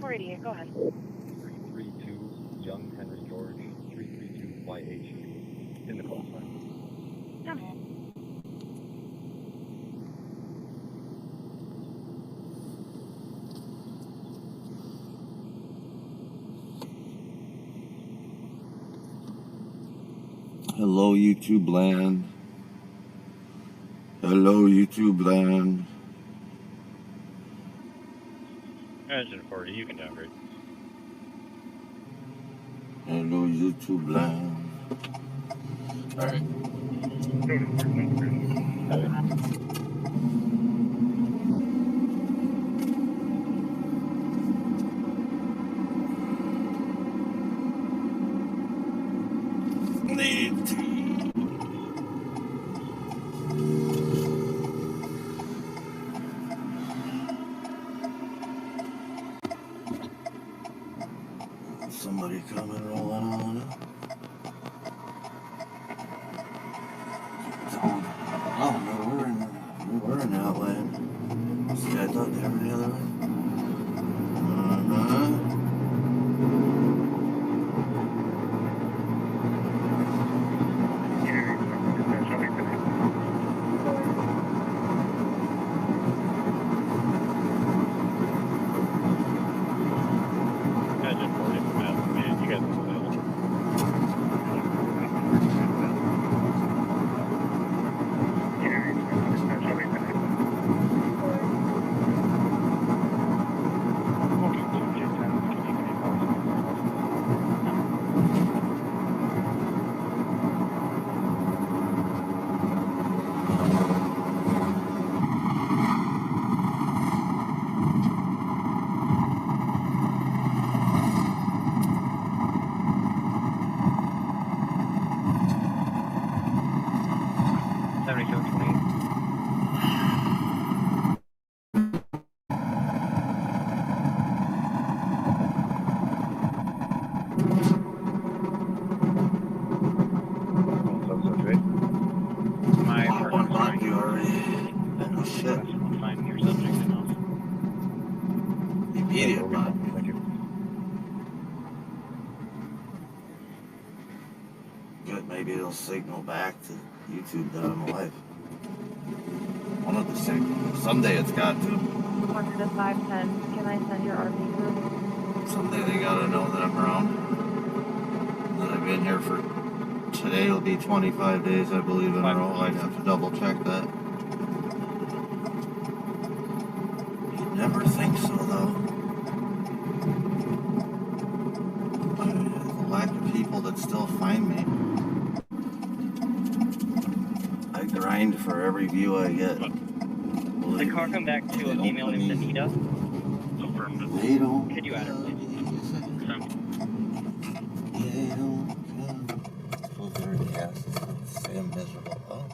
488, go ahead. 332 Young Henry George, 332 YH in the call sign. Yeah. Hello, YouTube land. Hello, YouTube land. Engine 40, you can downgrade. Hello, YouTube land. Alright. Need to. Somebody coming rolling on it. Oh no, we're in Outland. See, I thought they were the other way. Maybe it'll signal back to YouTube that I'm alive. One of the signals. Someday it's got to. 100 to 510. Can I send your RV through? Someday they gotta know that I'm around. That I've been here for today will be 25 days, I believe, in a row. I'd have to double check that. You'd never think so, though. The lack of people that still find me. I grind for every view I get. The car come back to a female named Neenah. They don't. Could you add her, please? They don't come. Full dirty ass. Say I'm miserable. Oh.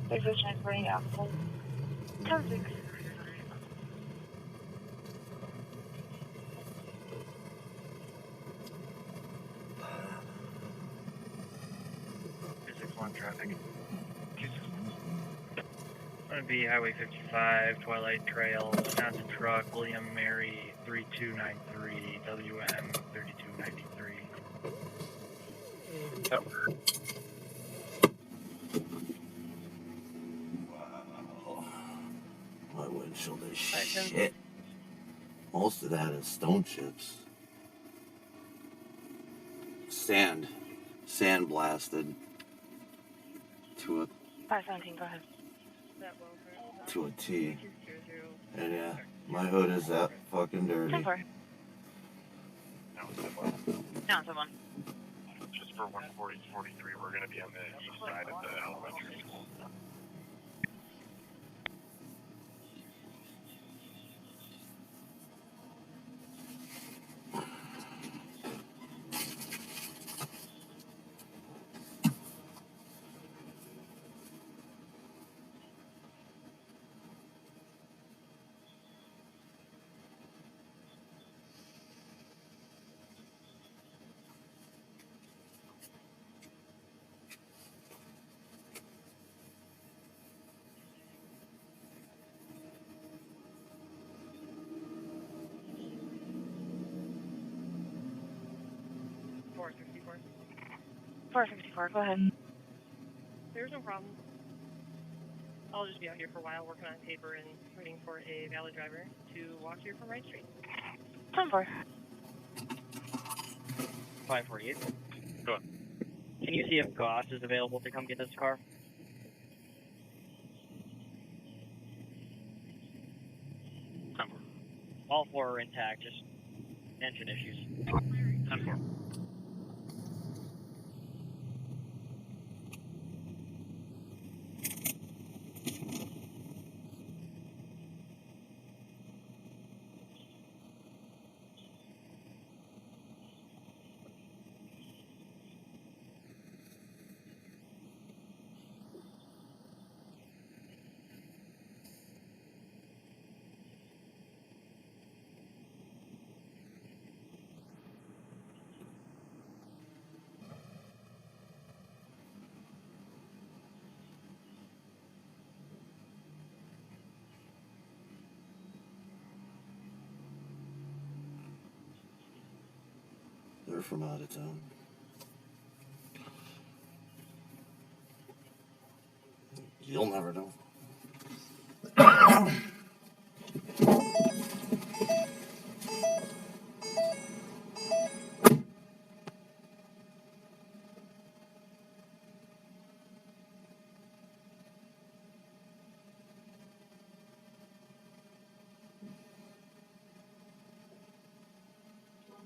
Thanks for transporting Appleton. 10-6. Traffic. Going to be Highway 55, Twilight Trail, Wisconsin Truck, William Mary 3293, WM 3293. Wow. My windshield is shit. Most of that is stone chips. Sand blasted. To a 517, go ahead. To a T. And yeah, my hood is that fucking dirty. 10-4. Now it's a 1. Just for 140-43, we're going to be on the east side of the elementary school. 454, go ahead. There's no problem. I'll just be out here for a while working on paper and waiting for a valid driver to walk here from Wright Street. 10-4. 548. Go on. Can you see if Goss is available to come get this car? All four are intact, just engine issues. 10-4. They're from out of town. You'll never know.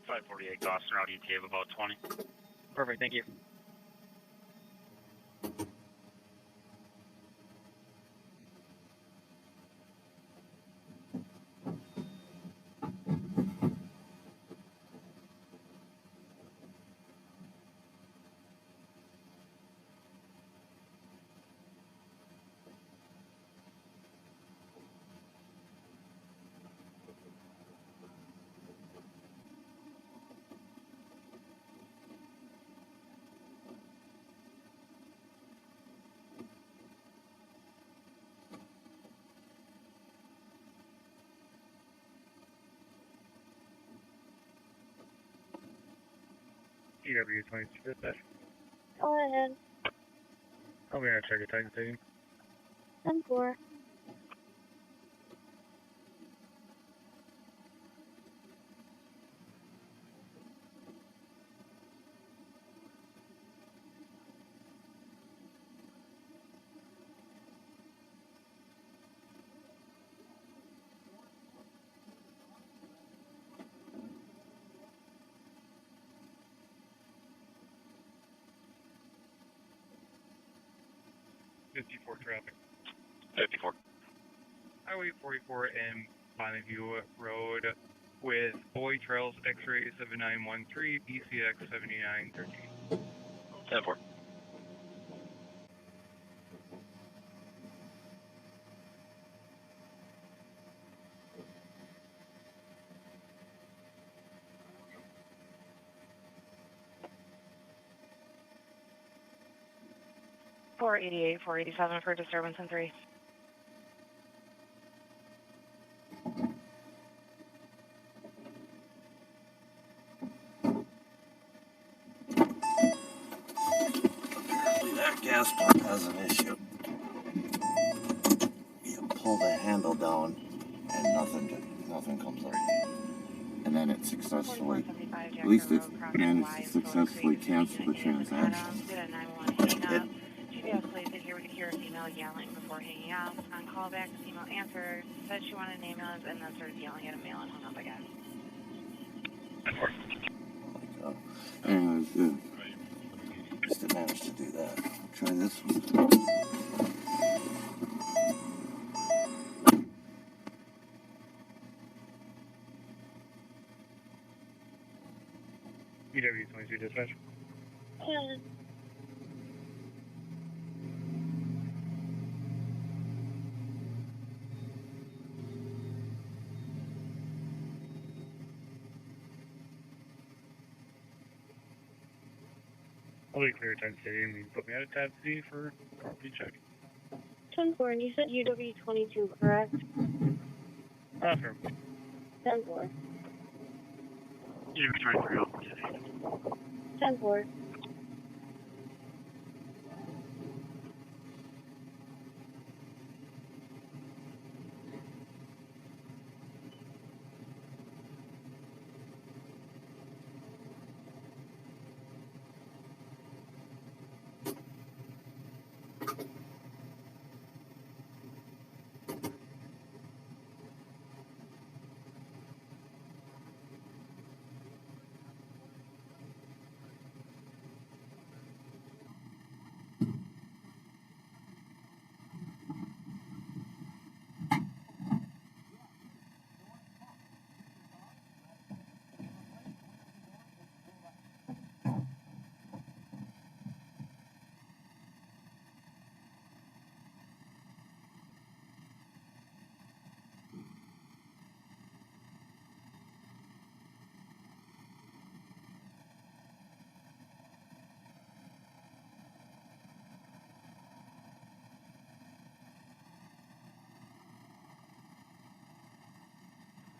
548 Gosner out ETA of about 20. Perfect, thank you. EW22 dispatch. Go ahead. I'll be on check at Titan Stadium. 10-4. Traffic. 54. Highway 44 and Bonneview Road with Boy Trails X-ray 7913, BCX 7913. 10-4. Four 487 for disturbance in 3. Apparently that gas pump has an issue. You pull the handle down and nothing comes out. And then it successfully, at least it managed to successfully cancel the transaction. GPS placed it here. We could hear a female yelling before hanging up. On callback, the female answered, said she wanted an ambulance, and then started yelling at a male and hung up again. Anyways, at least it managed to do that. Try this one. EW22 dispatch. Yeah. I'll be clear at Titan Stadium. You can put me at a tab C for property check. 10-4, and you said UW22, correct? Sure. 10-4. EW23 out today. 10-4.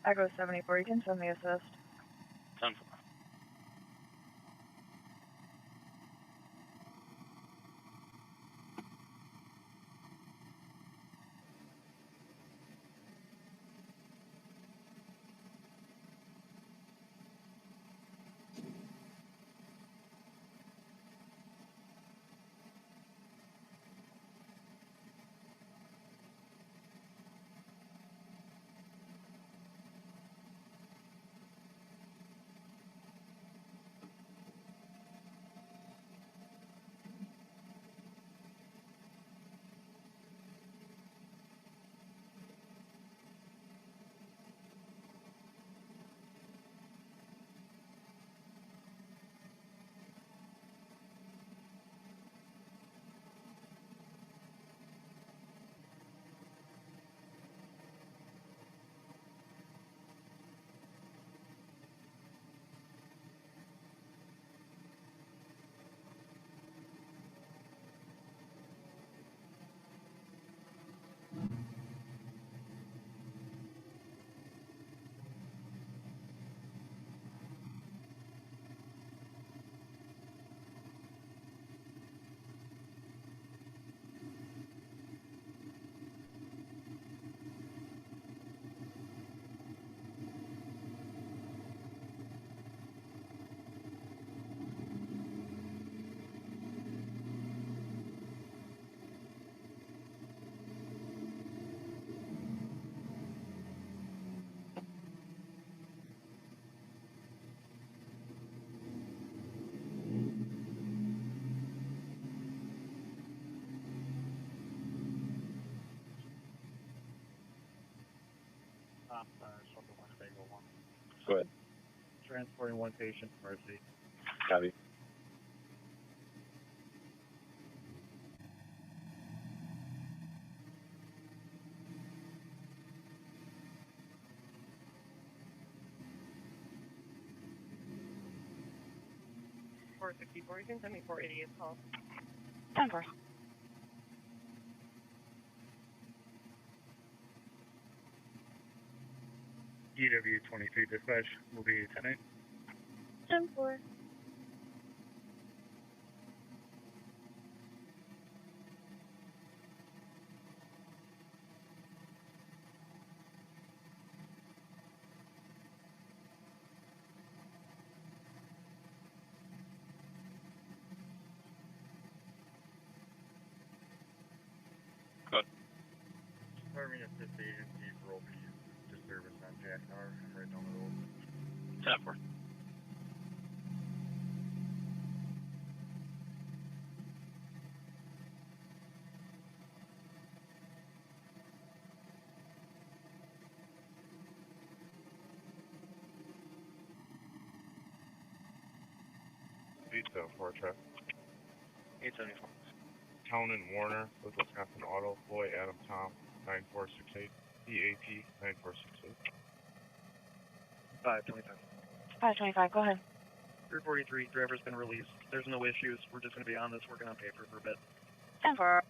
Echo 74, you can send me assist. 10-4. Winnebago 1. Go ahead. Transporting one patient, Mercy. Copy. $464, you can send me 488 call. 10-4. EW23 dispatch will be 10-8. 10-4. Department Assist Agency for OP disturbance on Jack R. right down the road. 10-4. Four truck. 874. Town and Warner with Wisconsin Auto, Floyd Adam Tom, 9468, EAP 9468. 525. 525, go ahead. 343, driver's been released. There's no issues. We're just going to be on this, working on paper for a bit. 10-4.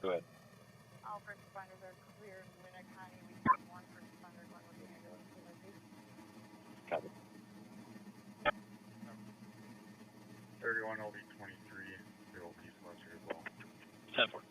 Go ahead. All first responders are clear in Winneconne. We have one first responder going with the ambulance to Mercy. Copy. 31 LD23, the OP selector as well. 10-4.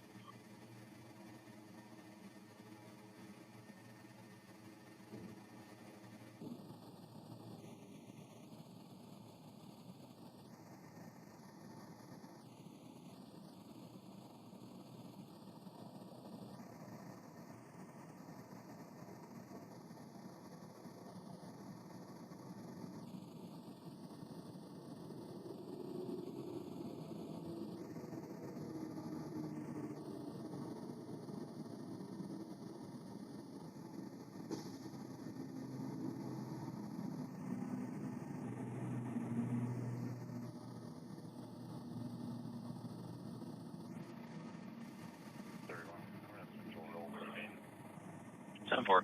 Ten four.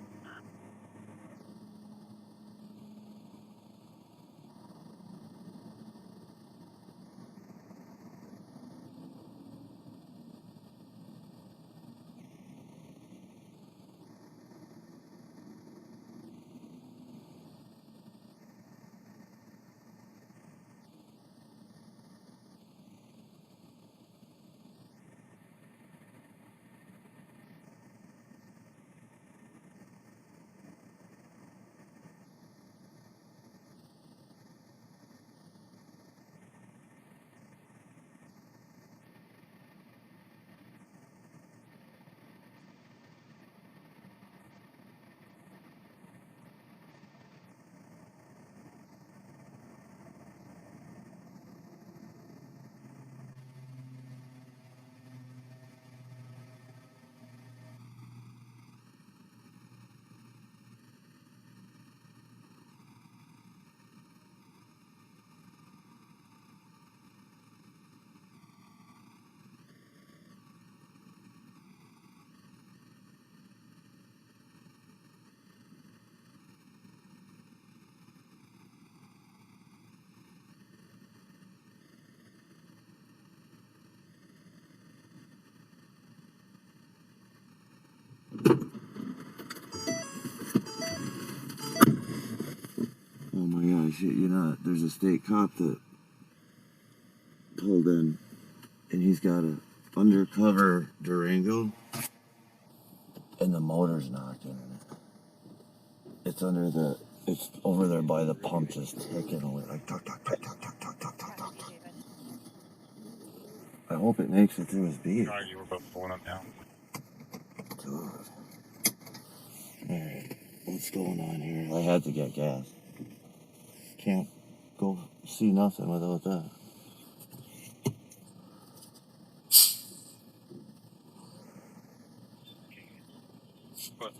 shit you not. There's a state cop that pulled in, and he's got a undercover Durango, and the motor's knocking. It's under the. It's over there by the pump, just ticking away like tuck, tuck, tuck, tuck, tuck, tuck, tuck, tuck, tuck, tuck. I hope it makes it through his beat. Sorry, you were both pulling up now. Good. Alright, what's going on here? I had to get gas. Can't go see nothing without that. What?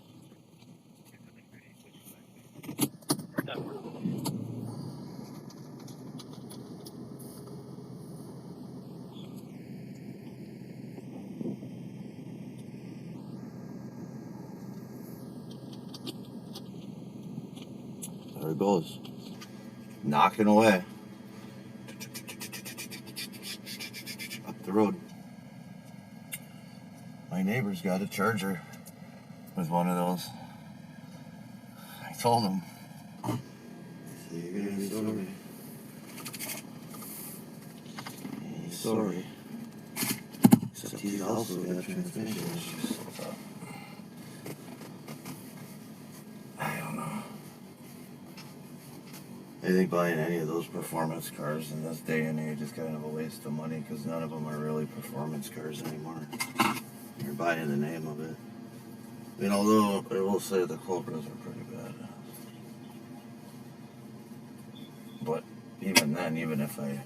There it goes. Knocking away. Up the road. My neighbor's got a Charger with one of those. I told him. So you're gonna be sorry. He's sorry. Except he's also got transmission issues. I don't know. I think buying any of those performance cars in this day and age is kind of a waste of money because none of them are really performance cars anymore. You're buying the name of it. I mean, although I will say the Cobras are pretty bad. But even then, even if I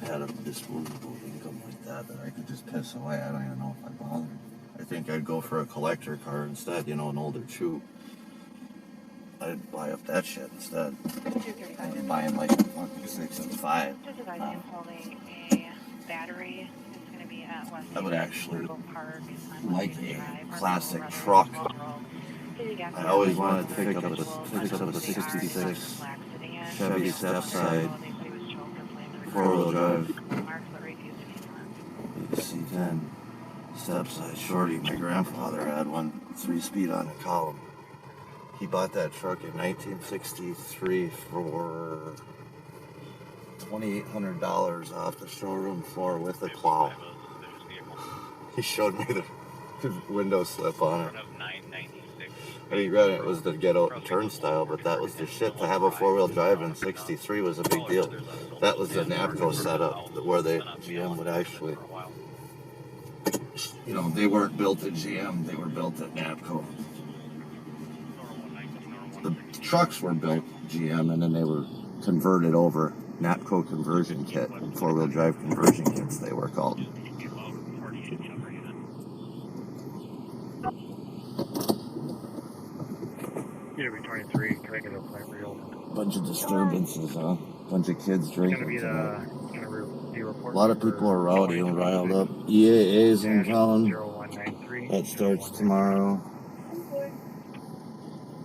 had a disposable income like that I could just piss away, I don't even know if I'd bother. I think I'd go for a collector car instead, you know, an older Chute. I'd buy up that shit instead. I'm buying like a fucking 6 and 5. Just advising holding a battery. It's going to be at West. I would actually Park like a classic truck. I always wanted to pick up a 66 Chevy stepside, 4-wheel drive, C10 stepside shorty. My grandfather had one, 3-speed on the column. He bought that truck in 1963 for $2,800 off the showroom floor with a plow. He showed me the window slip on it. I mean, granted, it was the get out and turnstile, but that was the shit. To have a 4-wheel drive in 63 was a big deal. That was the NAPCO setup where GM would actually, you know, they weren't built at GM, they were built at NAPCO. The trucks were built GM and then they were converted over. NAPCO conversion kit, 4-wheel drive conversion kits they were called. UW23, can I get a plant real? Bunch of disturbances, huh? Bunch of kids drinking tonight. A lot of people are rowdy and riled up. EAA's in town. That starts tomorrow.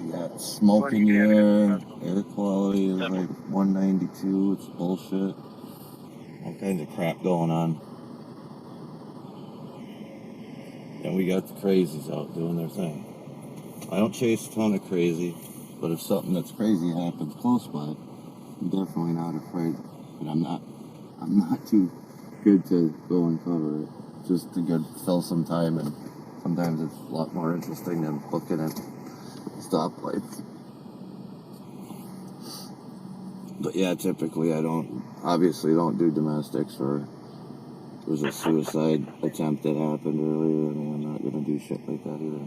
You got smoke in the air. Air quality is like 192. It's bullshit. All kinds of crap going on. And we got the crazies out doing their thing. I don't chase a ton of crazy, but if something that's crazy happens close by, I'm definitely not afraid. But I'm not too good to go and cover it. Just to go fill some time, and sometimes it's a lot more interesting than looking at stoplights. But yeah, typically I obviously don't do domestics, or there's a suicide attempt that happened earlier, and I'm not gonna do shit like that either.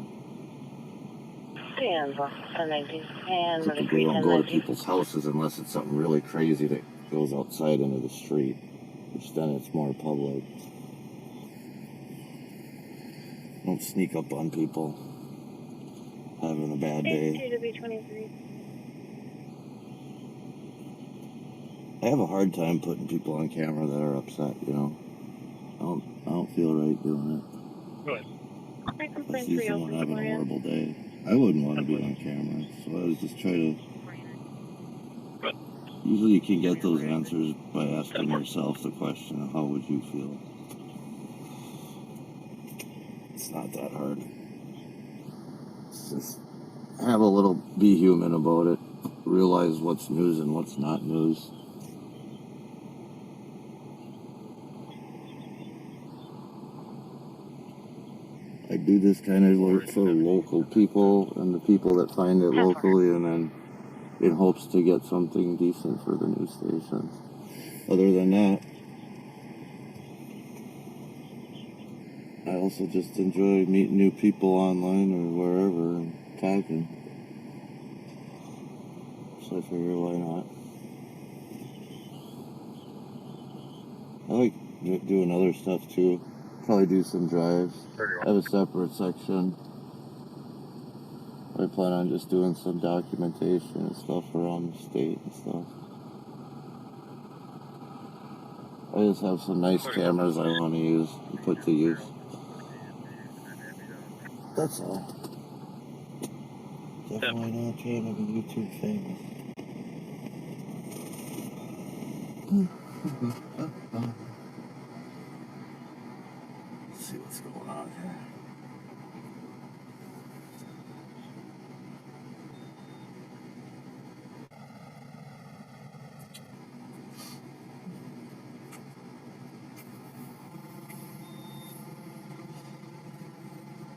Typically don't go to people's houses unless it's something really crazy that goes outside into the street, which then it's more public. Don't sneak up on people having a bad day. I have a hard time putting people on camera that are upset, you know. I don't feel right doing it. Go ahead. I see someone having a horrible day. I wouldn't want to be on camera, so I was just trying to... Usually you can get those answers by asking yourself the question of how would you feel. It's not that hard. It's just be human about it. realize what's news and what's not news. I do this kind of work for local people and the people that find it locally, and then in hopes to get something decent for the news station. Other than that, I also just enjoy meeting new people online or wherever and talking. So I figure, why not? I like doing other stuff too. Probably do some drives. I have a separate section. I plan on just doing some documentation and stuff around the state and stuff. I just have some nice cameras I want to use and put to use. That's all. Definitely not trying to be YouTube famous. Let's see what's going on here.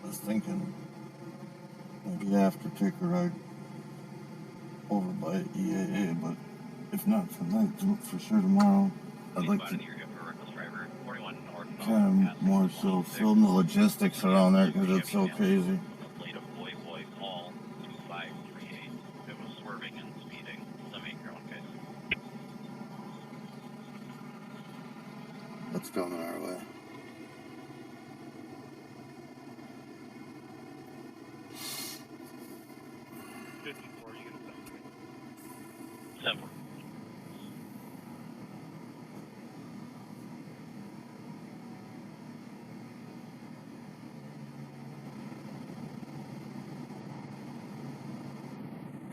I was thinking maybe I have to take a ride over by EAA, but if not tonight, do it for sure tomorrow. I'd like to kind of more so film the logistics around there because it's so crazy. What's coming our way?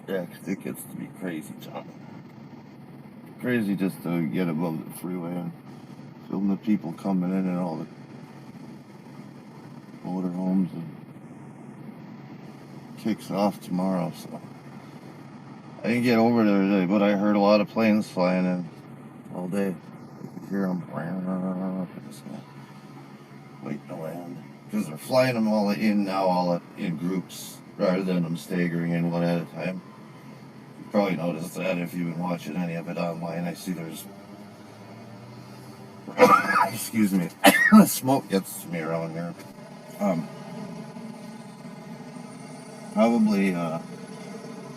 Yeah, because it gets to be crazy, John. Crazy just to get above the freeway and film the people coming in and all the motorhomes, and kicks off tomorrow, so I didn't get over there today, but I heard a lot of planes flying in all day. I could hear them waiting to land because they're flying them all in now, all in groups rather than them staggering in one at a time. You probably noticed that if you've been watching any of it online. I see there's excuse me, smoke gets to me around here. Probably the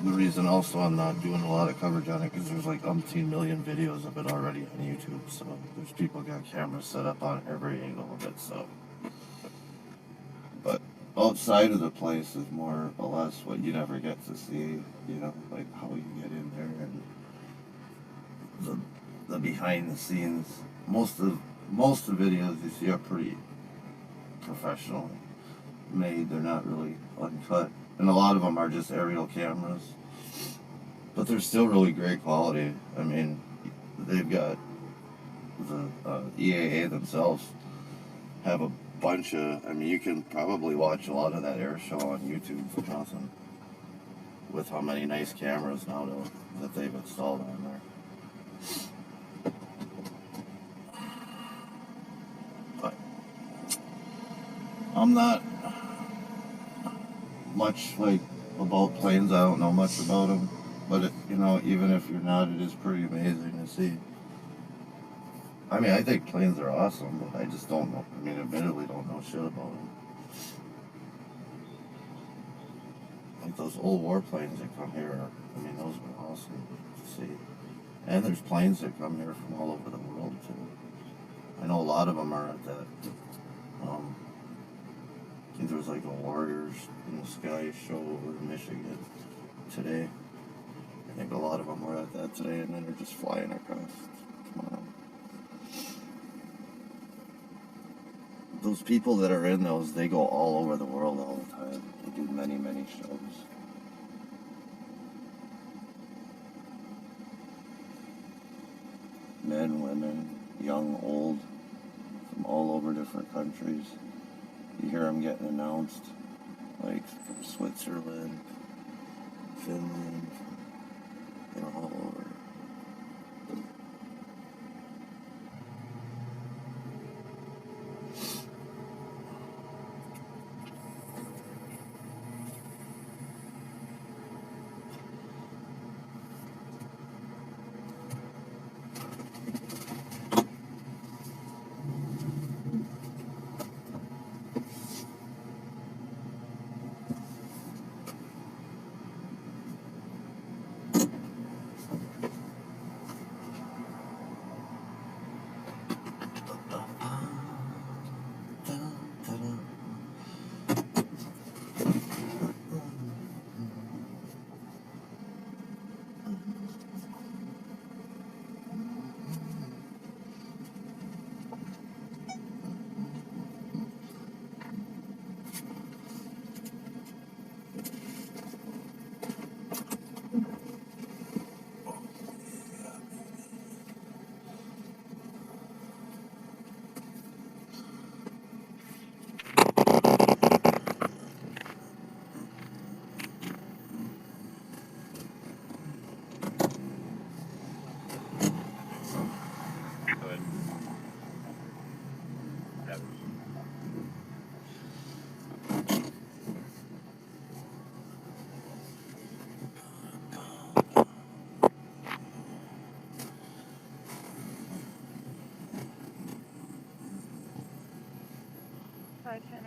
reason also I'm not doing a lot of coverage on it because there's like umpteen million videos of it already on YouTube, so there's people got cameras set up on every angle of it, so. But outside of the place is more or less what you never get to see, you know, like how you get in there and the behind the scenes. Most of the videos you see are pretty professional made. They're not really uncut, and a lot of them are just aerial cameras, but they're still really great quality. I mean, they've got the EAA themselves have a bunch of, I mean, you can probably watch a lot of that air show on YouTube for nothing with how many nice cameras now that they've installed on there. But I'm not much like about planes. I don't know much about them, but it, you know, even if you're not, it is pretty amazing to see. I mean, I think planes are awesome, but I just don't know. I mean, admittedly, don't know shit about them. Like those old warplanes that come here, I mean, those are awesome to see. And there's planes that come here from all over the world too. I know a lot of them are at that. I think there was like a Warriors in the Sky show over in Michigan today. I think a lot of them were at that today, and then they're just flying across tomorrow. Those people that are in those, they go all over the world all the time. They do many, many shows. Men, women, young, old, from all over different countries. You hear them getting announced, like from Switzerland, Finland,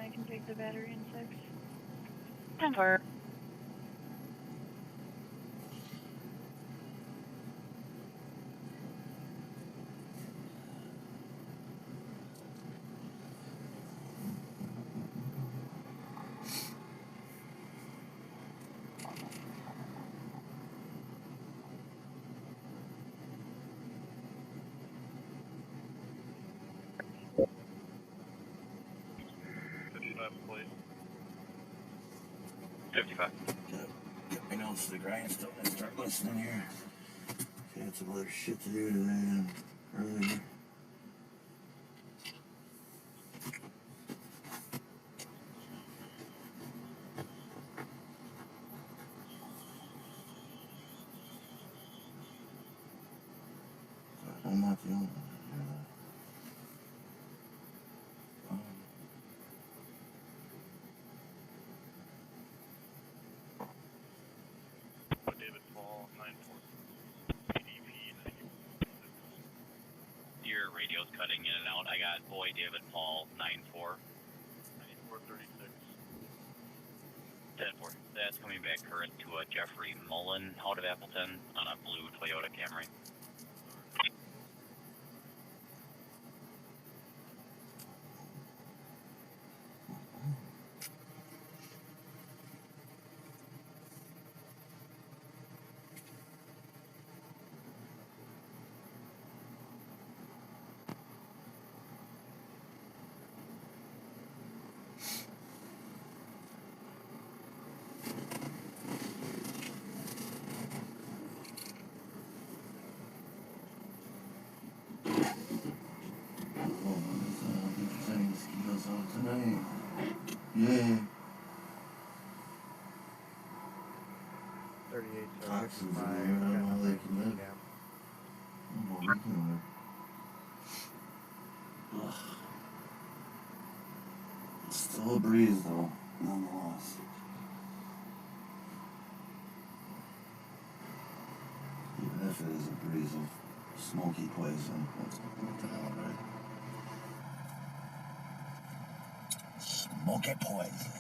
I can take the battery in 6. 10-4. Please. 55. Get my notes to the grindstone and start listening here. Got some other shit to do today and earlier. I'm not the only one. David Paul, 94. EDP, 96. Your radio's cutting in and out. I got boy David Paul 94. 9436. 10-4. That's coming back current to a Jeffrey Mullen out of Appleton on a blue Toyota Camry. Yeah. 38, Toxins in there, I don't know how they can live. Oh, we can live. Ugh. It's still a breeze though, nonetheless. Even if it is a breeze of smoky poison, that's what the hell, right? Smoky poison.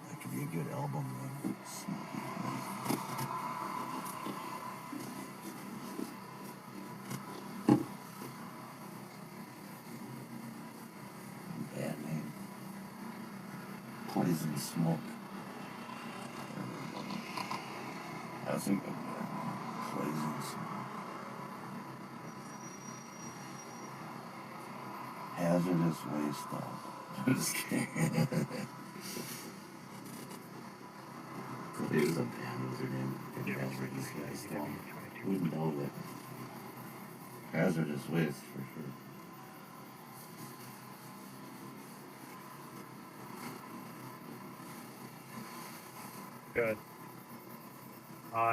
That could be a good album then. Smoky poison. Bad name. Poison smoke. That's a good one. Poison smoke. Hazardous waste though. I'm just kidding. It was a band, what was her name? Hazardous waste though. Wouldn't know it. Hazardous waste for sure. Good.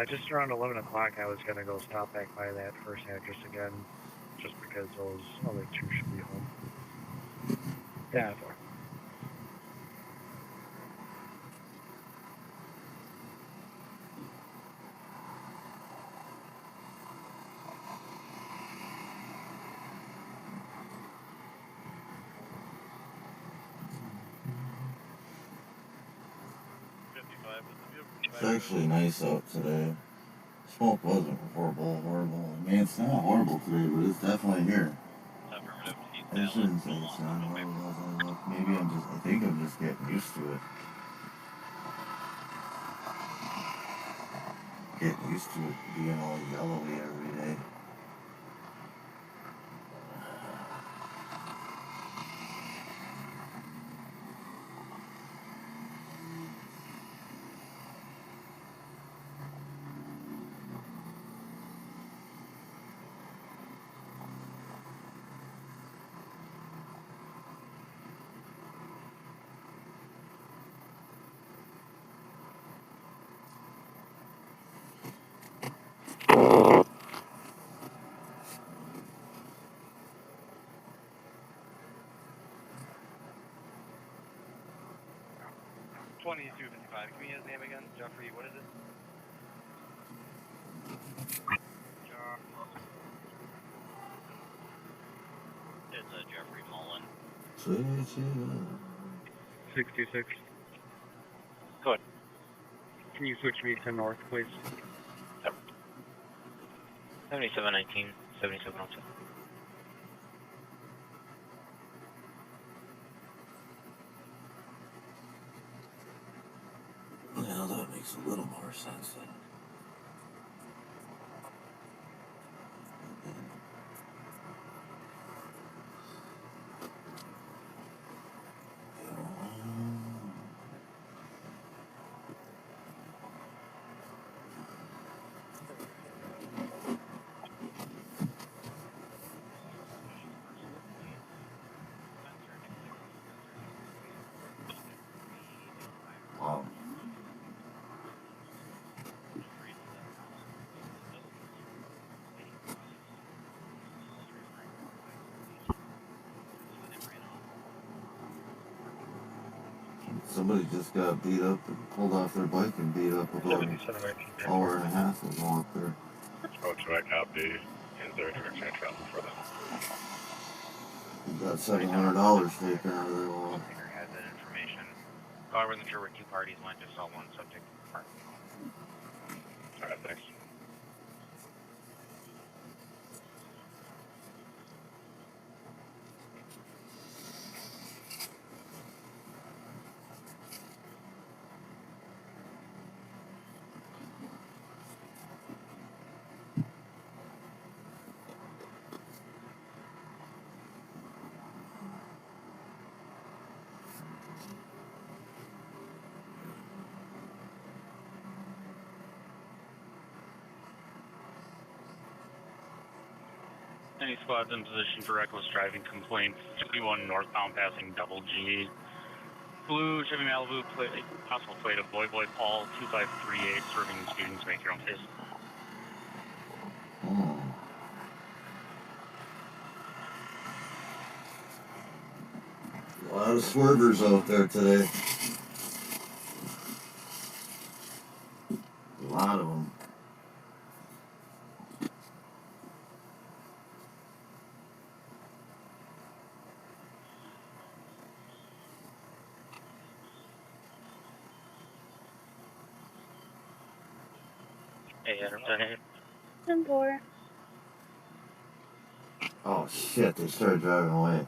Just around 11 o'clock, I was gonna go stop back by that first address again, just because those other two should be home. Yeah. 55 with the vehicle. It's actually nice out today. Smoke wasn't horrible. I mean, it's not horrible today, but it's definitely here. Affirmative. He's I valid. shouldn't say Full it's on not runway. horrible as I look. Maybe I think I'm just getting used to it. Getting used to it being all yellowy every day. Give me his name again. Jeffrey, what is it? It's Jeffrey Mullen. 66. Go ahead. Can you switch me to north, please? 7719, 7702. Well, that makes a little more sense then. Wow. Somebody just got beat up and pulled off their bike and beat up about an hour and a half ago up there. Oh, to my copy. Is there a direction of travel for them? He got $700 taken out of their wallet. Figure has that information. Oh, I wasn't sure where two parties went, just saw one subject. Alright, thanks. Any squads in position for reckless driving complaints? 51 northbound passing double G. Blue Chevy Malibu plate, possible plate of Boy Paul 2538, serving students, make your own pace. A lot of swervers out there today. A lot of them. Hey, Adam, 10-8. 10-4. Oh shit, they started driving away.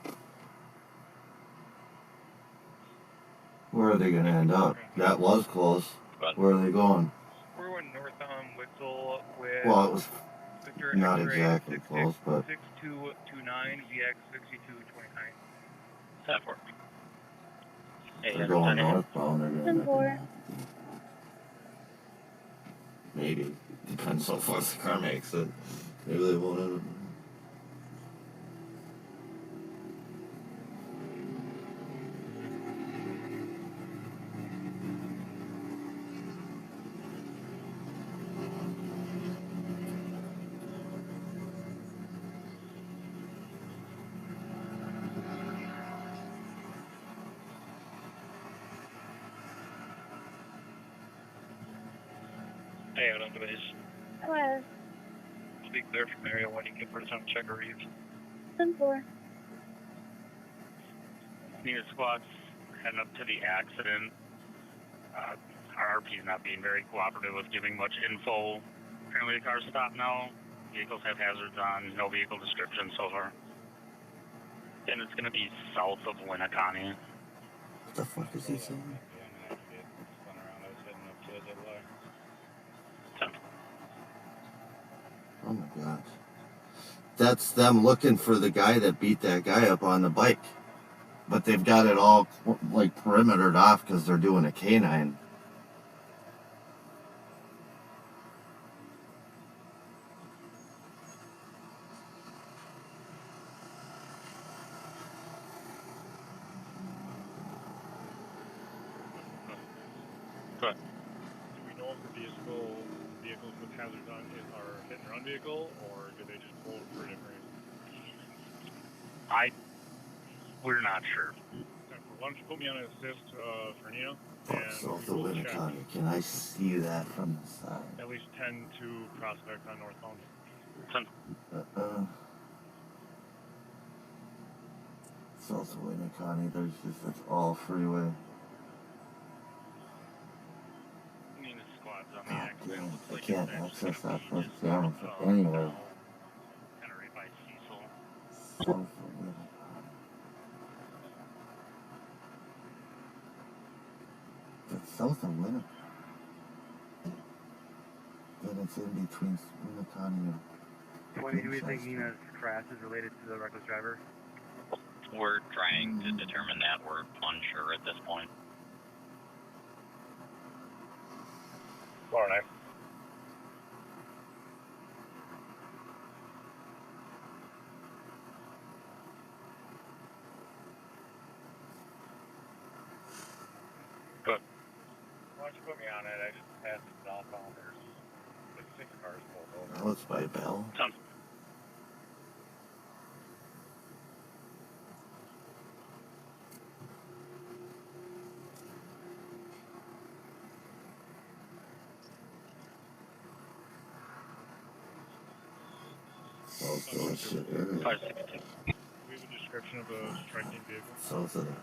Where are they gonna end up? That was close. Where are they going? We're going northbound Wixel with Well, it was Victor not X-ray exactly close, but 6229 VX 6229. That worked. Hey, they're Adam, going 10-8. northbound. They're gonna 10-4. maybe. Depends how fast the car makes it. Maybe they won't end up. Hey, out on the base. Hello. I'll be clear from area when you can put us on check or reef. 10-4. Neenah squad's heading up to the accident. Our RP is not being very cooperative with giving much info. Apparently the car's stopped now. Vehicles have hazards on. No vehicle description so far. And it's going to be south of Winneconne. What the fuck is he saying? Oh my gosh. That's them looking for the guy that beat that guy up on the bike. But they've got it all like perimetered off because they're doing a canine. Good. Do we know if the vehicles with hazards on are hit and run vehicle, or do they just pull for different reasons? We're not sure. Why don't you put me on an assist for Neenah? South of Winneconne. Can I see that from the side? At least 10 to Prospect on northbound. South of Winneconne, there's just, it's all freeway. Neenah squad's on the accident. Yeah, Looks I like can't it's access actually that gonna be first just camera south from of anywhere. Mel, kind of right by Cecil. South of Winneconne. It's south of Winneconne. Then it's in between Winneconne and... When do we think Neenah's crash is related to the reckless driver? We're trying to determine that. We're unsure at this point. Bar 9. Good. Why don't you put me on it? I just passed it southbound. There's 6 cars pulled over. Oh, it's by Bell. South of that shit area. 562. We have a description of a striking vehicle. South of that.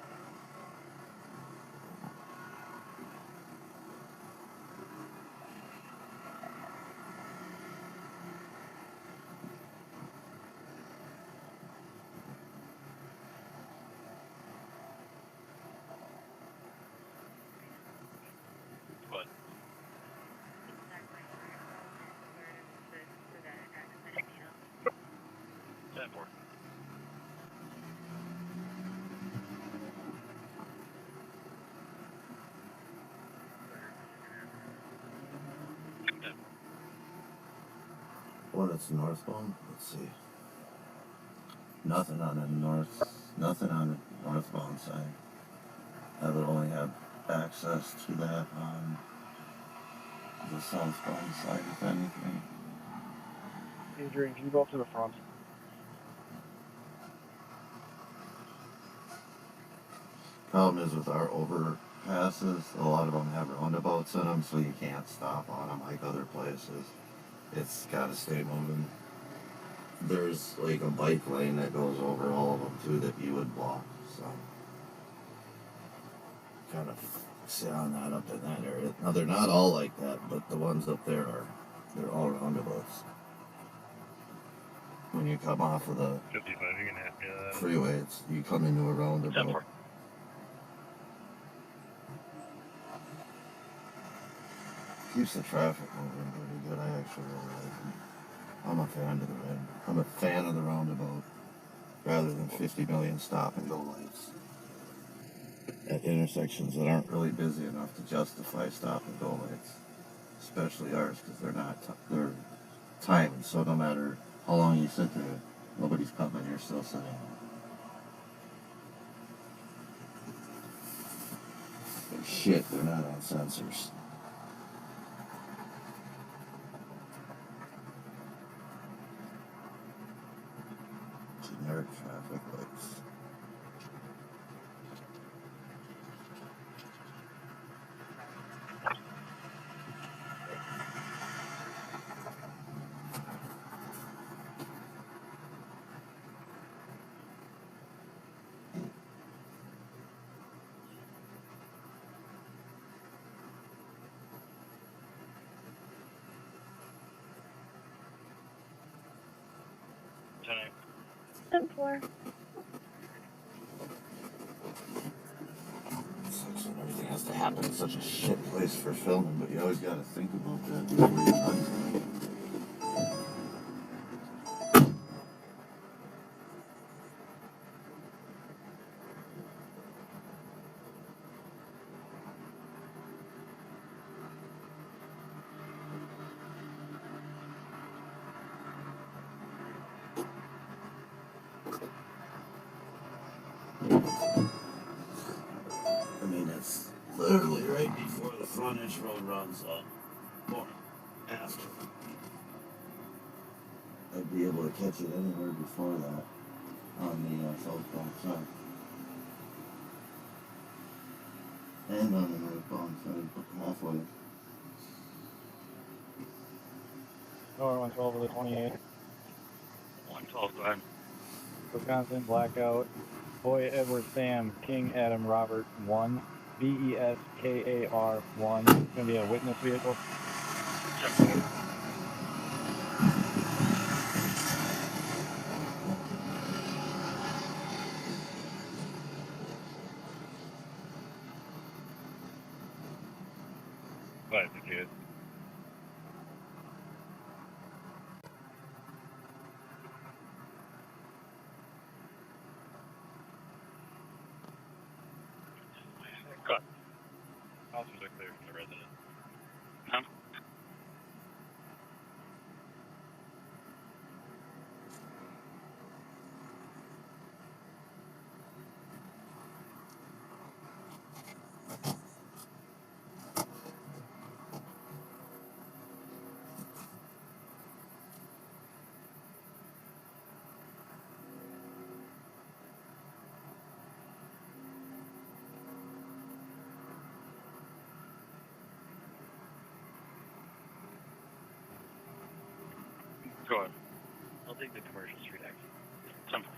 Good. 10-4. What, it's northbound? Let's see. Nothing on the northbound side. I would only have access to that on the southbound side, if anything. Adrian, can you go up to the front? Problem is with our overpasses, a lot of them have roundabouts in them, so you can't stop on them like other places. It's gotta stay moving. There's like a bike lane that goes over all of them too that you would block, so kind of sit on that up in that area. Now they're not all like that, but the ones up there they're all roundabouts. When you come off of the 55, you can have me that. freeway, you come into a roundabout. 10-4. Keeps the traffic moving pretty good. I actually really like it. I'm a fan of the roundabout rather than 50 million stop and go lights at intersections that aren't really busy enough to justify stop and go lights, especially ours, because they're timed, so no matter how long you sit there, nobody's coming, you're still sitting. Shit, they're not on sensors. Generic traffic lights. 10-8. 10-4. Sucks when everything has to happen in such a shit place for filming, but you always gotta think about that before you run. I mean, it's literally right before the frontage road runs up, or after. I'd be able to catch it anywhere before that on the southbound side. And on the northbound side, halfway. North 112 with a 28. 112, go ahead. Wisconsin, blackout. Boy Edward Sam, King Adam Robert 1. BESKAR 1. It's going to be a witness vehicle. Glad the kid. Cut. Officers are clear from the resident. Huh? Go ahead. I'll take the commercial street exit. Simple.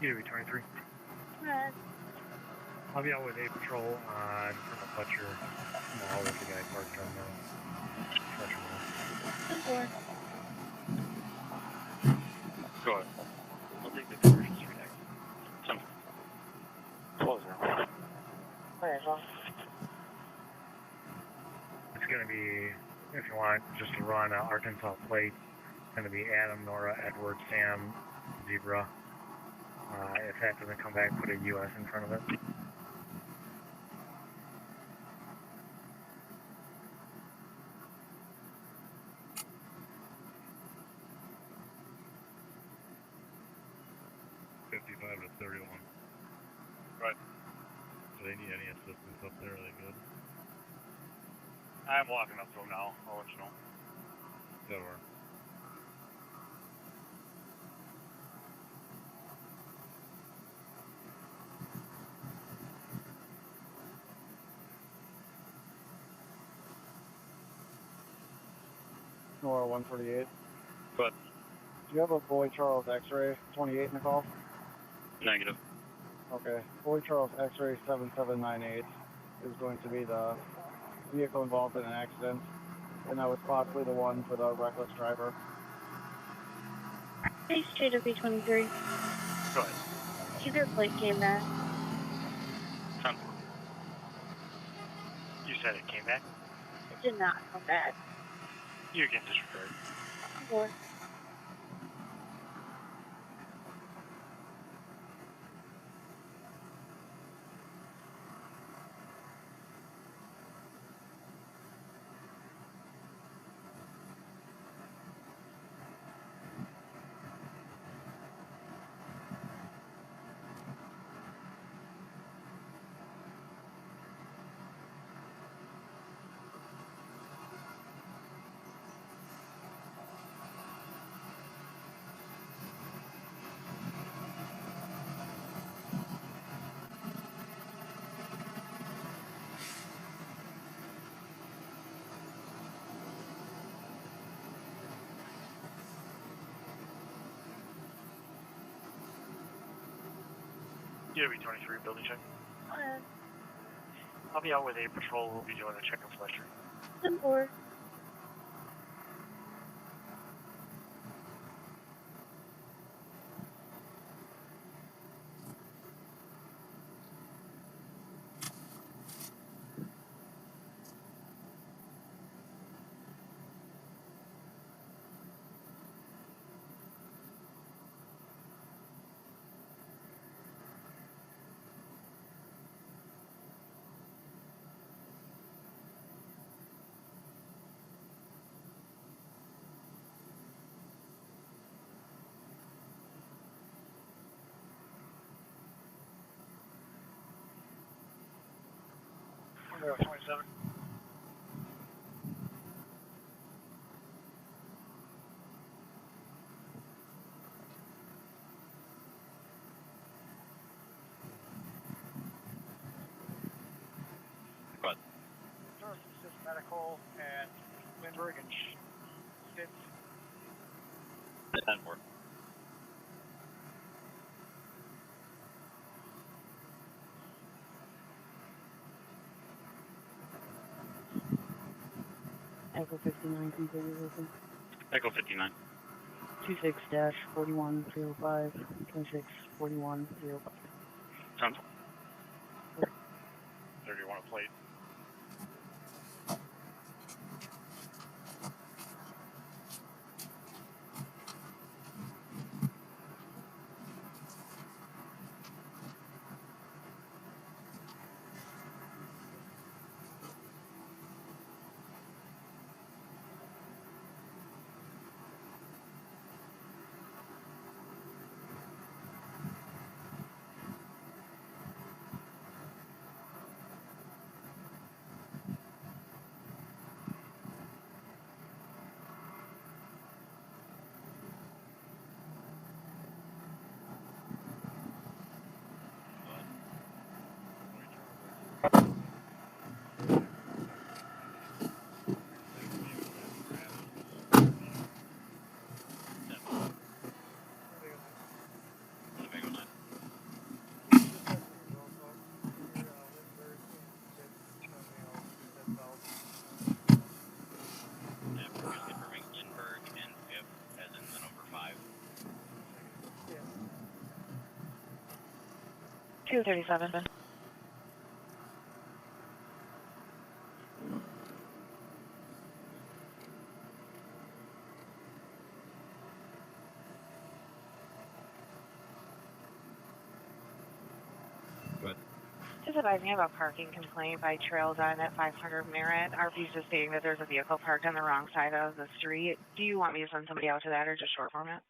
UW 23. Red. I'll be out with a patrol on Colonel Fletcher Mall with the guy parked on the Fletcher Mall. 10-4. Go ahead. I'll take the commercial street exit. Simple. Closer. It's going to be, if you want, just to run Arkansas plate. It's going to be Adam, Nora, Edward, Sam, Zebra. If that doesn't come back, put a US in front of it. To 31. Right. Do they need any assistance up there? Are they good? I'm walking up to him now. I'll let you know. That work. Nora 148. But Do you have a Boy Charles X-ray 28 in the call? negative. Okay. Boy Charles X-ray 7798 is going to be the vehicle involved in an accident, and that was possibly the one for the reckless driver. Hey, JW23. Go ahead. Either plate came back. Simple. You said it came back? It did not come back. You get disregard. 4. UW23 building check. Red. I'll be out with a patrol. We'll be doing a check of Fletcher. 10-4. 027. But North Assist Medical and Lindbergh and Stitz. 10-4. Echo 59 completely open. Echo 59. 26-4105, 26-4105. 10-4. There, do you want a plate? Confirming Lindbergh and Fifth as in the number 5. 237. Good. Just advising about parking complaint by Trails on at 500 Merritt. RP's just stating that there's a vehicle parked on the wrong side of the street. Do you want me to send somebody out to that or just short form it?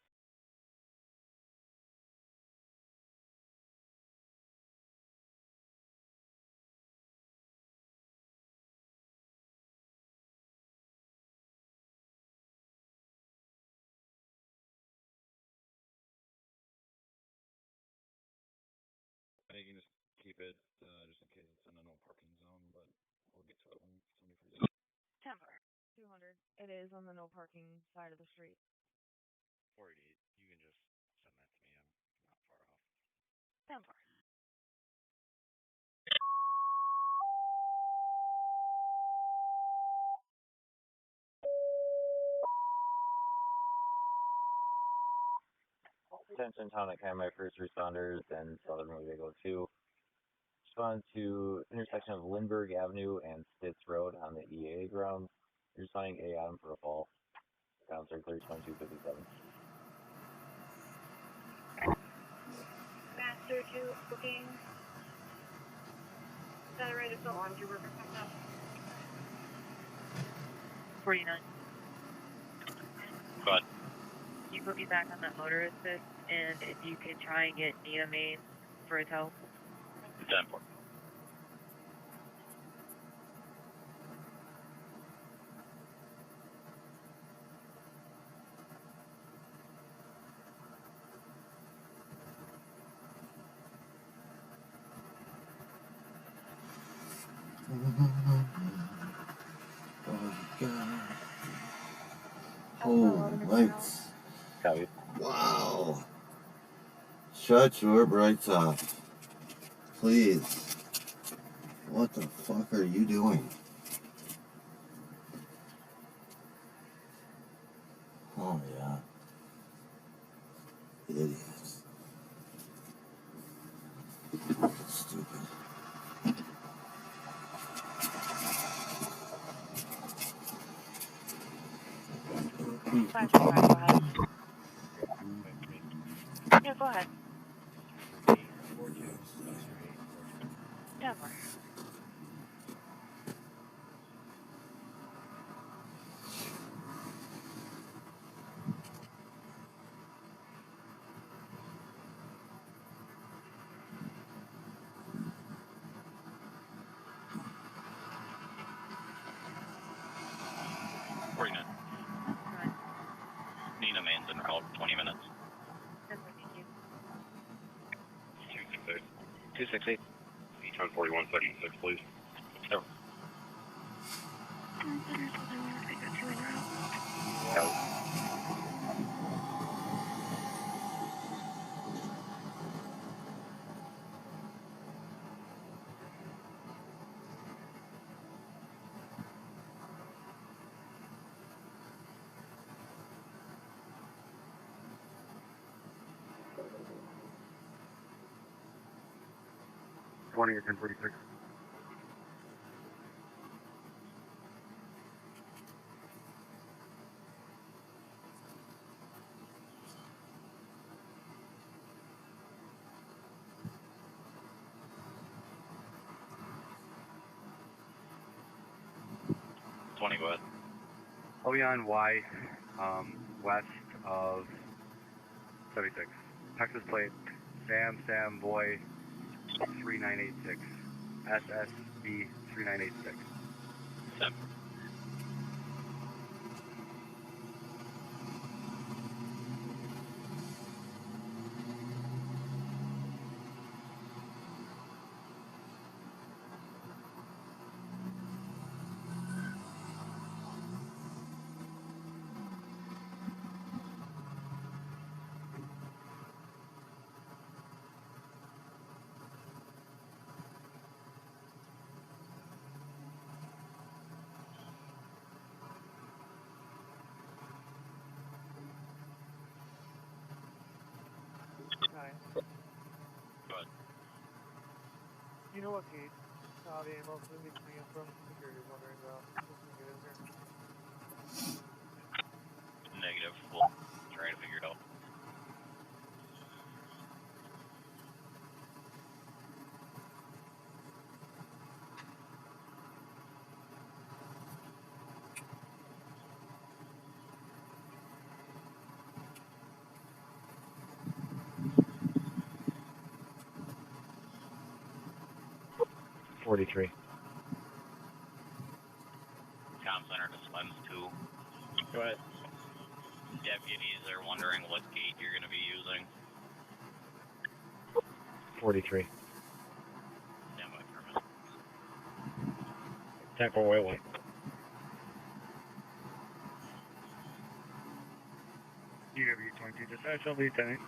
You can just keep it, just in case it's in a no parking zone, but we'll get to it when somebody frees up. 200. It is on the no parking side of the street. 488. You can just send that to me. I'm not far off. 10-4. Attention town at Calumet first responders and Southern Winnebago 2. Respond to intersection of Lindbergh Avenue and Stitz Road on the EA grounds. You're responding A Adam for a fall. Counselor 302257. Master 2 booking. Saturday to laundry worker comes up. 49. Go ahead. Can you put me back on that motor assist, and if you could try and get Neenah Main for his help? 10-4. Oh, lights. Copy. Wow. Shut your brights off. Please. What the fuck are you doing? Oh, yeah. Idiots. Stupid. Go ahead. Yeah, go ahead. 10-4. Plane's en route, 20 minutes. 10 thank you. 268. 268. 1041, section 6, please. Yep. Or 1046. Go ahead. I'll be on Y, west of 76. Texas plate, Sam Boy 3986. SSB 3986. Sam. Go ahead. You know what gate the ambulance will be coming in from? Security's wondering about. Just to get in here. Negative. We'll try to figure it out. .43. Comm center to Slims 2. Go ahead. Deputies are wondering what gate you're going to be using. 43. Stand by for a minute. 1041. UW22 dispatch, I'll be Lieutenant.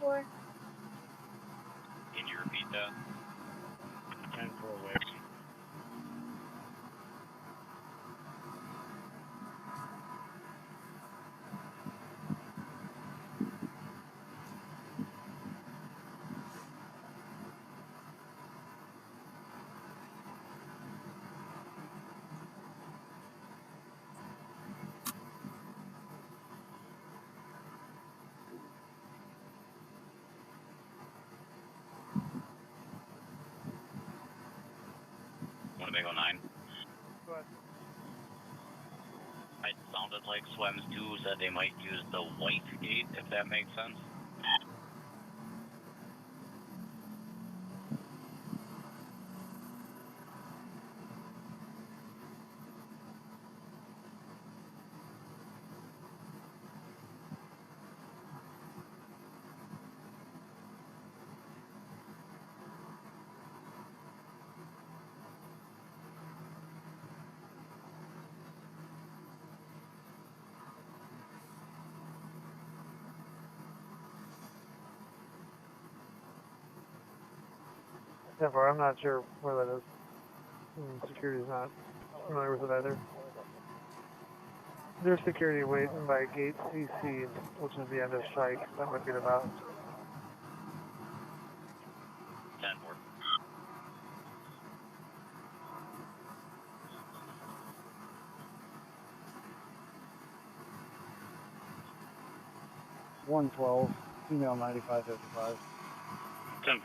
2-4. Can you repeat that? 10-4 away. Winnebago 9. Go ahead. It sounded like Swims 2 said they might use the white gate, if that makes sense. Therefore, I'm not sure where that is. Security's not familiar with it either. There's security waiting by gate CC, which is the end of strike. That might be the bounce. 10-4. $112, female 9555. 10.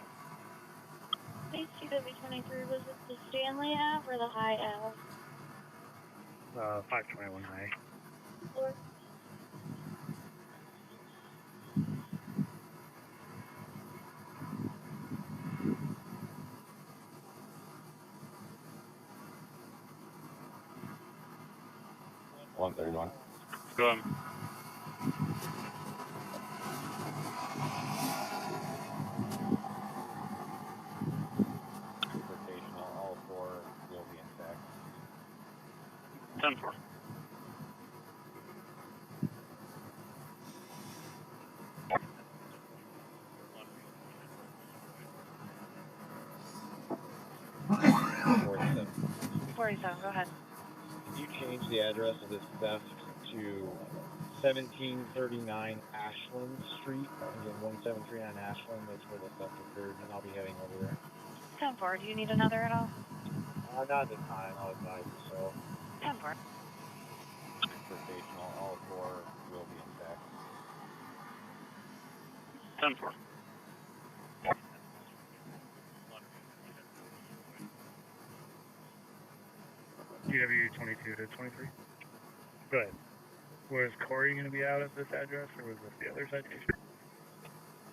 Please, CW23, was it the Stanley Ave or the High Ave? 521 high. 4. $131. Go ahead. 10-4. Forty-seven. 47, go ahead. Can you change the address of this theft to 1739 Ashland Street? Again, 1739 Ashland, that's where the theft occurred, and I'll be heading over there. 10-4, do you need another at all? Not at the time, I'll advise you so. 10-4. Transportation, all four will be intact. 10-4. GW 22 to 23. Go ahead. Was Corey going to be out at this address, or was this the other citation?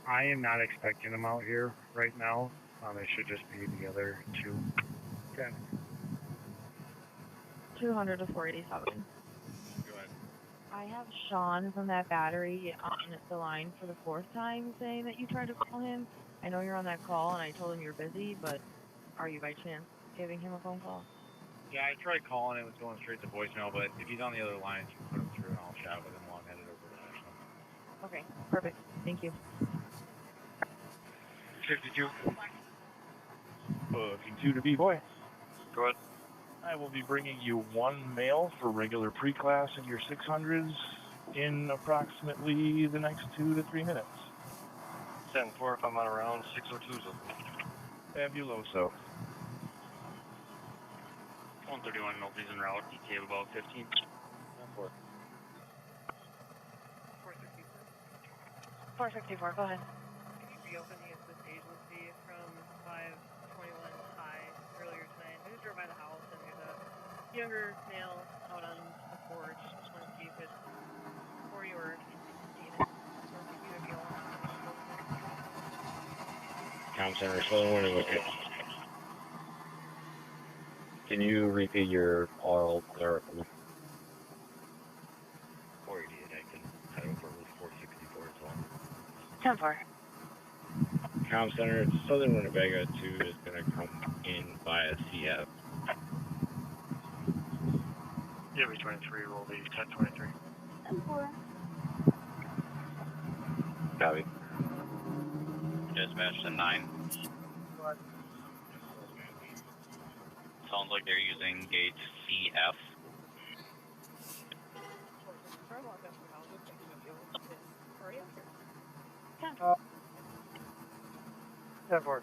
I am not expecting them out here right now. It should just be the other two. 10. 200 to 487. Go ahead. I have Sean from that battery on the line for the 4th time saying that you tried to call him. I know you're on that call, and I told him you're busy, but are you by chance giving him a phone call? Yeah, I tried calling, it was going straight to voicemail, but if he's on the other line, you can put him through and I'll chat with him while I'm headed over to Ashland. Okay, perfect. Thank you. 52. Booking 2 to B-Boy. Go ahead. I will be bringing you one mail for regular pre-class in your 600s in approximately the next 2 to 3 minutes. 10-4, if I'm not around, 602's open. Fabuloso. 131 Northeast en route, ETA of about 15. 4. 464, go ahead. Can you reopen the assist agency from 521 high earlier tonight? I just drove by the house and there's a younger male out on the porch. Just want to see if it's for you or Comm Center, Southern Winnebago. Can you repeat your oral clerical? 488, I can head over with 464 as well. 10-4. Comm Center, Southern Winnebago 2 is going to come in via CF. GW 23 will be 1023. 10-4. Copy. Dispatch to 9. Sounds like they're using gate CF. Uh, 10-4.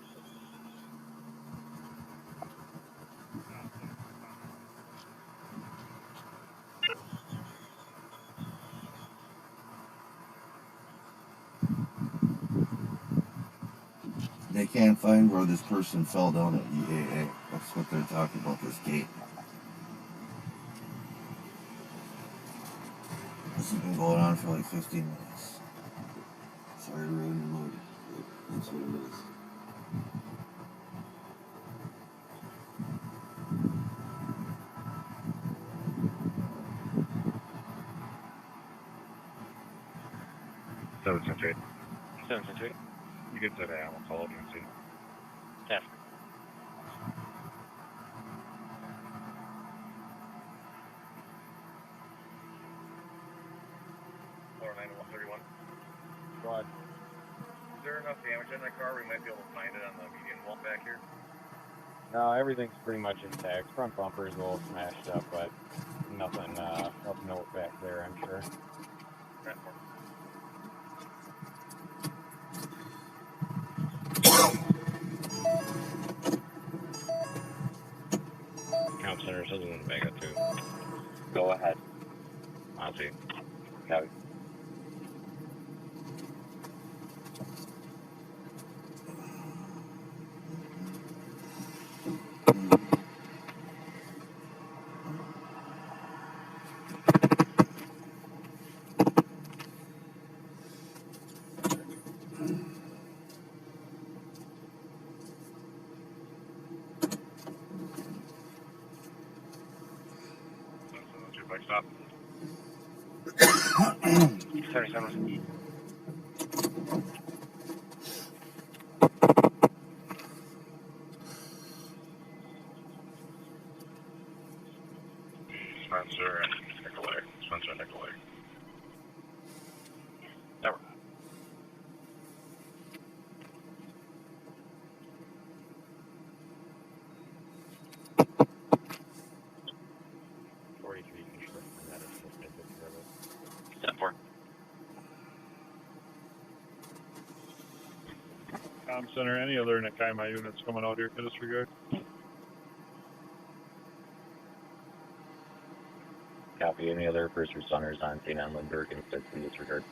They can't find where this person fell down at EAA. That's what they're talking about, this gate. This has been going on for like 15 minutes. Sorry to ruin your mood, but that's what it is. $768. You can say that. I'll call up and see. 10. 49131. Go ahead. Is there enough damage in that car we might be able to find it on the median wall back here? No, everything's pretty much intact. Front bumper is a little smashed up, but nothing of note back there, I'm sure. Comm Center, Southern Winnebago 2. Go ahead. I'll see. Copy. Bike stop. 77. Spencer, Comm Center, any other Nakaima units coming out here to disregard? Copy. Any other first responders on St. Ann, Lindbergh, and Stitz, please disregard.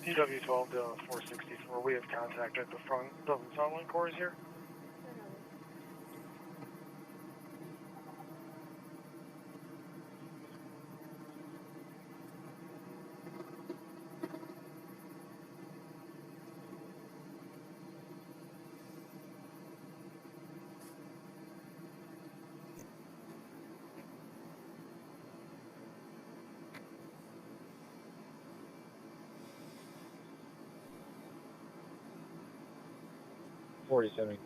TW12 to 464. We have contact at the front. Doesn't sound like Corey's here.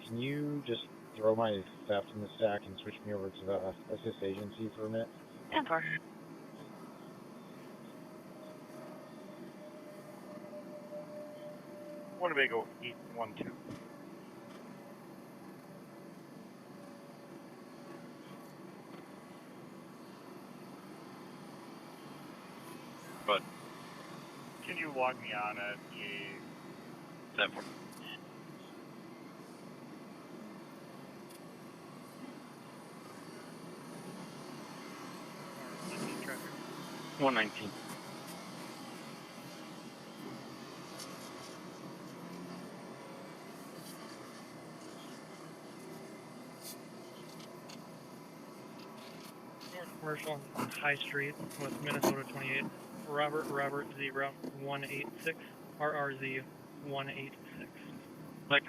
Can you just throw my theft in the stack and switch me over to the assist agency for a minute? Yeah, of course. Winnebago 812. But Can you log me on at EA? 10-4. Traffic. 119. North Commercial High Street with Minnesota 28. Robert Zebra 186. RRZ 186. Like,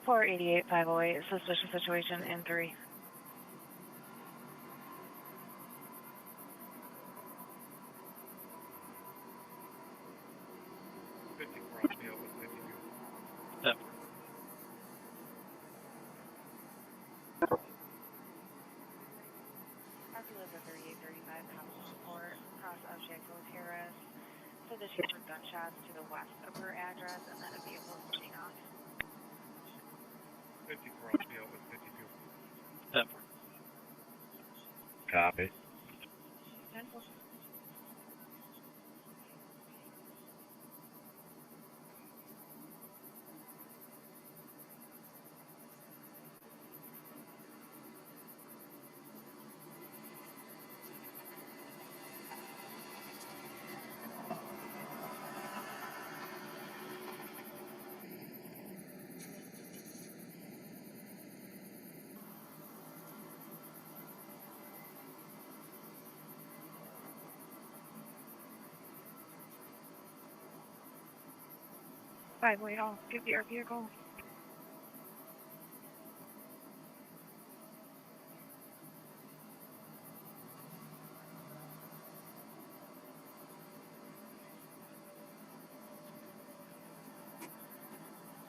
488-508, suspicious situation in 3. Deliver 3835 Appleton Court, cross Oshkosh Terrace. So that she heard gunshots to the west of her address and then a vehicle speeding off. 54 LPO with 52. 10-4. Copy. 10-4. Wait, I'll give the our vehicle.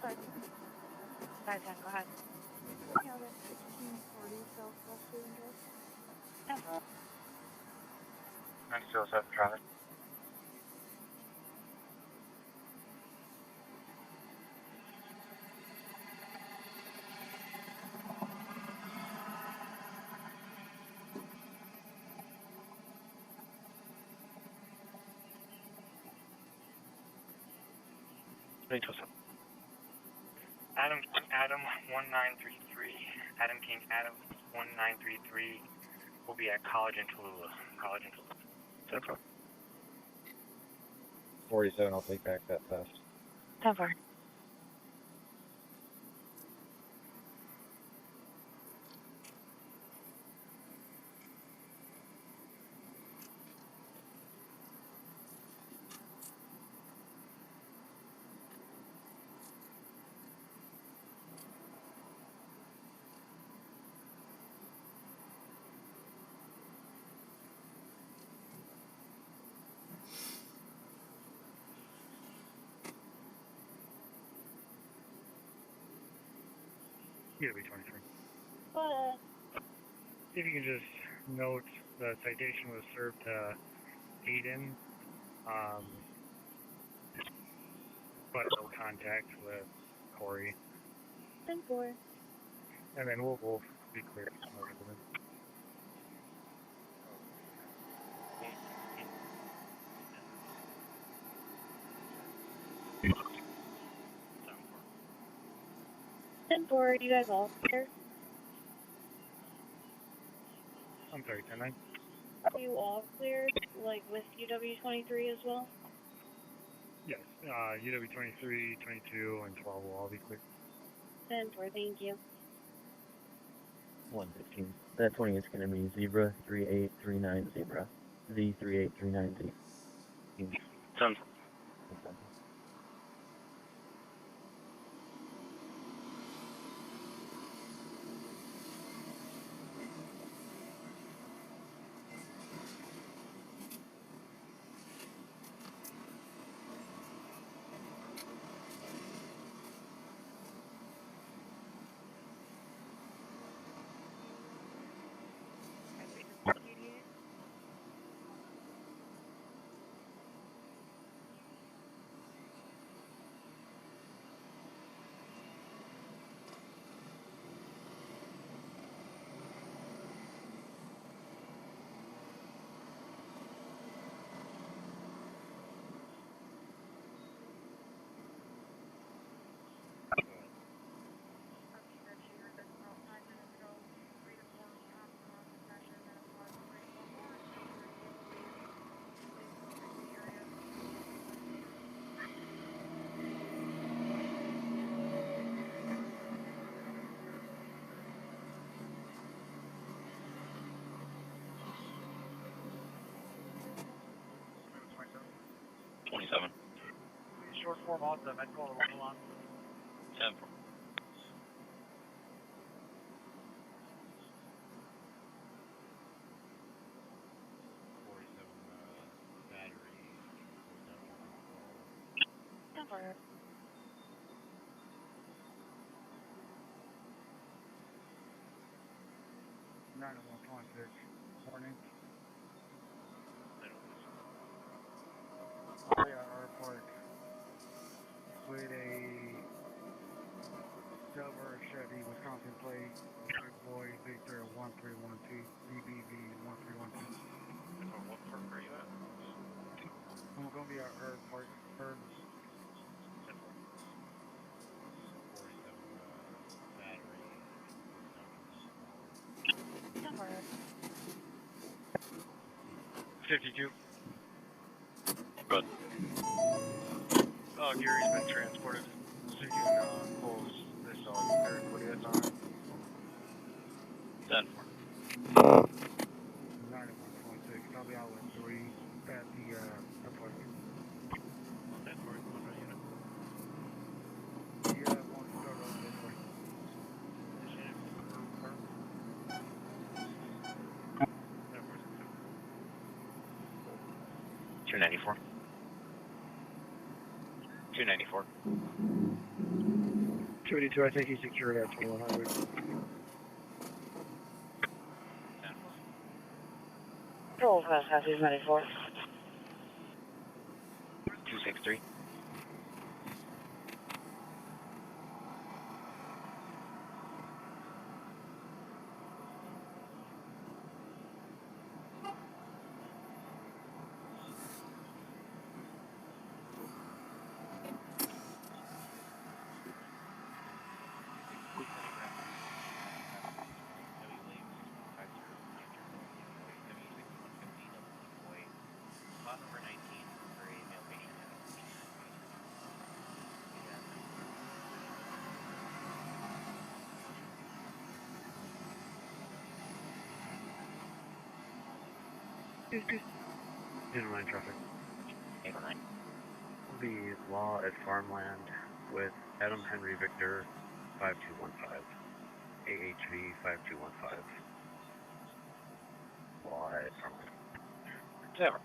Sorry. 510, go ahead. Yeah, that's 1640 Southwest Drive. 10-4. 907 traffic. Adam 1933. Adam King Adam 1933 will be at College in Tallulah. 10-4. 47, I'll take back that fast. 10-4. UW23. If you can just note the citation was served to Aiden, but no contact with Corey. 10-4. And then we'll be clear. Are you guys all clear? I'm sorry, 10-9. Are you all clear, like with UW23 as well? Yes, UW23, 22, and 12 will all be clear. 10-4, thank you. 115. That 20 is going to be Zebra 3839 Zebra. Z3839 Z. 10-4. Short form also, medical, hold on. 10-4. Number. Nine one 26. Morning. R Park with a silver Chevy Wisconsin plate. Big boy Victor 1312 BBV 1312. What park are you at? I'm gonna be at Herb Park. Herb. 47 battery. Number. 52. Good. Gary's been transported, so you can close this Eric, what he has on. 10-4. 9126. I'll be out at 3 at the airport. That for one unit. Yeah, one start on this way. Initiative for park. 294. 294. 282, I think he's secured at 2100. 10-4. Roll fast, Southeast 94. 263. Spot number 19 for a male patient at Inline traffic. 809. The law at Farmland with Adam Henry Victor 5215. AHV 5215. Law at Farmland. 0.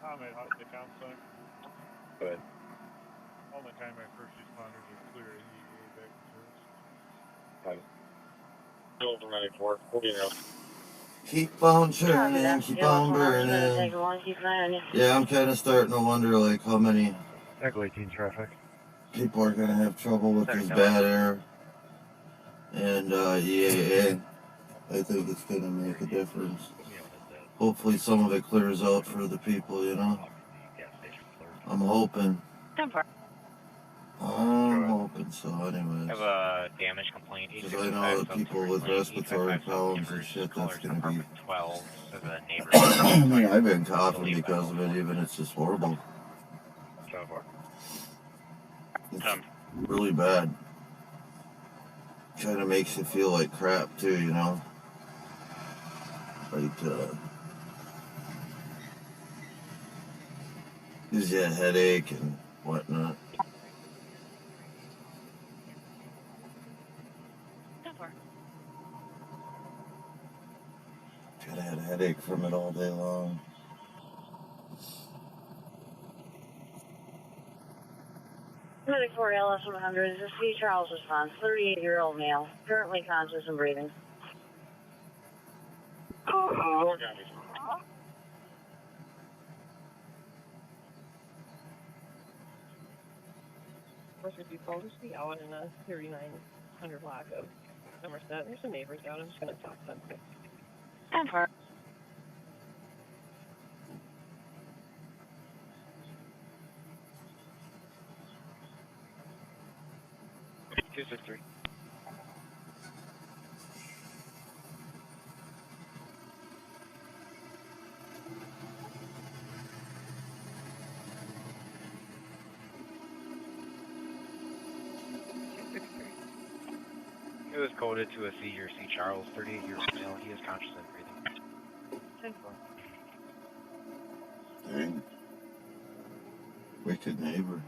How's the counseling? Good. All the time my first responders are clear and EA back in service. Fine. Silver 94. 40 now. Keep on churning, keep on burning. Yeah, I'm kind of starting to wonder, like, how many Echo 18 traffic. people are going to have trouble with this bad air and EAA. I think it's going to make a difference. Hopefully some of it clears out for the people, you know? I'm hoping. I'm hoping so, anyways. I have a damage complaint. Because I know that people with respiratory problems and shit, that's going to be... 12 of the neighbors. I mean, I've been coughing because of it, even. It's just horrible. It's really bad. Kind of makes you feel like crap, too, you know? Like, gives you a headache and whatnot. Kinda had a headache from it all day long. Medic 4 LS 100 is a C. Charles response, 38-year-old male, currently conscious and breathing. First would be phone to be out in a 3900 block of Somerset. There's some neighbors out. I'm just going to talk to them quick. 10-4. Three. It was coded to a seizure, C. Charles, 38-year-old male. He is conscious and breathing. 10-4. Dang. Wicked neighbor.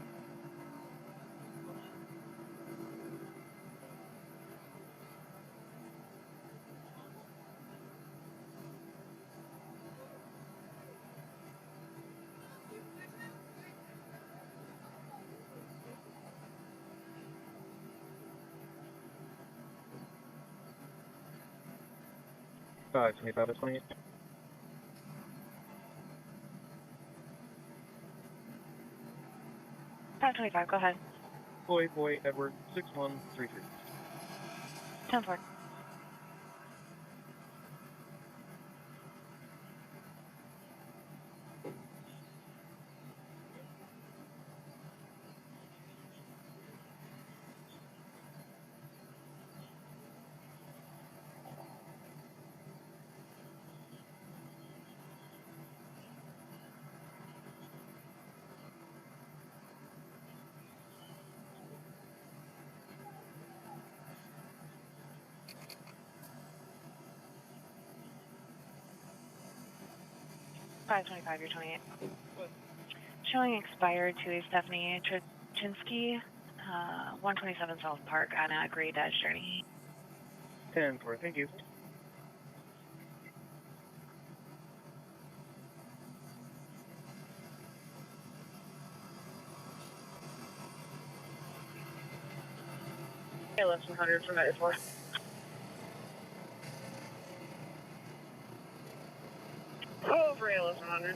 525 to 28. 525, go ahead. Boy, Edward, 6133. 10-4. You're 28. Showing expired to a Stephanie Chinsky, 127 South Park on a gray Dodge Journey. 10-4, thank you. Okay, less than 100 from 94. Over less than 100.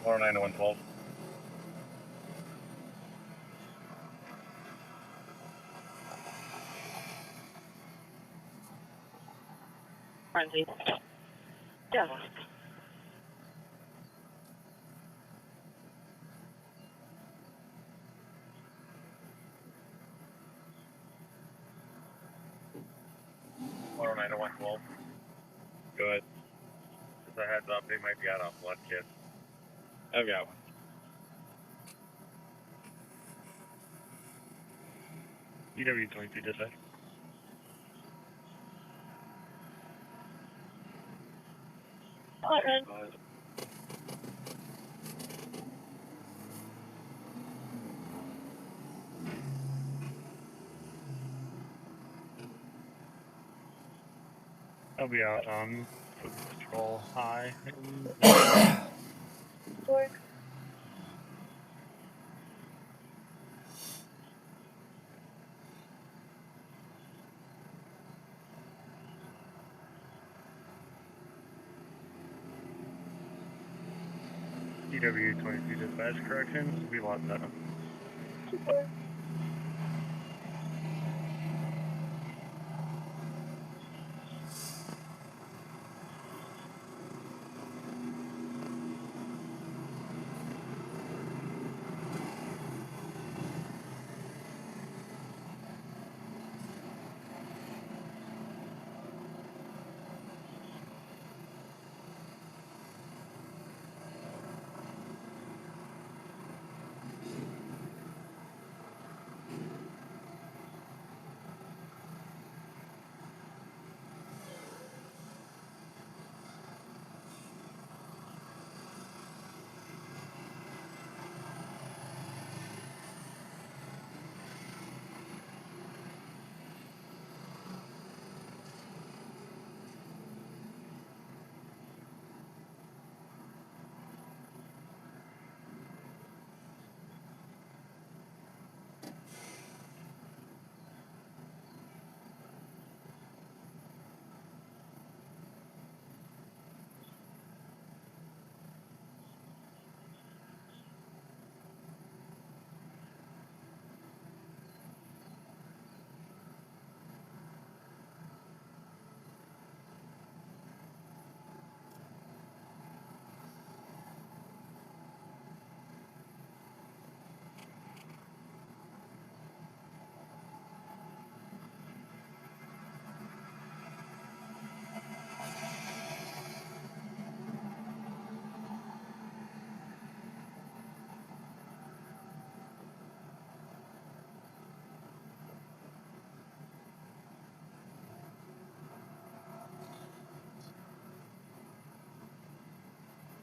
Or 9 to 112. Frenzy. Yeah. Or 9 to 112. Good. Just a heads up, they might be out of blood kits. I've got one. EW22 dispatch. I'll be out on foot patrol high. EW22 dispatch, correction, we lost that.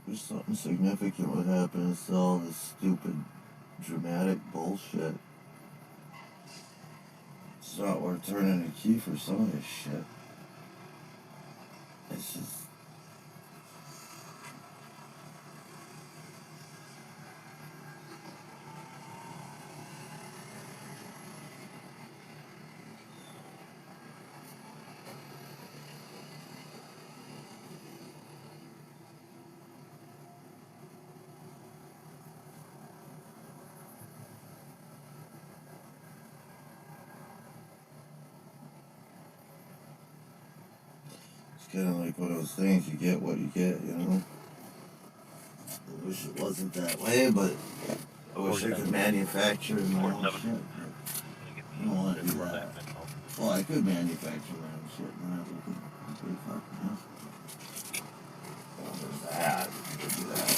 There's something significant would happen to all this stupid, dramatic bullshit. It's not worth turning a key for some of this shit. It's just... kind of like one of those things. You get what you get, you know. I wish it wasn't that way, but I wish I could manufacture my own shit. I don't want to do that. Well, I could manufacture my own shit, and then I would be fucking, you know. Well, there's that. You could do that.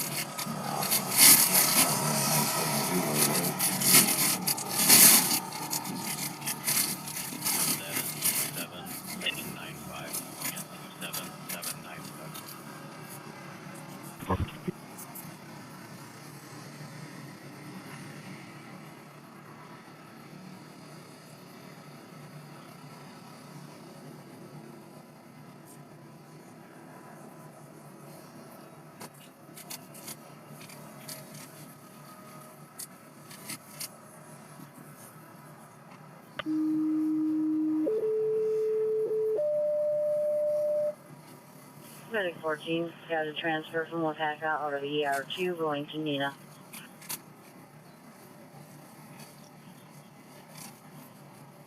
Medic 14, got a transfer from Winnebago out of the ER2 going to Neenah.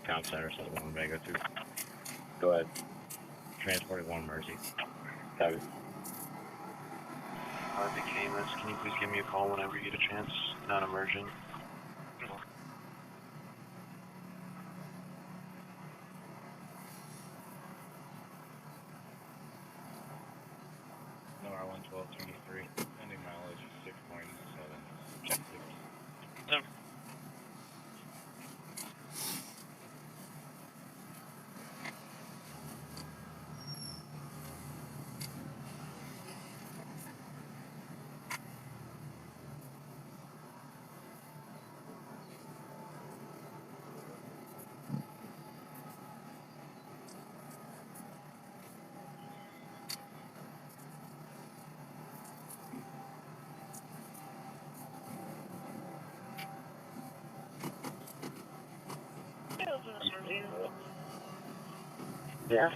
Comp Center, Southern Winnebago 2. Go ahead. Transporting 1 Mercy. Copy. The Camus, can you please give me a call whenever you get a chance? Non-emergent. No R11223. Ending mileage 6.7. Check 6. Yeah.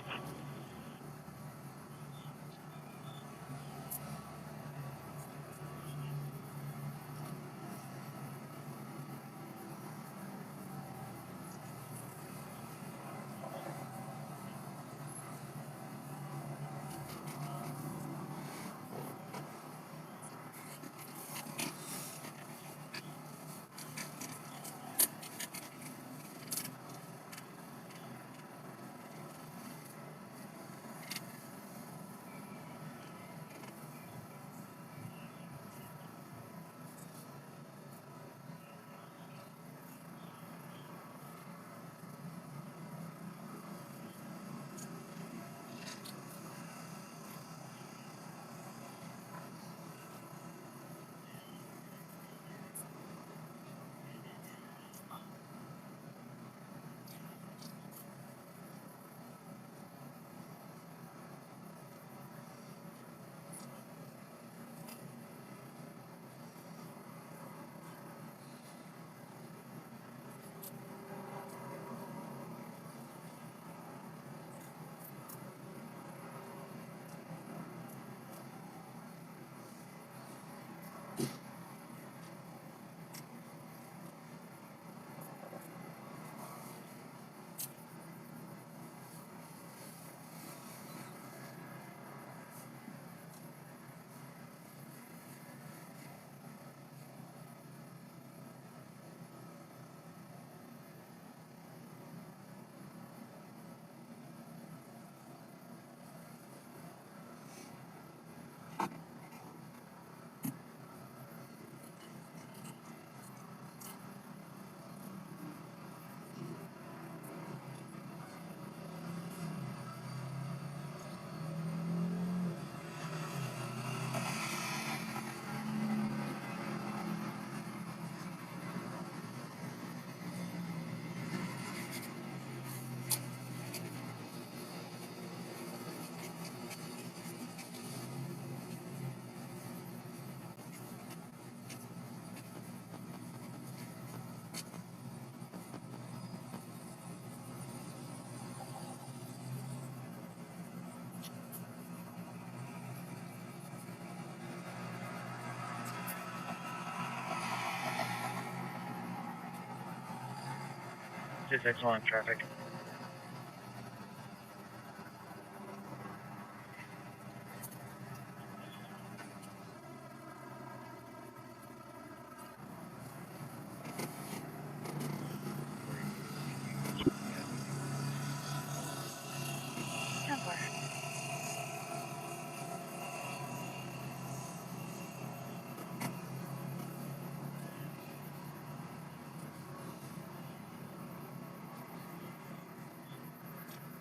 Just excellent traffic.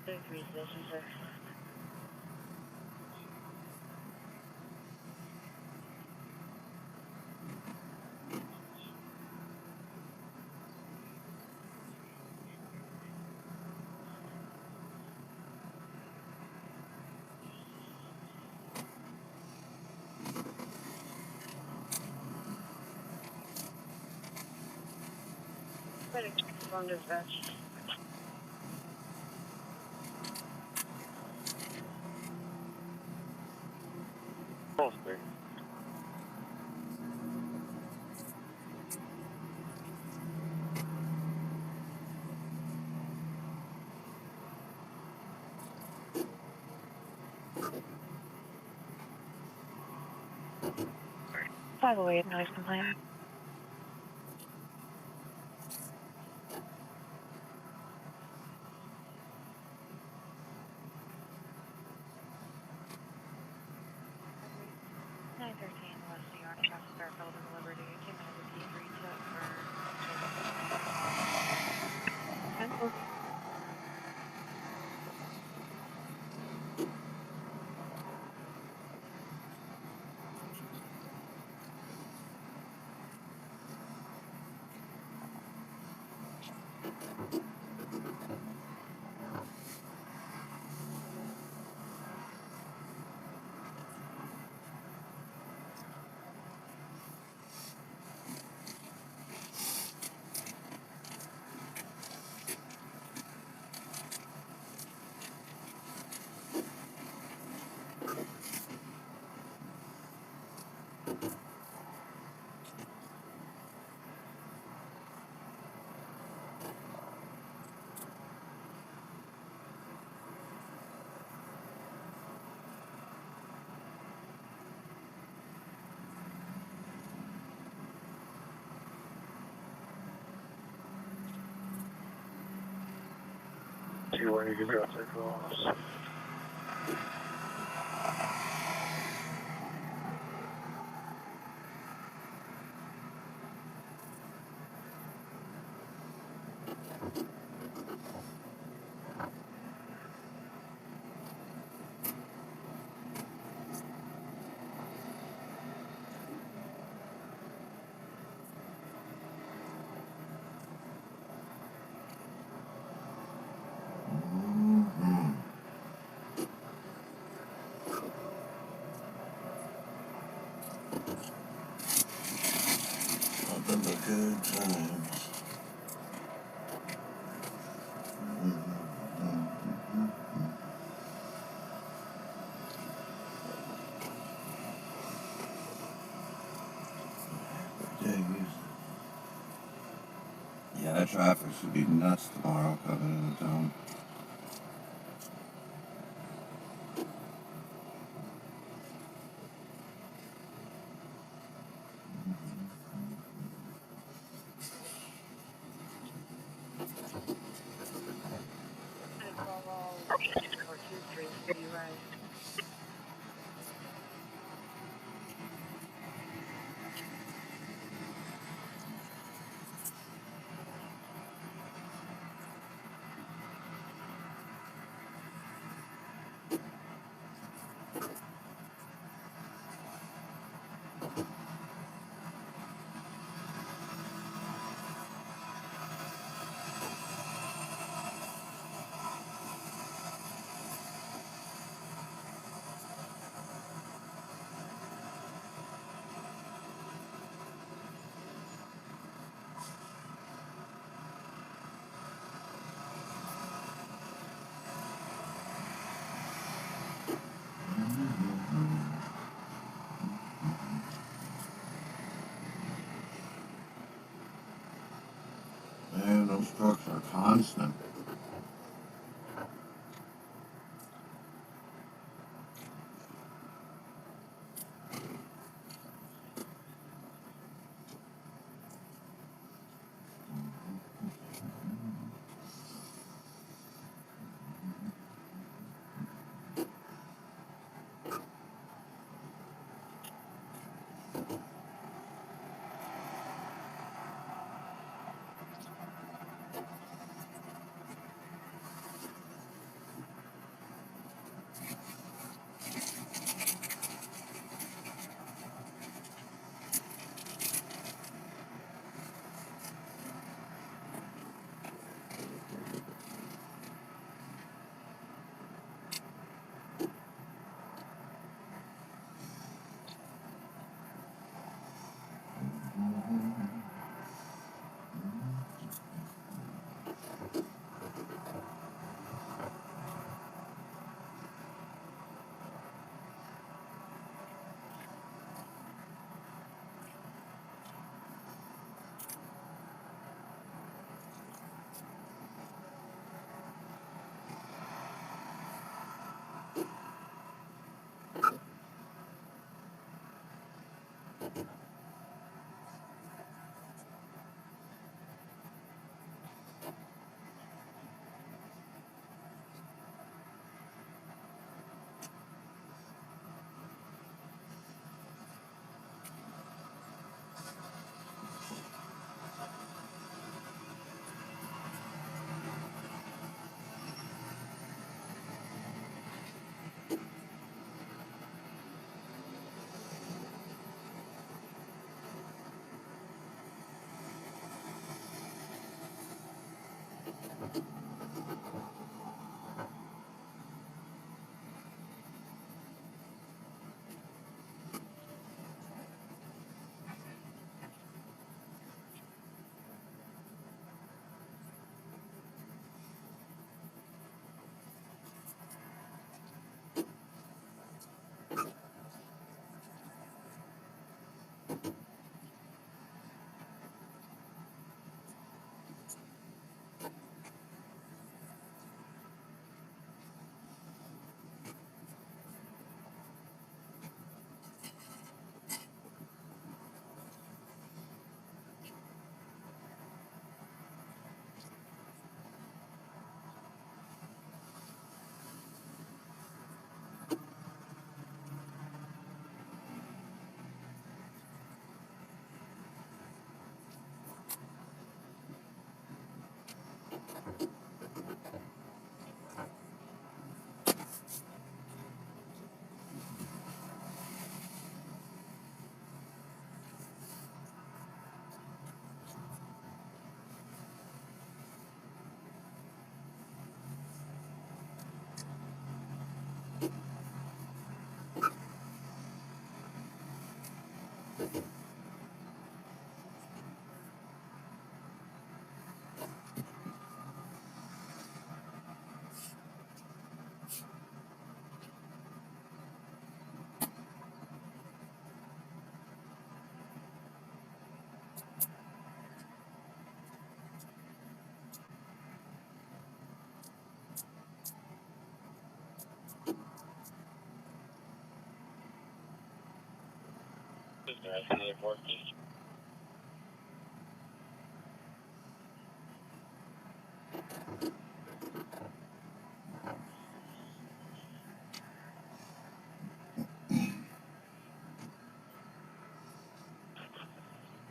33 Station 6. From dispatch. Mostly. By the way, noise complaint. West New York, traffic Garfield and Liberty. Came in as a P3 tip for 10. See where you give your outside calls. Nothing but good times. Yeah, that traffic should be nuts tomorrow coming into town. Or 2 Street, City Rise. Man, those trucks are constant.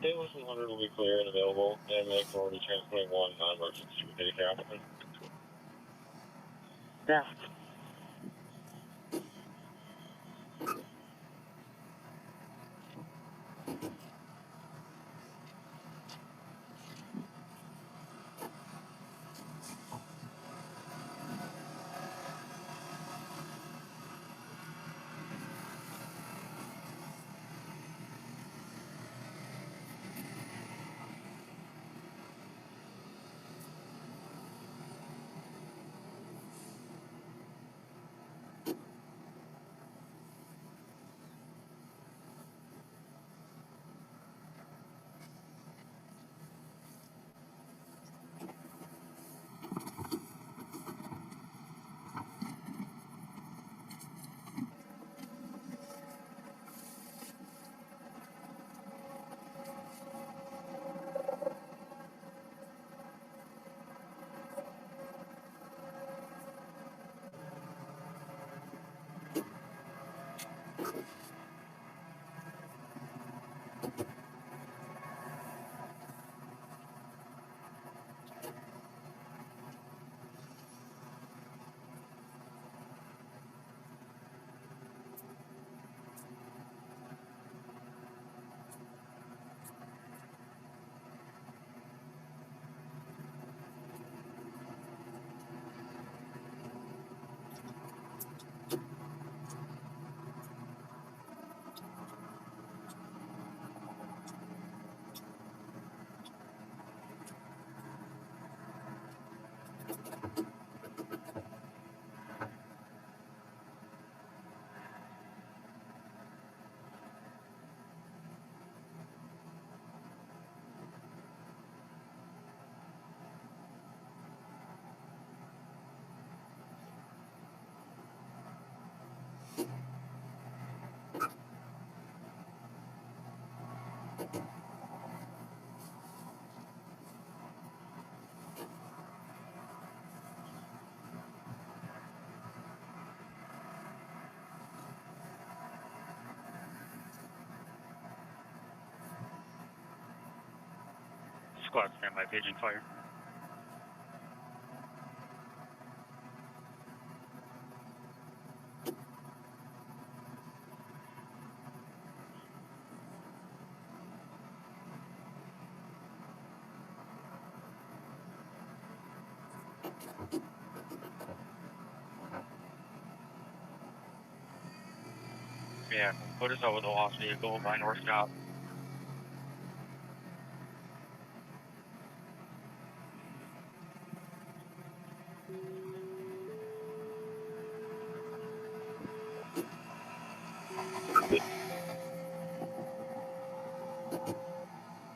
Taylor 100 will be clear and available, and make forward to transporting 1 non-merchant to take Appleton. Yeah. Squad standby, paging fire. Yeah, put us out with a lost vehicle by North Stop.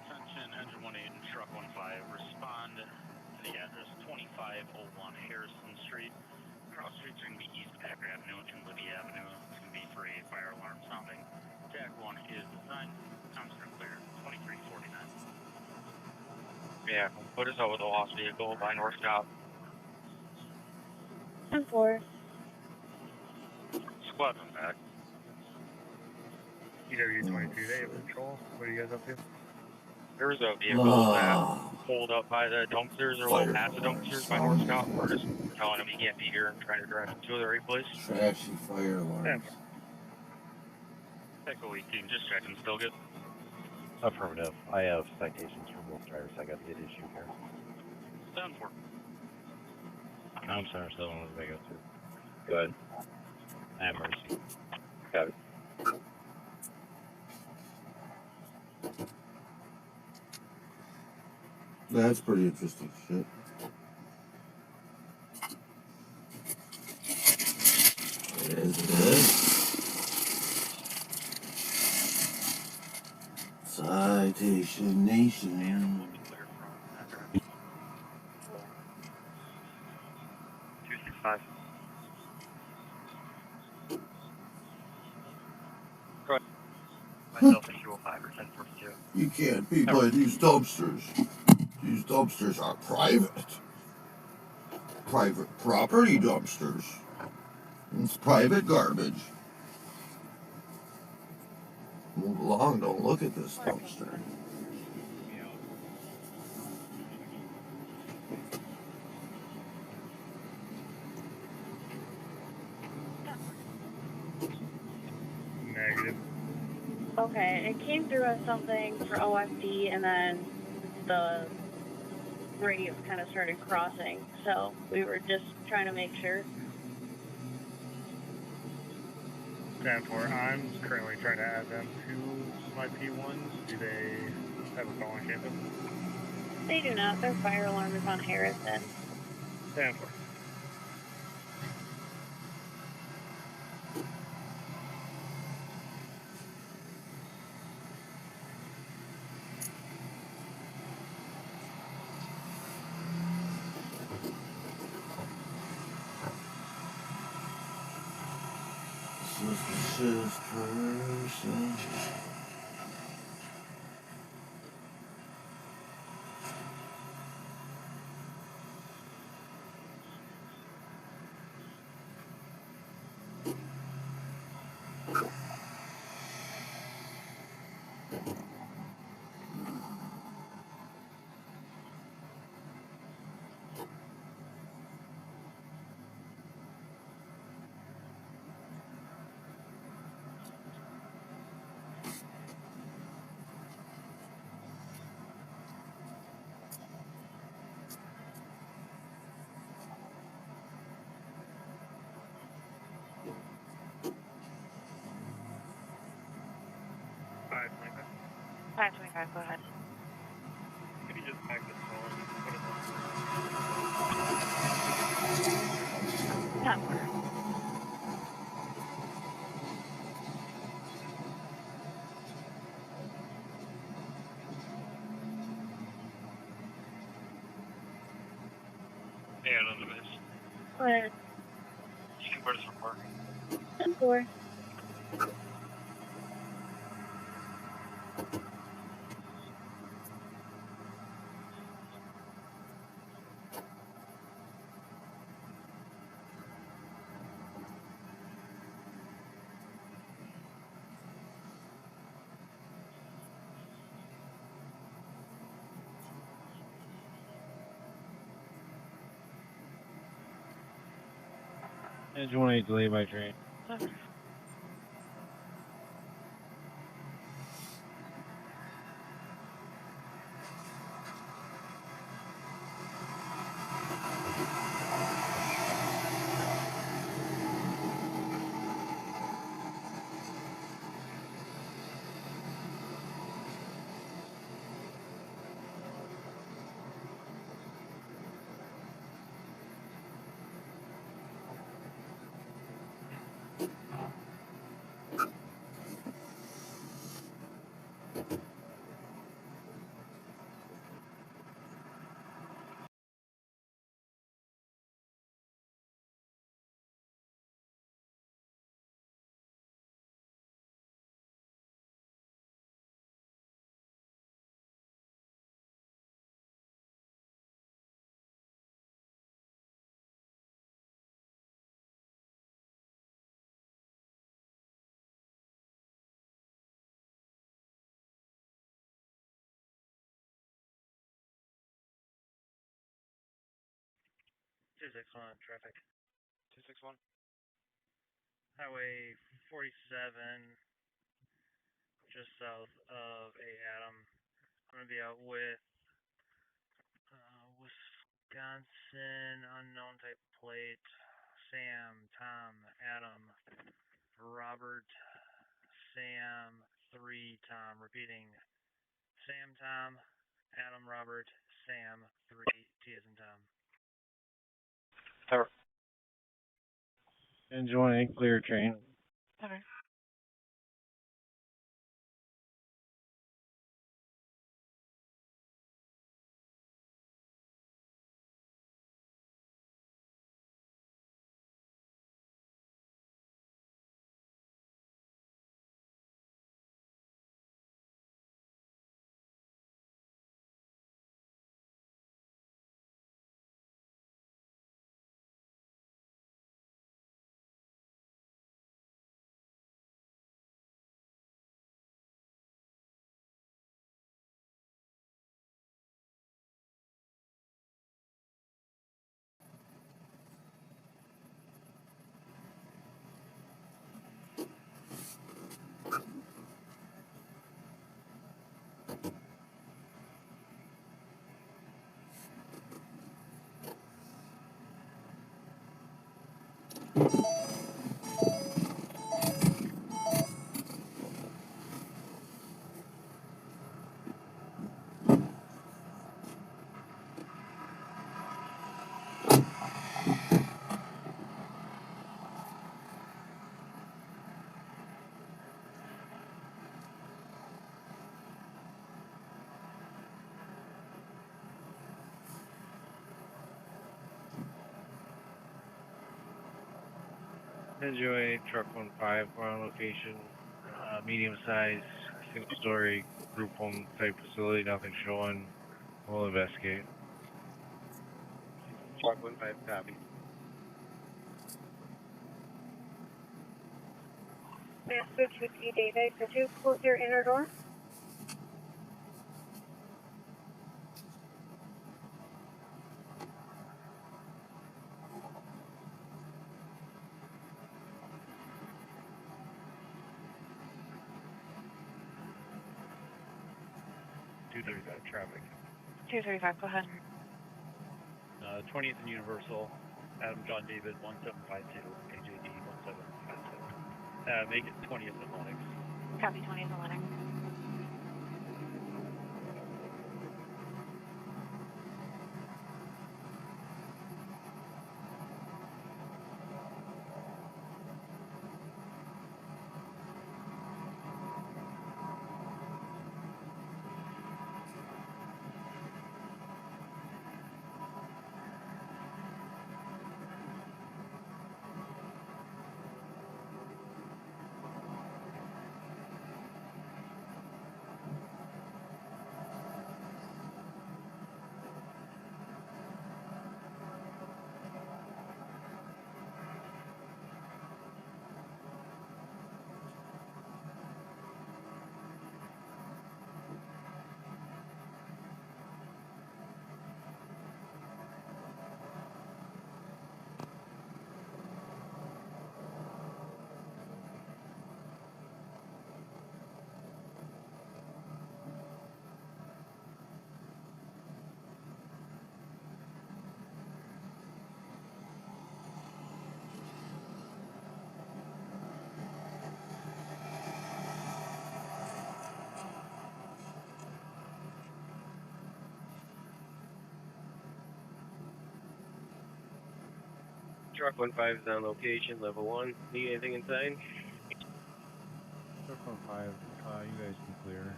Attention, engine 18 and truck 15, respond to the address 2501 Harrison Street. Cross streets are going to be East Packer Avenue and Libby Avenue. It's going to be for a fire alarm sounding. TAC 1 is assigned. Comms are clear. 2349. Yeah, put us out with a lost vehicle by North Stop. 10-4. Squad one back. EW22 day of patrol. What are you guys up to? There was a vehicle that pulled up by the dumpsters or a little past the dumpsters by North Stop. We're just telling him he can't be here and trying to drive him to the right place. Trashy fire alarms. Echo 18, just checking. Still good? Affirmative. I have citations for both drivers. I got the issue here. 10-4. I'm sorry, still on Winnebago too. Good. I have mercy. Got it. That's pretty interesting shit. Citation Nation. 265. Myself and 205 or 1042. You can't be by these dumpsters. These dumpsters are private. Private property dumpsters. It's private garbage. Move along, don't look at this dumpster. Negative. Okay, it came through as something for OFD, and then the radio kind of started crossing, so we were just trying to make sure. 10-4. I'm currently trying to add them to my P1s. Do they have a call on campus? They do not. Their fire alarm is on Harrison. 10-4. Suspicious person. Five, 525, go ahead. Could you just back this call and put it on? 10-4. Yeah, on the base. Go ahead. You can put us for parking. 10-4. Engine 18 delayed by train. 261 traffic. 261. Highway 47, just south of A. Adam. I'm gonna be out with Wisconsin unknown type plate. Sam, Tom, Adam, Robert, Sam, 3, Tom. Repeating. Sam, Tom, Adam, Robert, Sam, 3, T as in Tom. Tower. Enjoy, clear train. Tower. Enjoy, truck 15, we're on location, medium-sized, single-story, group home type facility, nothing showing. We'll investigate. Truck 15, copy. Master 2T David, could you close your inner door? Traffic. 235, go ahead. 20th and Universal, Adam John David, 1752, AJD 1757. Make it 20th and Lennox. Copy 20th and Lennox. Truck 15 is on location, level 1. Need anything inside? Truck 15, you guys can clear.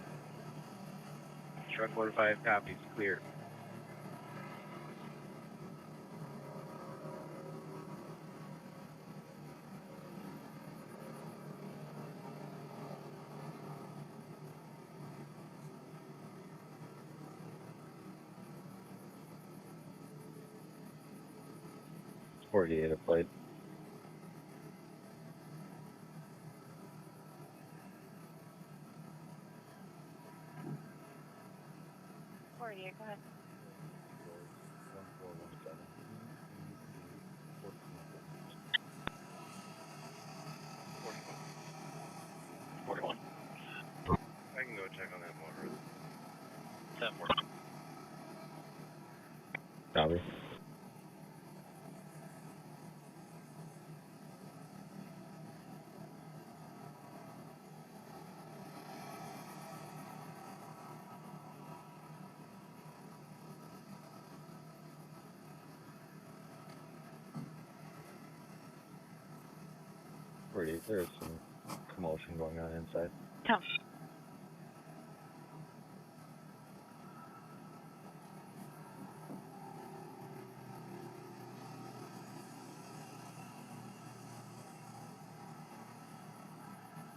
Truck 15 copies, clear. Forty-eight applied. Go ahead. check on that motor. 10-4. Copy. There's some commotion going on inside. Come.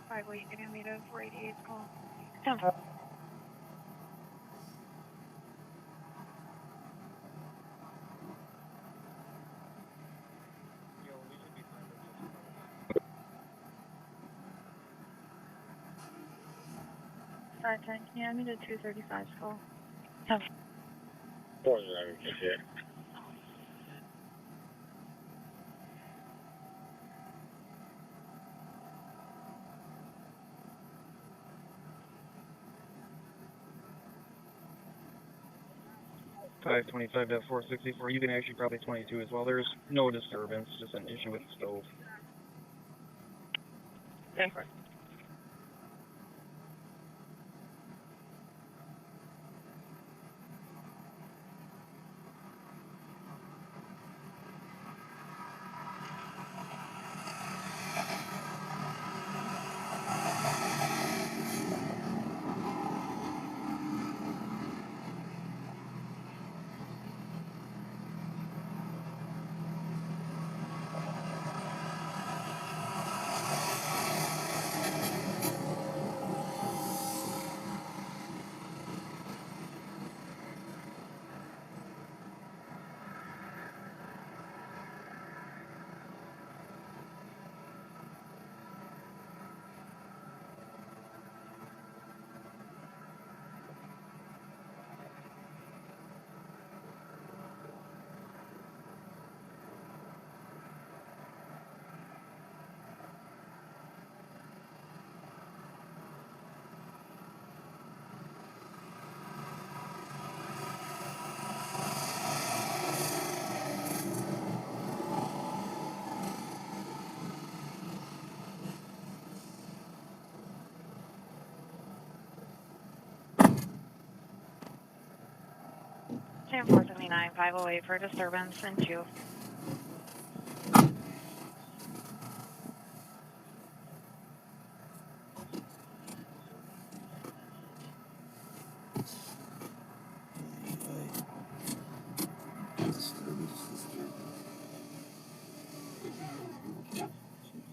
Five, wait, you're gonna meet a 488 call. Come. Can you hand me the 235 call? Come. 411 here. Five 25-464. You can actually probably 22 as well. There's no disturbance, just an issue with the stove. 10-4. Sam 479, 508 for disturbance and 2.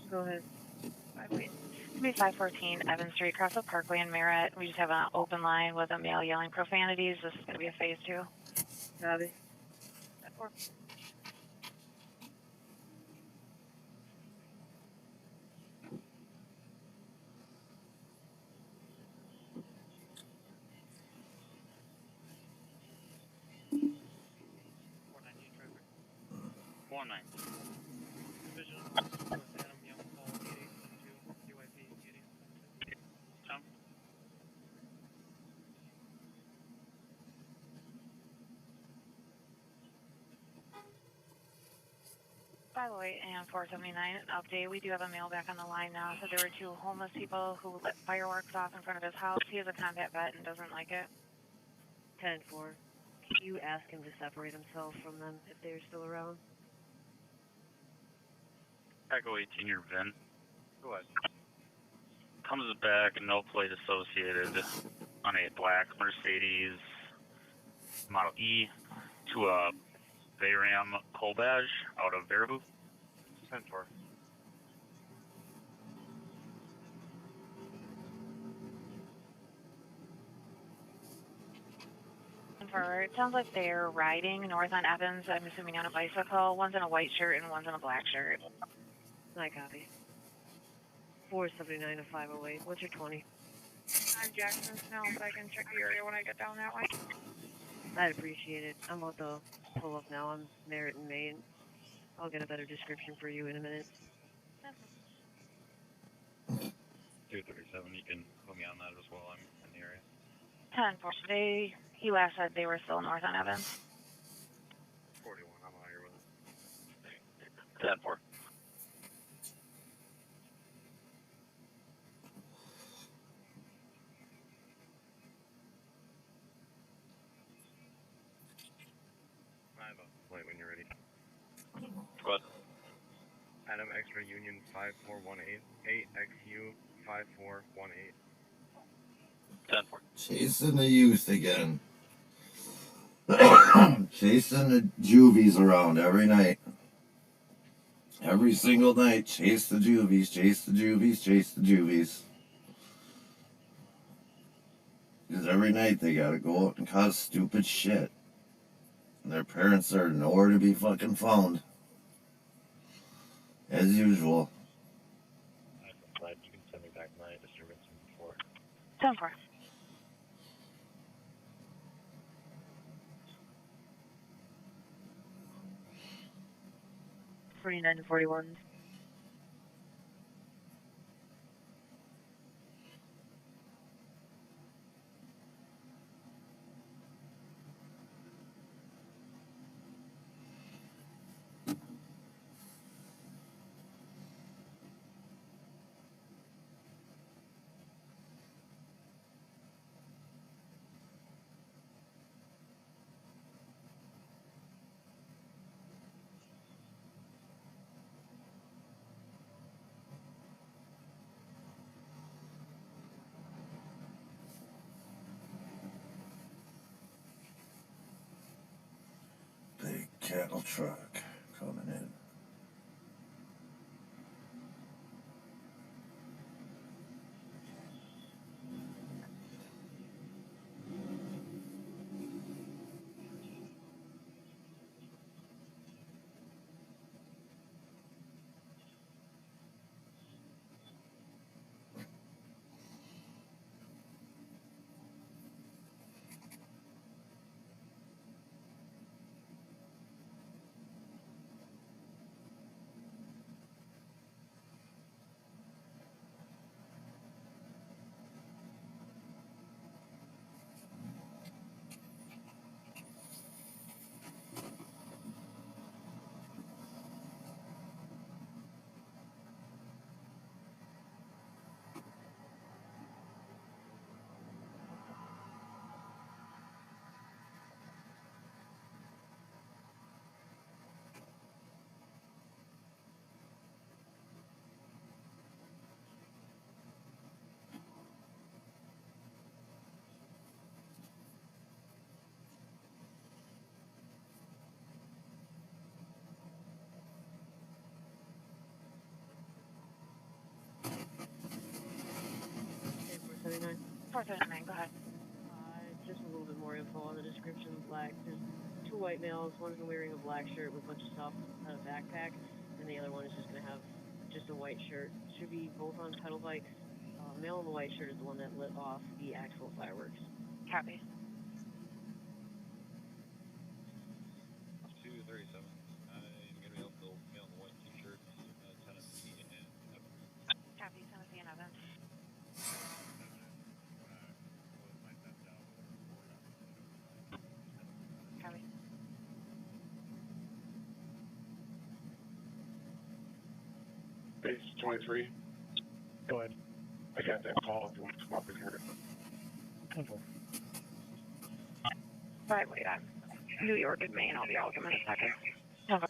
Go ahead. 508. It's gonna be 514 Evans Street, across the Parkway in Merritt. We just have an open line with a male yelling profanities. This is gonna be a phase 2. Copy. 4. Division with Adam Young, call 8872, UIP 8872. Tom? 508 and 479 update. We do have a male back on the line now. So there were 2 homeless people who lit fireworks off in front of his house. He is a combat vet and doesn't like it. 10-4. Can you ask him to separate himself from them if they're still around? Echo 18, your VIN. Go ahead. Comes back, no plate associated on a black Mercedes Model E to a Bayram Colbage out of Baraboo. 10-4. Forward. Sounds like they're riding north on Evans, I'm assuming on a bicycle. One's in a white shirt and one's in a black shirt. I copy. 479 to 508. What's your 20? I'm Jackson Snow, but I can check the area when I get down that way. I'd appreciate it. I'm about to pull up now. I'm Merritt and Maine. I'll get a better description for you in a minute. 237, you can put me on that as well. I'm in the area. 10-4. He last said they were still north on Evans. 41, I'm out here with it. 10-4. I have a plate when you're ready. Go ahead. Adam Extra Union 5418, 8XU 5418. 10-4. Chasing the youth again. Chasing the juvies around every night. Every single night, chase the juvies, chase the juvies, chase the juvies. Because every night they gotta go out and cause stupid shit. And their parents are nowhere to be fucking found. As usual. I'm glad you can send me back my disturbance before. 10-4. to 41. Big cattle truck coming in. Okay, 479. 479, go ahead. Just a little bit more info on the description. Black. There's two white males. One's wearing a black shirt with a bunch of stuff on a backpack, and the other one is just gonna have just a white shirt. Should be both on pedal bikes. Male in the white shirt is the one that lit off the actual fireworks. Copy. 237. I'm gonna be able to male in the white t-shirt, Tennessee and Evans. Copy, Tennessee and Evans. Copy. Base 23. Go ahead. I got that call if you want to come up and hear it. 10-4. Right, wait, I'm New York and Maine. I'll be out in a second. 10-4.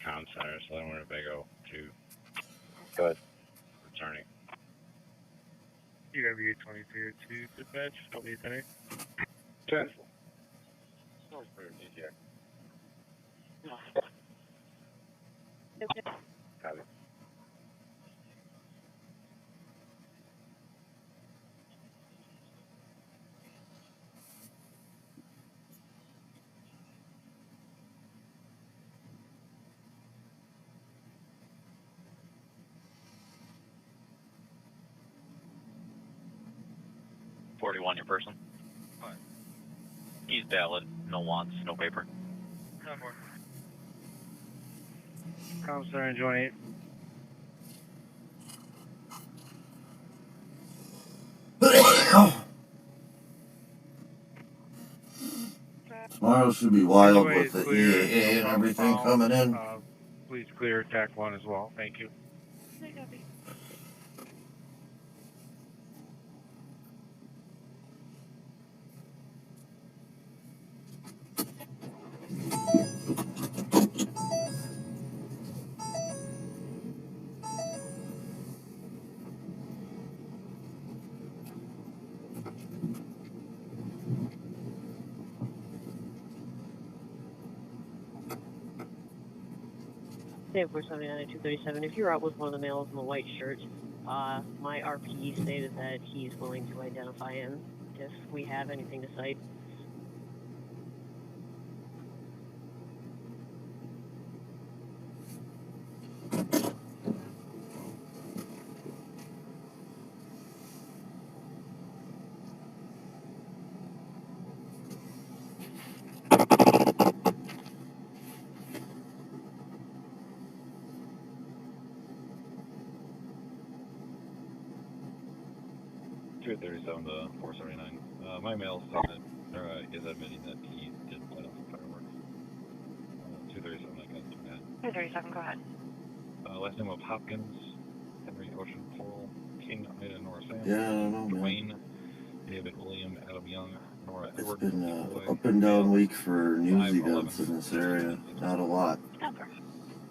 Town Center, Southern Winnebago 2. Go ahead. Returning. UW 22 to dispatch, W10. 10. North River DTX. Copy. Your person. He's valid. No wants, no paper. 10-4. Counselor 28. Tomorrow should be wild Anyway, with the clear, EAA and no everything problem coming in. Please clear TAC 1 as well. Thank you. I copy. Save 479 at 237. If you're out with one of the males in the white shirt, my RP stated that he's willing to identify him if we have anything to cite. Chute 37 to 479. My mail statement is admitting that he did light off the fireworks. 237, I got 237, go ahead. Last name of Hopkins, Henry Ocean Paul, King Ida Nora Sam, Yeah, I don't know, man. Dwayne, David William, Adam Young, Nora It's Edward, been Boy, an up and down week for news 5, events 11, in this area. Not a lot. Okay.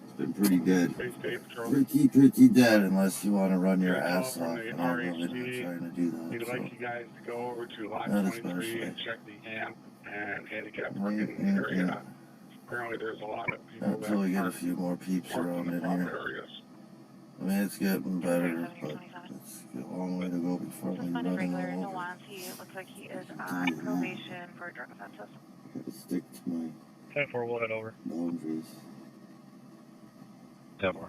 It's been pretty dead. Stay safe, Charles. Pretty dead unless you want to run your Good call ass from off. the And I'm really not RHD. trying to do that. We'd So, like you guys to go over to lot not 23 especially. and check the amp and handicap parking area. Apparently there's a lot of people that Until we get a aren't few more peeps parked around in the in proper here. areas. I mean, it's getting better, but it's a long way to go before we Suspended run regular, him no over. wants. He looks like he is on probation for drug offenses. Gotta stick to my 10-4, we'll head over. boundaries. 10-4.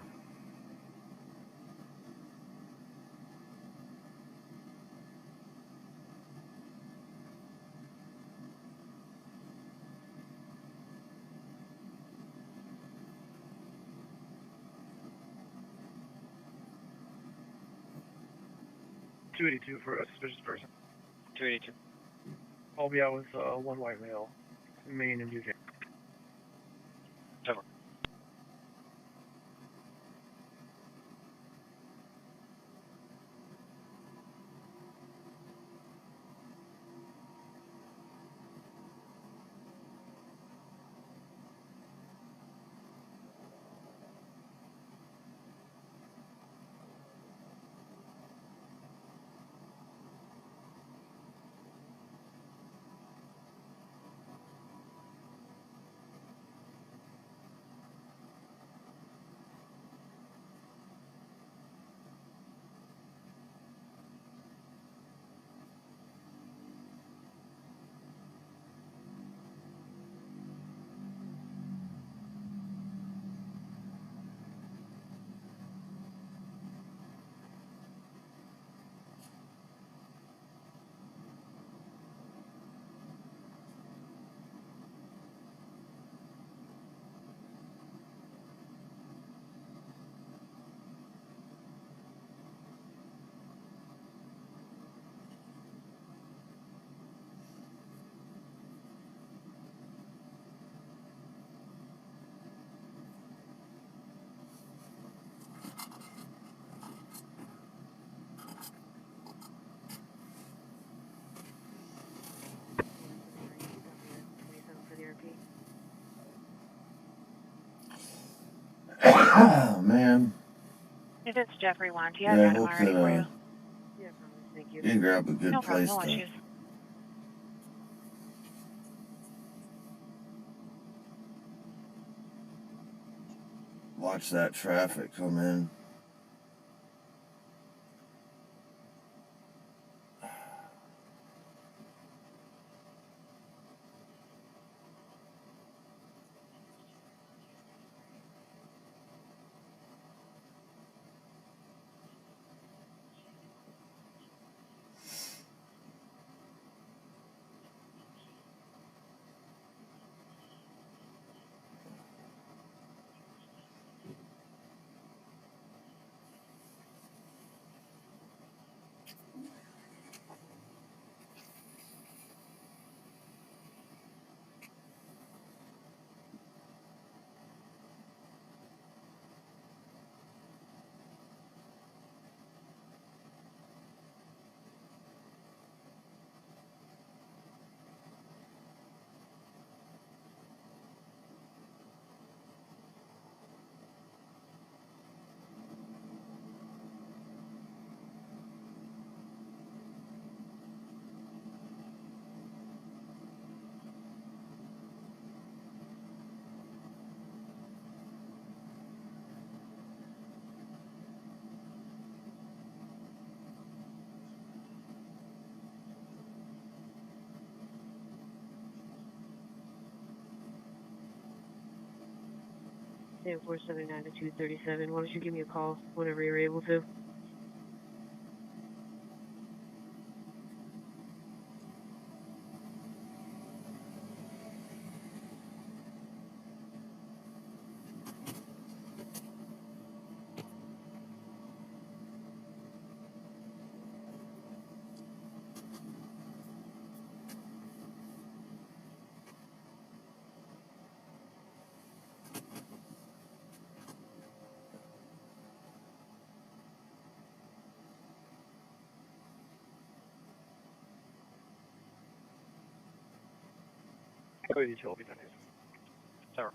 $282 for a suspicious person. 282. I'll be out with one white male, Maine and Buchanan. 10-4. Oh, man. If it's Jeffrey Wanty, Yeah, I've I got him hope already that, for you. Yeah, probably. Thank you. you can grab a good No problem, place no to issues. watch that traffic come in. Sam 479 to 237. Why don't you give me a call whenever you're able to? Go ahead, Joe. Sorry.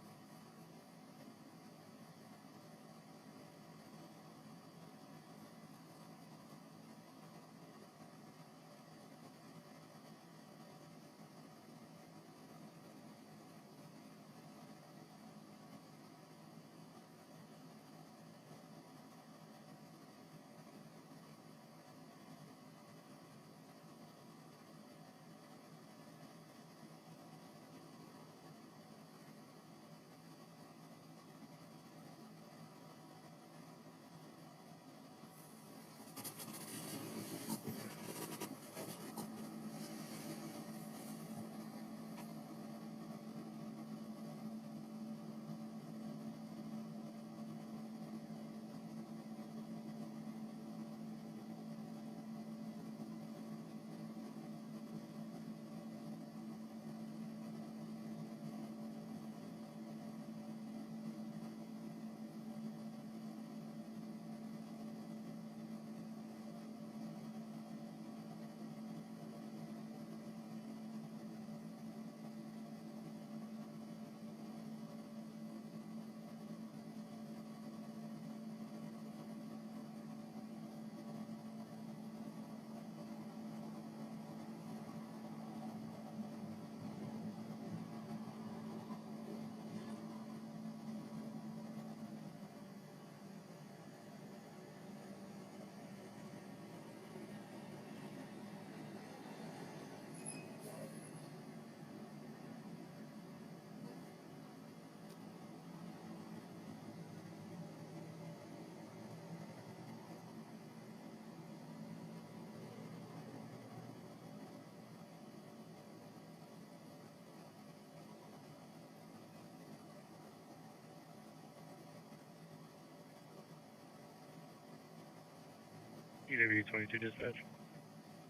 EW22 dispatch.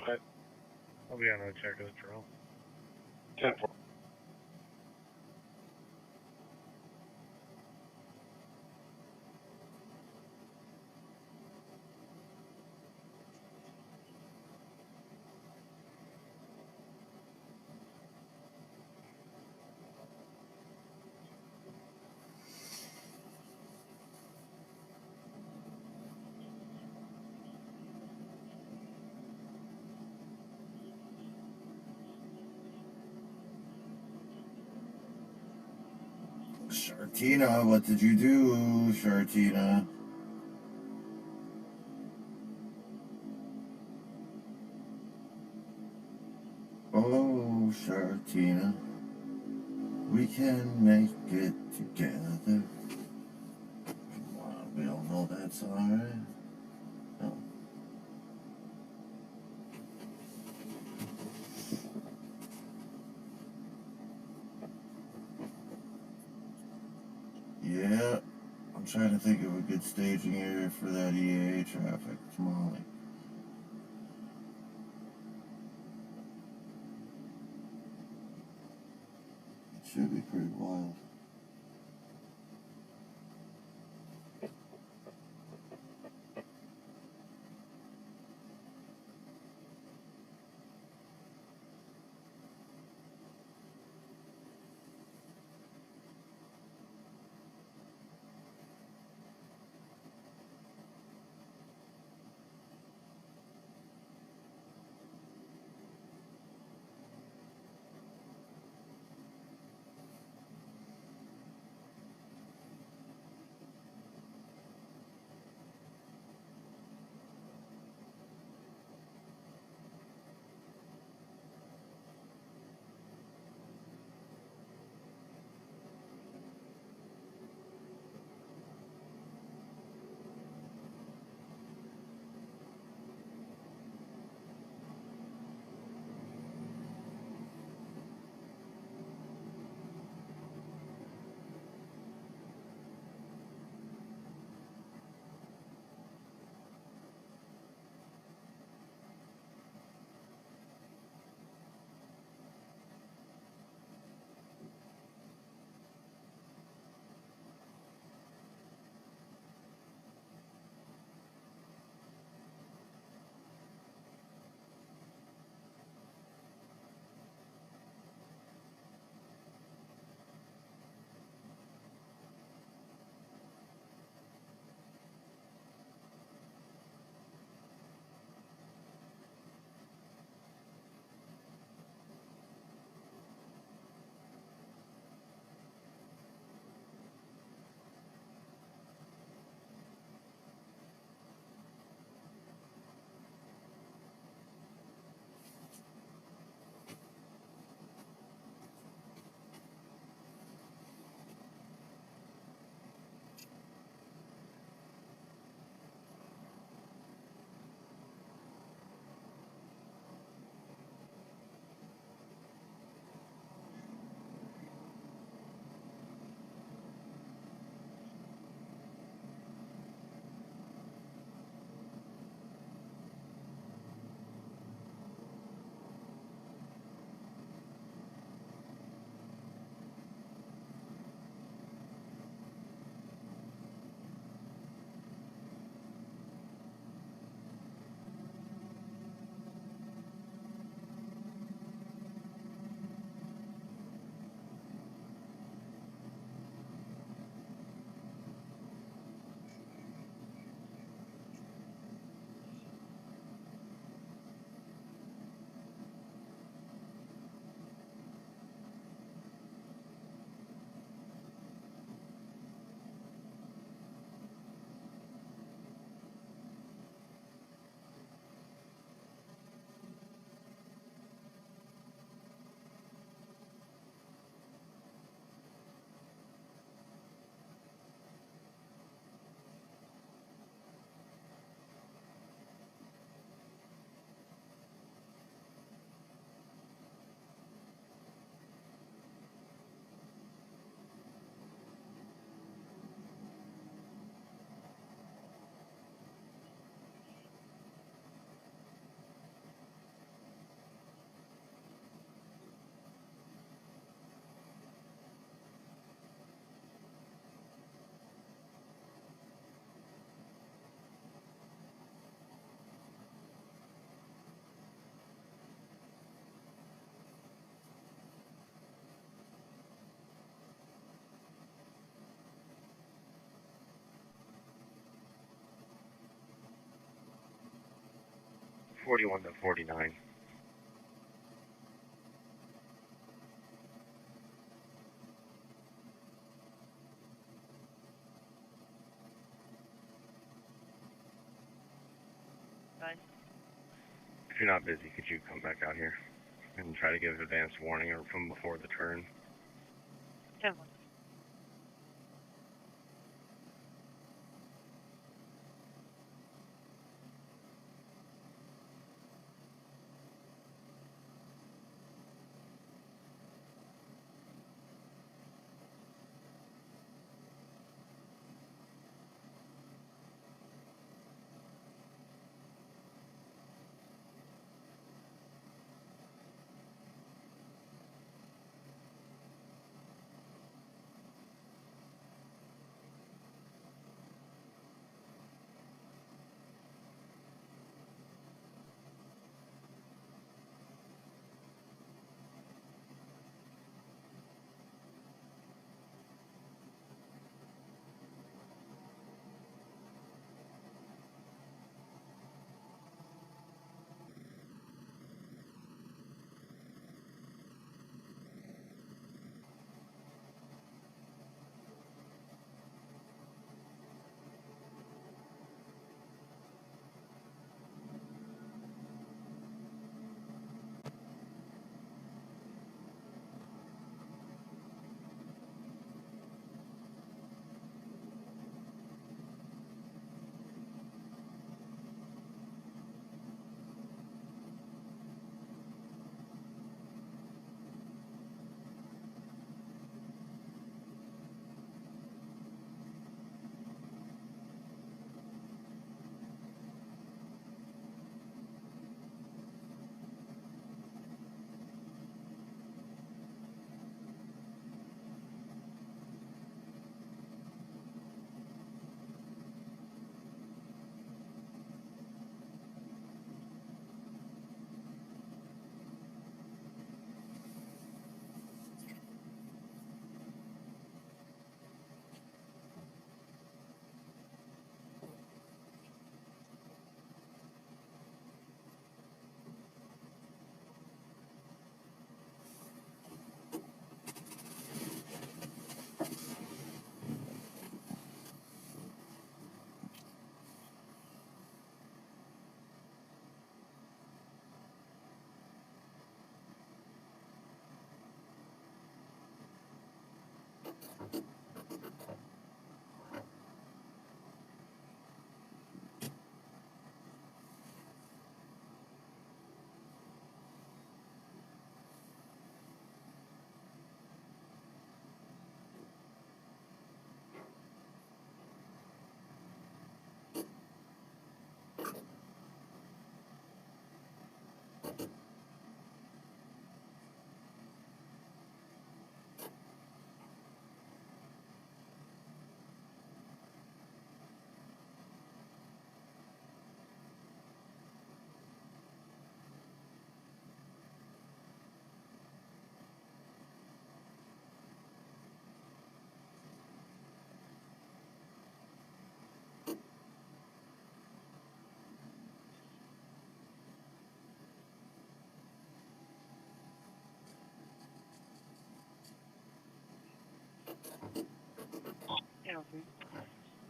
Okay. I'll be on the check of the trail. 10-4. Shartina, what did you do, Shartina? Oh, Shartina, we can make it together. Come on, we all know that song, right? Oh. Yeah, I'm trying to think of a good staging area for that EAA traffic. Tamale. It should be pretty wild. 41 to 49. Bye. If you're not busy, could you come back out here and try to give advance warning or from before the turn? 10.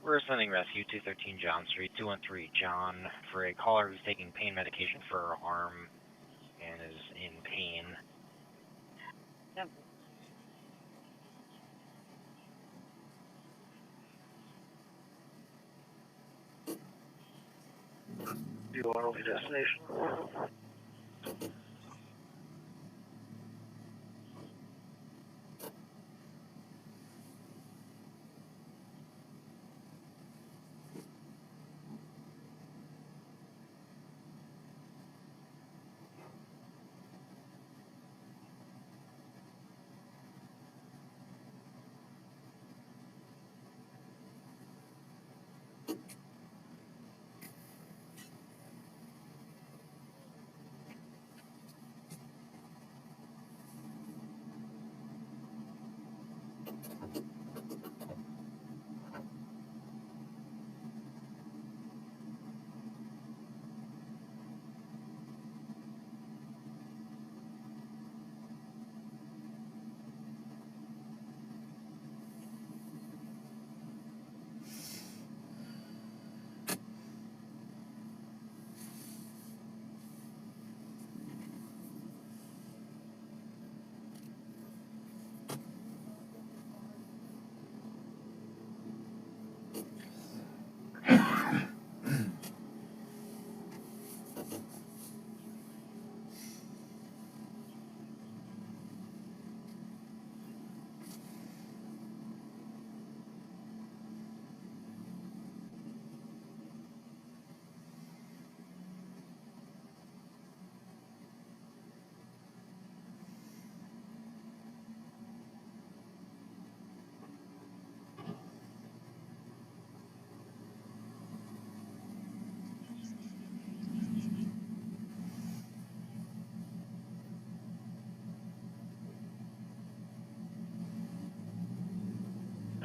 We're sending rescue 213 John Street, 213 John, for a caller who's taking pain medication for her arm and is in pain. Yep. Do you want to leave destination?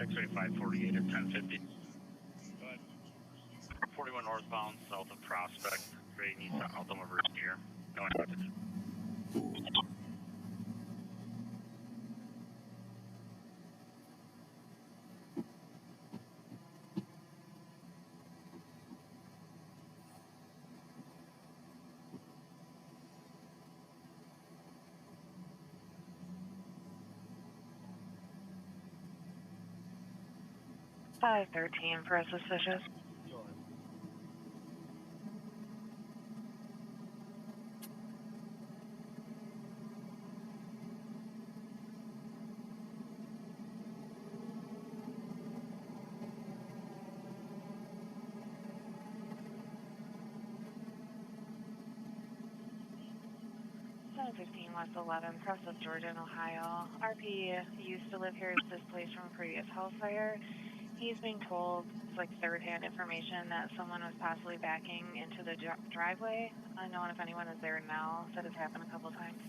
X-ray 548 at 1050. 41 northbound, south of Prospect. Ray needs to out them over here. No one touches. Five 13 for a suspicious. West 11, Crest of Georgia and Ohio. RP used to live here, is displaced from a previous house fire. He's being told, it's like third-hand information, that someone was possibly backing into the driveway. Unknown if anyone is there now. Said it's happened a couple times.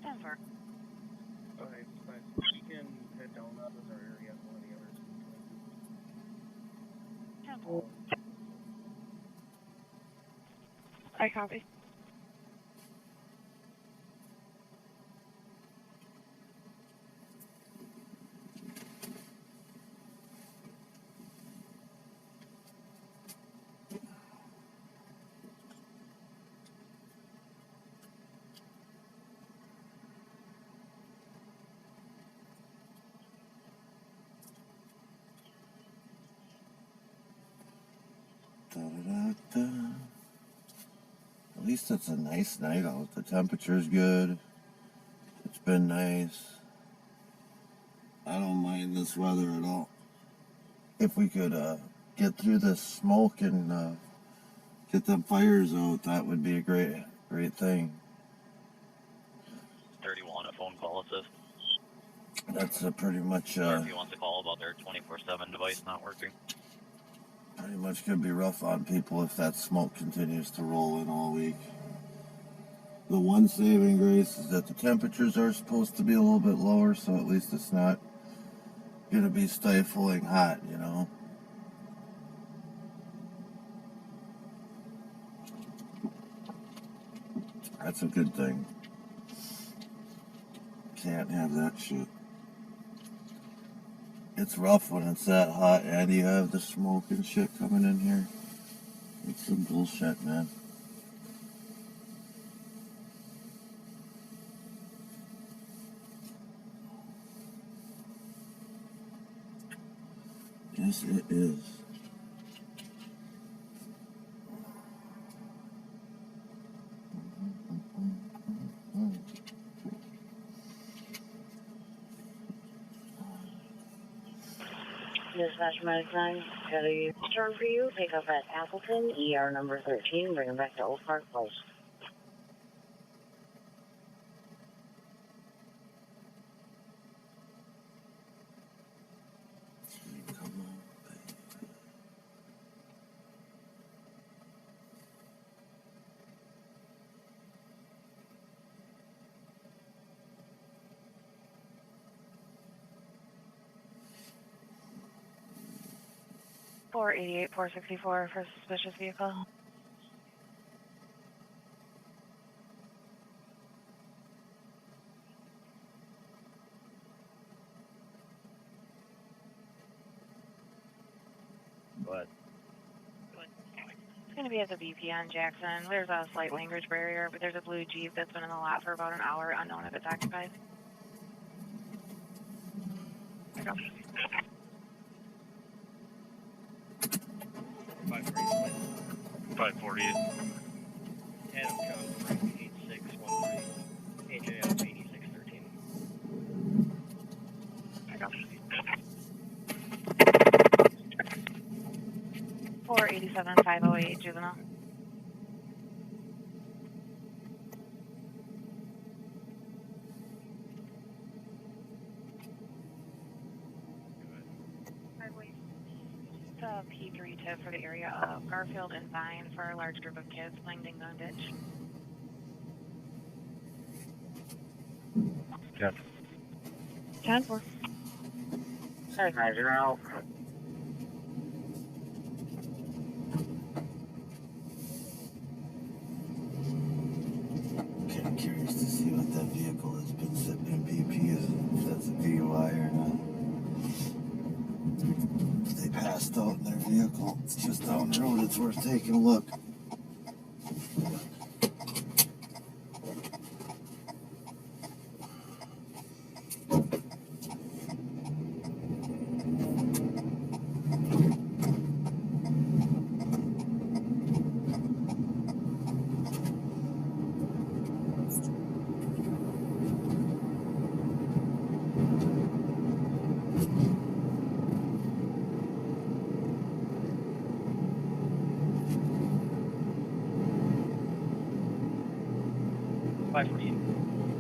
10-4. Okay, fine. We can head down that with our area, one of the others. 10-4. I copy. Da-da-da-da. At least it's a nice night out. The temperature's good. It's been nice. I don't mind this weather at all. If we could get through this smoke and get them fires out, that would be a great thing. 31, a phone call assist. That's pretty much Or if you want to call about their 24/7 device not working. pretty much could be rough on people if that smoke continues to roll in all week. The one saving grace is that the temperatures are supposed to be a little bit lower, so at least it's not going to be stifling hot, you know. That's a good thing. Can't have that shit. It's rough when it's that hot and you have the smoke and shit coming in here. It's some bullshit, man. Yes, it is. Dispatch Medic 9, got a turn for you. Pick up at Appleton, ER number 13. Bring him back to Oak Park Place. Four 88, 464 for suspicious vehicle. What? It's going to be at the BP on Jackson. There's a slight language barrier, but there's a blue Jeep that's been in the lot for about an hour, unknown if it's occupied. 548. Adam John 8613. AJF 8613. I got 487, 508, juvenile. It's a P3 tip for the area of Garfield and Vine for a large group of kids playing ding dong ditch. Yes. 10-4. Hey, guys, you're out. Kind of curious to see what that vehicle has been sitting in BP is, if that's a DUI or not. If they passed out in their vehicle, it's just down the road, it's worth taking a look.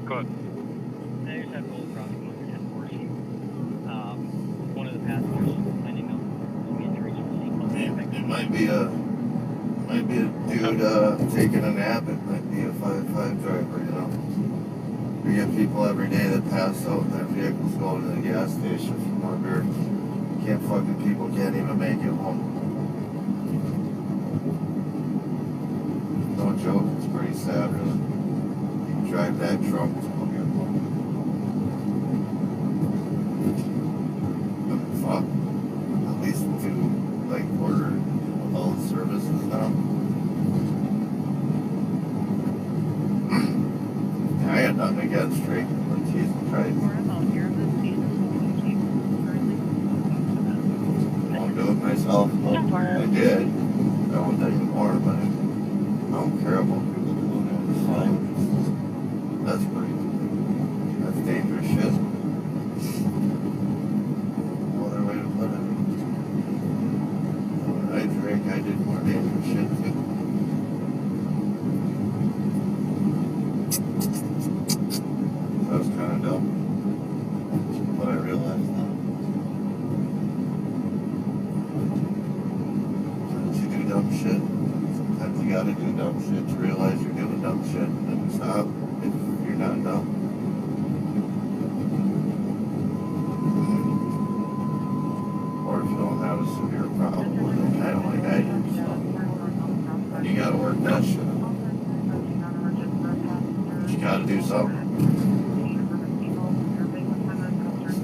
Go ahead. I just had roll crossing on 1014. One of the passengers finding out some injuries from seatbelt. It might be a dude taking a nap. It might be a 5-5 driver, you know. We get people every day that pass out in their vehicles going to the gas station from work. People can't even make it home. No joke, it's pretty sad, really. You drive that drunk to go get home. I mean, fuck. At least do, like, order all the services now. I got nothing against drinking, but Jesus Christ. I'll do it myself. I did. I won't do anymore, but I don't care about people doing it. It's fine. That's dangerous shit. No other way to put it. When I drink, I did more dangerous shit too. That was kind of dumb. But I realized now. Sometimes you do dumb shit. Sometimes you gotta do dumb shit to realize you're doing dumb shit and then you stop if you're not dumb. Or if you don't have a severe problem with it, kind of like I do, so you gotta work that shit out. You gotta do something.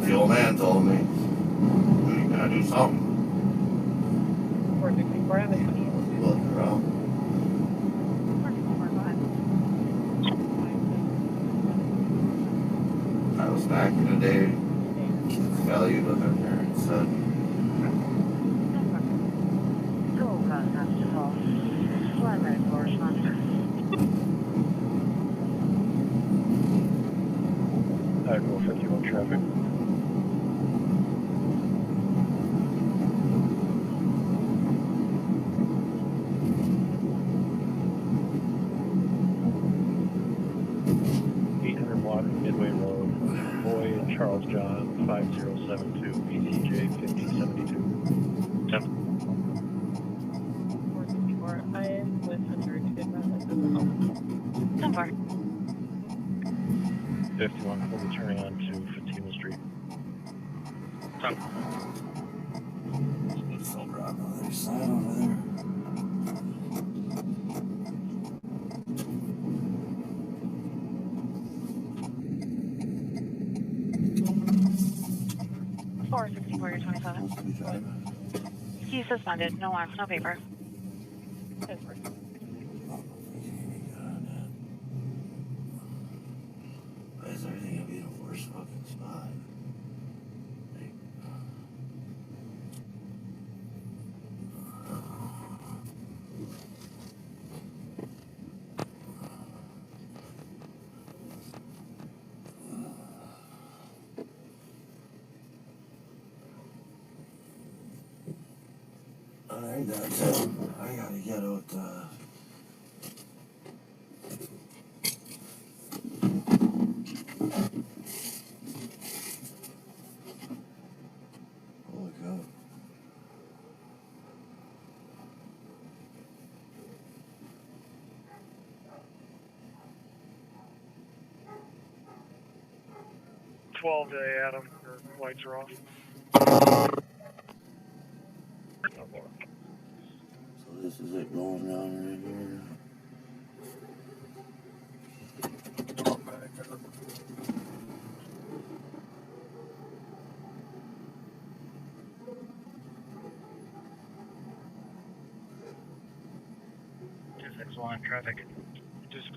The old man told me, you gotta do something. 464 Avenue. Look around. I was back in the day, kids valued what their parents said. Idaho 51 traffic. Midway Road, Boyd, Charles John, 5072, ECJ 5072. 464. I am with Hunter. You did not like them. 51, we'll be turning on to Fatima Street. It's over on the other side over there. You're 27. He's suspended. No arms, no paper. Why is everything gonna be in a worse fucking spot? Alright, that's it. I gotta get out, holy cow. 12 today, Adam. Your lights are off. So this is it going down right here. Excellent traffic. Just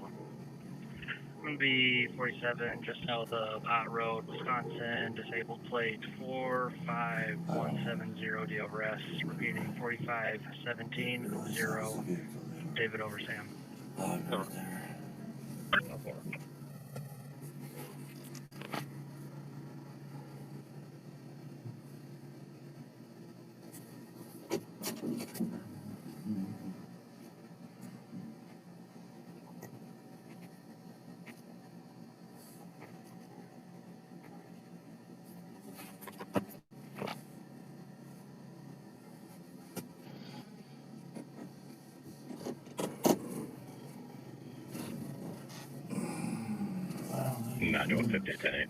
going to be 47 just south of Pot Road, Wisconsin, disabled plate 45170, do you have arrest? Repeating 45170, David over Sam. Over. Not doing 50 to 10-8.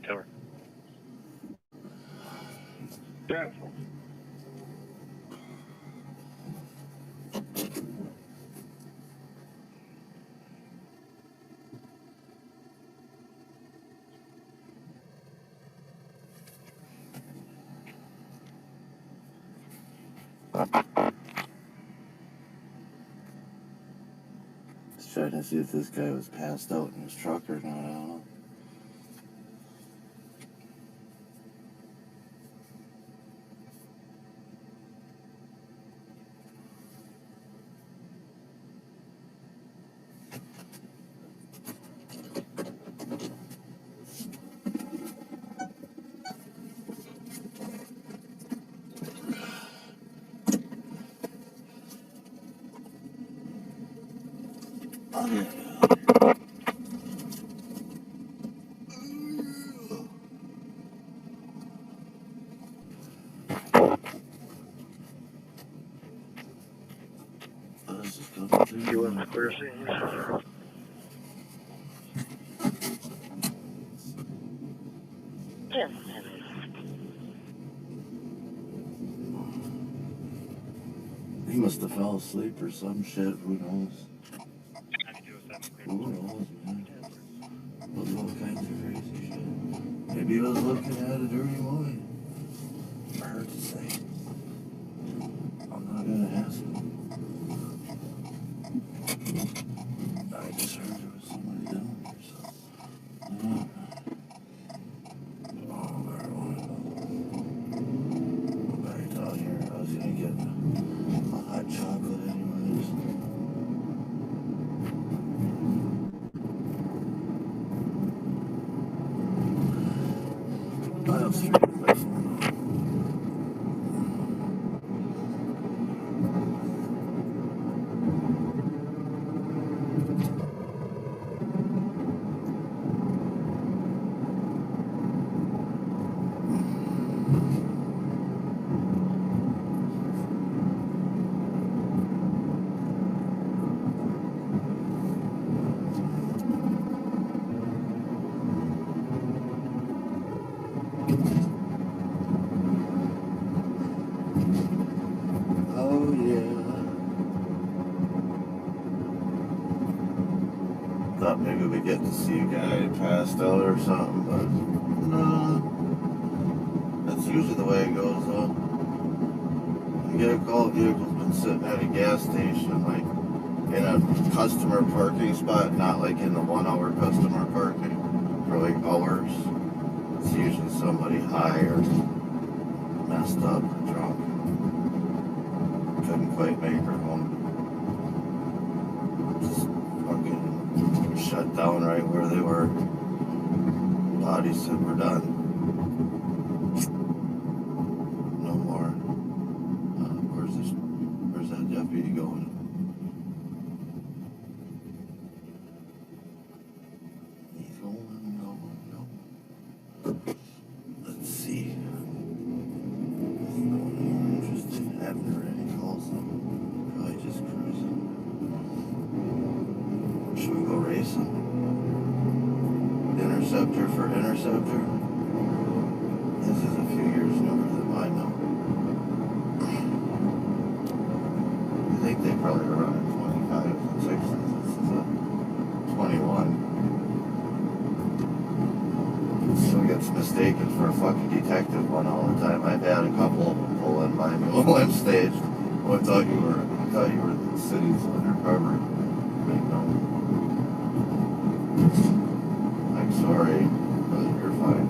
Tiller. Yeah. Just trying to see if this guy was passed out in his truck or not, I don't know. You want to clear seat? Yeah. He must have fell asleep or some shit, who knows? Who knows, man? Those all kinds of crazy shit. Maybe he was looking at a dirty movie. Hard to say. I'm not gonna ask him. I just heard there was somebody down there, so. Oh, marijuana. Back down here, I was gonna get a hot chocolate anyways. I don't see my phone. Oh yeah. Thought maybe we'd get to see a guy passed out or something, but no. That's usually the way it goes though. You get a call, vehicle's been sitting at a gas station, like in a customer parking spot, not like in the 1 hour customer parking for like hours. It's usually somebody high or messed up or drunk. Couldn't quite make her home. Just fucking shut down right where they were. Body said we're done. No more. Where's that deputy going? He's going. Let's see. Interested in having her any calls. Probably just cruising. Should we go racing? interceptor for interceptor. This is a few years newer than mine now. I think they probably are running 25s and 60s. This is a 21. Still gets mistaken for a fucking detective one all the time. I've had a couple of them pull in by me while I'm staged. Oh, I thought you were the city's undercover. Wait, no. I'm sorry, but you're fine.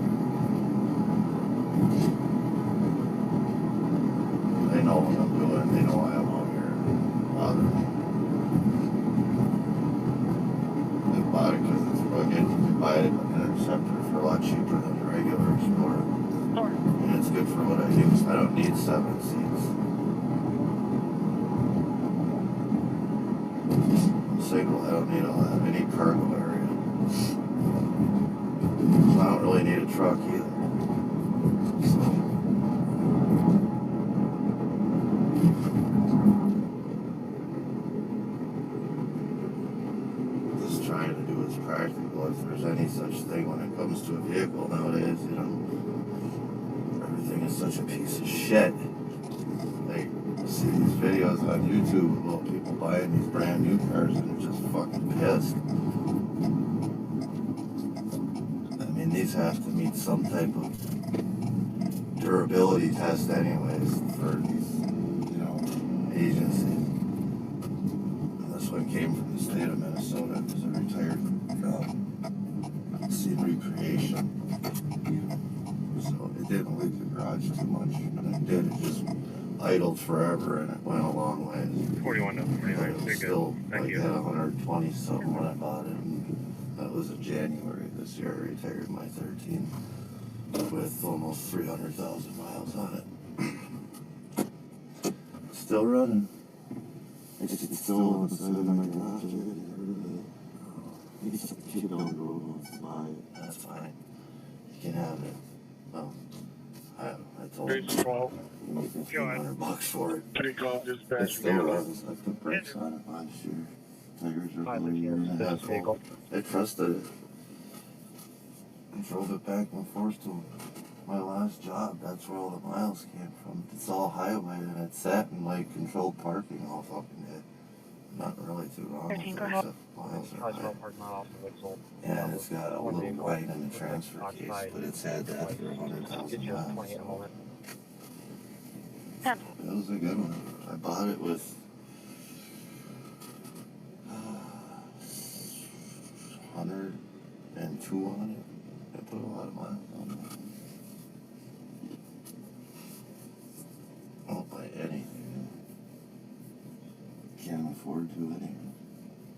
They know what I'm doing. They know why I'm out here. Bother me. I bought it because it's rugged. I buy it an interceptor for a lot cheaper than the regular Explorer. And it's good for what I use. I don't need 7 seats. I'm single. I don't need any cargo area. I don't really need a truck either. So. Just trying to do what's practical if there's any such thing when it comes to a vehicle nowadays, you know. Everything is such a piece of shit. Like, see these videos on YouTube about people buying these brand new cars and they're just fucking pissed. I mean, these have to meet some type of durability test anyways for these, you know, agencies. And this one came from the state of Minnesota. It was a retired scenery creation. So it didn't leak the garage too much. When it did, it just idled forever and it went a long way. 41 to 49. It was still like at 120 something when I bought it. And that was in January this year. I retired my 13 with almost 300,000 miles on it. Still running. It's still inside of my garage. Maybe some kid down the road wants to buy it. That's fine. You can have it. Well, I told him you make a few $100 for it. It still runs. I put brakes on it last year. Tires are about a year and a half old. I trusted it. I drove it back and forth to my last job. That's where all the miles came from. It's all highway and it sat in like controlled parking all fucking day. Not really too wrong. 13, go ahead. Miles are high. And it's got a little white in the transfer case, but it's had that for 100,000 miles. So. It was a good one. I bought it with 102 on it. I put a lot of miles on it. I don't buy anything. Can't afford to anyway.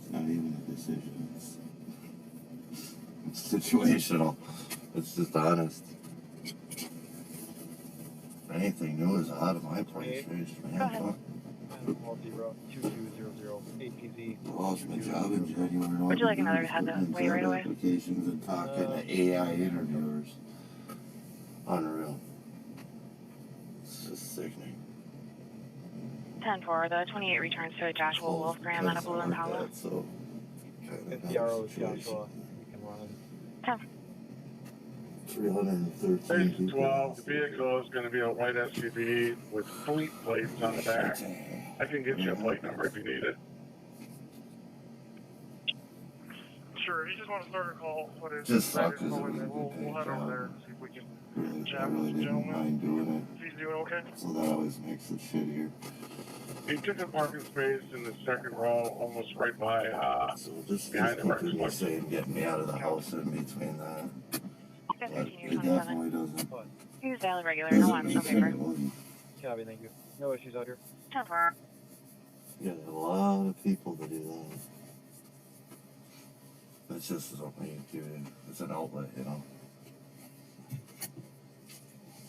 It's not even a decision. It's situational. It's just honest. Anything new is out of my price range, man. Fuck. Lost my job in January. Would you like another to have that way right away? Applications and talking to AI interviewers. Unreal. It's just sickening. 10-4, the 28 returns to Joshua Wolfgram on a blue Impala. So, FDRO is Joshua. You can run. 10. 313. 12, the vehicle is going to be a white SUV with fleet plates on the back. I can get you a plate number if you need it. Sure, if you just want to start a call, what is just suck we'll head over there and see if we can chat with the gentleman. Doing He's doing okay? So that always makes it shittier. He took a parking space in the second row, almost right by, so just behind the keeping me saying getting me out of the house in between that. But it definitely doesn't. Use Valley regular, no one, no paper. Copy, thank you. No issues out here. 10-4. You got a lot of people to do that. It's just something you do. It's an outlet, you know.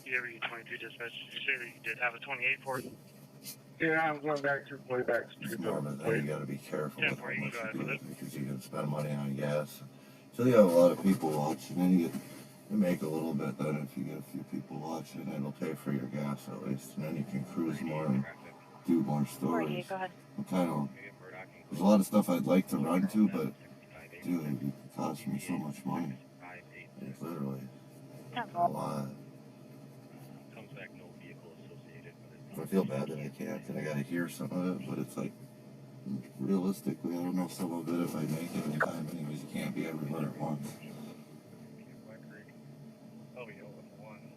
You ever use 22 dispatch? Did you say that you did have a 28 for it? Yeah, I'm going back to playback. It's more of that you got to be careful with how much you do it because you can spend money on gas. So you have a lot of people watching, and you make a little bit. Then if you get a few people watching, it'll pay for your gas at least, and then you can cruise more and do more stories. Go ahead. There's a lot of stuff I'd like to run to, but dude, it costs me so much money. Like, literally. That's A lot. Comes back no vehicle associated with it. I feel bad that I can't, and I gotta hear some of it, but it's like, realistically, I don't know some of it if I make it in time anyways. You can't be everywhere at once. Oh, yeah, with one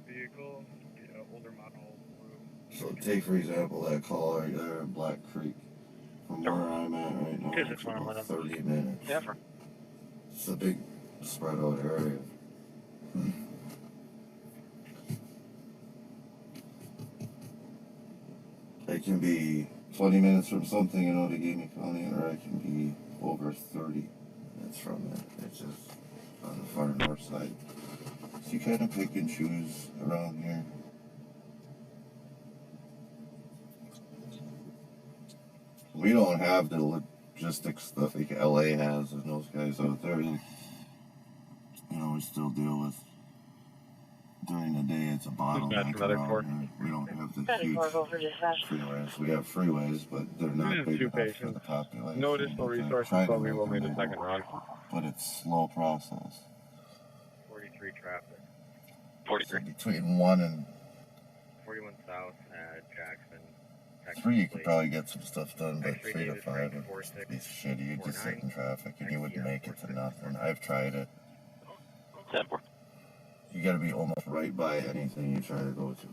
vehicle, the older model blue. So take, for example, that call right there in Black Creek. From where I'm at right now, it's about 30 minutes. Yeah, It's a big spread out area. It can be 20 minutes from something in Outagamie County, or I can be over 30 minutes from it. It's just on the far north side. So you kind of pick and choose around here. We don't have the logistics stuff like LA has and those guys out there. You know, we still deal with, during the day it's a bottleneck around here. We don't have the huge freeways. We have freeways, but they're not big enough for the population. No additional resources, but we will need a second run. But it's slow process. 43 traffic. 43. So between 1 and 41 south at Jackson. 3 you could probably get some stuff done, but 3 to 5 would be shitty. You'd just sit in traffic and you wouldn't make it to nothing. I've tried it. You gotta be almost right by anything you try to go to.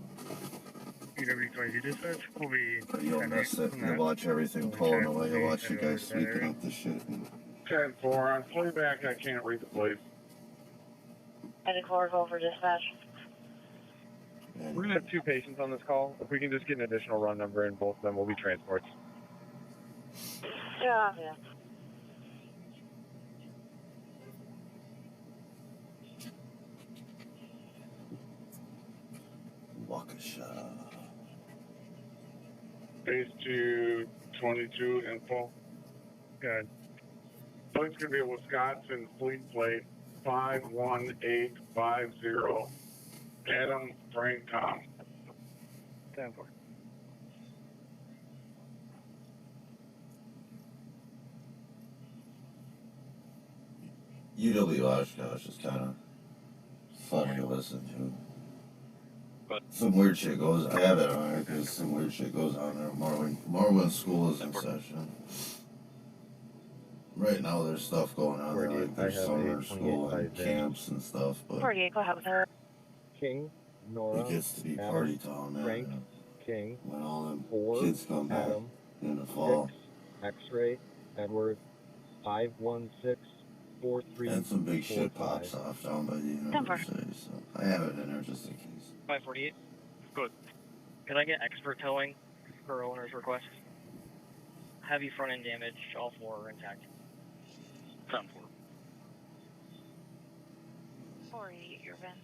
UW22 dispatch will be. You'll miss it. You'll watch everything pulling away. You'll watch you guys sweeping up the shit. 10-4, on playback, I can't read the plate. 10-4, go for dispatch. We're gonna have 2 patients on this call. If we can just get an additional run number in, both of them will be transports. Yeah. Waukesha. Base 222 info. Good. Plate's gonna be a Wisconsin fleet plate 51850. Adam Frank Tom. 10-4. UW Oshkosh is kind of funny to listen to. But some weird shit goes. I have it on there because some weird shit goes on there. More when school is in session. Right now, there's stuff going on there, like there's summer school and camps and stuff. But 48, go ahead with her. King, Nora, it gets to be party town, man. Frank, King, when all them 4, kids come back Adam, in the fall. 6, X-ray, Edward, 51643. And some big shit pops off down by the university, so I have it in there just in case. 548. Good. Can I get expert towing per owner's request? Heavy front end damage, all 4 are intact. 10-4. 48, your VIN.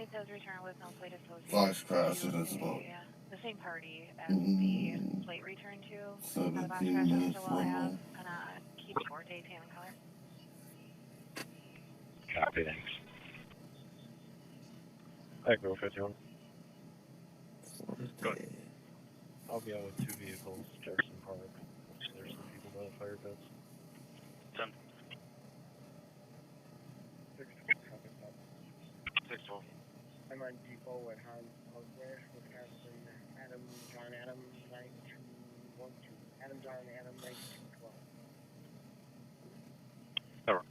It does return with no plate associated. Fox Cross, it is about. Yeah, the same party as the plate return to. 17 minutes from now. Gonna keep it for day tan color. Copy, thanks. Echo 51. Good. I'll be out with 2 vehicles, Jefferson Park. There's some people by the fire pits. 10. 6-12. I'm on depot at Hans Elsewhere, Wisconsin. Adam, John Adam, 9212. Adam, John Adam, 9212. Over.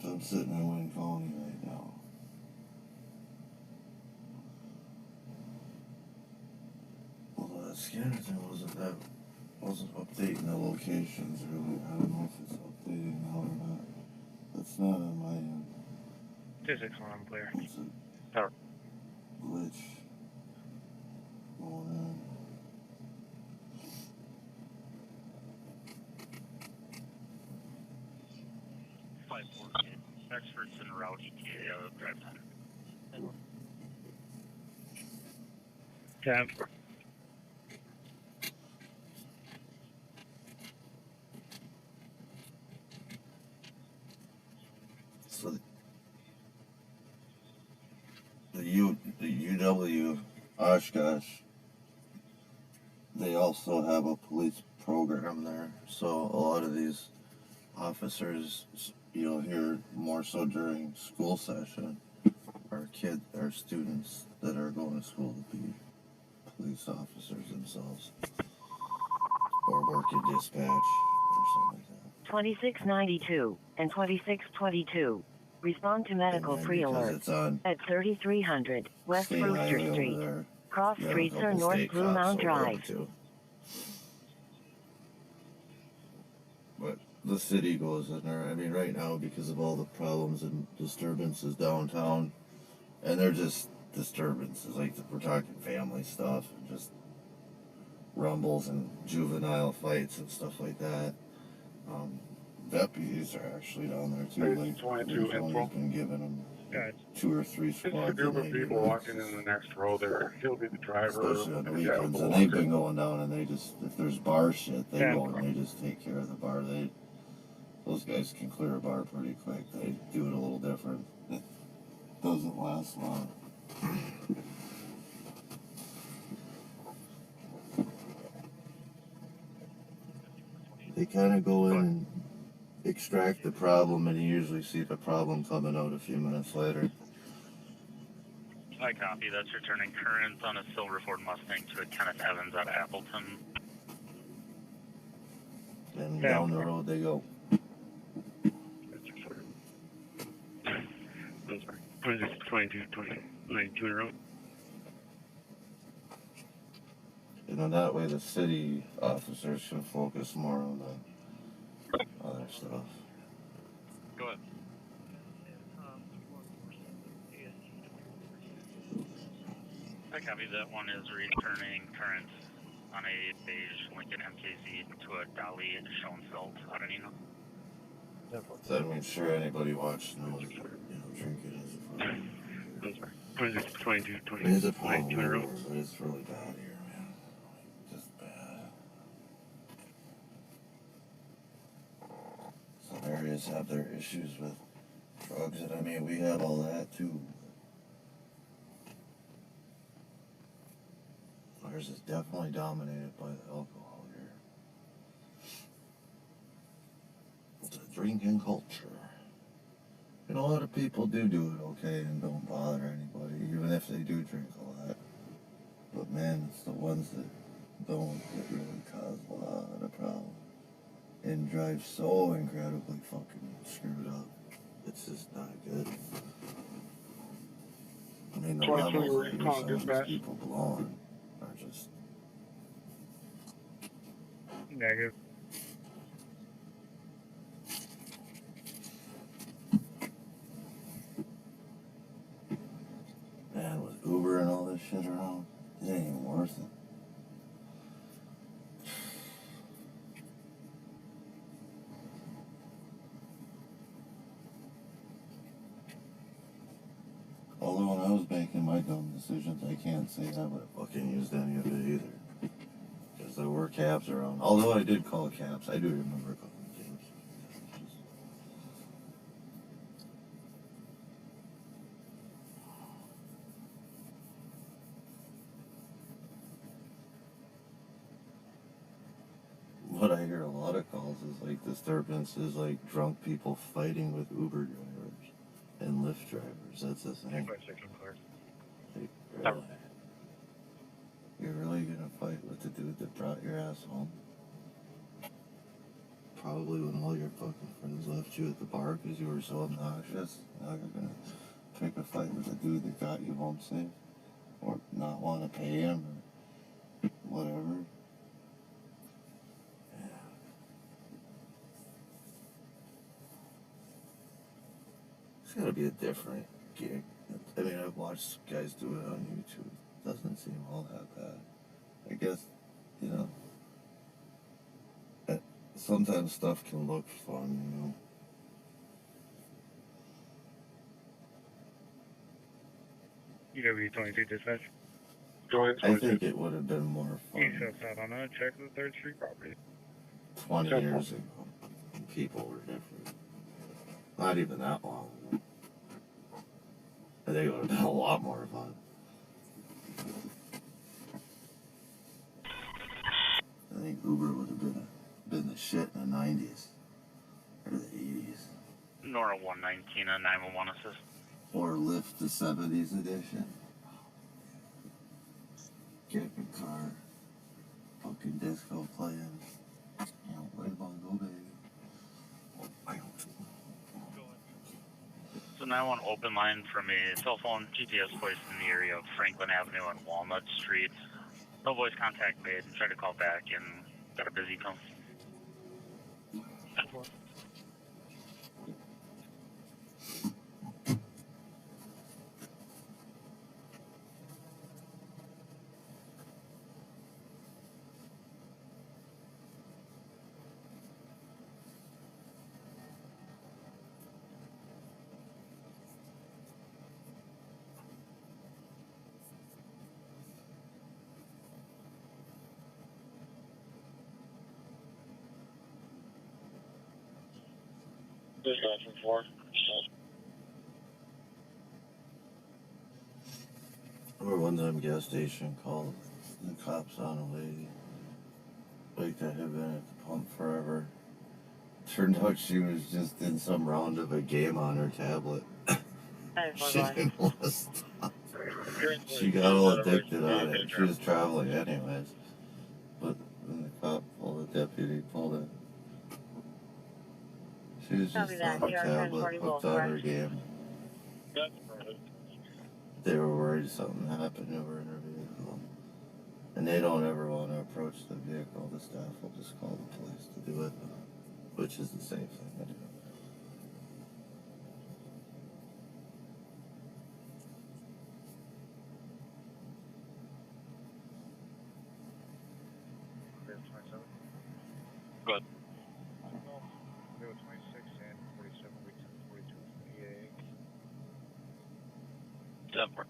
I'm sitting in Winneconne right now. Although that scanner thing wasn't updating the locations really. I don't know if it's updating now or not. That's not on my end. 261, I'm clear. It's a glitch going on. Experts en route ETA drive time. 10. you, Oshkosh, they also have a police program there. So a lot of these officers, you'll hear more so during school session, are students that are going to school to be police officers themselves, or work in dispatch or something like that. 2692 and 2622. Respond to medical And then pre-alert because it's on at 3300 West State Brewster Highway Street. over there, Cross you have a streets are couple North state Blue cops Mound over there Drive. too. But the city goes in there. I mean, right now, because of all the problems and disturbances downtown, and they're just disturbances, like we're talking family stuff and just rumbles and juvenile fights and stuff like that. Deputies are actually down there too. Like, 22 County's been giving them Yeah, 2 or 3 it's a squads group a of night. people walking in the next row there. He'll be the driver. Especially on the and the guy weekends, will and walk they've in. been going down, and they just, if there's bar shit, they Yeah. go and they just take care of the bar. Those guys can clear a bar pretty quick. They do it a little different. It doesn't last long. They kind of go in and extract the problem, and you usually see the problem coming out a few minutes later. I copy. That's returning current on a silver Ford Mustang to a Kenneth Evans at Appleton. And down the road they go. I'm sorry. 26, 22, 92 in a row. You know, that way the city officers can focus more on the other stuff. Go ahead. I copy. That one is returning current on a beige Lincoln MKZ to a Dolly Schoenfeld out of Neenah. So that means sure anybody watching knows that, drinking is a problem. I'm sorry. 26, 22, It is a 92 problem, in a row. but it's really bad here, man. Just bad. Some areas have their issues with drugs, and I mean, we have all that too. Ours is definitely dominated by the alcohol here. It's a drinking culture. And a lot of people do it okay and don't bother anybody, even if they do drink a lot. But man, it's the ones that don't that really cause a lot of problems. And drive so incredibly fucking screwed up. It's just not good. I mean, the levels that you're seeing these people blowing are just... Negative. Man, with Uber and all this shit around, it ain't even worth it. Although when I was making my dumb decisions, I can't say I would have fucking used any of it either. Because there were cabs around. Although I did call cabs, I do remember calling cabs. What I hear a lot of calls is like disturbances, like drunk people fighting with Uber drivers and Lyft drivers. That's the thing. Like, really? You're really gonna fight with the dude that brought your ass home? Probably when all your fucking friends left you at the bar because you were so obnoxious. Now you're gonna pick a fight with the dude that got you home safe? Or not want to pay him or whatever? It's gotta be a different gig. I mean, I've watched guys do it on YouTube. It doesn't seem all that bad. I guess, sometimes stuff can look fun, UW22 dispatch. I think it would have been more East fun outside on a check the 3rd Street property. 20 years ago. And people were different. Not even that long ago. I think it would have been a lot more fun. shit in the 90s or the 80s. Nora 119, a 911 assist. Or lift the 70s edition. Camping car. Fucking disco playing. You know, way about go baby. So 911 open line from a cell phone GPS placed in the area of Franklin Avenue and Walnut Street. No voice contact made. Tried to call back and got a busy tone. There's nothing for. Or one time gas station called the cops on a lady. Like that had been at the pump forever. Turned out she was just in some round of a game on her tablet. She didn't want to stop. She got all addicted on it. She was traveling anyways. But when the cop pulled, the deputy pulled it. She was just on her tablet, hooked on her game. They were worried something happened to her in her vehicle. And they don't ever want to approach the vehicle. The staff will just call the police to do it, which is the safe thing to do. Good. 26 and 47 weeks and 42 from the EAA. 10-4.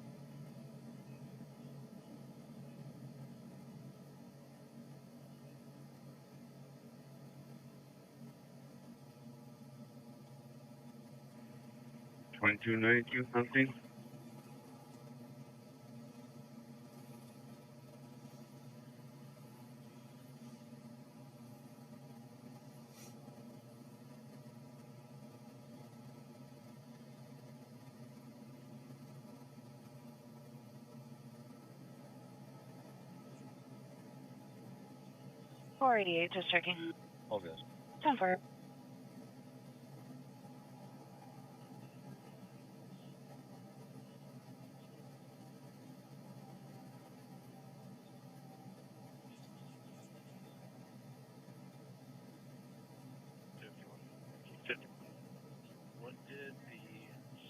$22.92 something. $488, just checking. All good. 10-4. What did the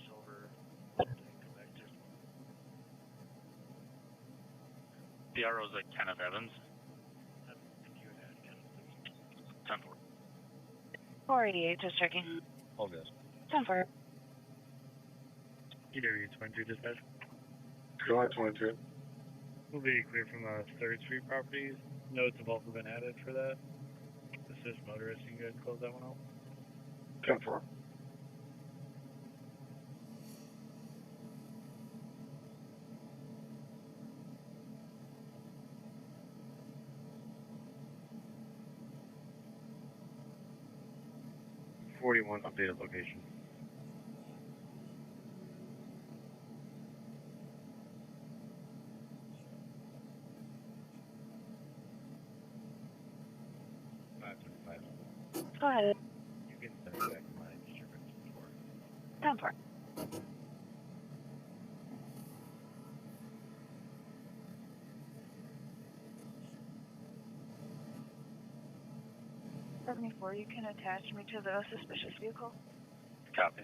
silver come back to? The RO is like Kenneth Evans. If you had Kenneth, 10-4. 488, just checking. All good. 10-4. EW 22 dispatch. July 22. We'll be clear from the 3rd Street properties. Notes have also been added for that. Assist motorists, you can guys close that one out. 10-4. $41 updated location. Go ahead. You can send me back my distribution before. 10-4. $74, you can attach me to the suspicious vehicle. Copy.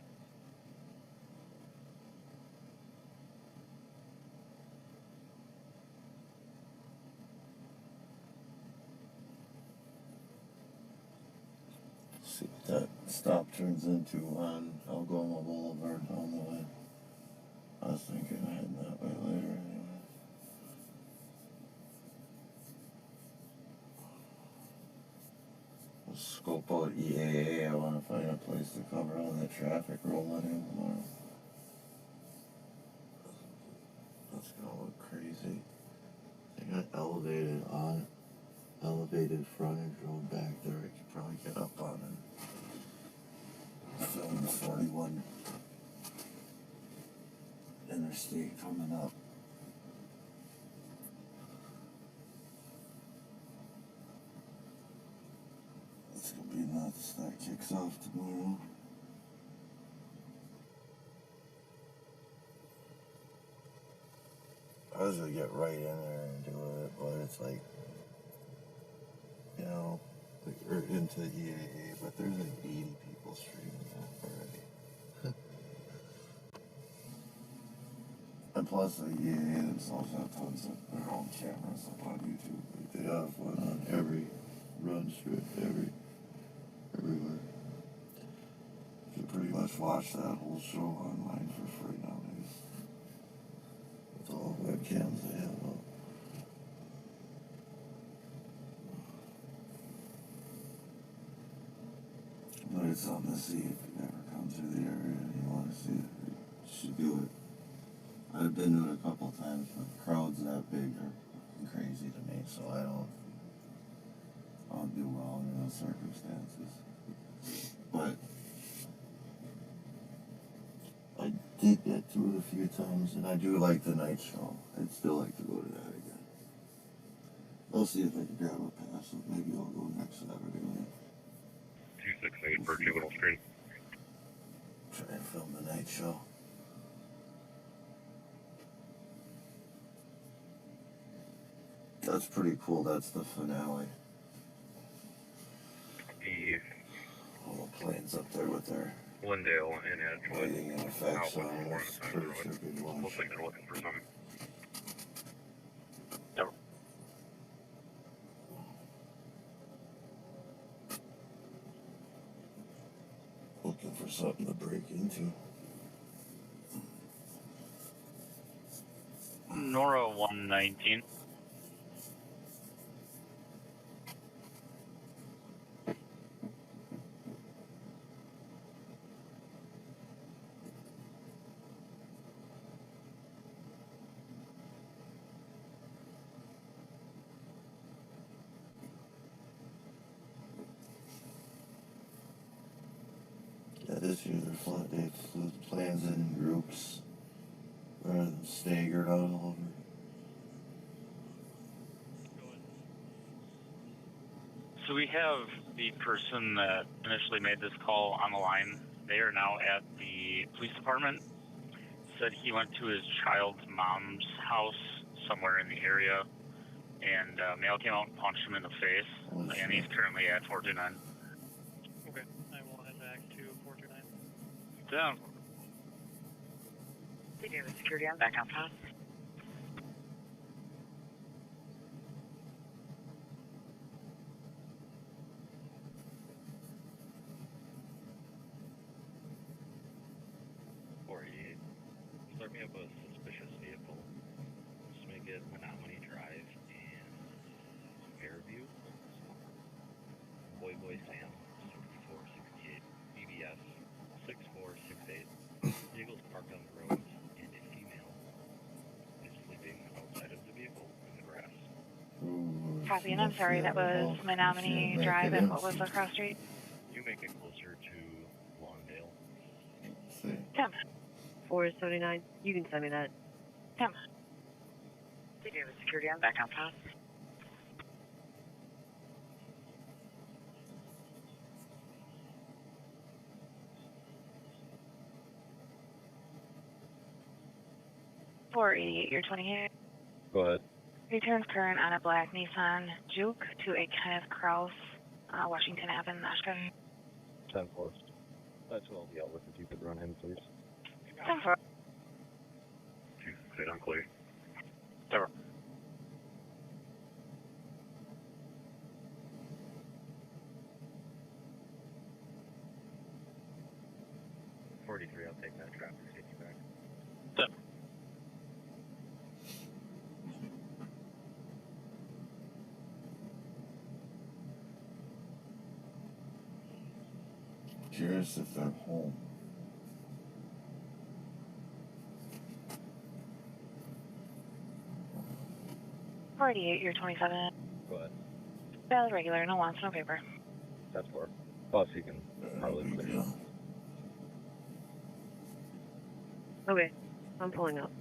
See what that stop turns into on Algoma Boulevard on the way. I was thinking of heading that way later anyway. We'll scope out EAA. I want to find a place to cover all that traffic rolling in tomorrow. That's gonna look crazy. They got elevated updated frontage road back there. I could probably get up on and film the 41 interstate coming up. It's gonna be nuts. That kicks off tomorrow. I was gonna get right in there and do it, but it's like, you know, like we're into EAA, but there's like 80 people streaming that already. And plus, the EAA themselves have tons of their own cameras up on YouTube. Like they have one on every run strip, everywhere. You can pretty much watch that whole show online for free nowadays. With all the webcams they have up. But it's something to see if you ever come through the area and you want to see it. You should do it. I've been to it a couple times, but crowds that big are crazy to me, so I don't do well under those circumstances. But I did get to it a few times, and I do like the night show. I'd still like to go to that again. I'll see if I can grab a pass, so maybe I'll go next Saturday night. 268 for juvenile screen. Try and film the night show. That's pretty cool. That's the finale. All the planes up there with their Glendale and Edgewood. lighting and effects Out on with it. It's pretty freaking watch. Looks like they're looking for something. Looking for something to break into. Nora 119. Yeah, this year they're they flew planes in groups rather than staggered out all over. So we have the person that initially made this call on the line. They are now at the police department. Said he went to his child's mom's house somewhere in the area, and male came out and punched him in the face, and he's currently at 429. Okay, I will head back to 429. Down. They do have security on back up, huh? Start me up a suspicious vehicle. Just make it Menominee Drive and Fairview. Boy Sam, 6468, BBS 6468. Vehicle's parked on the road, and a female is sleeping outside of the vehicle in the grass. Copy, and I'm sorry, that was Menominee Drive, and what was the cross street? You make it closer to Lawndale. Tim. 479. You can send me that. Tim. They do have security on back up, huh? You're 28. Go ahead. Returns current on a black Nissan Juke to a Kenneth Krause, Washington Avenue, Oshkosh. 10-4. That's all the outlook if you could run him, please. 10-4. 268 on clear. Never. I'll take that traffic safety back. Seven. Curious if they're home. You're 27. Go ahead. Valid regular, no wants, no paper. That's 4. Plus, he can probably clear you. Okay, I'm pulling up.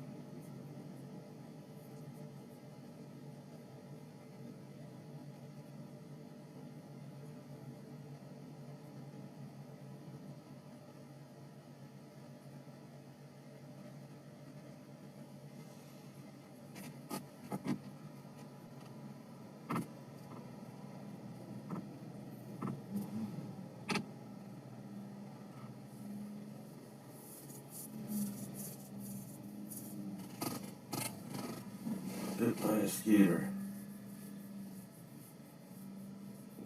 Hit by a skater.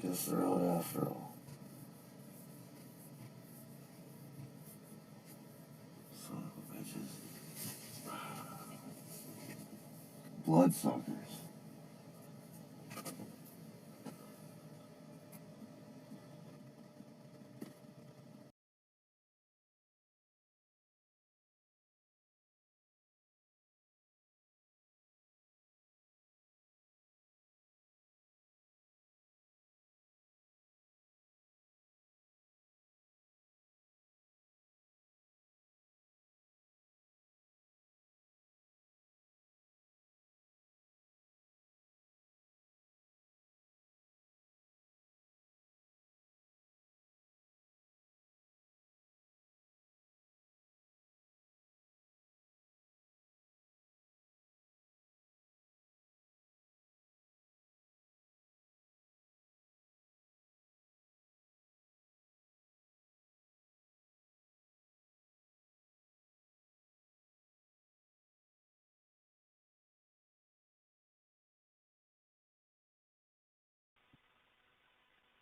Guess they're out after all. Son of a bitches. Bloodsuckers.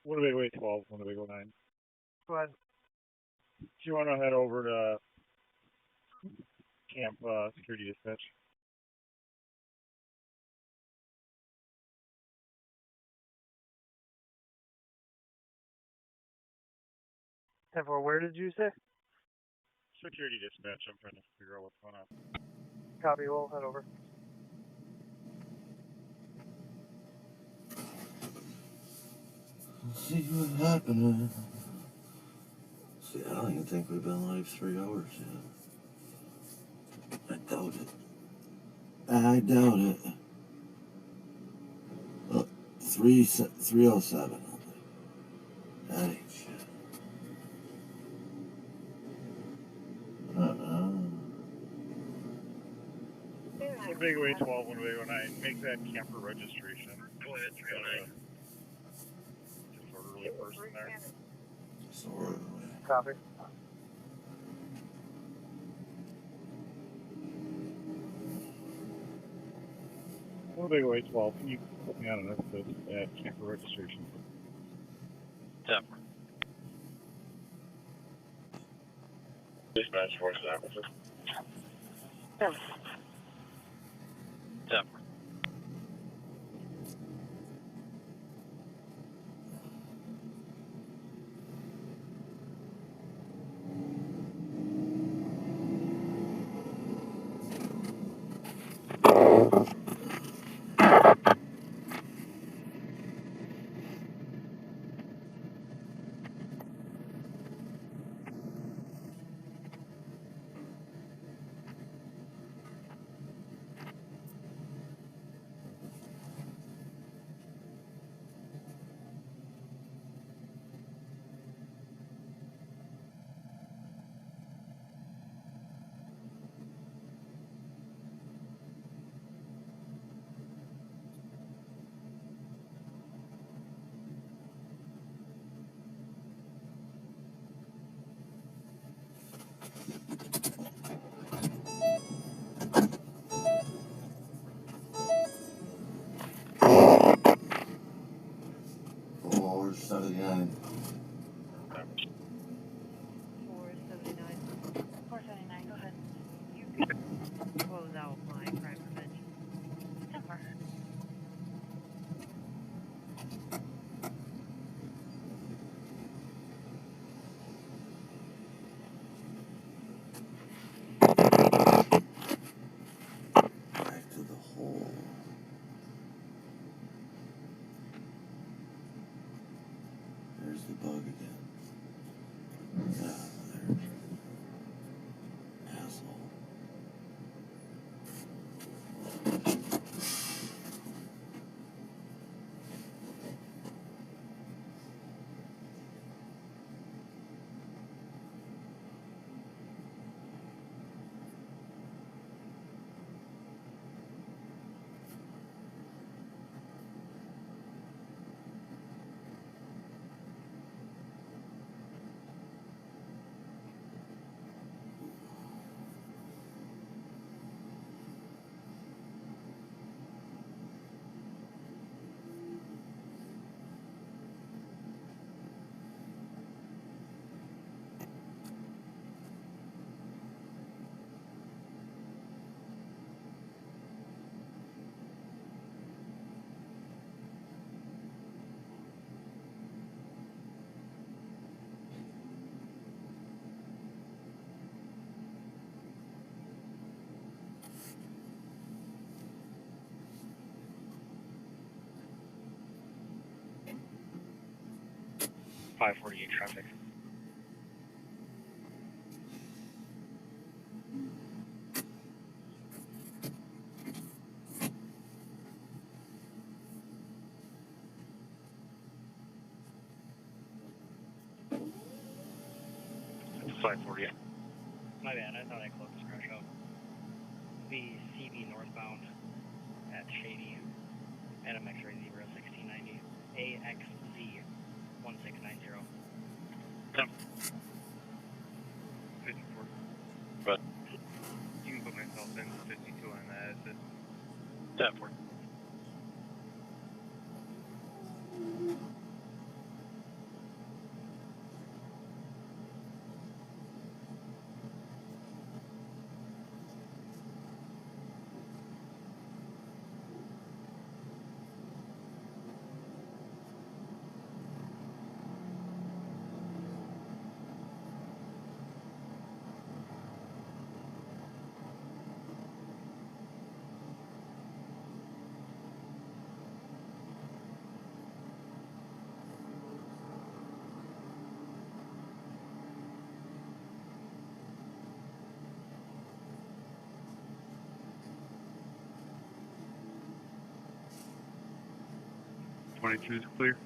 Winnebago 812, Winnebago 9. Go ahead. Do you want to head over to Camp Security Dispatch? 10-4, where did you say? Security Dispatch, I'm trying to figure out what's going on. Copy, we'll head over. Let's see what happened. See, I don't even think we've been live 3 hours yet. I doubt it. I doubt it. Look, 307. That ain't shit. Winnebago 812, Winnebago 9. Make that camper registration. Go ahead, 309. Disorderly person there. Disorderly. Copy. Winnebago 812, can you put me on an episode at camper registration? 10. Dispatch force officer. 10. Or 79. 479. 479, go ahead. You can close out my crime prevention. 10-4. Back to the hole. nasty bug again. Ah, there. Asshole. .548 traffic. It's 548. My bad, I thought I closed the crash out. Be CB northbound at Shady. Adam X-ray 1690. AXZ 1690. 54. But you can put myself in 52 on that. 10-4. .22 is clear.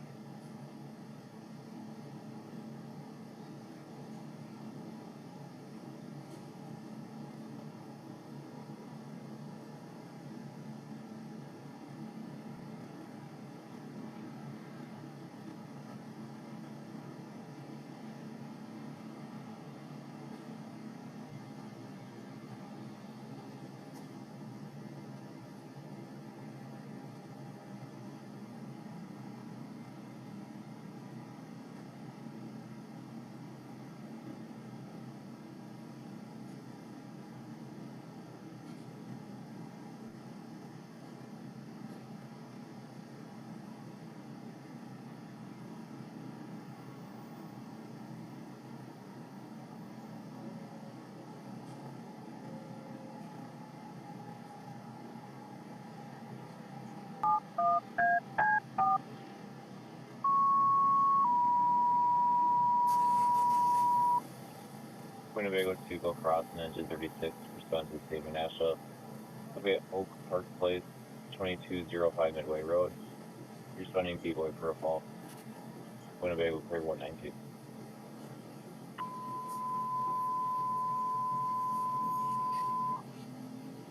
Winnebago 2, go cross and engine 36, respond to state Menasha. Okay, Oak Park Place, 2205 Midway Road. Responding B-Boy for a fall. Winnebago clear 192.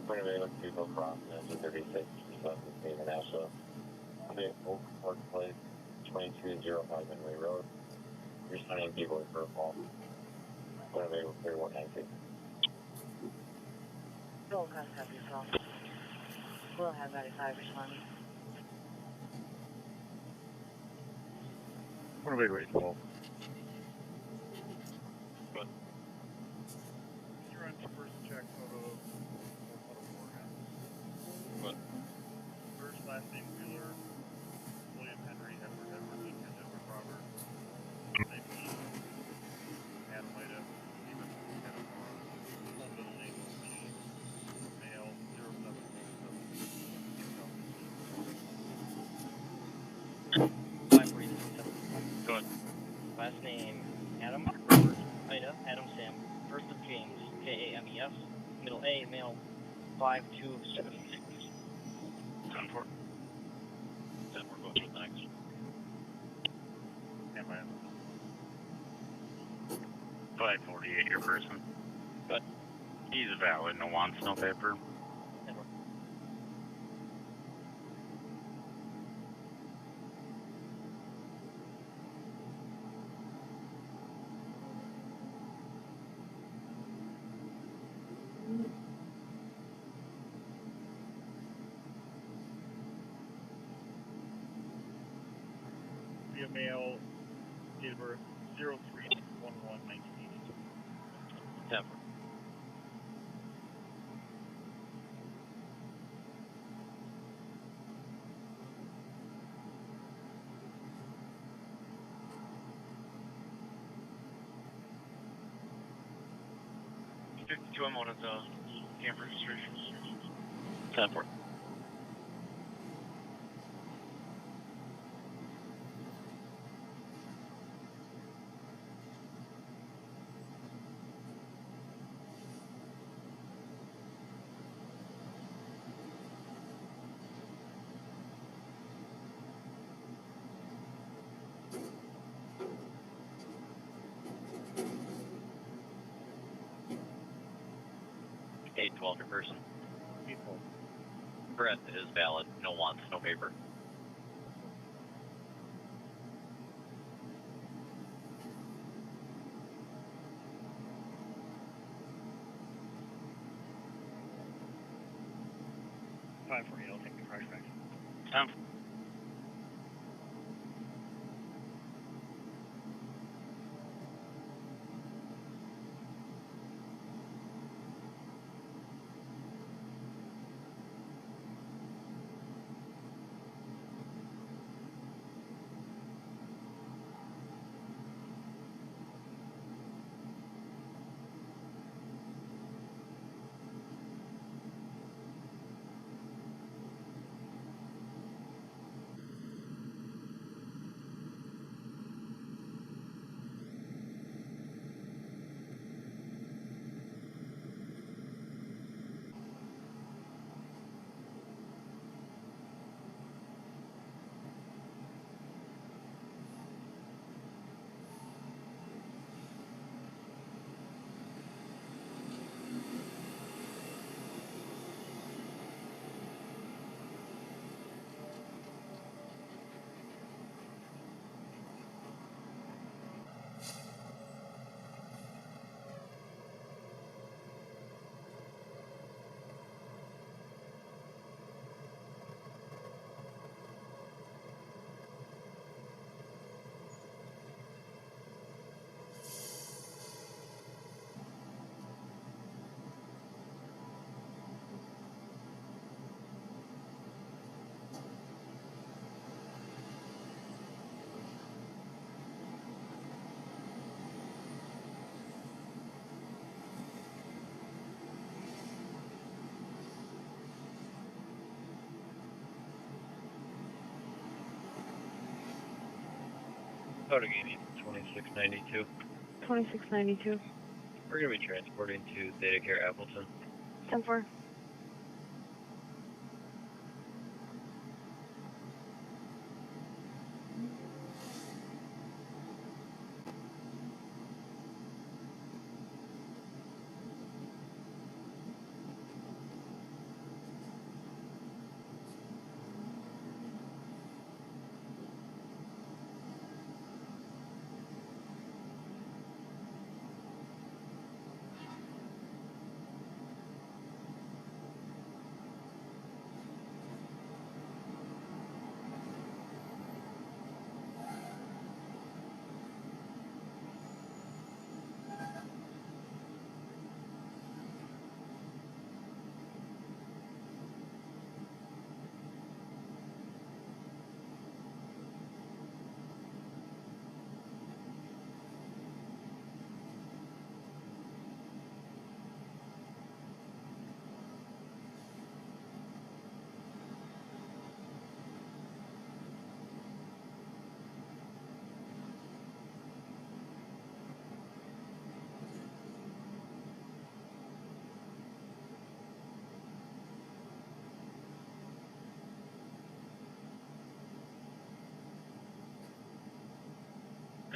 Winnebago 2, go cross and engine 36, respond to state Menasha. Okay, Oak Park Place, 2205 Midway Road. Responding B-Boy for a fall. Winnebago clear 192. Roll call, have yourself. We'll have 95 responding. Winnebago 812. But you're on first check photo forehead. What? First, last name Wheeler, William Henry, Edward Lincoln, Edward Robert, 19, Adelaida, Stephen, Adam Nora, full middle name, Winnie, male, 0747. 547. Go ahead. last name Adam, Robert, Ida, Adam, Sam, first of James, James, middle A, male, 5'2", 10-4. 10-4 goes with next. Am I? 548, your person. Good. He's valid, no wants, no paper. 10-4. Be a male, date of birth 03/11/1980. 10-4. I'm on his camp registration. 10-4. Eight 12 your person. People. Brett is valid, no wants, no paper. I'll take the crash back. 10. Outagamie, 2692. 2692. We're going to be transporting to Theta Care Appleton. 10-4.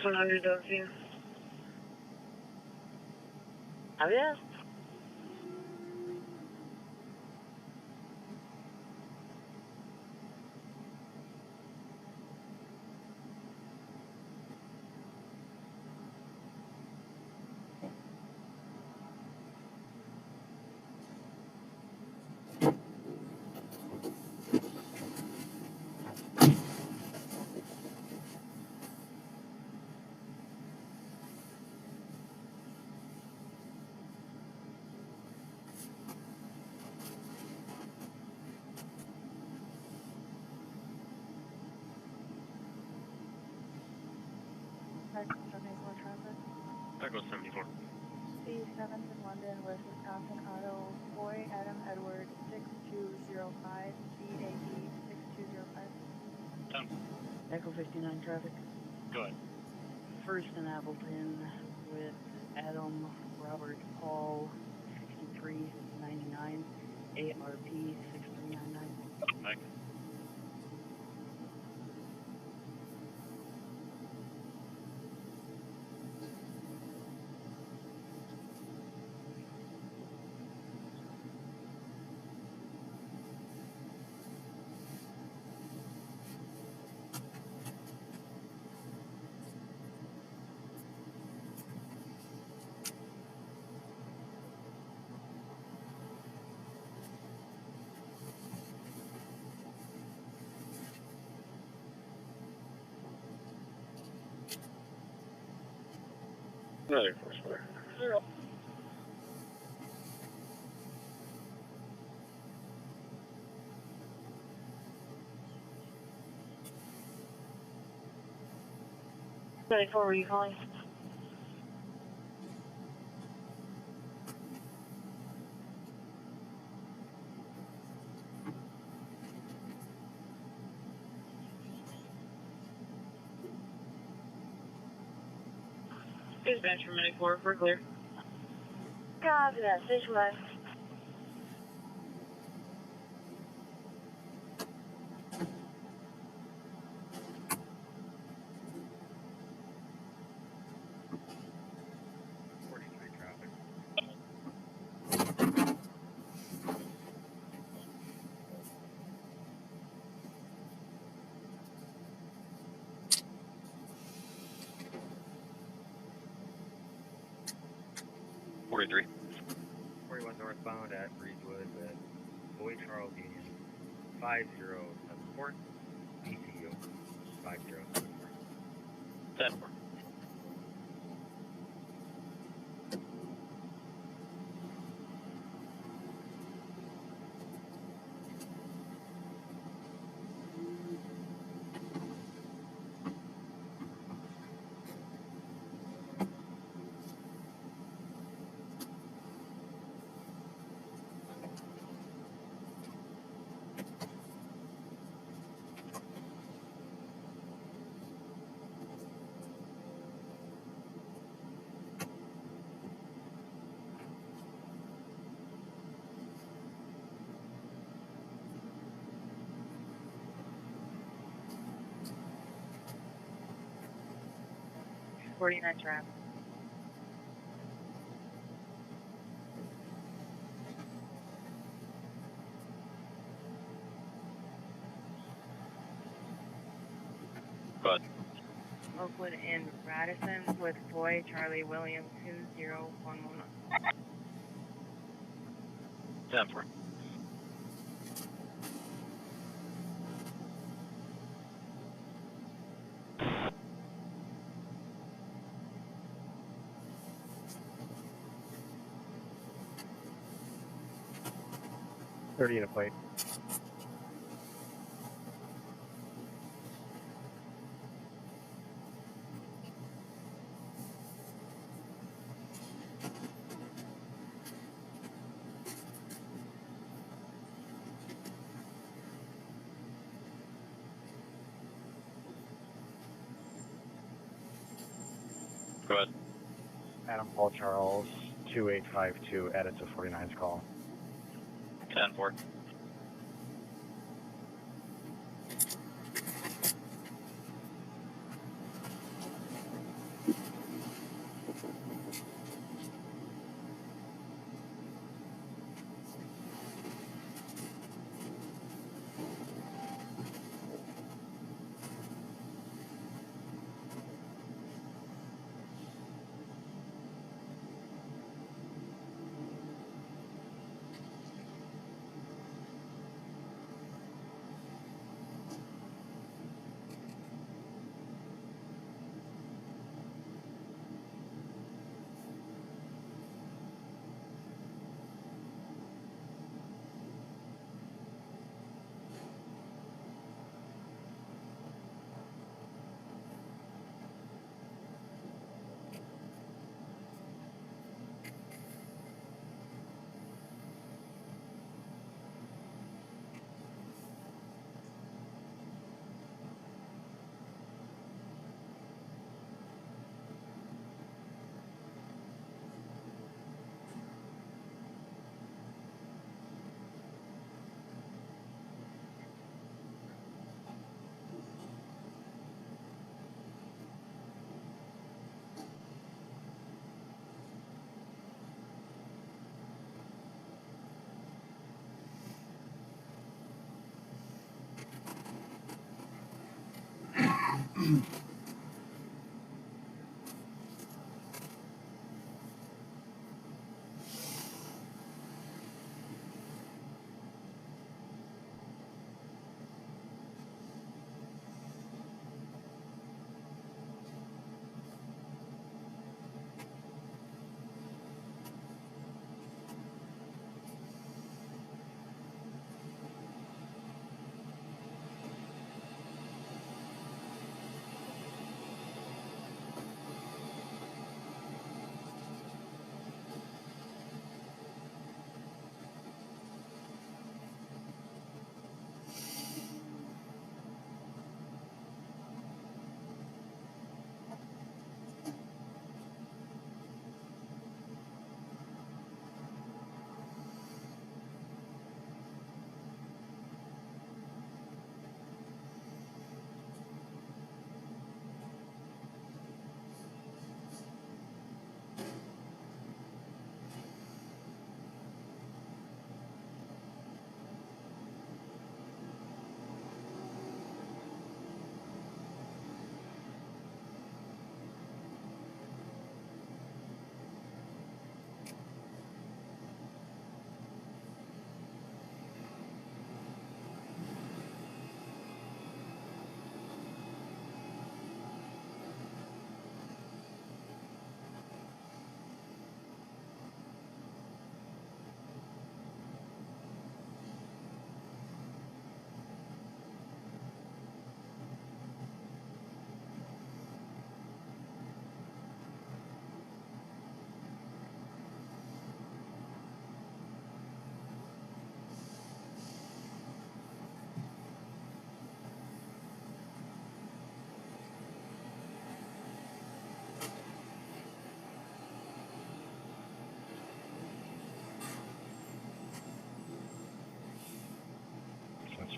600 does you. Oh yeah. Echo 74. C7 in London with Wisconsin Auto, Boy Adam Edward 6205, BAE 6205. 10. Echo 59 traffic. Go ahead. First in Appleton with Adam Robert Paul 6399, ARP 6399. Mike. Another 4 square. 0. Ready for were you calling? Dispatch from 94, we're clear. Copy that, station line. Forty-three. 41 northbound at Breezewood with Boy Charles Union 5074, ECU 5074. 10. 49 traffic. Go ahead. Oakwood and Radisson with Boy Charlie William 2011. 10-4. Thirty in a plate. Go ahead. Adam Paul Charles 2852, added to 49's call. 10-4.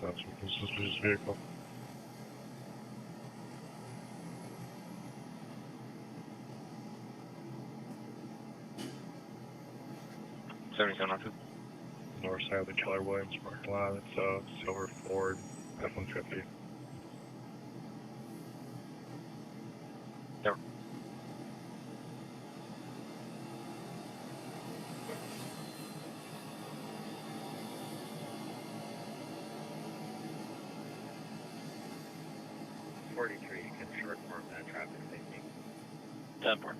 That's his vehicle. North side of the Keller Williams parking lot. It's a silver Ford F-150. Yep. You can short form that traffic safety. 10-4.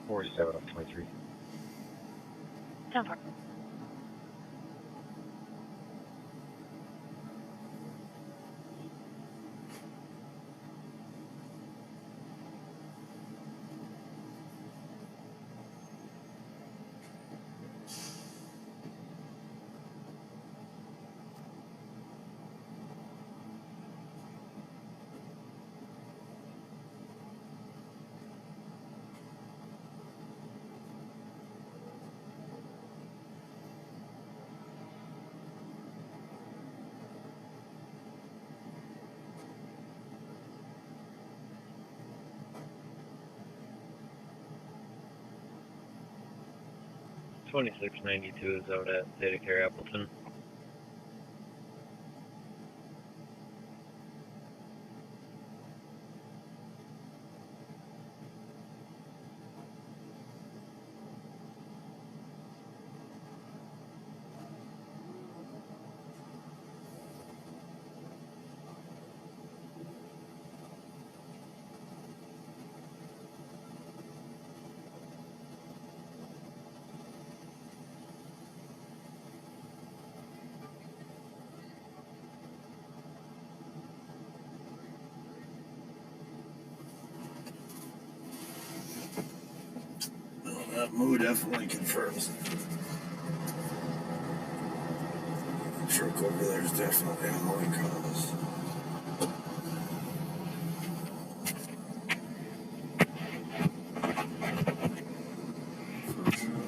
Forty-seven of 23. 10-4. $26.92 is out at Data Care Appleton. That moo definitely confirms. The truck over there is definitely a mowing cause. For sure.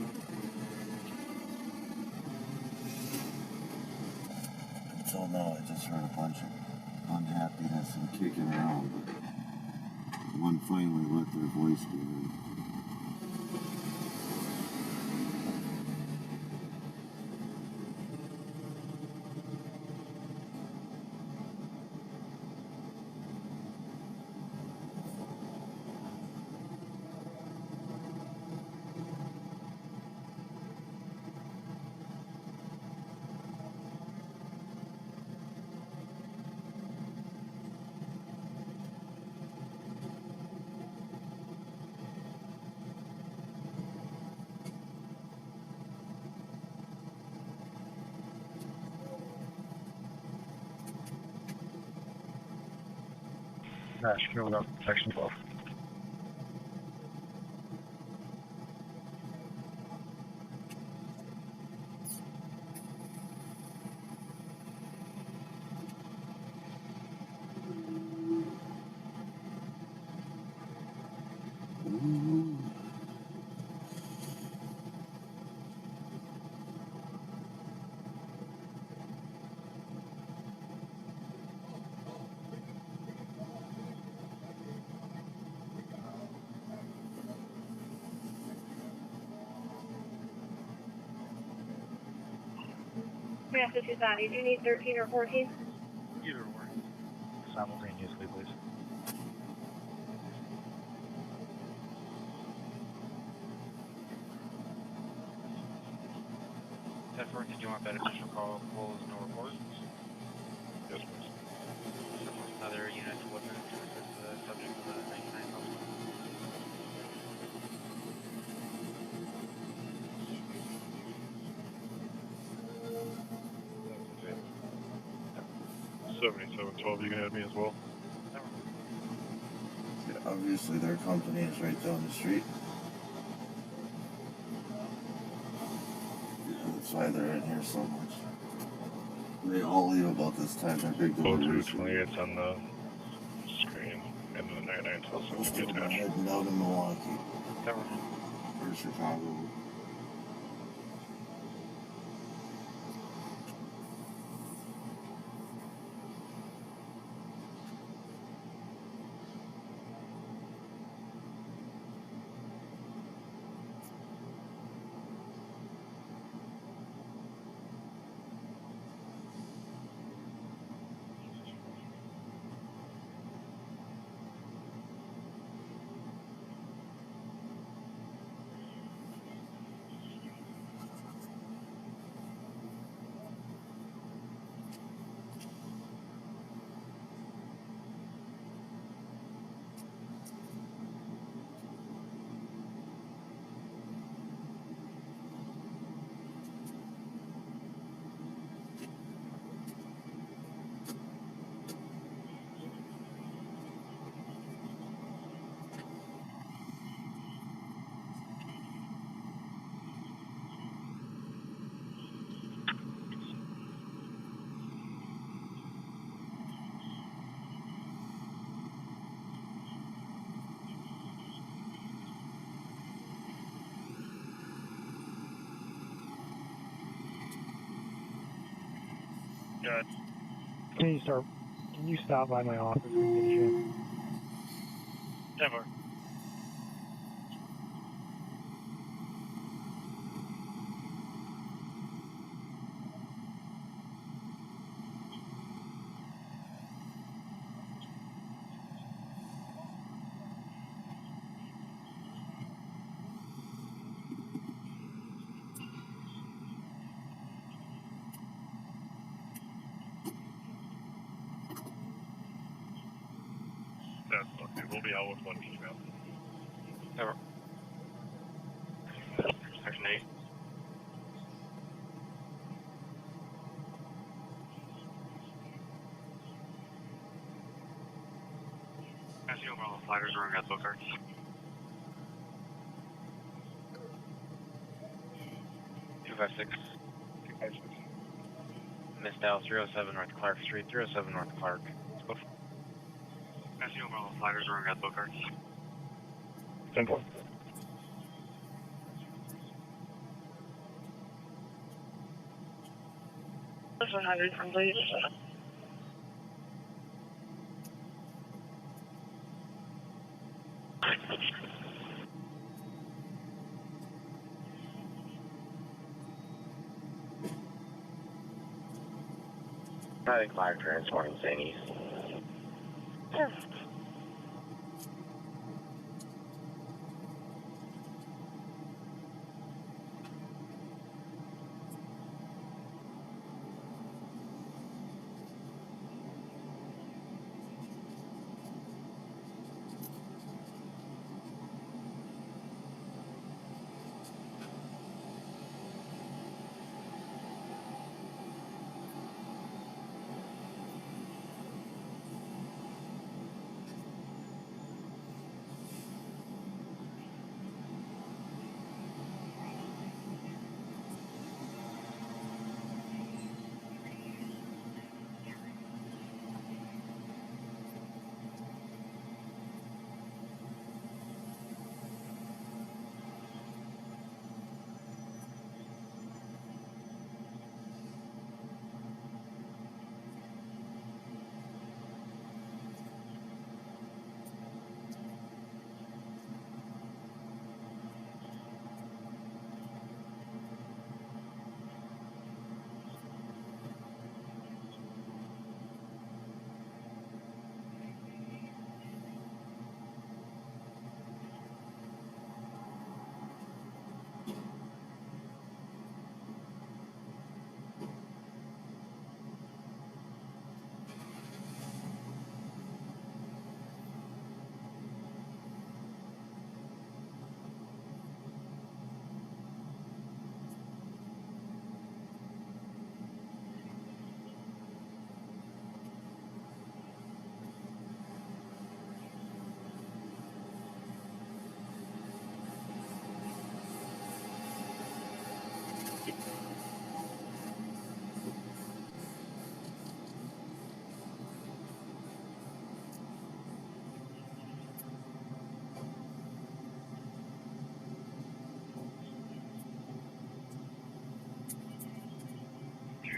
Until now, I just heard a bunch of unhappiness and kicking around, but one finally let their voice be heard. Smash, no, no, section 12. Massachusetts, do you need 13 or 14? Either or. Simultaneously, please. Teflon, did you want that additional call closed no report? Yes, please. Other units witness to assist the subject of the 99 house. Okay. 7712, you can add me as well. Yeah, obviously their company is right down the street. Yeah, that's why they're in here so much. They all leave about this time. They're big deliveries. 0228's on the screen, and the 99's also Most be of them are attached. heading down to Milwaukee. Cover. Or Chicago. Good. Can you stop by my office when you get a chance? Never. That's okay. We'll be out with one email. Cover. Section 8. As you know, fighters are on got cards. Two 256. Missed out 307 North Clark Street, 307 North Clark. As you know, fighters are on got cards. 10-4. That's 100 complete. I think 5 transforming thingies. Perfect.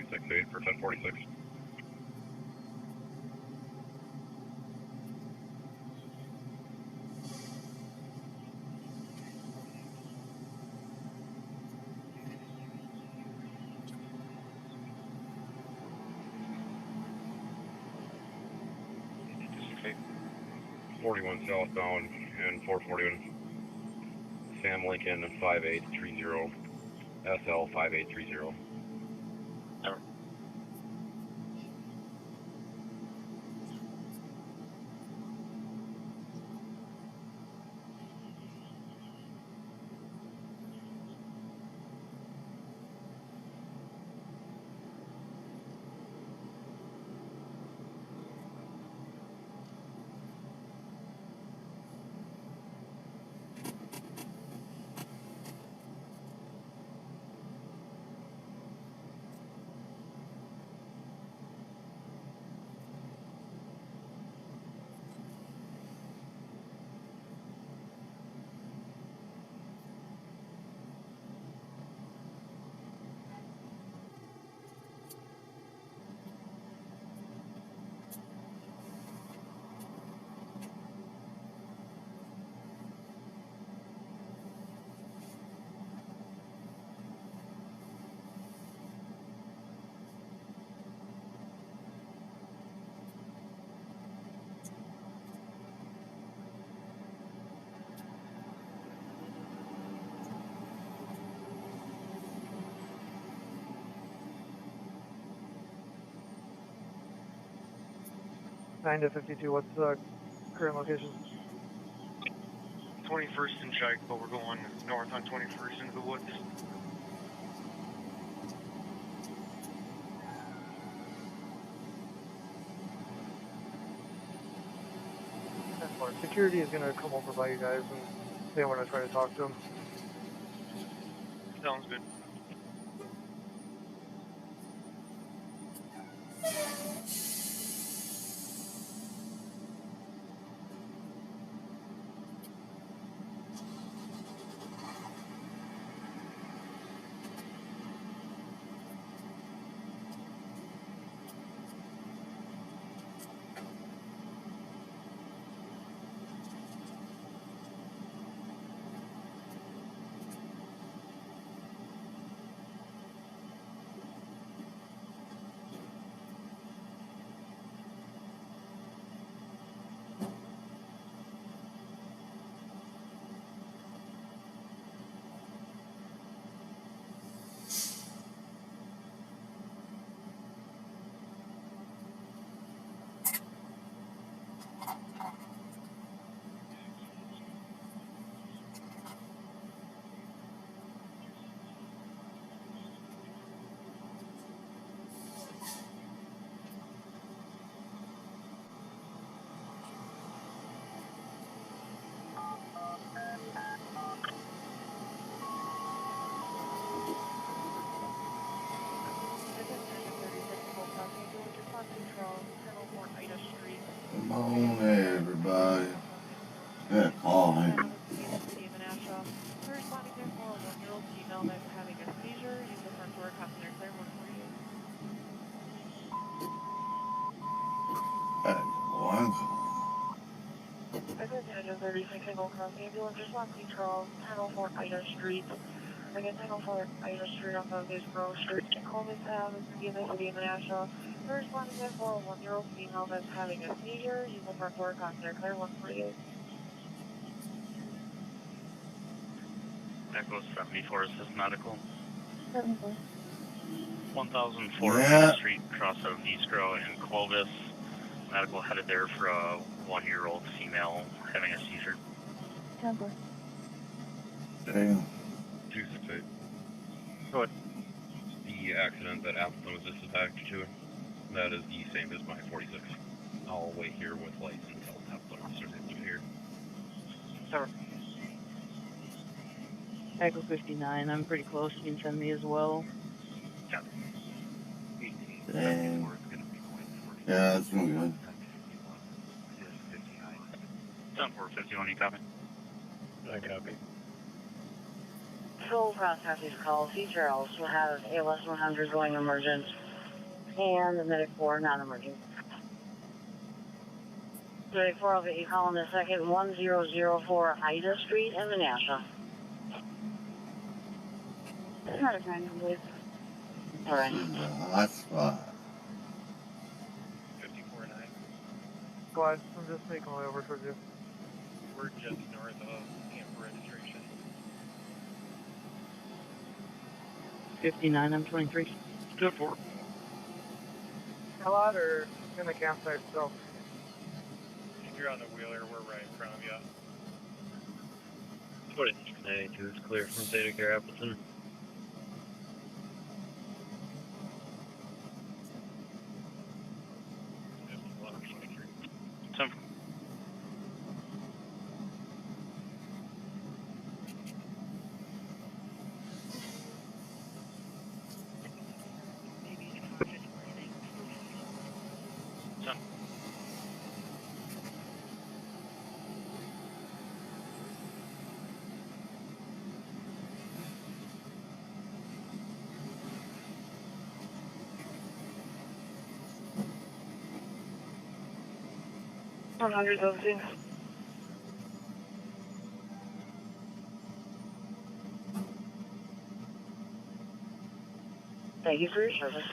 268 for 1046. Okay. 41 southbound and 441 Sam Lincoln 5830 SL 5830. Over. Nine to 52. What's the current location? 21st and Chute, but we're going north on 21st into the woods. Security is going to come over by you guys and they want to try to talk to him. Sounds good. Come on, everybody. Yeah, call me. Menasha. We're responding to a call of a 1-year-old female that's having a seizure. Use the front door, cop their clear 148. One. I said Engine 36 single cross ambulance, respond to Charles, 1004 Ida Street. Again, 1004 Ida Street off of this Grove Street. Coleman Ave, in the city of Menasha. We're responding to a call of a 1-year-old female that's having a seizure. Use the front door, cop their clear 148. Echo 74 Assist Medical. 74. 1004 Yeah. Street, cross of Niscro and Clovis. Medical headed there for a 1-year-old female having a seizure. 10-4. Damn. 268. Go ahead. The accident that Appleton was just attached to, that is the same as my 46. I'll wait here with lights until Appleton officers get through here. Sorry. Echo 59, I'm pretty close. You can send me as well. Dang. Yeah, that's no good. 10-4-51, you copy? I copy. Full process these calls. C. Charles will have ALS 100 going emergent. And the medic 4, non-emerging. Medic 4, I'll get you calling the second 1004 Ida Street in Menasha. Medic 9, please. Alright. Hot spot. 54-9. Squad, I'm just making my way over towards you. We're just north of camp registration. 59, I'm 23. Good for. A lot or in the campsite itself? If you're on the wheeler, we're right in front of you. 92 is clear from Theta Care Appleton. Some $100 those things. Thank you for your service.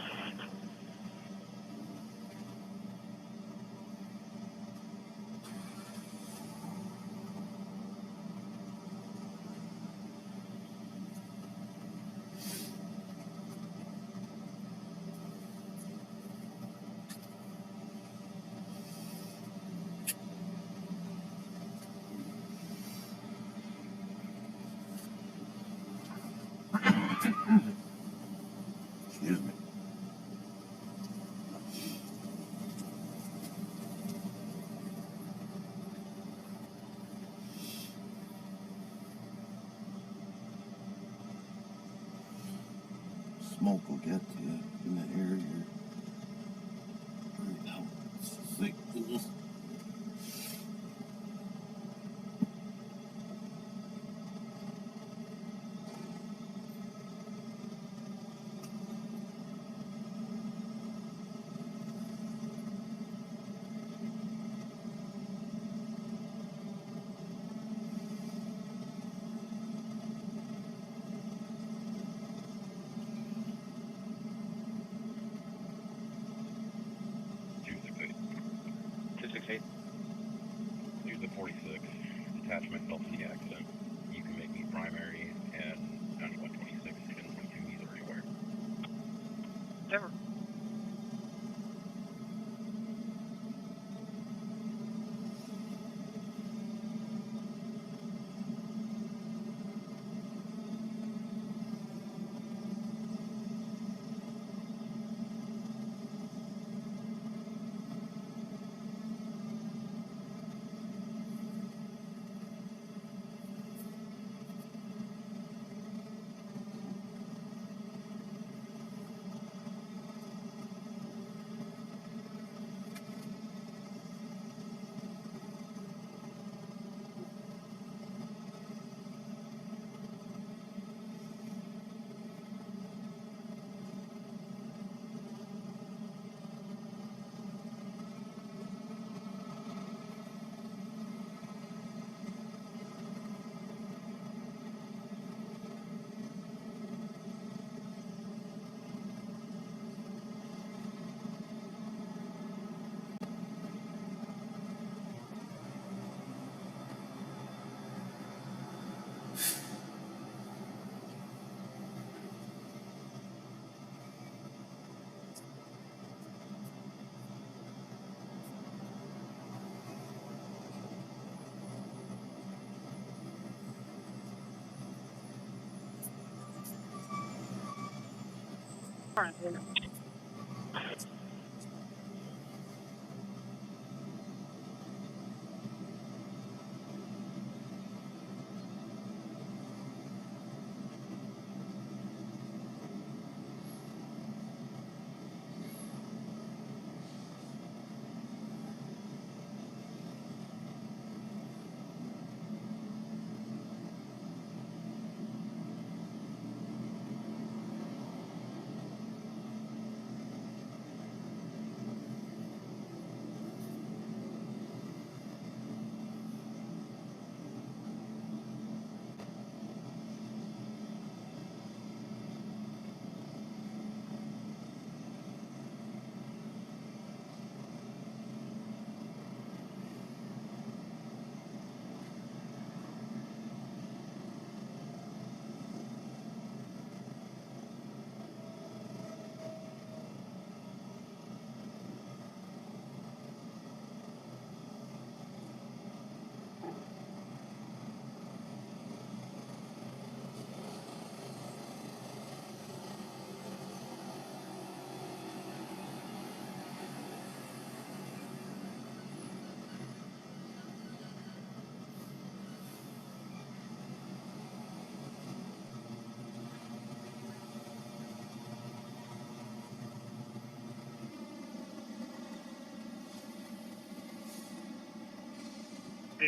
Excuse me. Smoke will get to you in the air here. Right now, it's thick. Use the 46. Attach myself to the accident. You can make me primary and 9126 and 22 either anywhere. Never.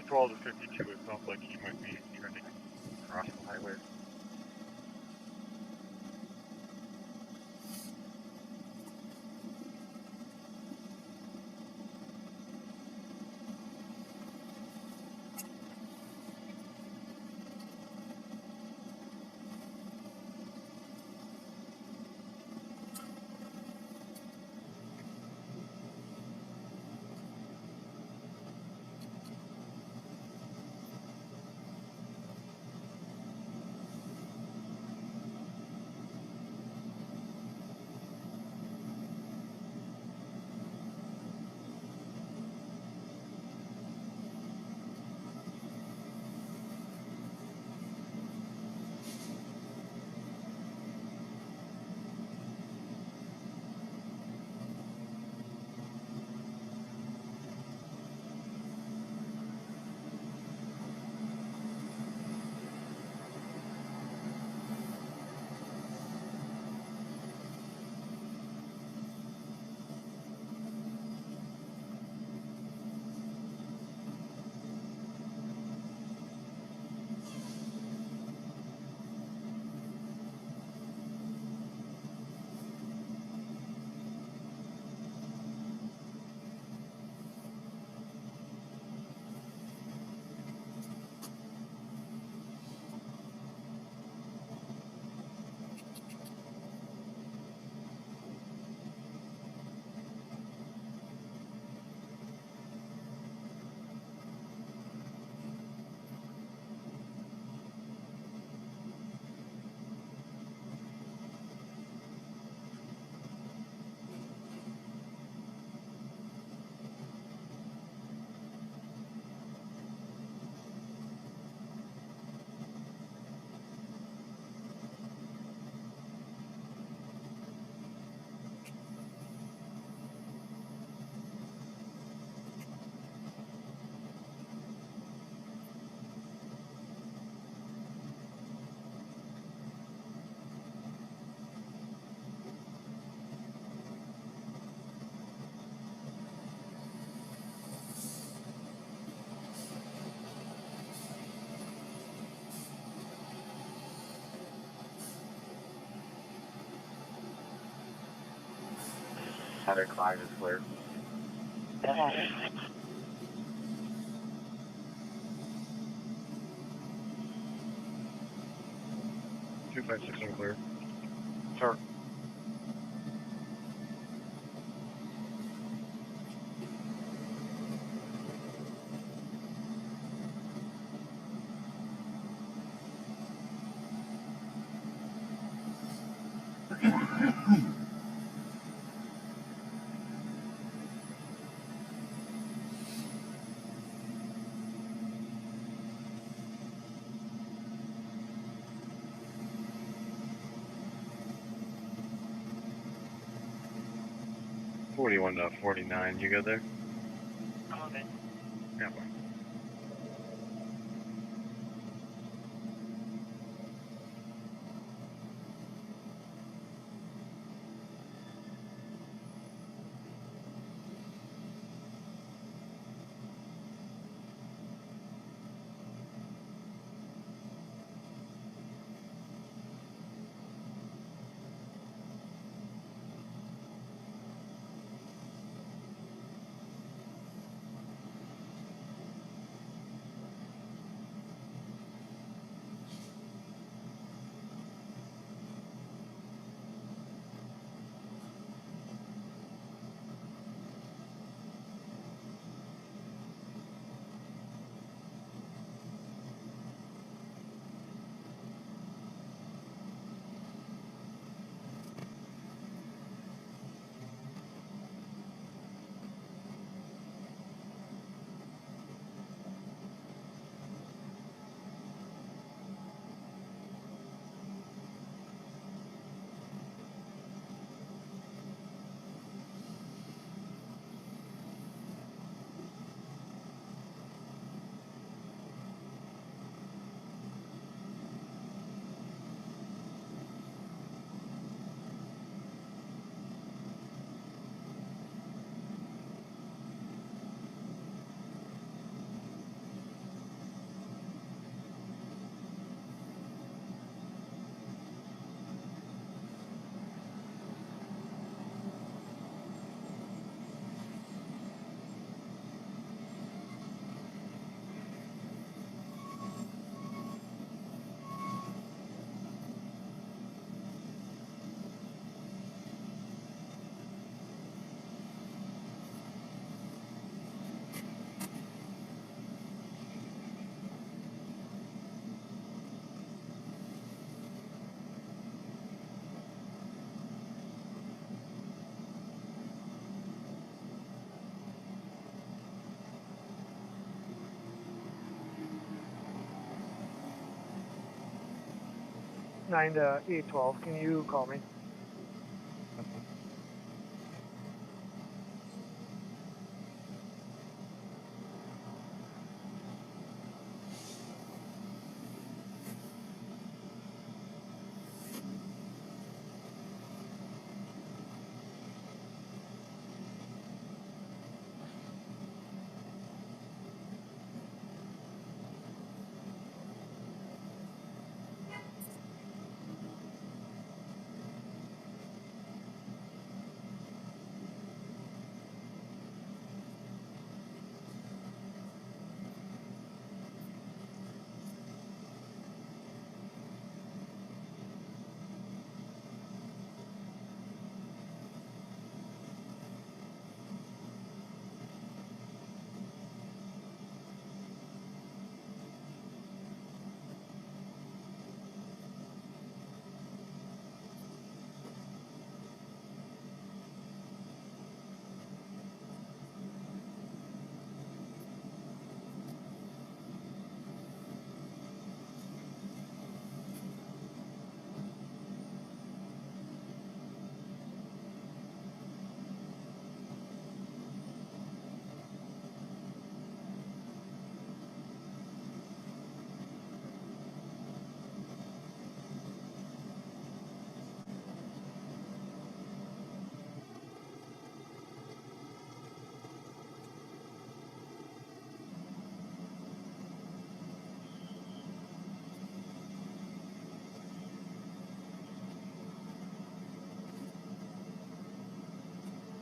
1512 to 52, it sounds like he might be trying to cross the highway. Heather Clive is clear. 256 and clear. Sure. To 49, you go there? I'm okay. Yeah, boy. 9 to 812. Can you call me?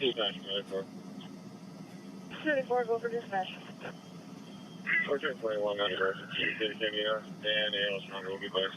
Dispatch, 34, go for dispatch. 1421 on emergency, City Kimberly, and AL Stronger will be placed.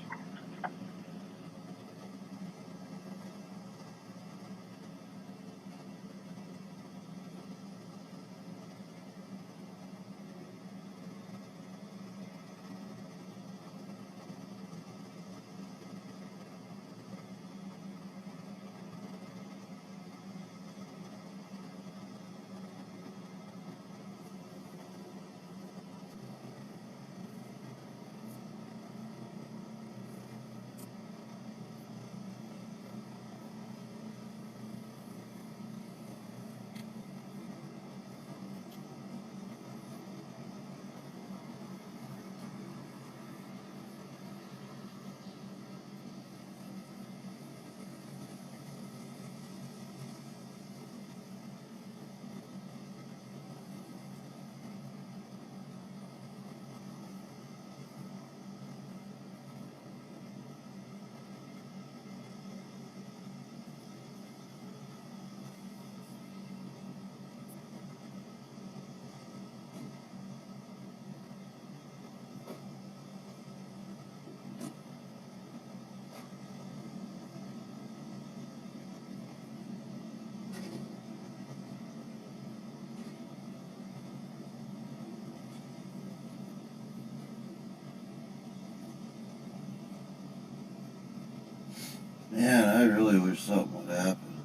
Man, I really wish something would happen.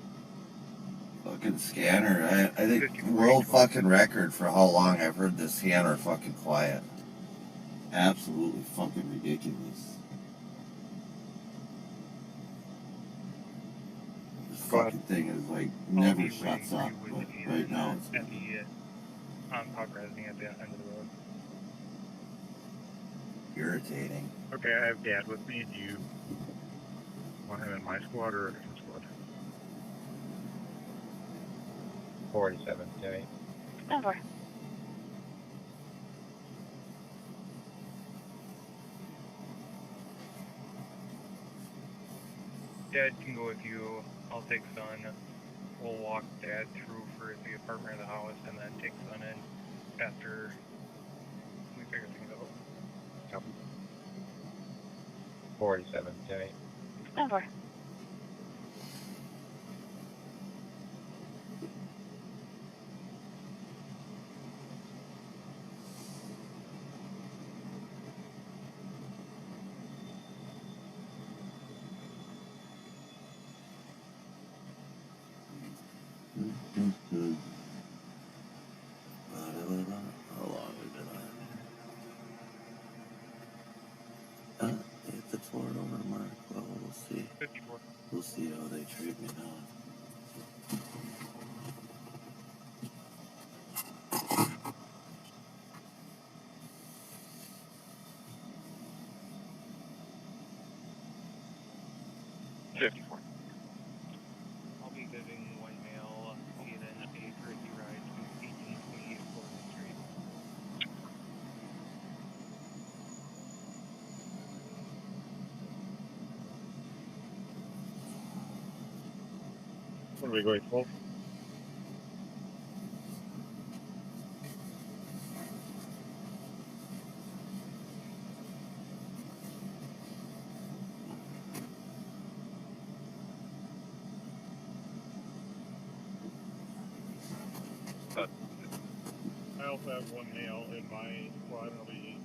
Fucking scanner. I think world fucking record for how long I've heard this scanner fucking quiet. Absolutely fucking ridiculous. This fucking thing is like never shuts up, but right now it's at the Park Rising at the end of the road. irritating. Okay, I have Dad with me. Do you want him in my squad or a different squad? 47, Jimmy. Over. Dad can go with you. I'll take Son. We'll walk Dad through for the apartment or the house, and then take Son in after we figure things out. Copy. 47, Jimmy. Over. How long have we been on? It's a 4 over mark. Well, We'll see how they treat me now. I'll be giving one male Hayden a courtesy ride to 1828 Florida Street. What are we going, 12? I also have one male in my squad. I'll be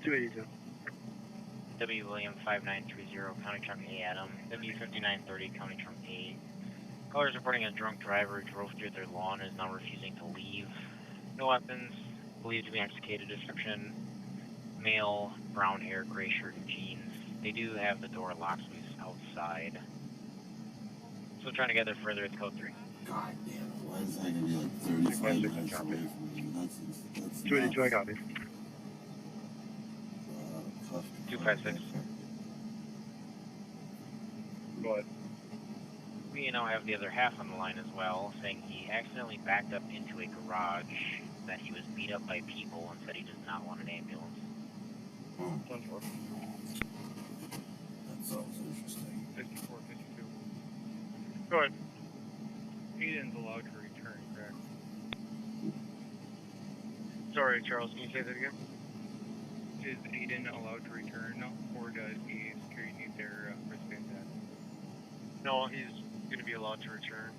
282. W. William 5930, County Trunk A Adam. W 5930, County Trunk A. Callers reporting a drunk driver drove through their lawn and is now refusing to leave. No weapons, believed to be intoxicated. Description: male, brown hair, gray shirt, and jeans. They do have the door locked, so he's outside. So trying to gather further with code 3. God damn it, why is that gonna be like 35 minutes away from me? That's 282, I copy. 256. Go ahead. We now have the other half on the line as well, saying he accidentally backed up into a garage, that he was beat up by people, and said he does not want an ambulance. That sounds interesting. 54, 52. Go ahead. Aiden's allowed to return, correct? Sorry, Charles, can you say that again? Is Aiden allowed to return, or does the security need their wristband back? No, he's going to be allowed to return.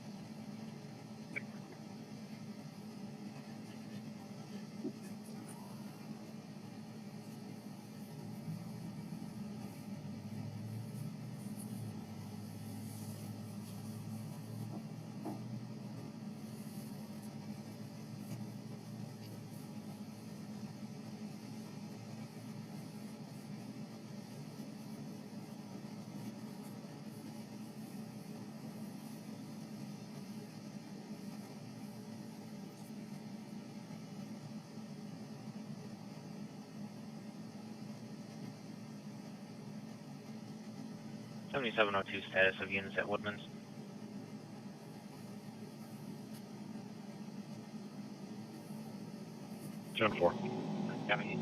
$7702 status of units at Woodman's. Jump 4. Copy.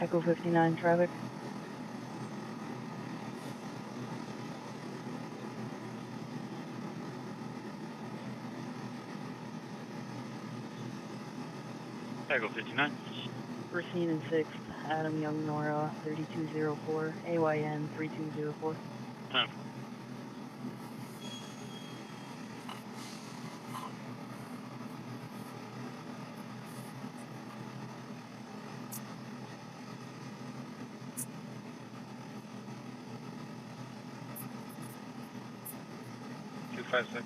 Echo 59 traffic. Echo 59. Racine and 6th, Adam Young Nora 3204, AYN 3204. Okay. Two 5-6.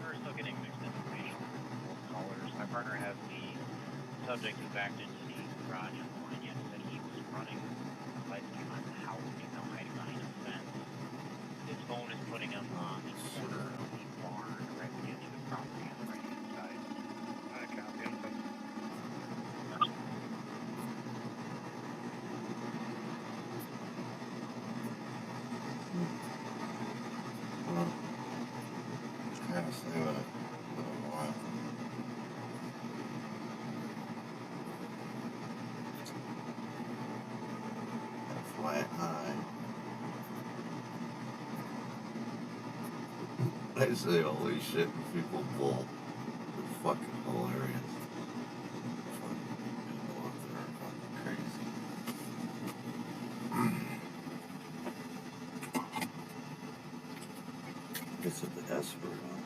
We're still getting mixed information from both callers. My partner has the subject who backed into the garage in the morning and said he was running. Lights came on the house, he's now hiding behind a fence. His phone is putting him on the corner of the barn directly into the property on the right hand side. I copy him. Kind of stay with it for a while. FYI. I say holy shit and people bull. It's fucking hilarious. Fucking people out there are fucking crazy. It's at the Esper, huh?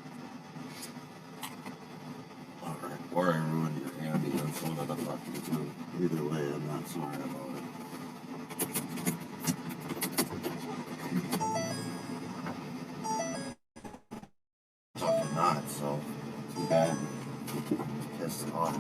Alright. Or I ruined your handy, that's one of the fucking two. Either way, I'm not sorry about it. Fucking not, so too bad. Pissed off.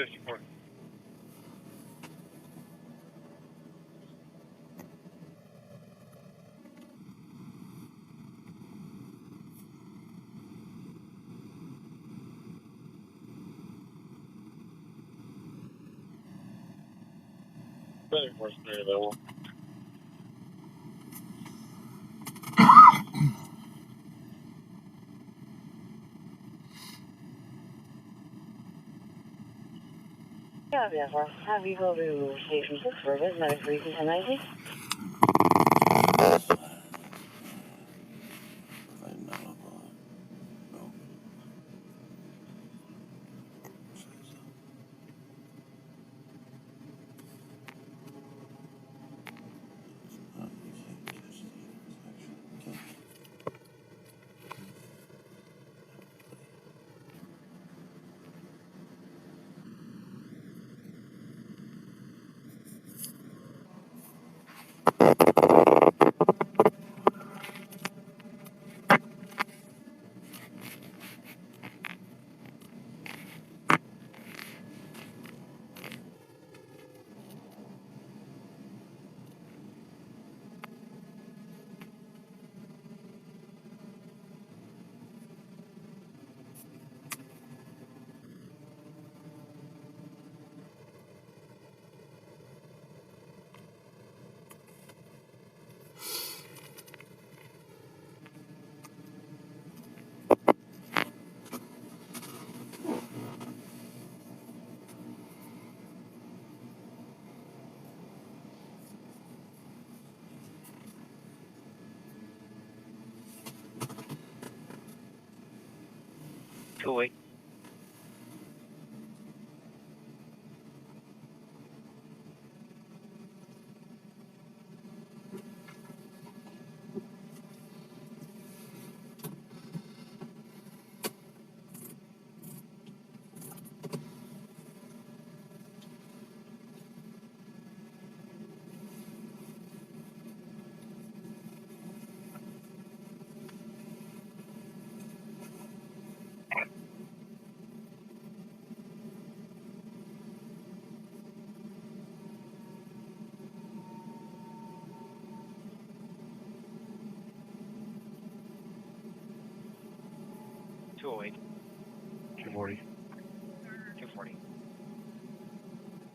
54. Better force available. Yeah, therefore, have you go to Station 6 for a bit, medic briefing 1090? Wait. $208. 240. 240.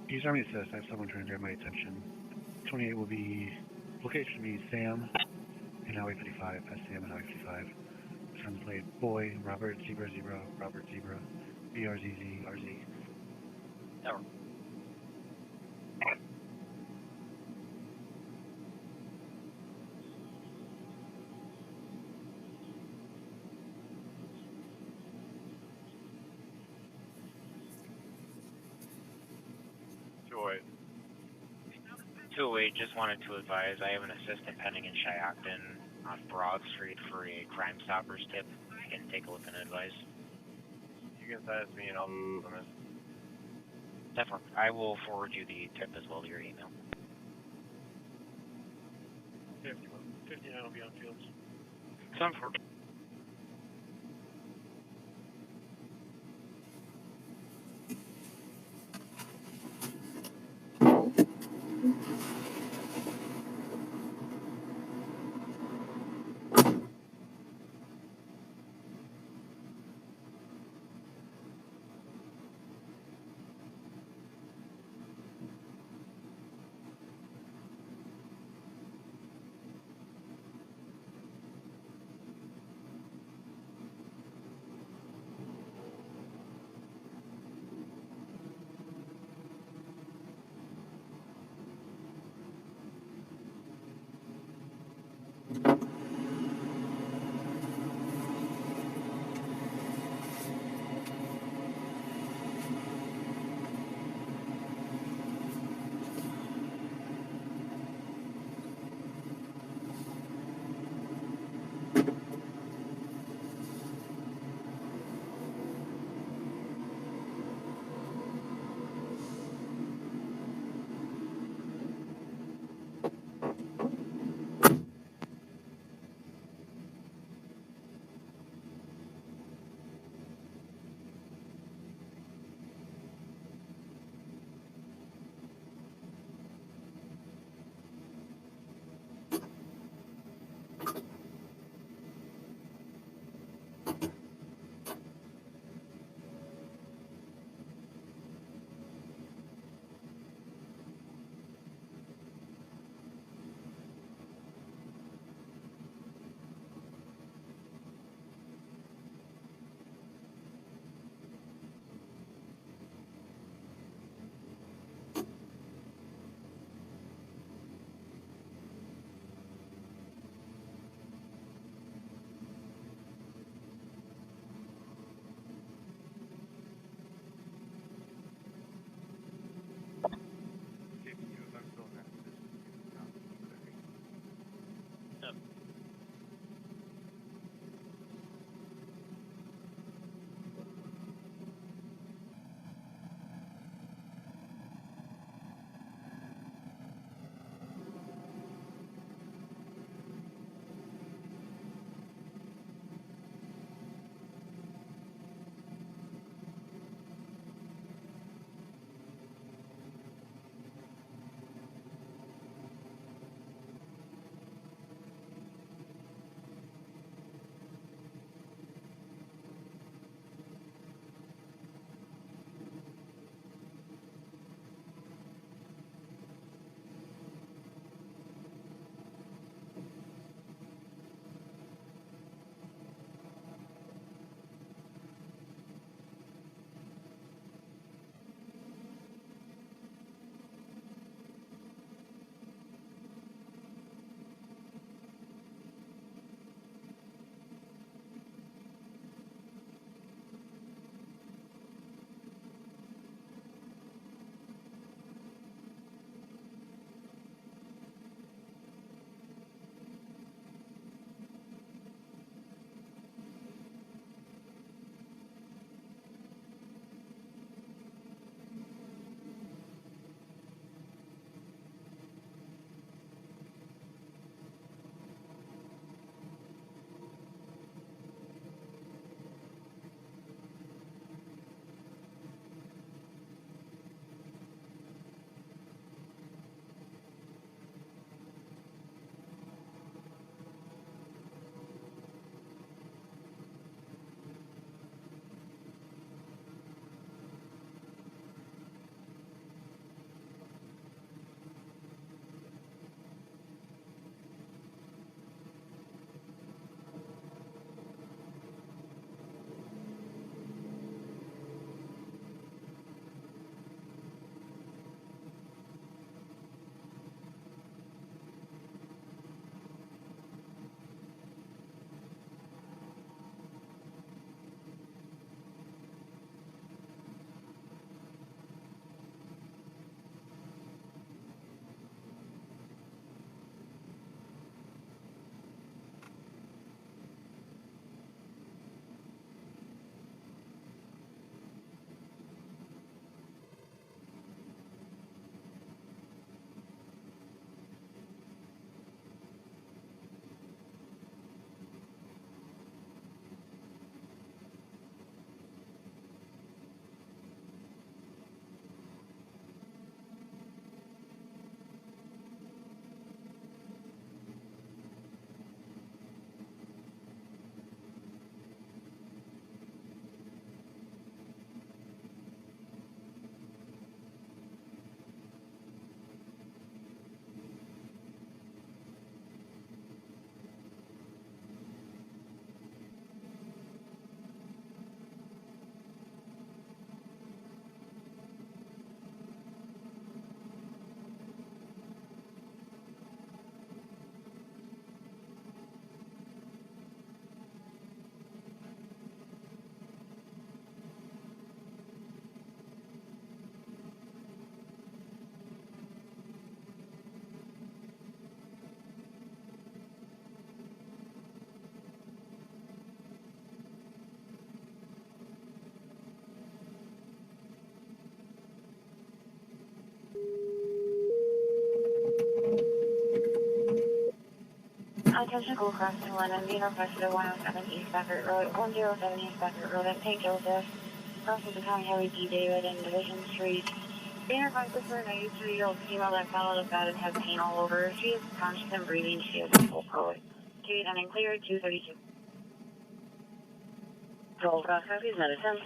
East Army assist, I have someone trying to grab my attention. 28 will be, location will be Sam and Highway 55, past Sam and Highway 55. Translate boy, Robert, Zebra, Zebra, Robert, Zebra, BRZZ, RZ. Tower. Just wanted to advise I have an assistant pending in Shiocton on Broad Street for a Crime Stoppers tip. I can take a look and advise. You can send it to me and I'll send it. Definitely. I will forward you the tip as well to your email. 59 will be on fields. 7-4. Attention Google Crossing London, be requested at 107 East Beckett Road, 107 East Beckett Road at St. Joseph. Crossing the County Highway D. David and Division Street. Being requested for a 93-year-old female that fell out of bed and has pain all over her. She is conscious and breathing. She is in full code. Kate and cleared 232. Roll cross copies, medicine.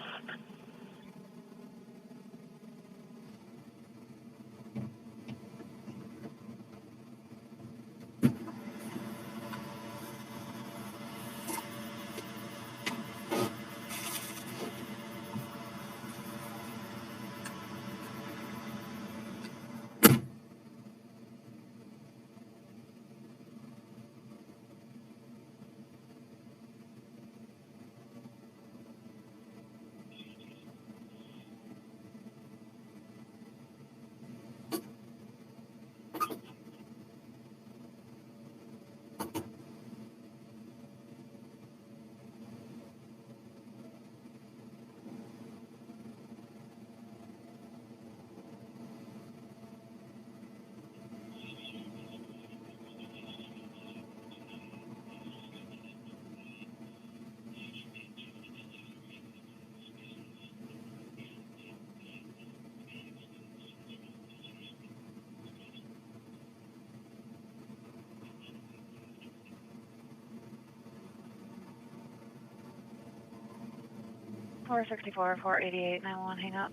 Four 488, 91, hang up.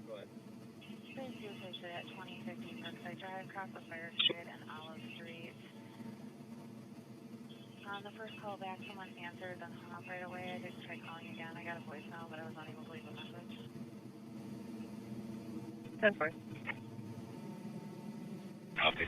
Go ahead. Please do switch it at 2050 Brookside Drive, across the Fire Street and Olive Street. On the first call back, someone answered, then hung up right away. I did try calling again. I got a voicemail, but I was unable to leave a message. That's fine. Copy.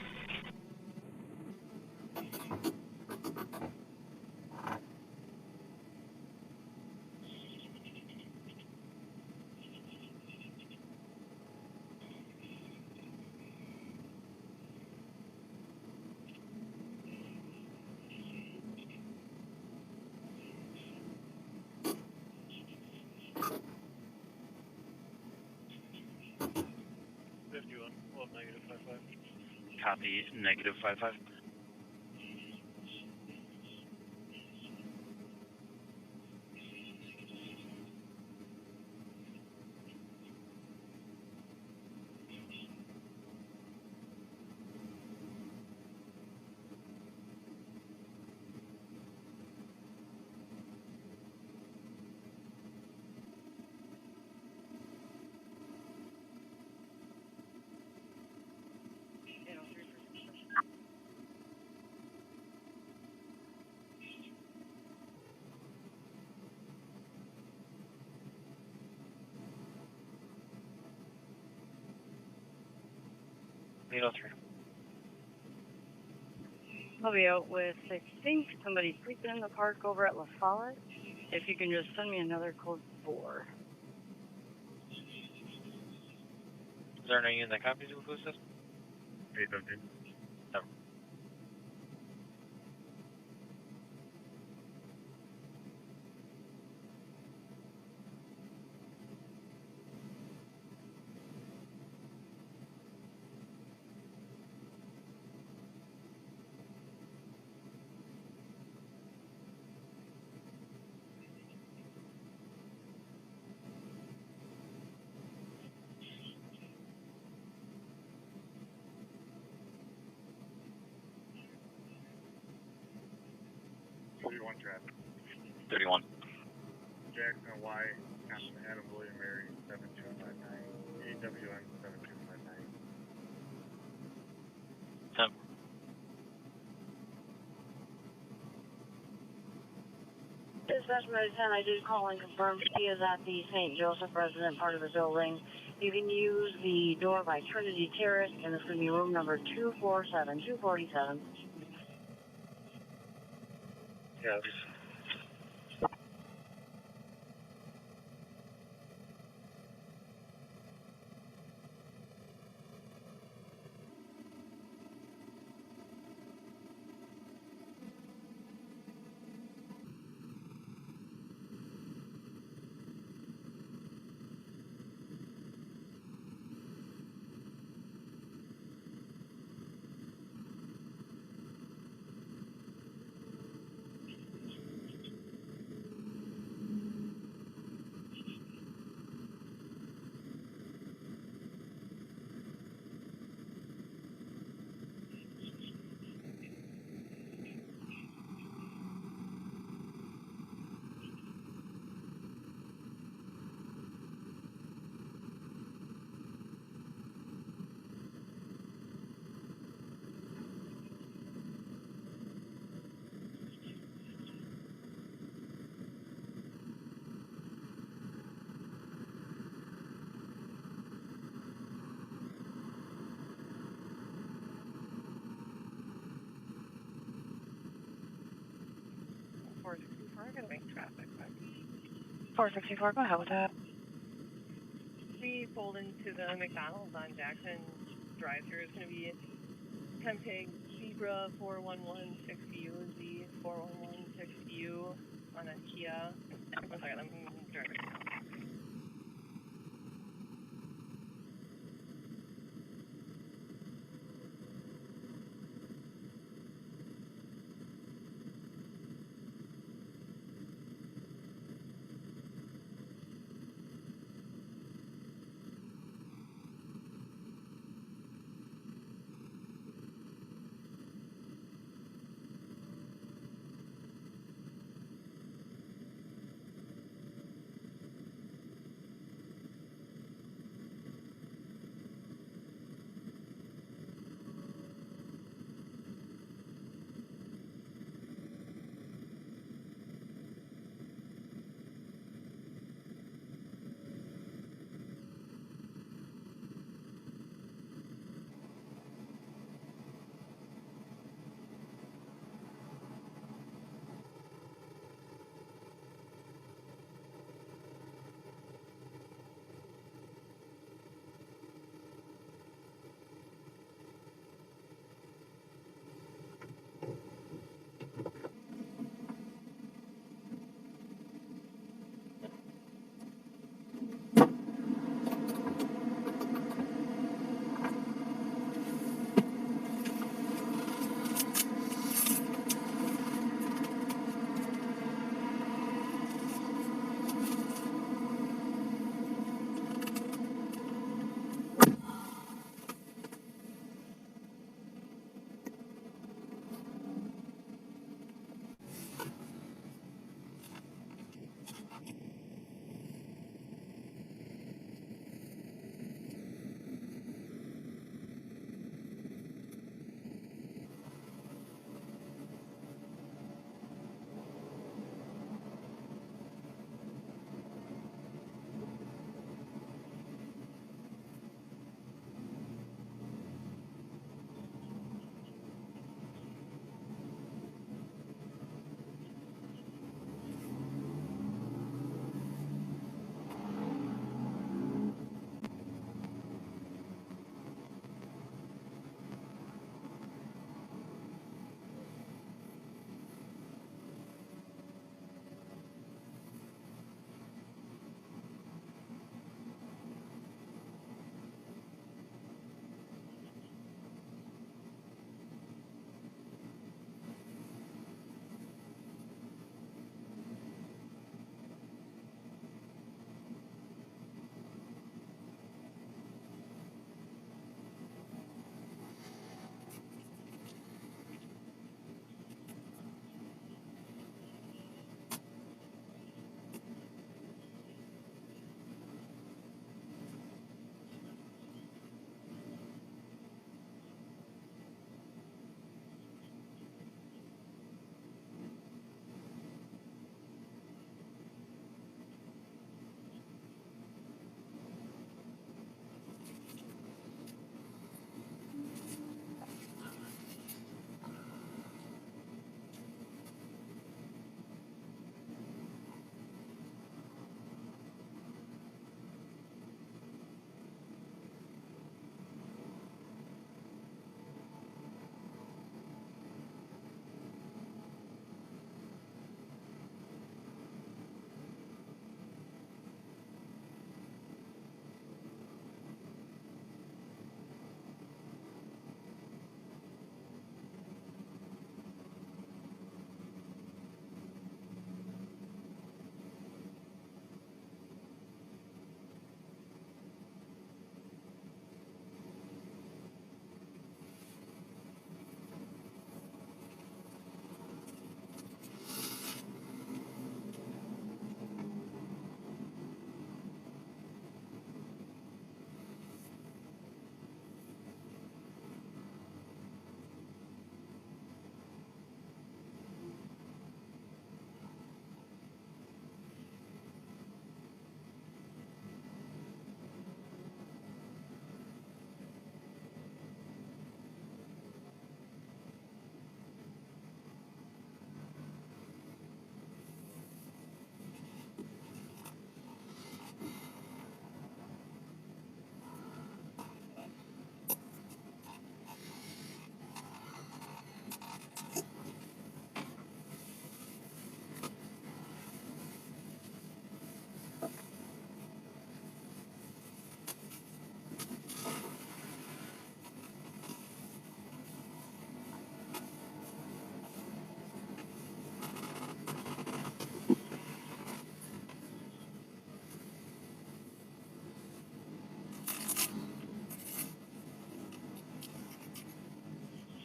Copy, negative 55. I'll be out with, I think, somebody sleeping in the park over at La Follette. If you can just send me another code 4. Is there any in the copies of the blue system? 815. No. Traffic. 31. Jackson Y, Captain Adam William Mary 7259, AWN 7259. 10. Dispatch Mode 10, I did call and confirm she is at the St. Joseph resident part of the building. You can use the door by Trinity Terrace, and it's going to be room number 247. Yeah. We're gonna make traffic. 464, go ahead with that. We pulled into the McDonald's on Jackson drive-thru. It's going to be Tempeg Zebra 4116U Z 4116U on a Kia. I'm sorry, let me drive it now.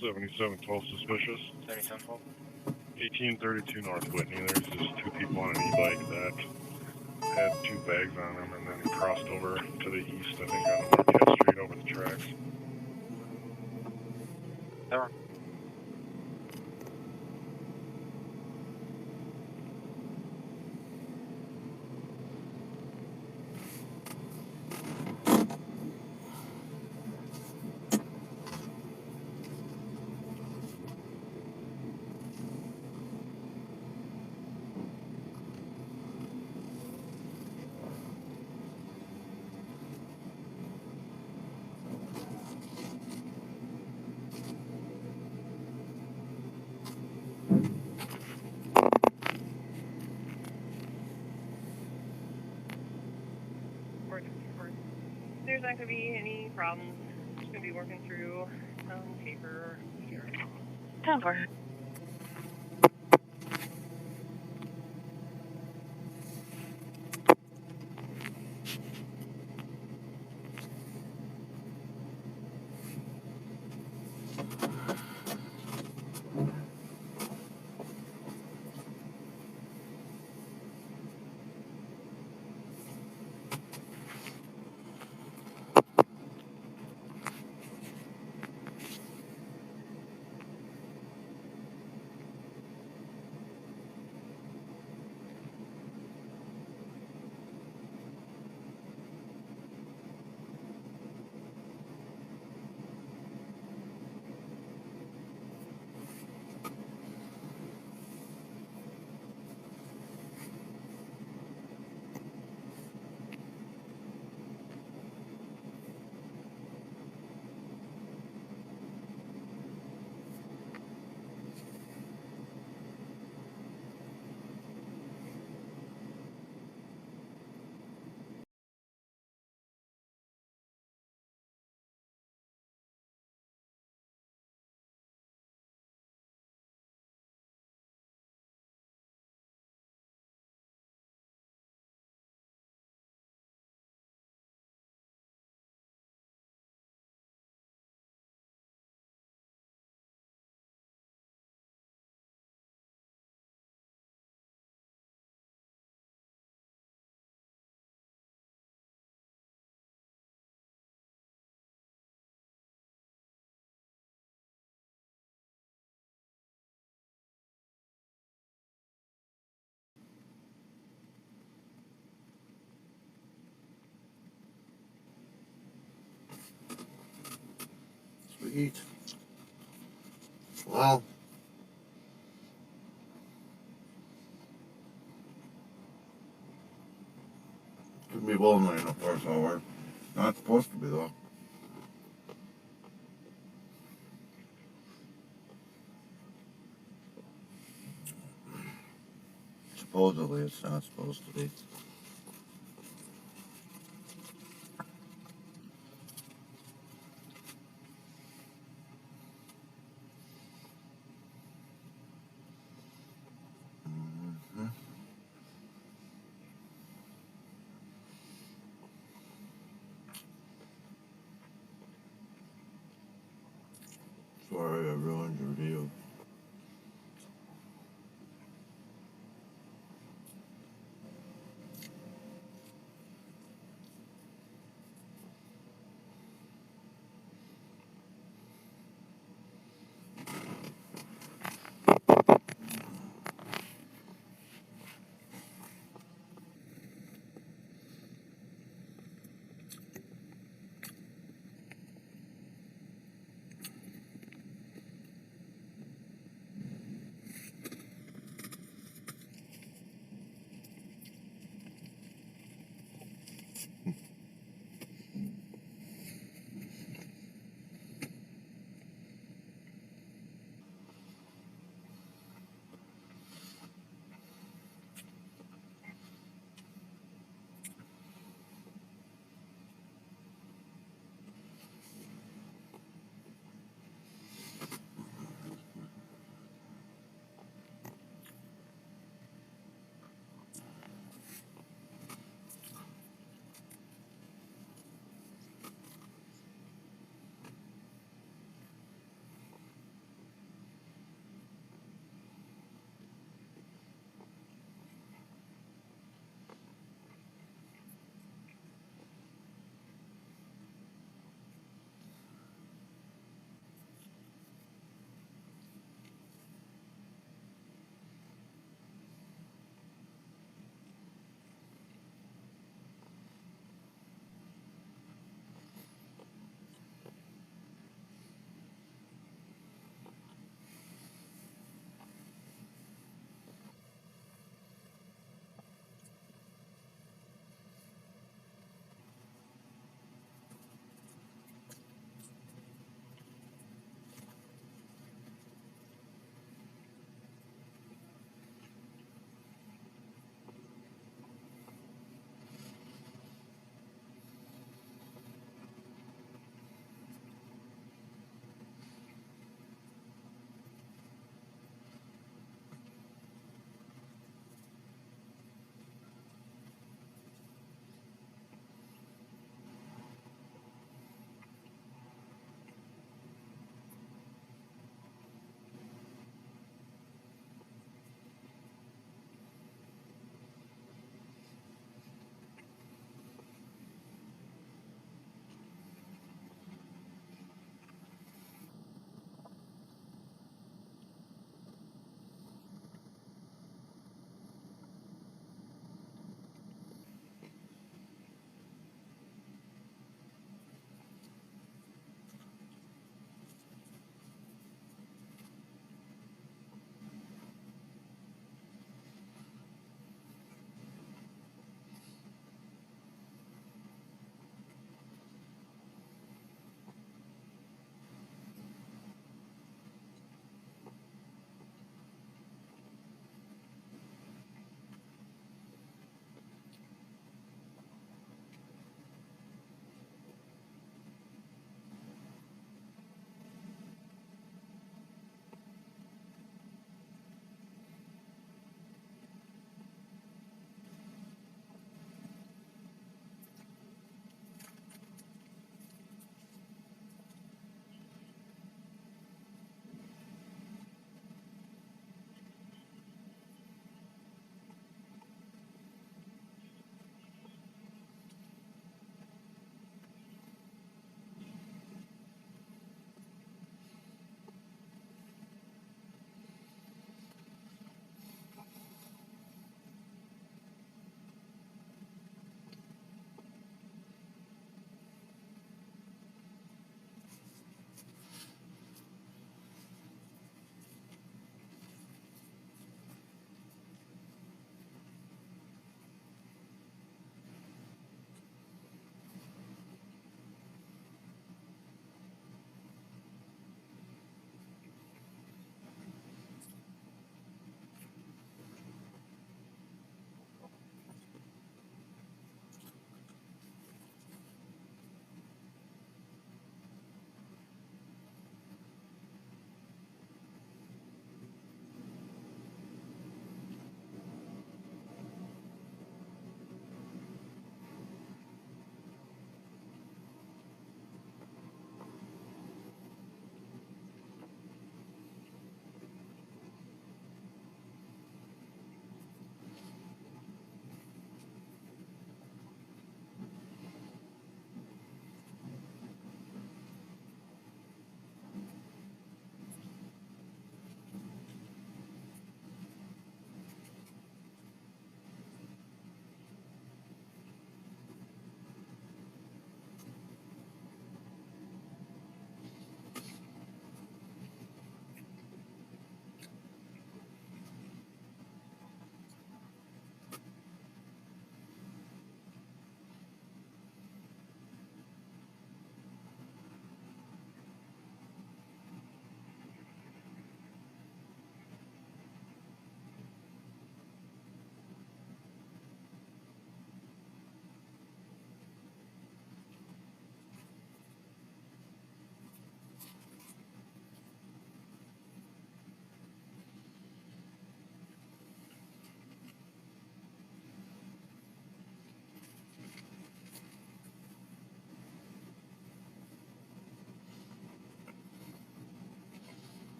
7712 suspicious. 7712. 1832 North Whitney. There's just two people on an e-bike that had two bags on them, and then he crossed over to the east, I think on Marquette Street over the tracks. Never. There's not going to be any problems. Just going to be working through paper here. 10-4. Sweet. Well, could be blowing rain up there somewhere. Not supposed to be though. Supposedly it's not supposed to be. Sorry I ruined your view.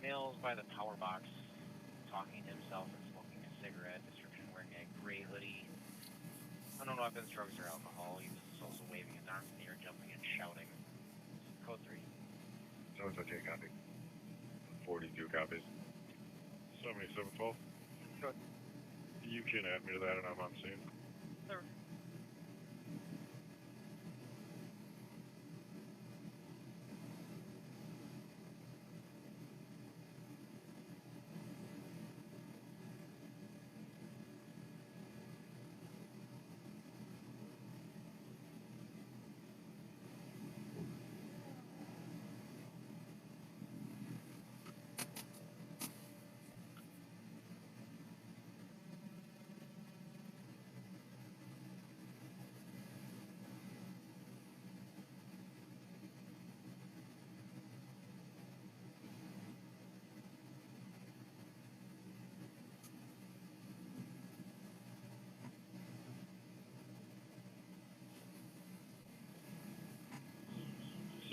Males by the power box, talking to himself and smoking a cigarette. Description: wearing a gray hoodie. Unknown weapons, drugs, or alcohol. He was also waving his arms in the air, jumping and shouting. Code 3. Someone's okay, copy. 42 copies. 7712. Good. You can add me to that and I'm on scene. Sir.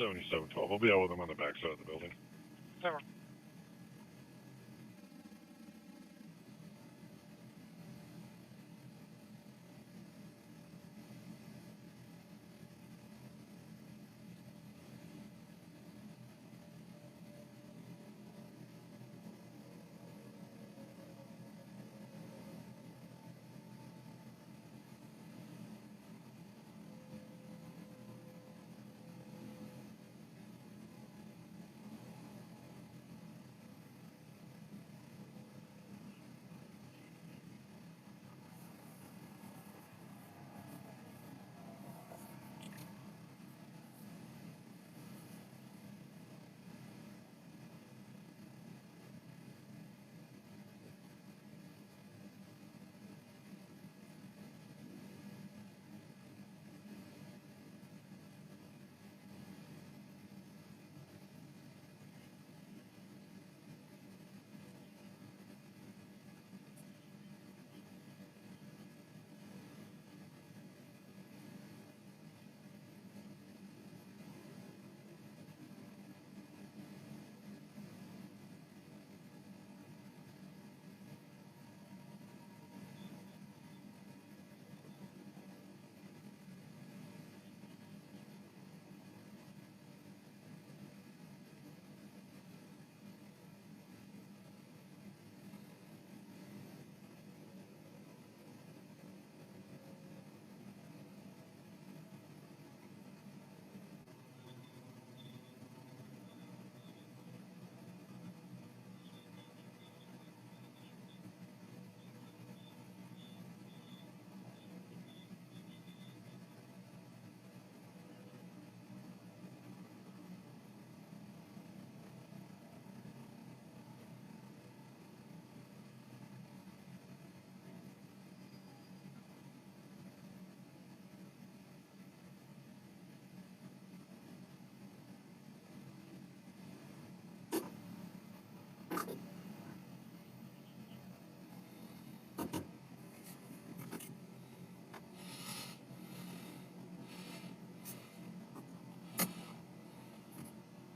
$77.12. We'll be out with them on the back side of the building. Sir.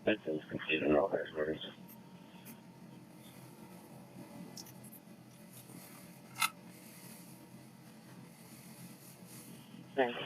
That seems complete in all categories. Thanks.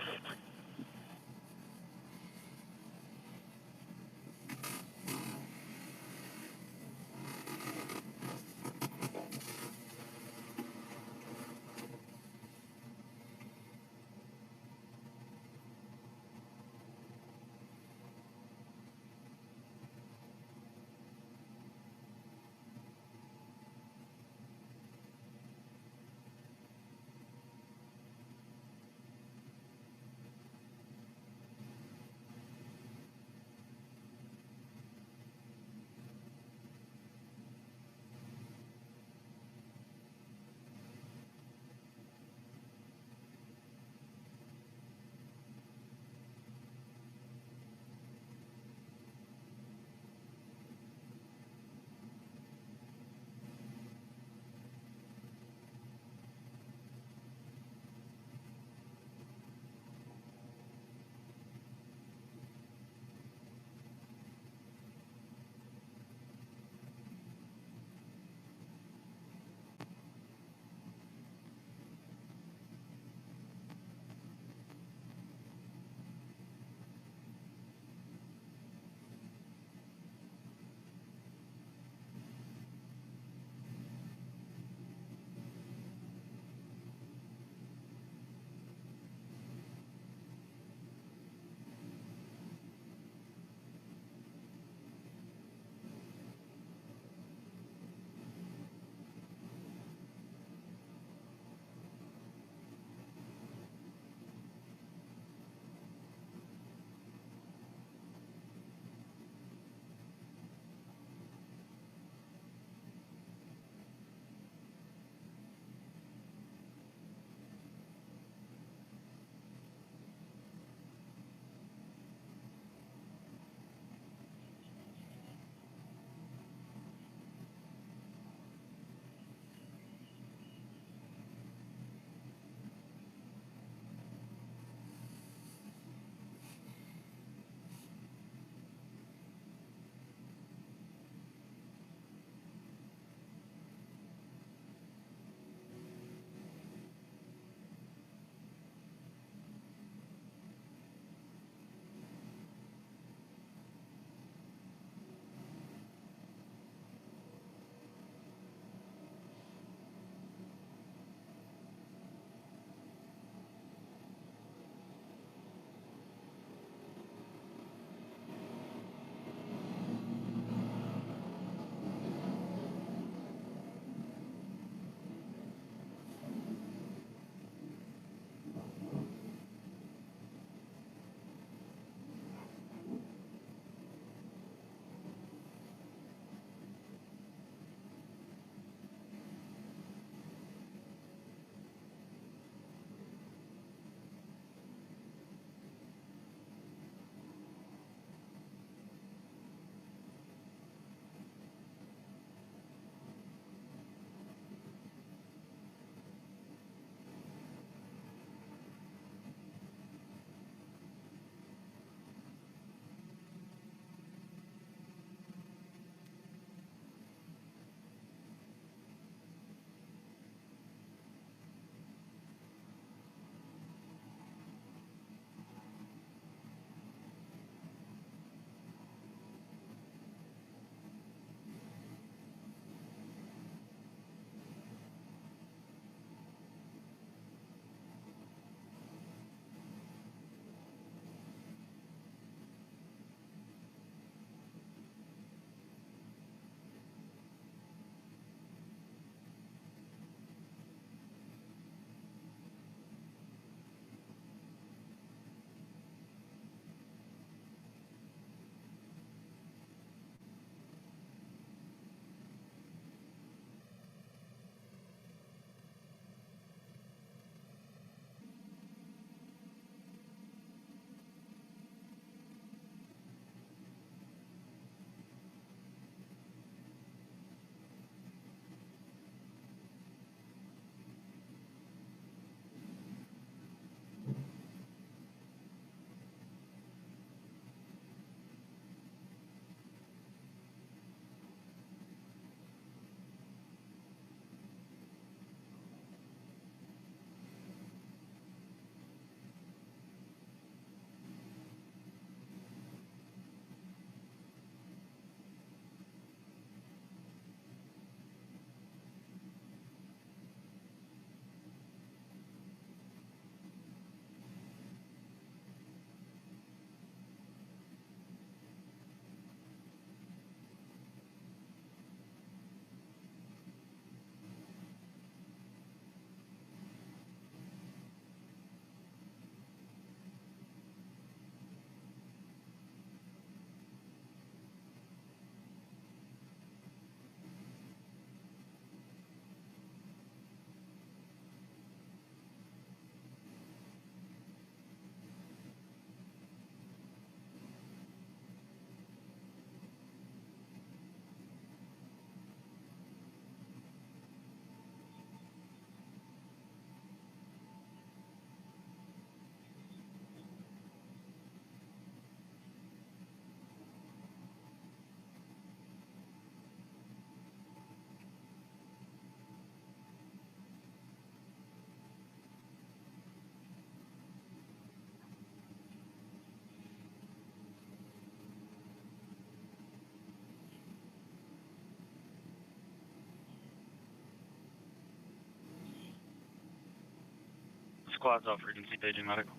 Squad's out, frequency paging medical.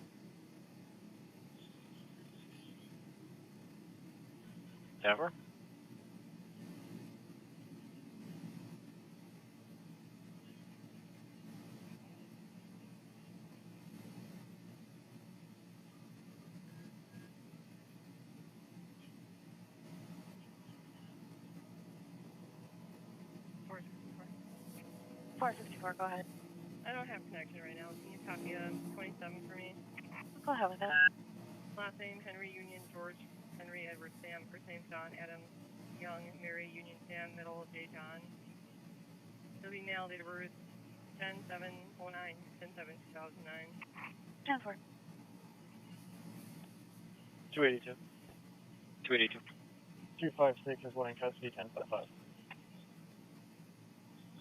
Ever? Four 464, go ahead. I don't have connection right now. Can you copy 27 for me? Go ahead with it. Last name, Henry Union George, Henry Edward Sam, first name John Adam Young, Mary Union Sam, middle J John. He'll be mailed date of birth 10/7/09, 10/7/2009. 10-4. 282. 282. 256 is one in custody, 10-5.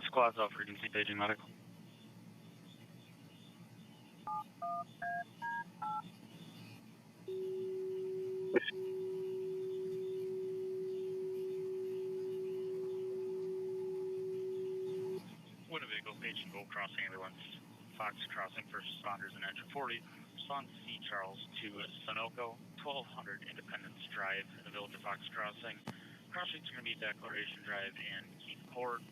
Squad's out, frequency paging medical. Winnebago paging Gold Crossing ambulance. Fox crossing first responders in engine 40. Respond C. Charles to Sunoco, 1200 Independence Drive in the village of Fox Crossing. Crossing's going to be Declaration Drive and Keith Court.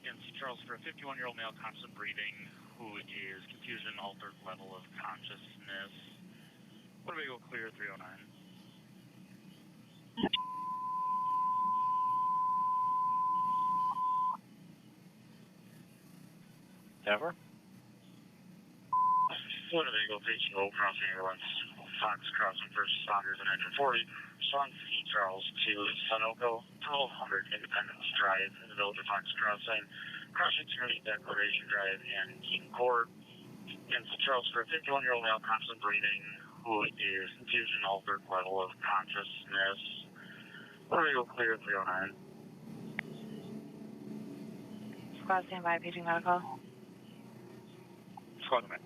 And C. Charles for a 51-year-old male, constant breathing, who is confusion, altered level of consciousness. Winnebago clear 309. Ever? Winnebago paging Gold Crossing ambulance. Fox crossing first responders in engine 40. Respond C. Charles to Sunoco, 1200 Independence Drive in the village of Fox Crossing. Crossing Trinity Declaration Drive and Keaton Court. And C. Charles for a 51-year-old male, constant breathing, who is confusion, altered level of consciousness. Winnebago clear 309. Squad standby, paging medical. Squad command.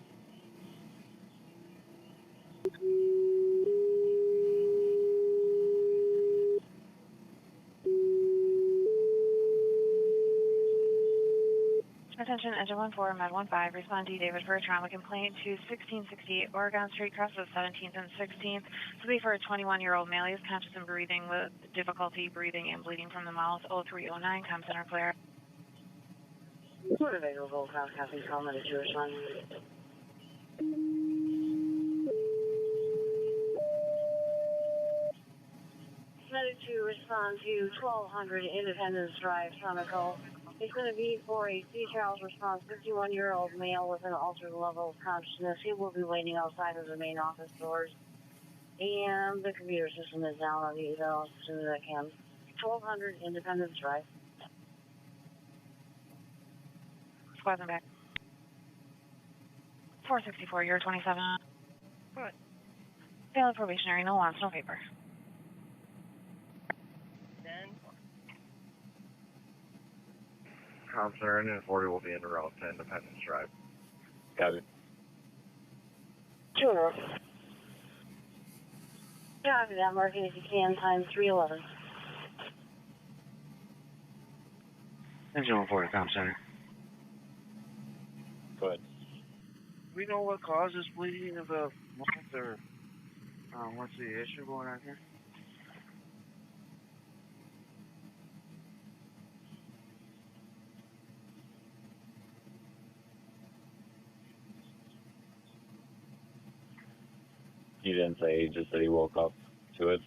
Attention, engine 14, med 15, respond D. David for a trauma complaint to 1668 Oregon Street, cross of 17th and 16th. To be for a 21-year-old male, he is conscious and breathing with difficulty breathing and bleeding from the mouth. 0309, com center clear. Winnebago Gold Cross, copy, Calumet to respond. Medic to respond to 1200 Independence Drive, Sunoco. It's going to be for a C. Charles response, 51-year-old male with an altered level of consciousness. He will be waiting outside of the main office doors. And the computer system is down. I'll get you there as soon as I can. 1200 Independence Drive. Squad's back. 464, you're 27. What? Valid probationary, no wants, no paper. Then? Com Center and 40 will be in route to Independence Drive. Got it. Sure. Copy that, marking if you can, time 311. Engine 40, com center. Go ahead. Do we know what causes bleeding of the mouth, or what's the issue going on here? He didn't say, he just said he woke up to it.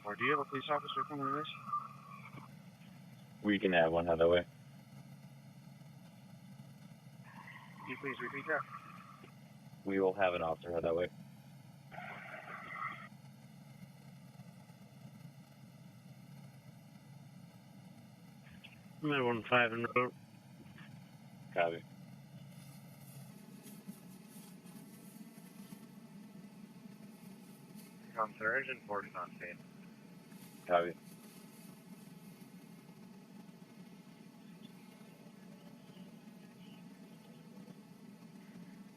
Or do you have a police officer coming to this? We can have one head that way. Can you please repeat that? We will have an officer head that way. I'm at 15 en route. Copy. Com Center, engine 40 on scene. Copy.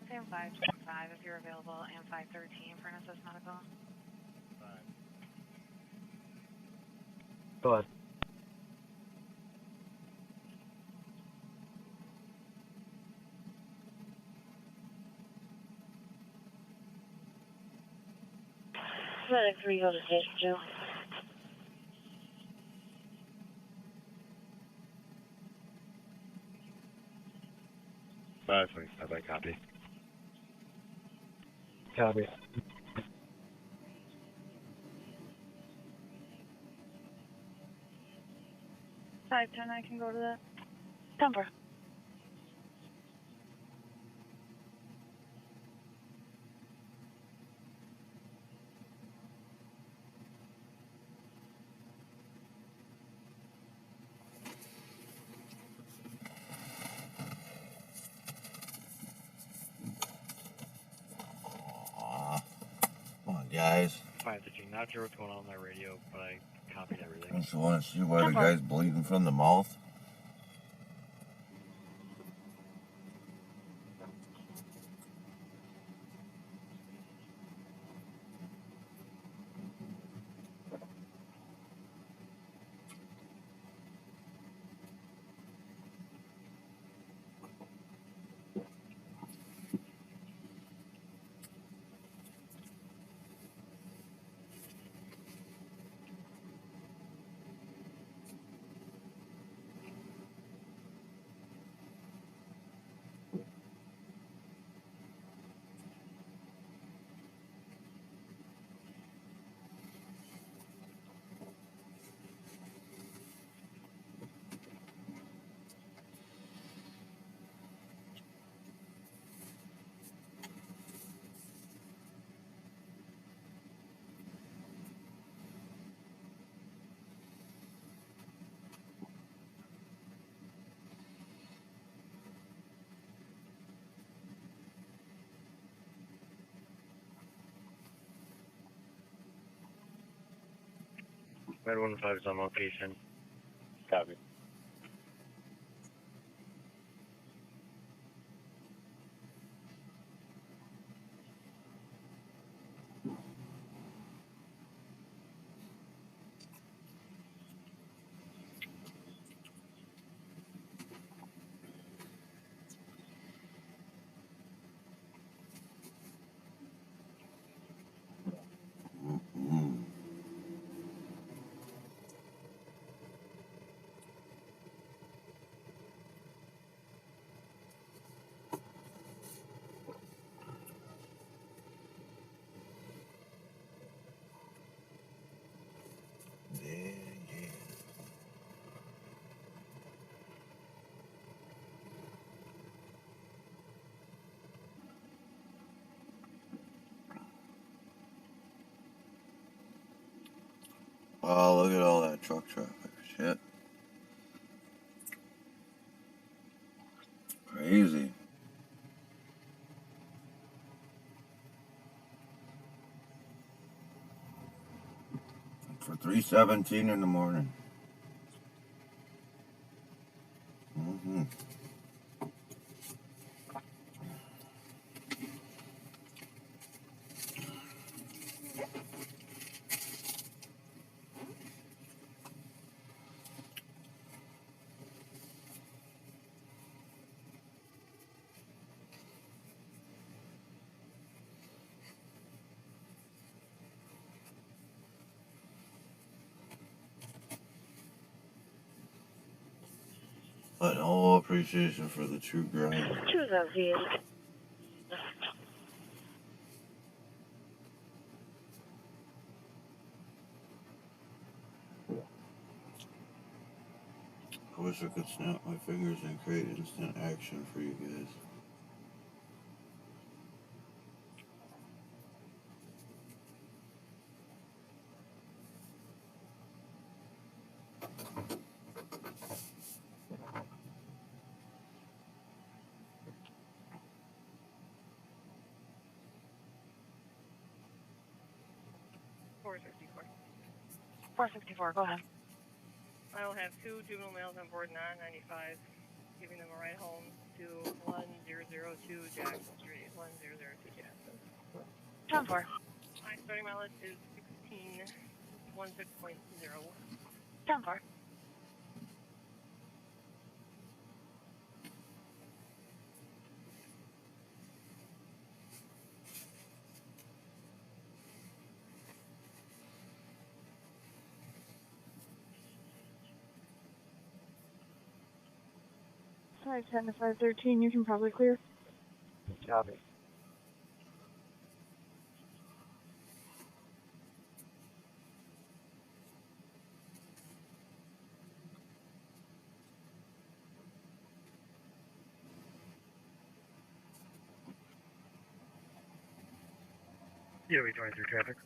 Sam 525 if you're available, and 513 for an assist medical. Go ahead. Medic 3, go to station 2. 525, I copy. Copy. 510, I can go to that. 10-4. Come on, guys. 513, not sure what's going on that radio, but I copied everything. I just want to see why the guy's bleeding from the mouth. Red 15 is on location. Copy. Oh, look at all that truck traffic. Shit. Crazy. For 3:17 in the morning. Mm-hmm. But no appreciation for the true grind. Choose a vehicle. I wish I could snap my fingers and create instant action for you guys. $464, go ahead. I will have 2 juvenile males on board non-95, giving them a ride home to 1002 Jackson Street, 1002 Jackson. 10-4. My starting mileage is 16.0. 10-4. 510 to 513, you can probably clear. Copy. Yeah, we 23 traffic.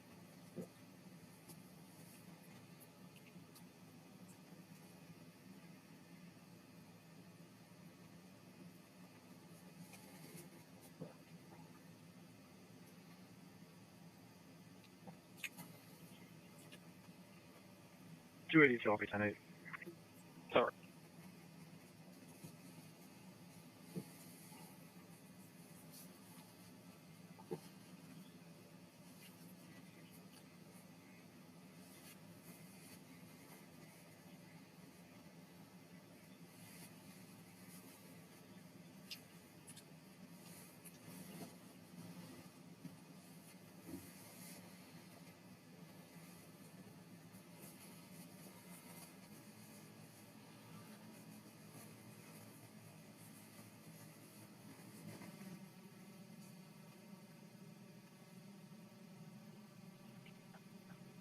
Copy 10-8. Sorry.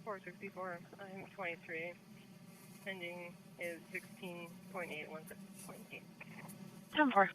$464. I'm 23. Ending is 16.816.8. 10-4.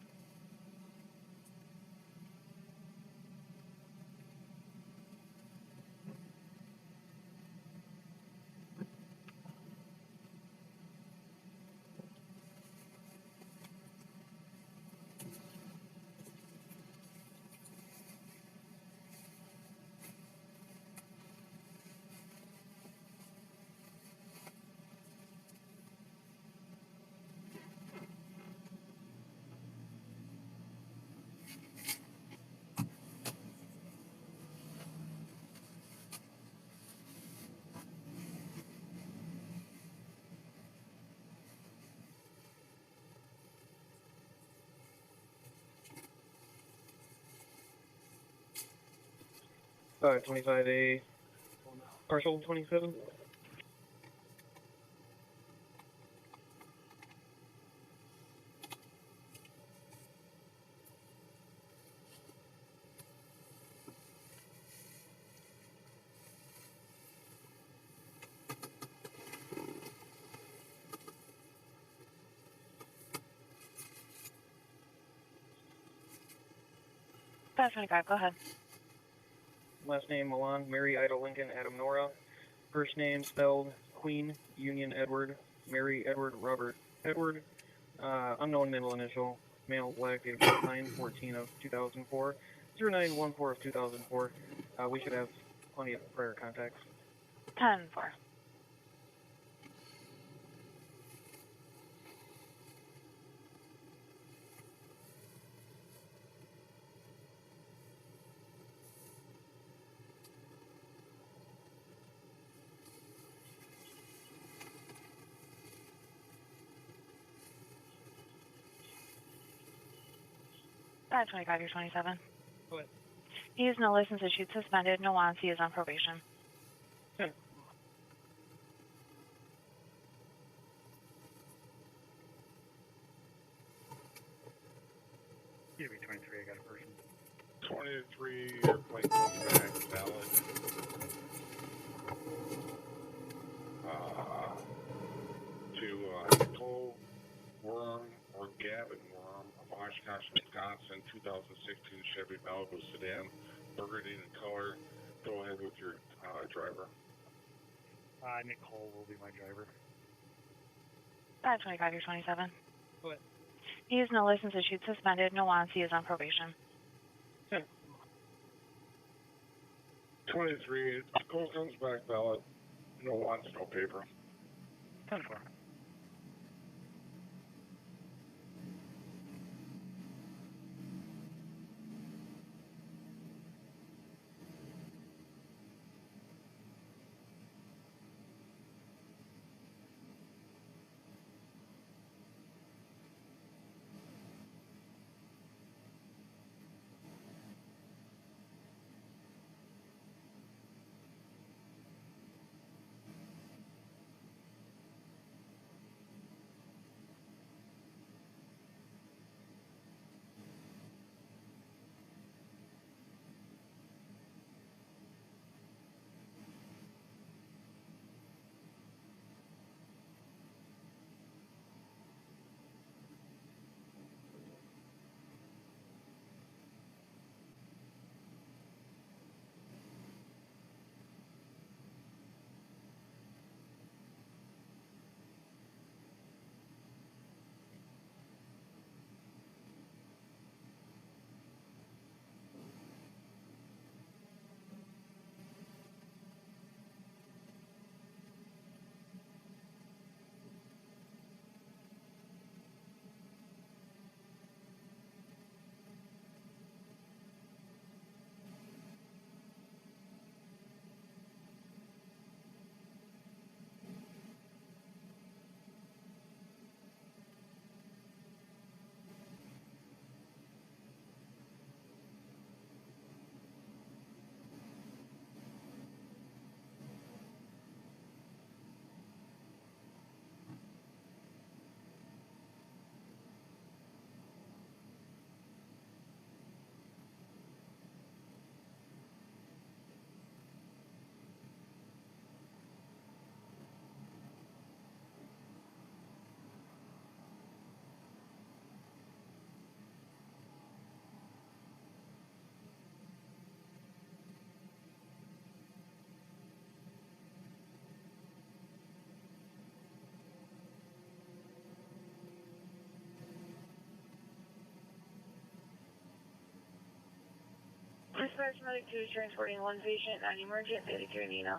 All right, 25A, partial 27. Five 25, go ahead. Last name Milan, Mary Ida Lincoln, Adam Nora. First name spelled Queen Union Edward, Mary Edward Robert Edward. Unknown middle initial, male, black, age 9/14 of 2004, 0914 of 2004. We should have plenty of prior contacts. 10-4. Five 25, you're 27. What? He has no license issued, suspended, no wants, he is on probation. 10. Yeah, we 23, I got a person. 23, airplane comes back, valid. To Nicole Worm or Gavin Worm of Oshkosh, Wisconsin, 2016 Chevy Malibu sedan, burgundy in color. Go ahead with your driver. Nicole will be my driver. 5 25, you're 27. What? He has no license issued, suspended, no wants, he is on probation. 10. 23, Nicole comes back, valid. No wants, no paper. 10-4. Dispatch Medic 2 is transporting one patient, non-emergent, data to Neenah.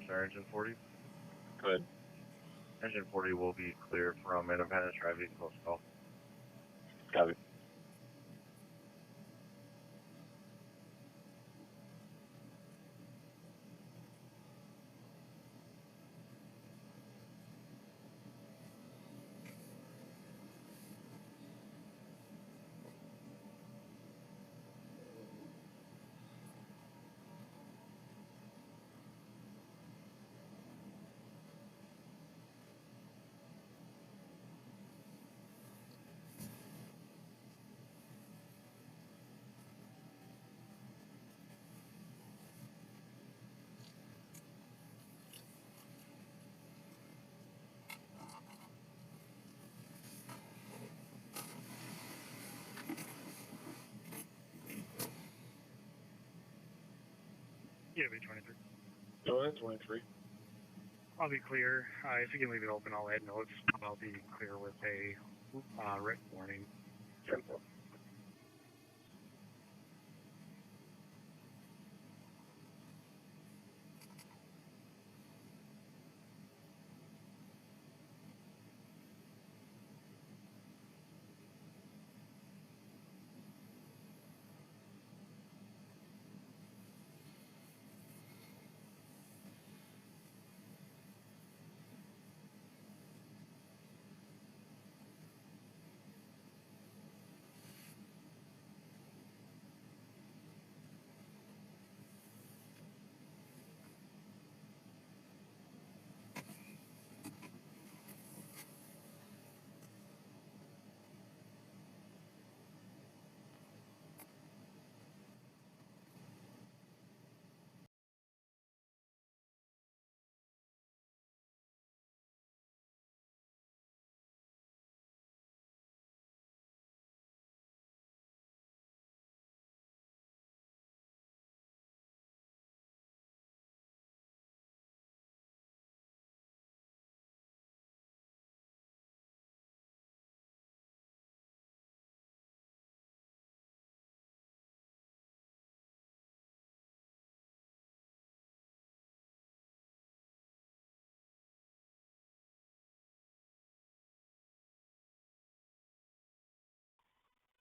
Center Engine 40. Good. Engine 40 will be clear from independent driving close call. Copy. Yeah, be 23. Go ahead, 23. I'll be clear. If you can leave it open, I'll add notes. I'll be clear with a written warning.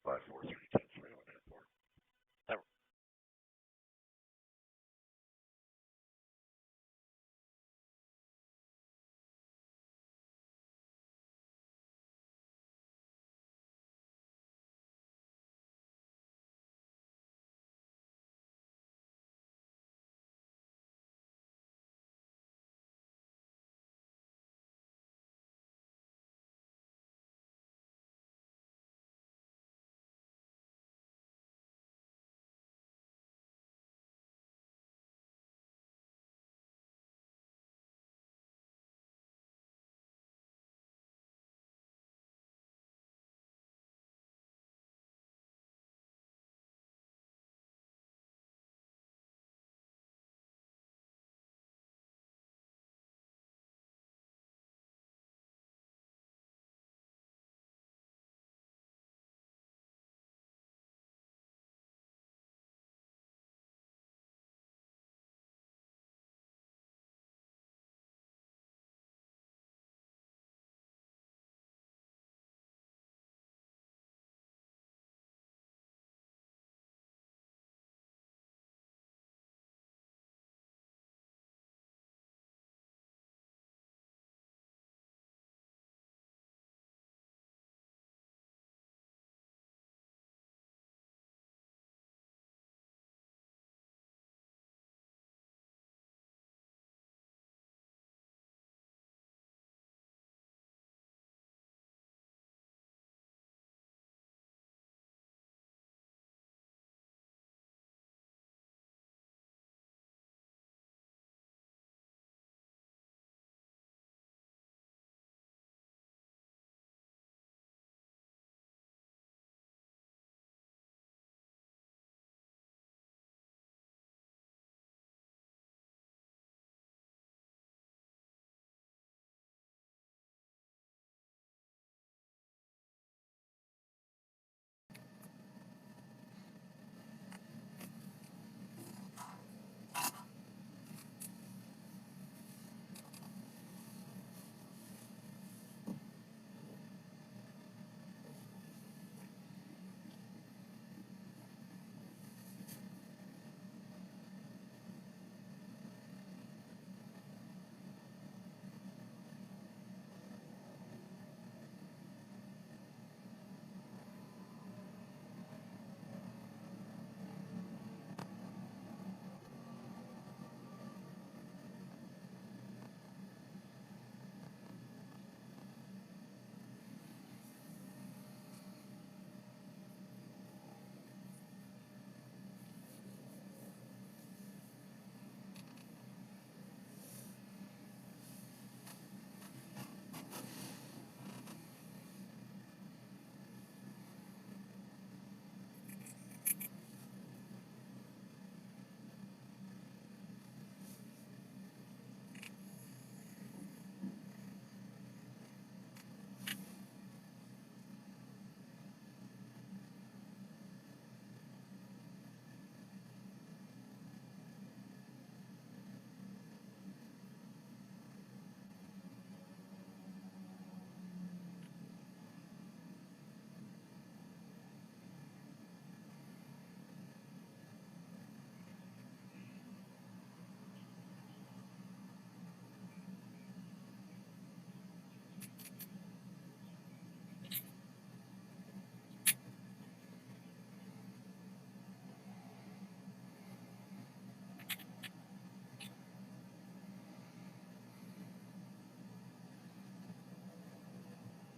Five, four, three, 10, 41.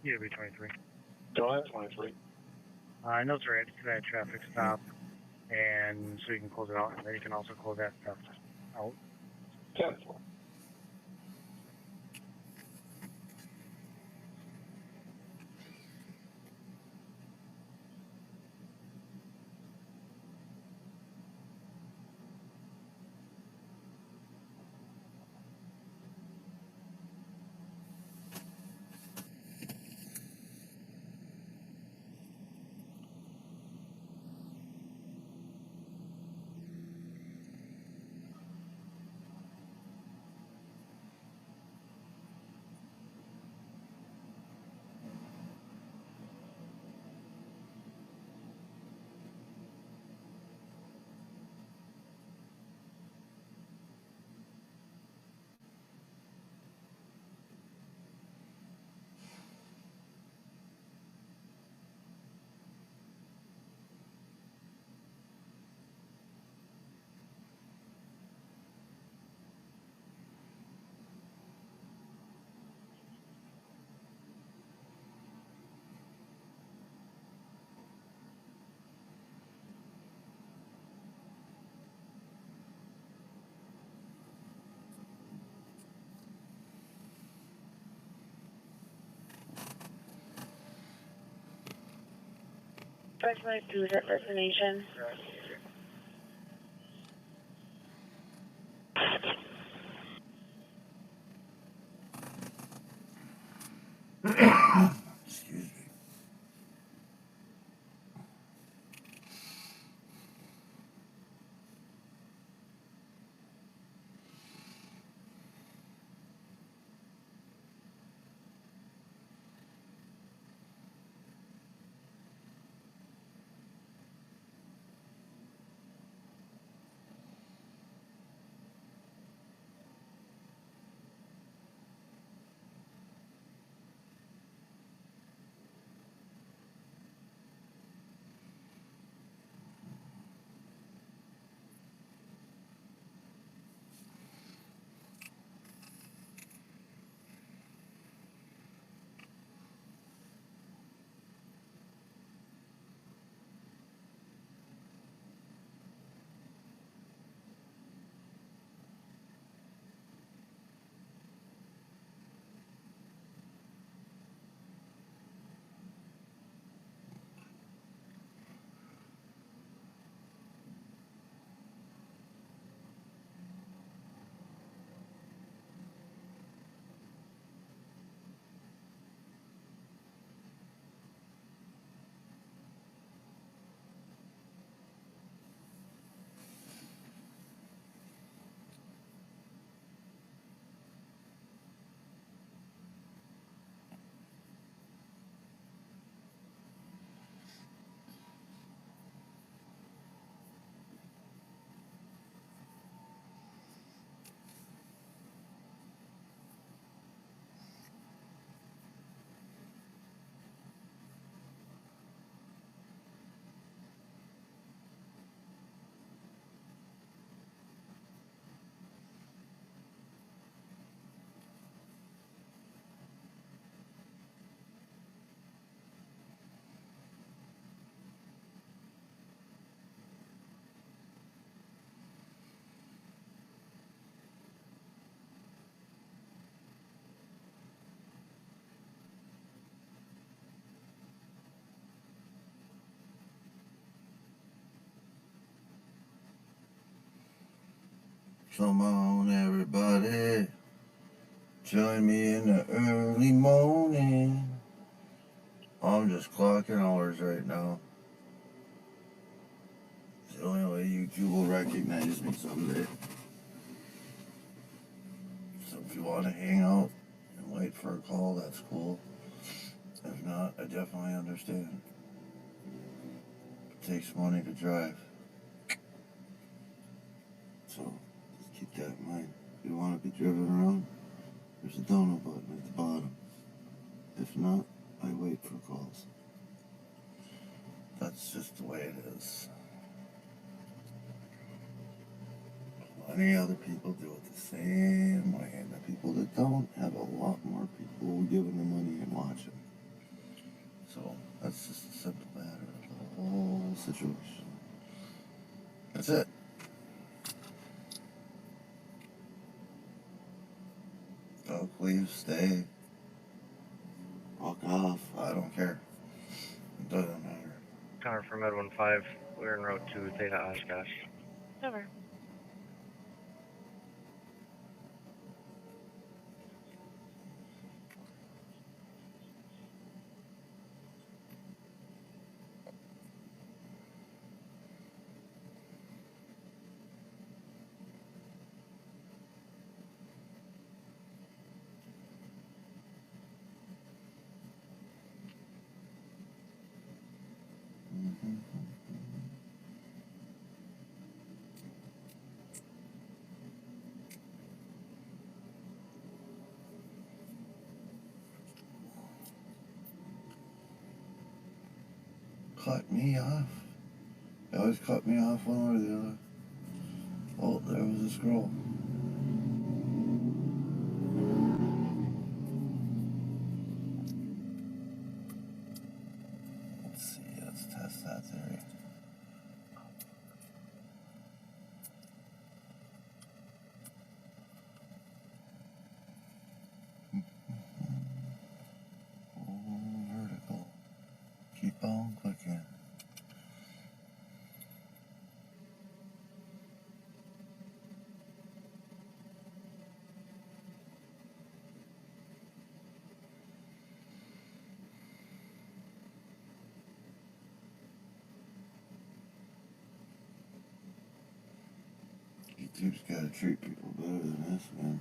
Yeah, it'll be 23. Go ahead, 23. I know it's right to that traffic stop, and so you can close it out, and then you can also close that stuff out. 10. Specialized food at destination. Come on, everybody, join me in the early morning. I'm just clocking hours right now. It's the only way YouTube will recognize me someday. So if you want to hang out and wait for a call, that's cool. If not, I definitely understand. It takes money to drive. So just keep that in mind. If you want to be driven around, there's a donut button at the bottom. If not, I wait for calls. That's just the way it is. Plenty other people do it the same way, and the people that don't have a lot more people giving them money and watching. individuals. That's it. Go, leave, stay, walk off. I don't care. It doesn't matter. Connor from Ed 15, we're en route to Theta Oshkosh. Over. Cut me off. They always cut me off one way or the other. Oh, there was a scroll. Let's see, let's test that theory. Vertical. Keep on clicking. YouTube's gotta treat people better than this, man.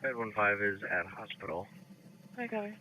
Ed 15 is at hospital. Hi, Connor.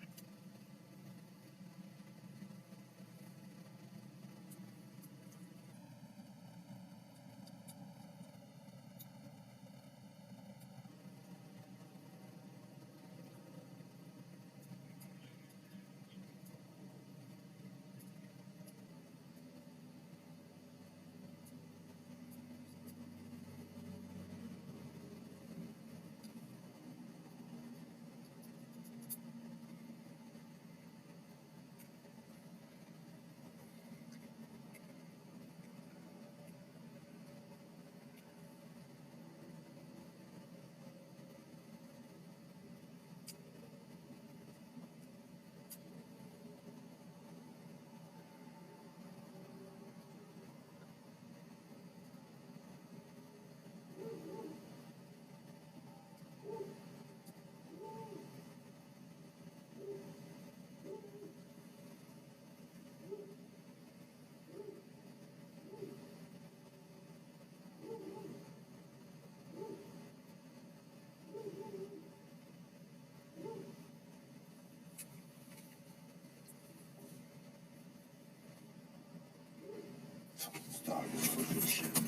Stop this shit. Of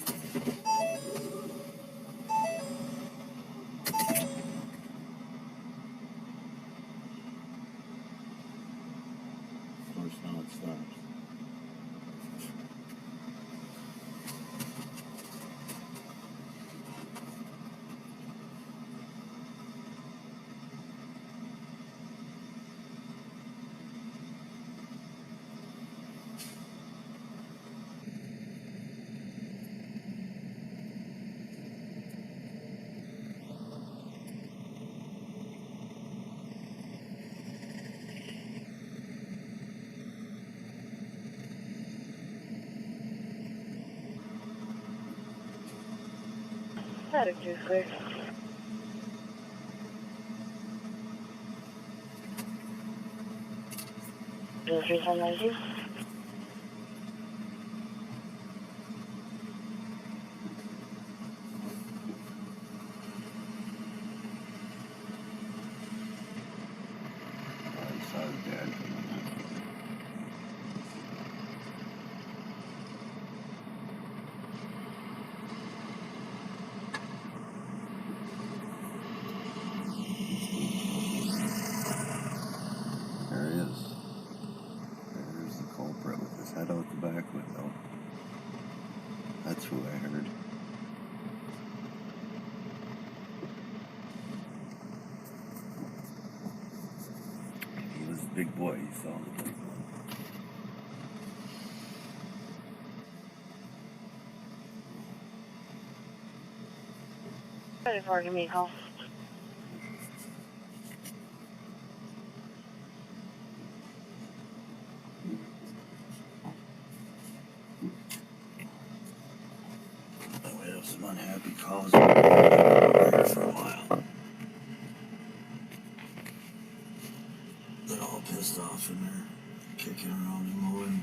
course, now it stops. Static 2 clear. 03792. I saw his dad coming in. There he is. There's the culprit with his head out the back window. That's who I heard. He was a big boy, he sounded like one. Ready for give me a call. We have some unhappy calls here for a while. They're all pissed off and they're kicking around and mowing.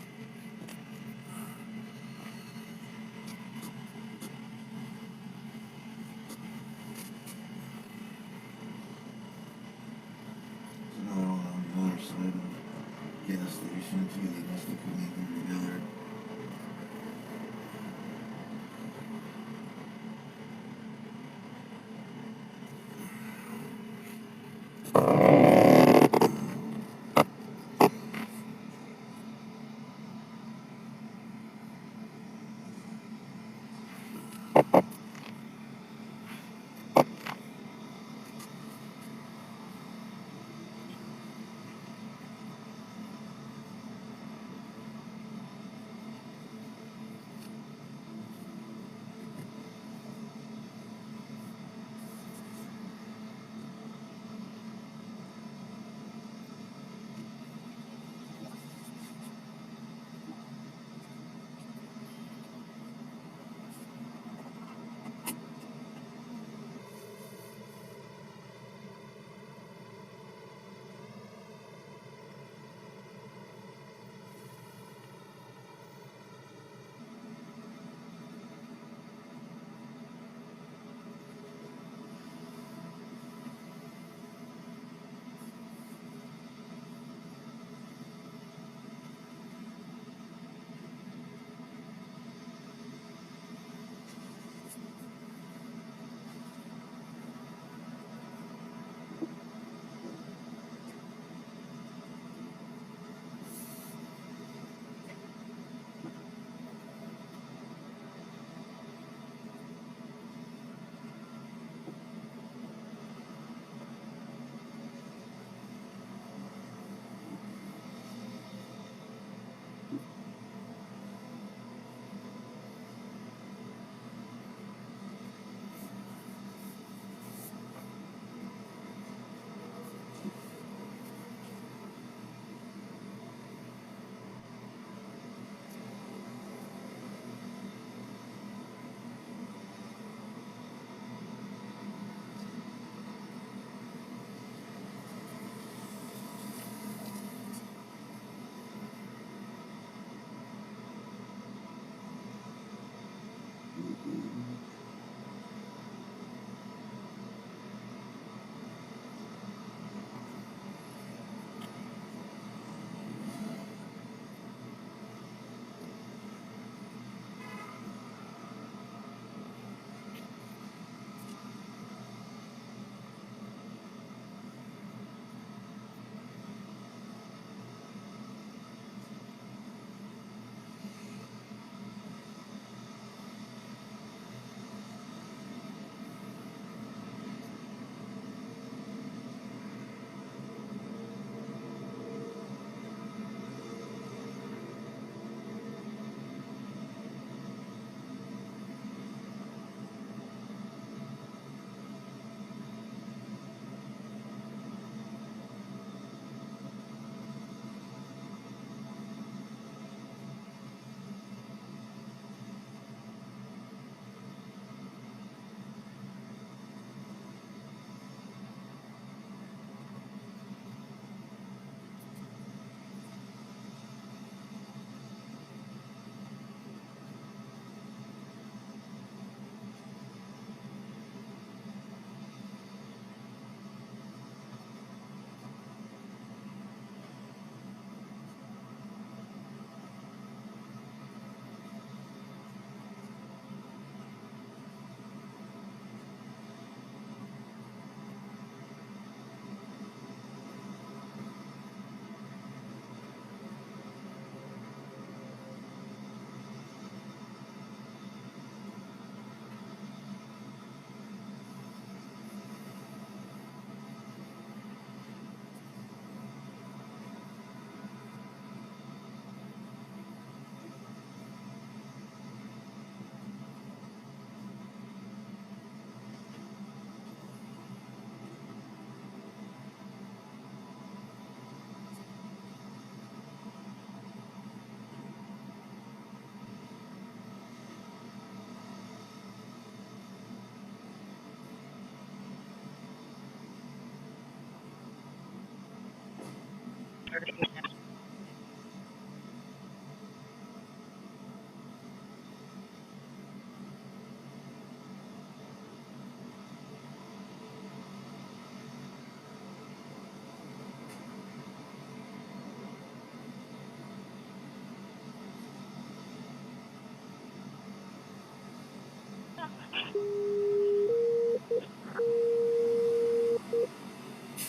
There's another one on the other side of the gas station too. They must have come in together.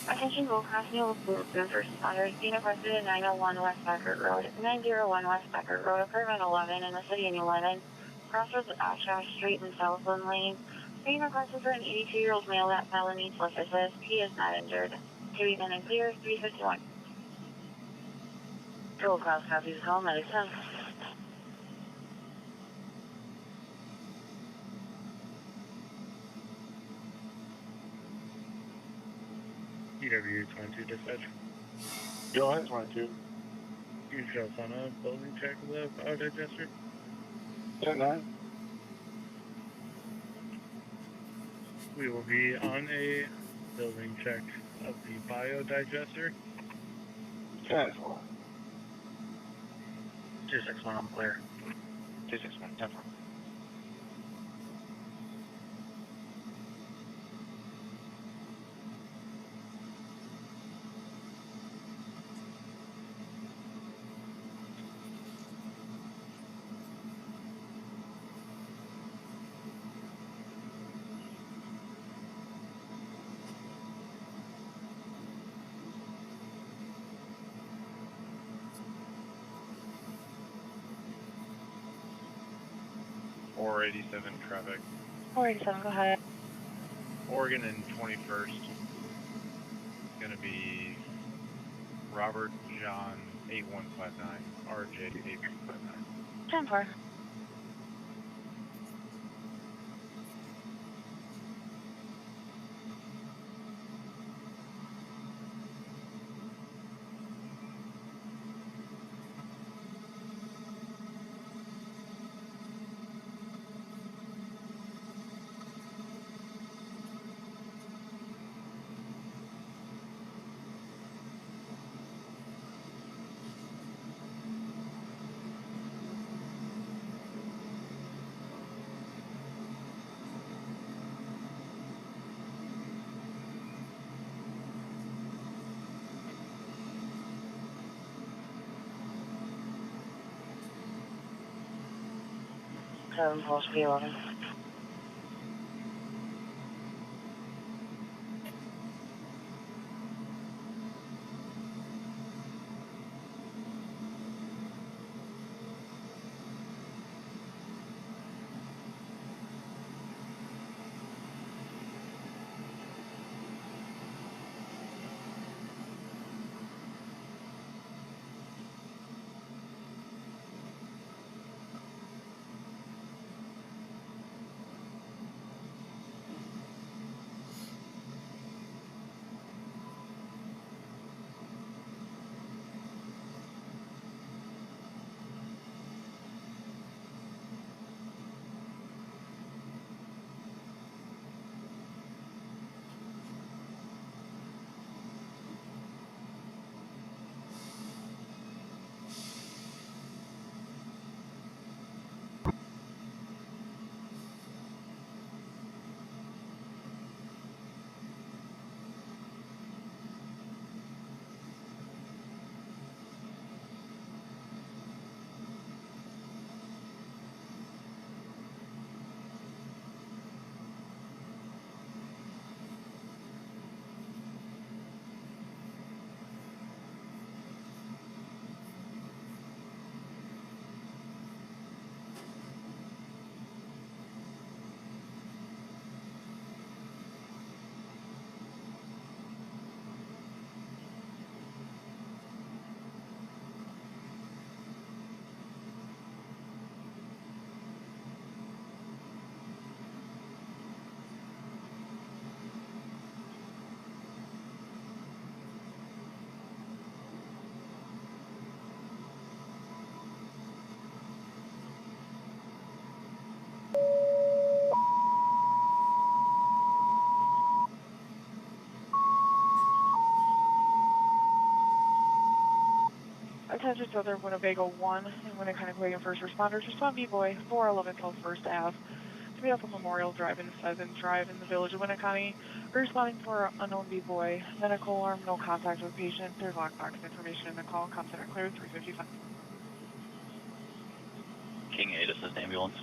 Attention Gold Cross New Movement First Responders, being requested at 901 West Beckert Road, 901 West Beckert Road, apartment 11 in the city of 11, crossroads at Oshkosh Street and Southland Lane. Being requested for an 82-year-old male that felony plus assist. He is not injured. To be then and clear, 351. Gold Cross copies call, medic 10. EW22 dispatch. Go ahead, 22. You show us on a building check of the power digester. 10-9. We will be on a building check of the biodigester. 10-4. 261, I'm clear. 261, 10-4. Or 87 traffic. 487, go ahead. Oregon and 21st. Gonna be Robert John 8159, RJ 8159. 10-4. Seven Pulse P11. Attention Southern Winnebago 1 and WinneconneOutagamie first responders. Respond B-Boy 411 South 1st Ave. To be off of Memorial Drive and Pheasant Drive in the village of Winneconne. Responding for unknown B-Boy. Medical alarm, no contact with patient. There's lockbox information in the call. Comes center clear 355. King 8, assist ambulance.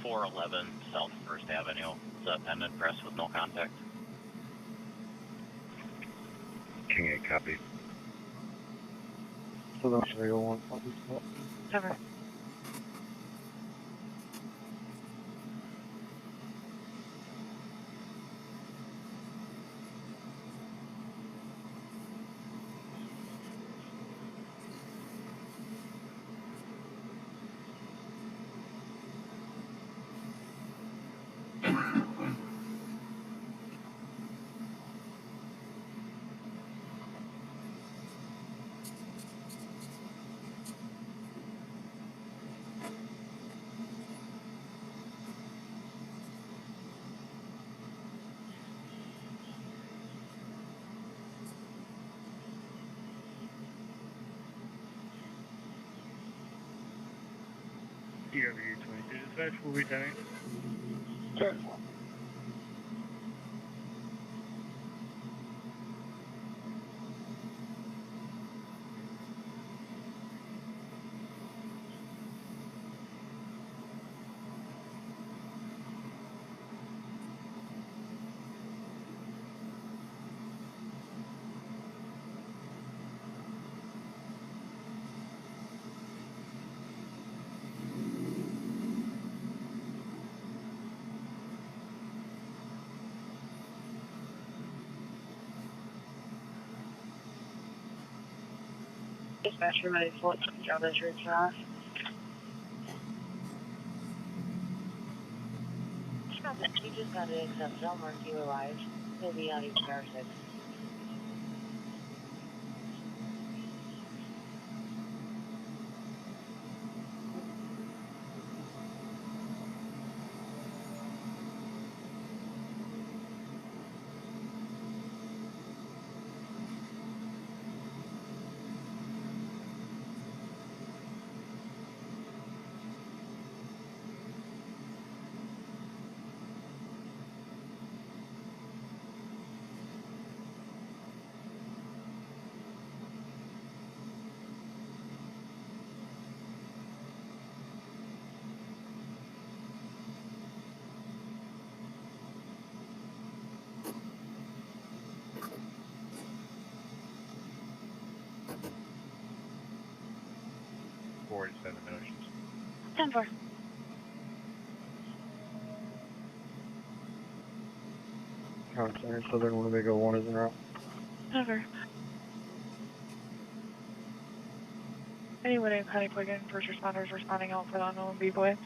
411 South 1st Avenue. It's a pendant press with no contact. King 8, copy. Southern Winnebago 1, Cover. DW-22 dispatch, will be attending. Sure. Dispatcher ready for job is reaching off. You just got to accept Elmer if you arrive. He'll be on EPR 6. Menasha. 10-4. Town Center, Southern Winnebago 1 is en route. Cover. Any WinneconneOutagamie first responders responding out for the unknown B-Boy.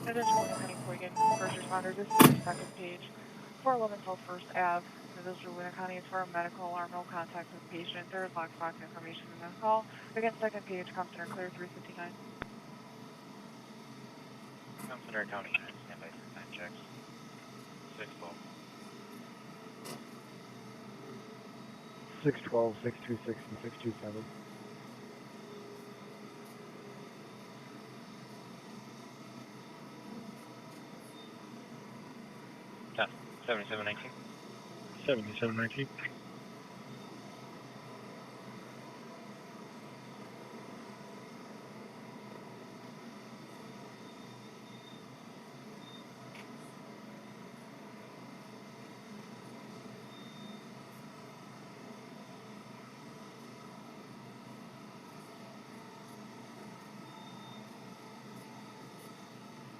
Attention WinneconneOutagamie first responders. This is the second page. 411 South 1st Ave. The village of Winneconne is for a medical alarm, no contact with patient. There is lockbox information in the call. Again, second page, comm center clear 359. Comm center County 9, standby for time checks. 612. 612, 626, and 627. 7719. 7719.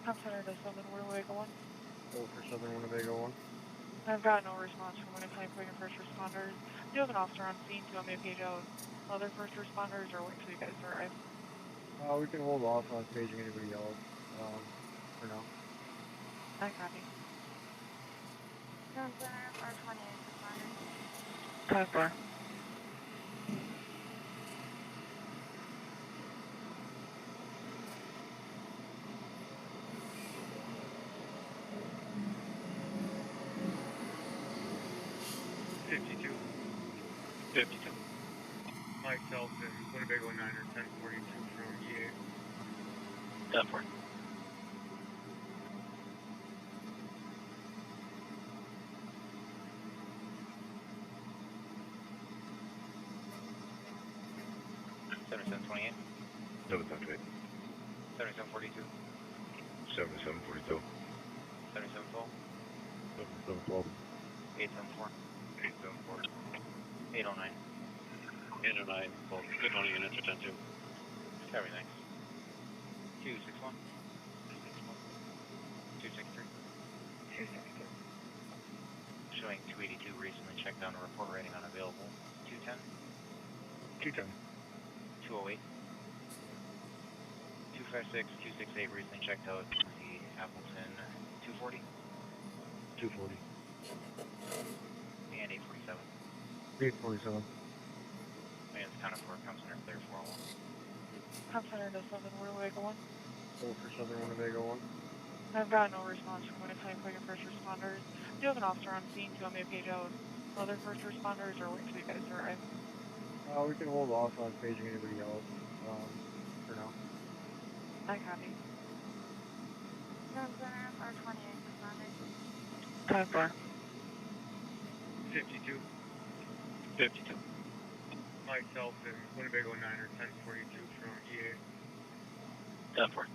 Comm center to Southern Winnebago 1. Hold for Southern Winnebago 1. I've got no response from Winneconne Eutagamie first responders. Do you have an officer on scene? Do you want me to page out other first responders or wait till you guys arrive? We can hold off on paging anybody else for now. I copy. Town Center, R28 responders. 10-4. Myself and Winnebago 9 or 1042 from EA. 10-4. Seventy-seven 28. 7728. 77 42. 7742. 77 12. 7712. 874. 874. 809. 809. Both good money units are 10-2. Copy, thanks. 261. 263. 263. Showing 282 recently checked on a report rating unavailable. 210. 210. 208. 256, 268 recently checked out. The Appleton 240. 240. And 847. 847. And it's counted for comes under clear 401. Comes under to Southern Winnebago 1. Hold for Southern Winnebago 1. I've got no response from Winneconne Eutagamie first responders. Do you have an officer on scene? Do you want me to page out other first responders or wait till you guys arrive? We can hold off on paging anybody else for now. I copy. Town Center, R28 responders. 10-4. 52. 52. Myself and Winnebago 9 or 1042 from EA. 10-4.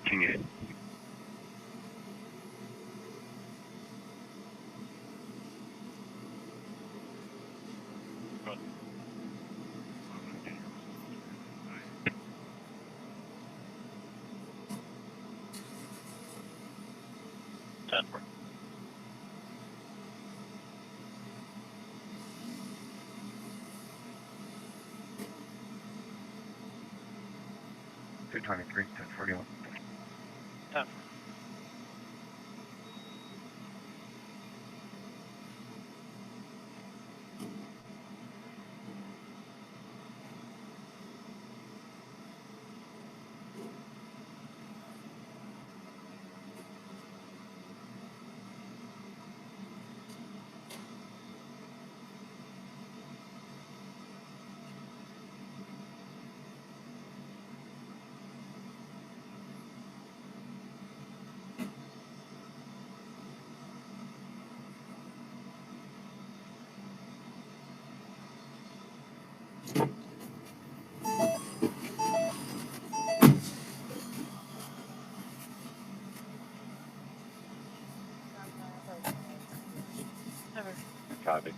King 8. Good. Ten for. Two 23, 1041. 10. Copy.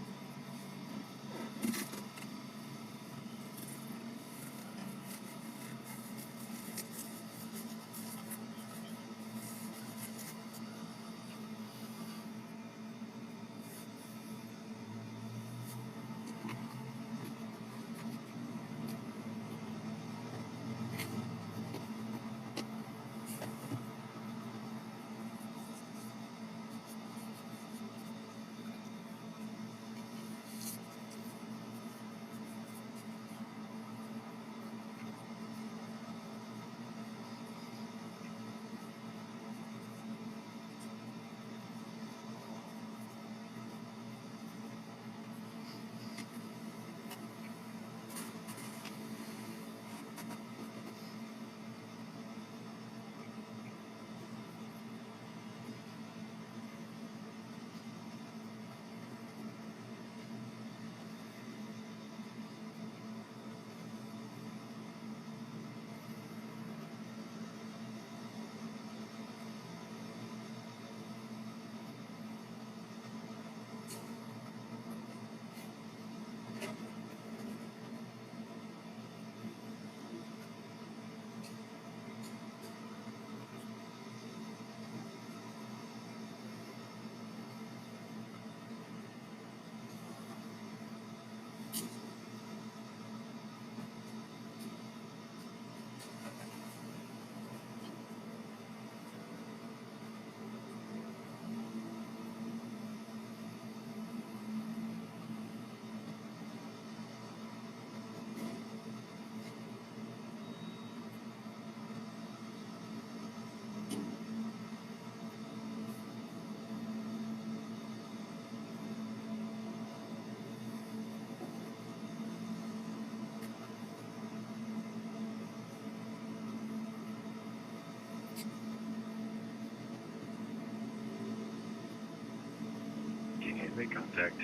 Make contact.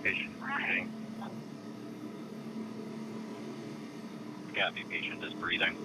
Patient breathing. Copy, patient is breathing.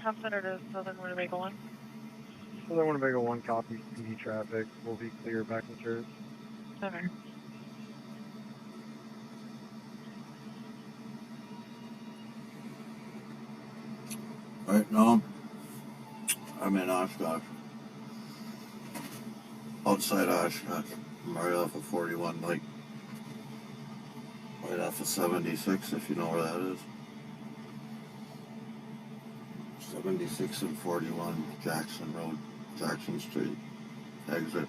How centered is Southern Winnebago 1? Southern Winnebago 1 copy, PD traffic will be clear back in church. Okay. Right now, I'm in Oshkosh. Outside Oshkosh. I'm right off of 41 Lake. Right off of 76, if you know where that is. 76 and 41 Jackson Road, Jackson Street, exit.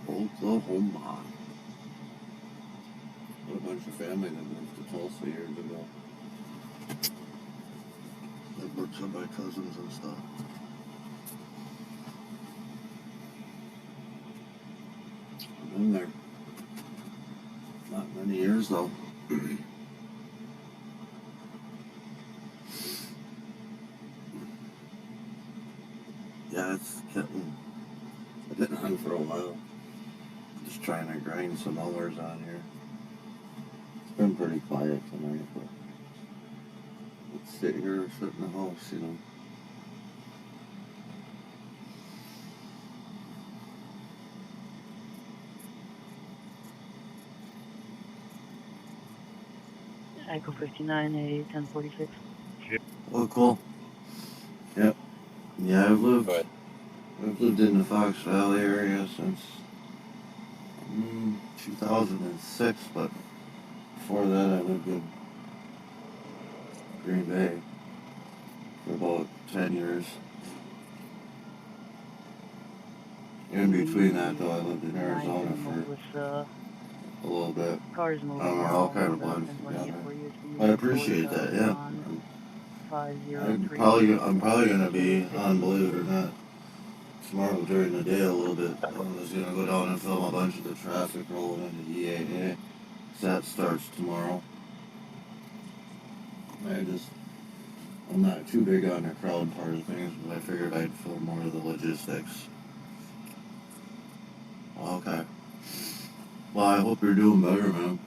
Oklahoma. Got a bunch of family that moved to Tulsa years ago. That works on my cousins and stuff. I've been there. Not many years though. Yeah, it's getting. I've been on for a while. Just trying to grind some hours on here. It's been pretty quiet tonight, but let's sit here or sit in the house, you know. Echo 59, a 1046. Oh, cool. Yep. Yeah, I've lived in the Fox Valley area since 2006, but before that I lived in Green Bay for about 10 years. In between that, though, I lived in Arizona for a little bit. We're all kind of blended together. I appreciate that, yeah. I'm probably going to be on, believe it or not, tomorrow during the day a little bit. I was going to go down and film a bunch of the traffic rolling into EAA. That starts tomorrow. I'm not too big on the crowd part of things, but I figured I'd film more of the logistics. Okay. Well, I hope you're doing better, man.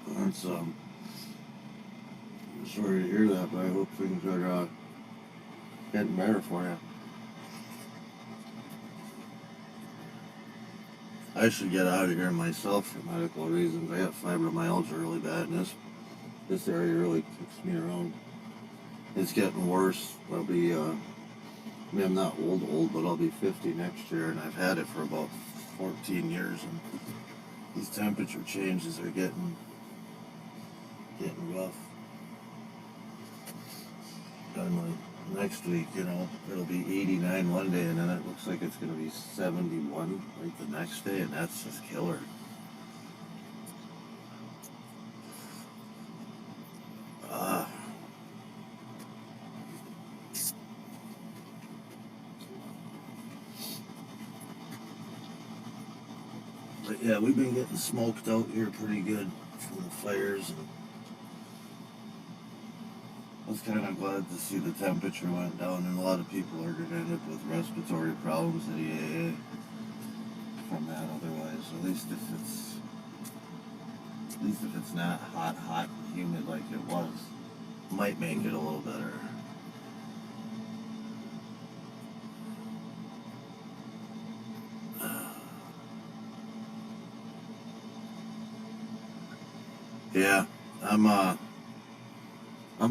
That's, I'm sorry to hear that, but I hope things are getting better for you. I should get out of here myself for medical reasons. I got fibromyalgia really bad, and this area really kicks me around. It's getting worse. I'll be, I mean, I'm not old, but I'll be 50 next year, and I've had it for about 14 years, and these temperature changes are getting rough. And like next week, you know, it'll be 89 one day, and then it looks like it's going to be 71 like the next day, and that's just killer. But yeah, we've been getting smoked out here pretty good from the fires. And I was kind of glad to see the temperature went down, and a lot of people are going to end up with respiratory problems at EAA from that otherwise. At least if it's not hot and humid like it was, might make it a little better. Yeah, I'm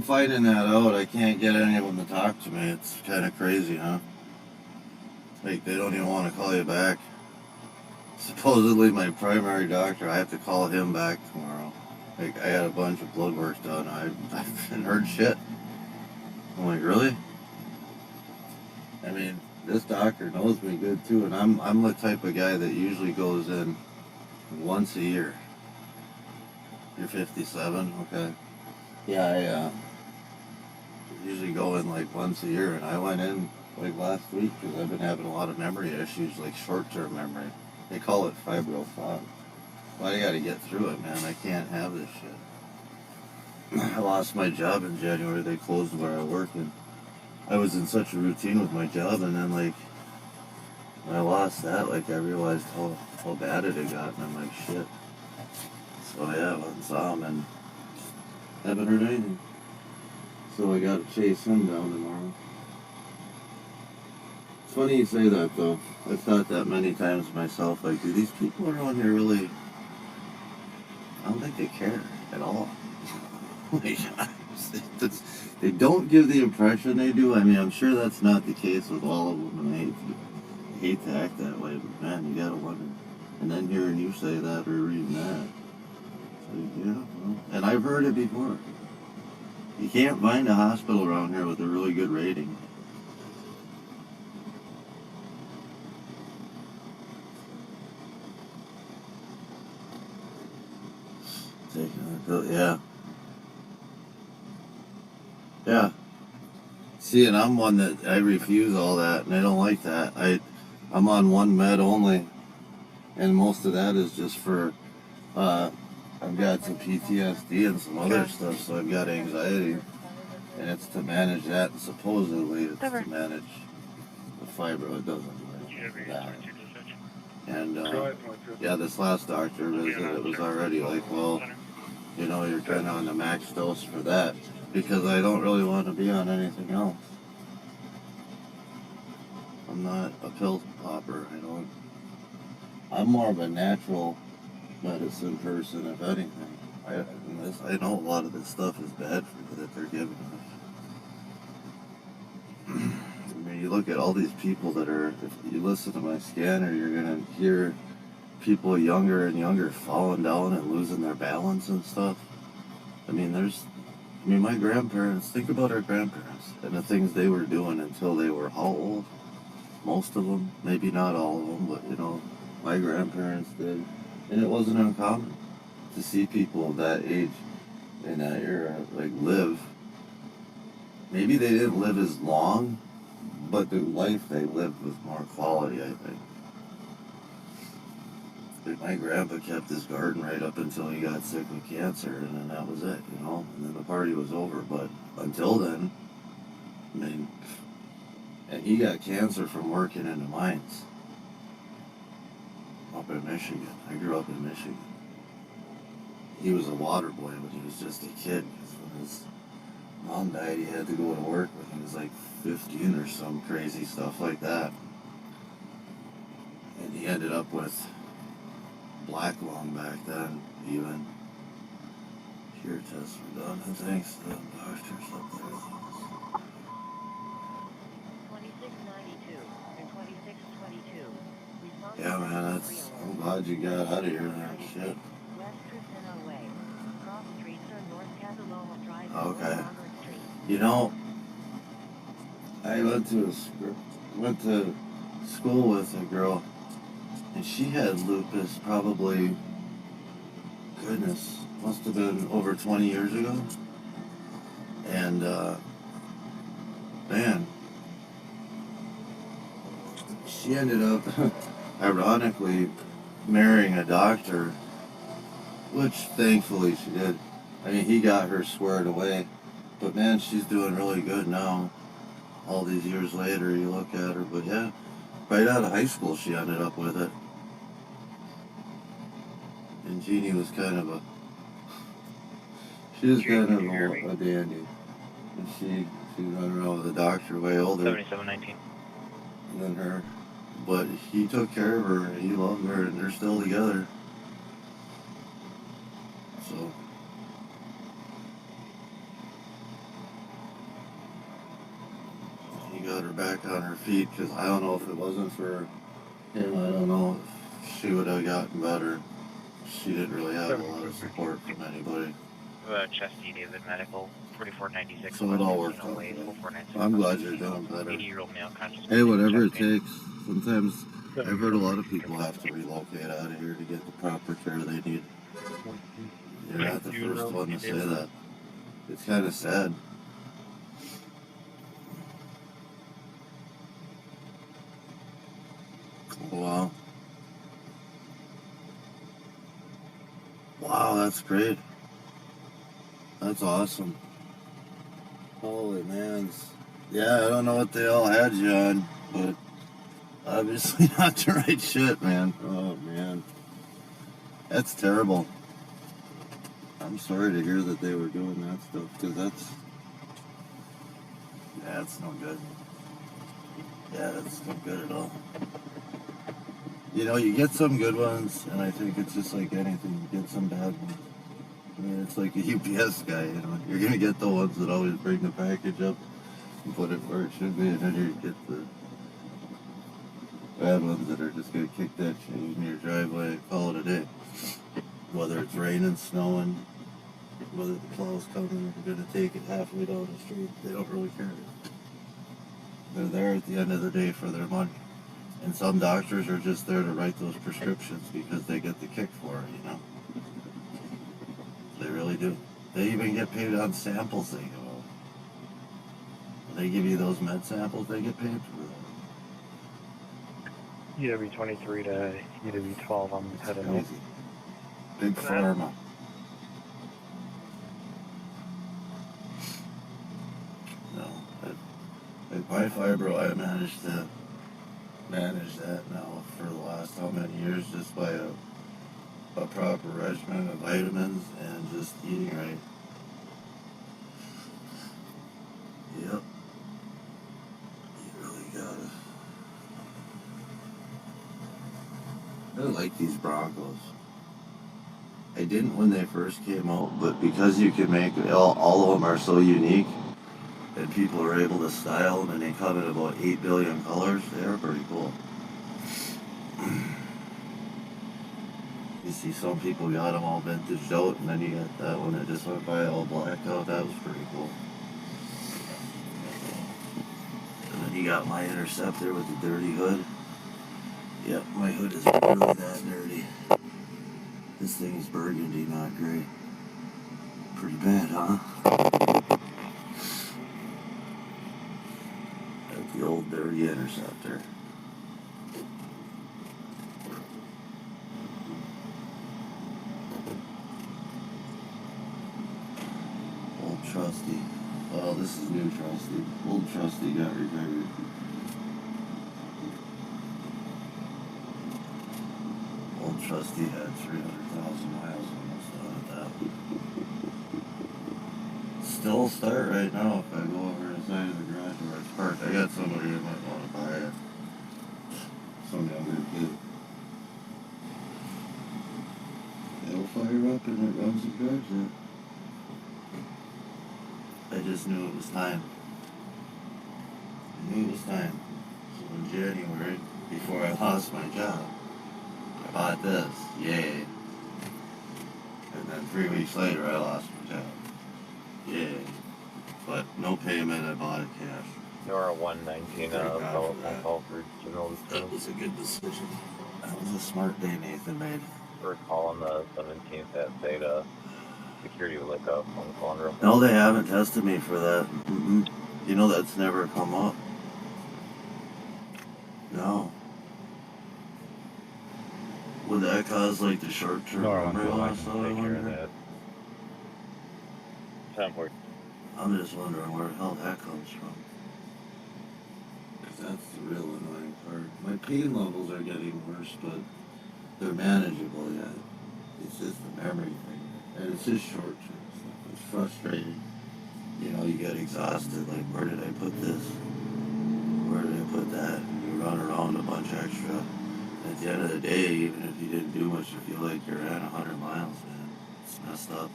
finding that out. I can't get any of them to talk to me. It's kind of crazy, huh? Like, they don't even want to call you back. Supposedly, my primary doctor, I have to call him back tomorrow. Like, I had a bunch of blood work done. I haven't heard shit. I'm like, really? I mean, this doctor knows me good, too, and I'm the type of guy that usually goes in Once a year. You're 57, okay. Yeah, I usually go in like once a year, and I went in like last week because I've been having a lot of memory issues, like short-term memory. They call it fibro fog. Well, I gotta get through it, man. I can't have this shit. I lost my job in January. They closed where I work, and I was in such a routine with my job, and then like when I lost that, like I realized how bad it had gotten. I'm like, shit. So yeah, I went and saw him and haven't heard anything. So I gotta chase him down tomorrow. It's funny you say that though. I've thought that many times myself, like, do these people around here really, I don't think they care at all. Like, they don't give the impression they do. I mean, I'm sure that's not the case with all of them, and I hate to act that way, but man, you gotta wonder. And then hearing you say that or reading that, it's like, yeah, well, and I've heard it before. You can't find a hospital around here with a really good rating. Yeah. Yeah. See, and I'm one that I refuse all that, and I don't like that. I'm on one med only, and most of that is just for, I've got some PTSD and some other stuff, so I've got anxiety, and it's to manage that, and supposedly it's to manage the fibro. It doesn't work for that. And, yeah, this last doctor visit, it was already like, well, you know, you're kind of on the max dose for that, because I don't really want to be on anything else. I'm not a pill popper. I'm more of a natural medicine person, if anything. I know a lot of this stuff is bad for you that they're giving us. I mean, you look at all these people that are, if you listen to my scanner, you're going to hear people younger and younger falling down and losing their balance and stuff. I mean, my grandparents, think about our grandparents and the things they were doing until they were how old? Most of them, maybe not all of them, but you know, my grandparents did. And it wasn't uncommon to see people of that age in that era, like, live. Maybe they didn't live as long, but the life they lived was more quality, I think. Like, my grandpa kept his garden right up until he got sick with cancer, and then that was it, you know? And then the party was over, but until then, I mean, and he got cancer from working in the mines up in Michigan. I grew up in Michigan. He was a water boy when he was just a kid, because when his mom died, he had to go to work when he was like 15 or some crazy stuff like that. And he ended up with black lung back then, even. Pure tests were done, and thanks to the doctors up there. 2692 and 2622. Yeah, man, I'm glad you got out of here, man. Shit. Okay. You know, I went to school with a girl, and she had lupus probably, goodness, must have been over 20 years ago. And, man, she ended up, ironically, marrying a doctor, which thankfully she did. I mean, he got her squared away, but man, she's doing really good now. All these years later, you look at her, but yeah, right out of high school, she ended up with it. And Jeannie was kind of a dandy. And she running around with a doctor way older 7719 than her. But he took care of her, and he loved her, and they're still together. So, he got her back on her feet, because I don't know if it wasn't for him, I don't know if she would have gotten better. She didn't really have a lot of support from anybody. Chesty David Medical, 4496. So it all worked out. I'm glad you're doing better. 80-year-old male conscious. Hey, whatever it takes. Sometimes I've heard a lot of people have to relocate out of here to get the proper care they need. You're not the first one to say that. It's kind of sad. Wow. Wow, that's great. That's awesome. Holy mans. Yeah, I don't know what they all had you on, but obviously not the right shit, man. Oh, man. That's terrible. I'm sorry to hear that they were doing that stuff, because that's no good. Yeah, that's no good at all. You know, you get some good ones, and I think it's just like anything. You get some bad ones. I mean, it's like a UPS guy, you know. You're going to get the ones that always bring the package up and put it where it should be, and then you get the bad ones that are just going to kick that change in your driveway and call it a day. Whether it's raining, snowing, whether the plow's coming, they're going to take it halfway down the street. They don't really care. They're there at the end of the day for their money. And some doctors are just there to write those prescriptions because they get the kick for it, you know. They really do. They even get paid on samples they give out. When they give you those med samples, they get paid for that. UW23 to UW12, I'm heading out. Crazy. Big pharma. No. At my fibro, I managed to manage that now for the last how many years just by a proper regimen of vitamins and just eating right. Yep. You really gotta. I like these Broncos. I didn't when they first came out, but because you can make all of them are so unique and people are able to style them and they come in about 8 billion colors, they're pretty cool. You see some people got them all vintaged out, and then you got that one that just went by all black out. That was pretty cool. And then you got my Interceptor with the dirty hood. Yep, my hood is really that dirty. This thing is burgundy, not gray. Pretty bad, huh? That's the old dirty Interceptor. Old Trusty. Well, this is new Trusty. Old Trusty got retired. Old Trusty had 300,000 miles almost on it. That still start right now if I go over the side of the garage where it's parked. I got somebody that might want to buy it. Some younger kid. It'll fire up and it runs and drives it. I just knew it was time. I knew it was time. So in January, before I lost my job, I bought this. Yay. And then 3 weeks later, I lost my job. Yay. But no payment, I bought it cash. Nora 119, telephone call for General Lieutenant. That was a good decision. That was a smart day Nathan made. For a call on the 17th at Theta. Security would like a phone call on real quick. No, they haven't tested me for that. You know that's never come up. No. Would that cause like the short-term memory loss? I'm just wondering where the hell that comes from. Because that's the real annoying part. My pain levels are getting worse, but they're manageable yet. It's just the memory thing. And it's just short-term stuff. It's frustrating. You know, you get exhausted. Like, where did I put this? Where did I put that? And you run around a bunch extra. At the end of the day, even if you didn't do much, you feel like you're at 100 miles, man. It's messed up.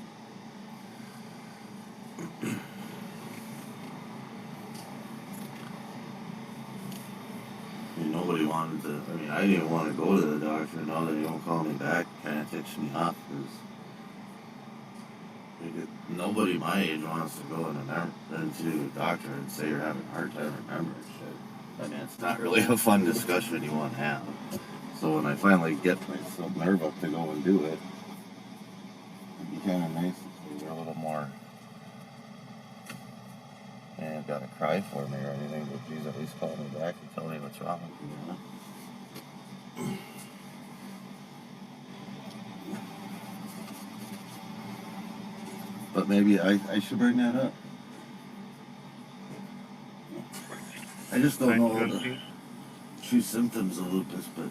I mean, nobody wanted to, I mean, I didn't want to go to the doctor. Now that he don't call me back, it kind of ticks me off, because nobody my age wants to go into a doctor and say you're having a hard time remembering shit. I mean, it's not really a fun discussion you want to have. So when I finally get myself nerve up to go and do it, it'd be kind of nice if they were a little more. They ain't got to cry for me or anything, but please at least call me back and tell me what's wrong with me, you know? But maybe I should bring that up. I just don't know all the true symptoms of lupus, but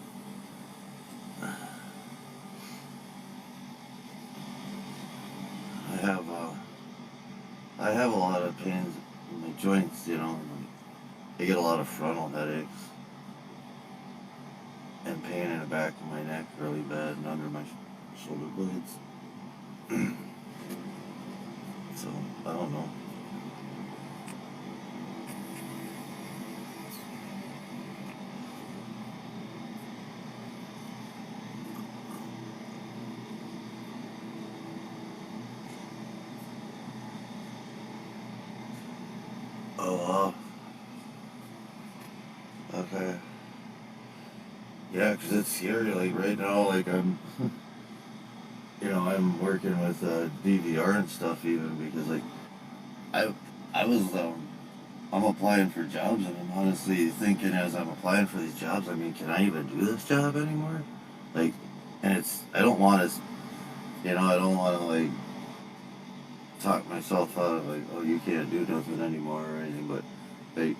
I have a lot of pains in my joints, you know. I get a lot of frontal headaches and pain in the back of my neck really bad and under my shoulder blades. So, I don't know. Oh, okay. Yeah, because it's scary, like right now, like I'm working with DVR and stuff even because like I'm applying for jobs and I'm honestly thinking as I'm applying for these jobs, I mean, can I even do this job anymore? Like, and I don't want to like talk myself out of like, oh, you can't do nothing anymore or anything, but like,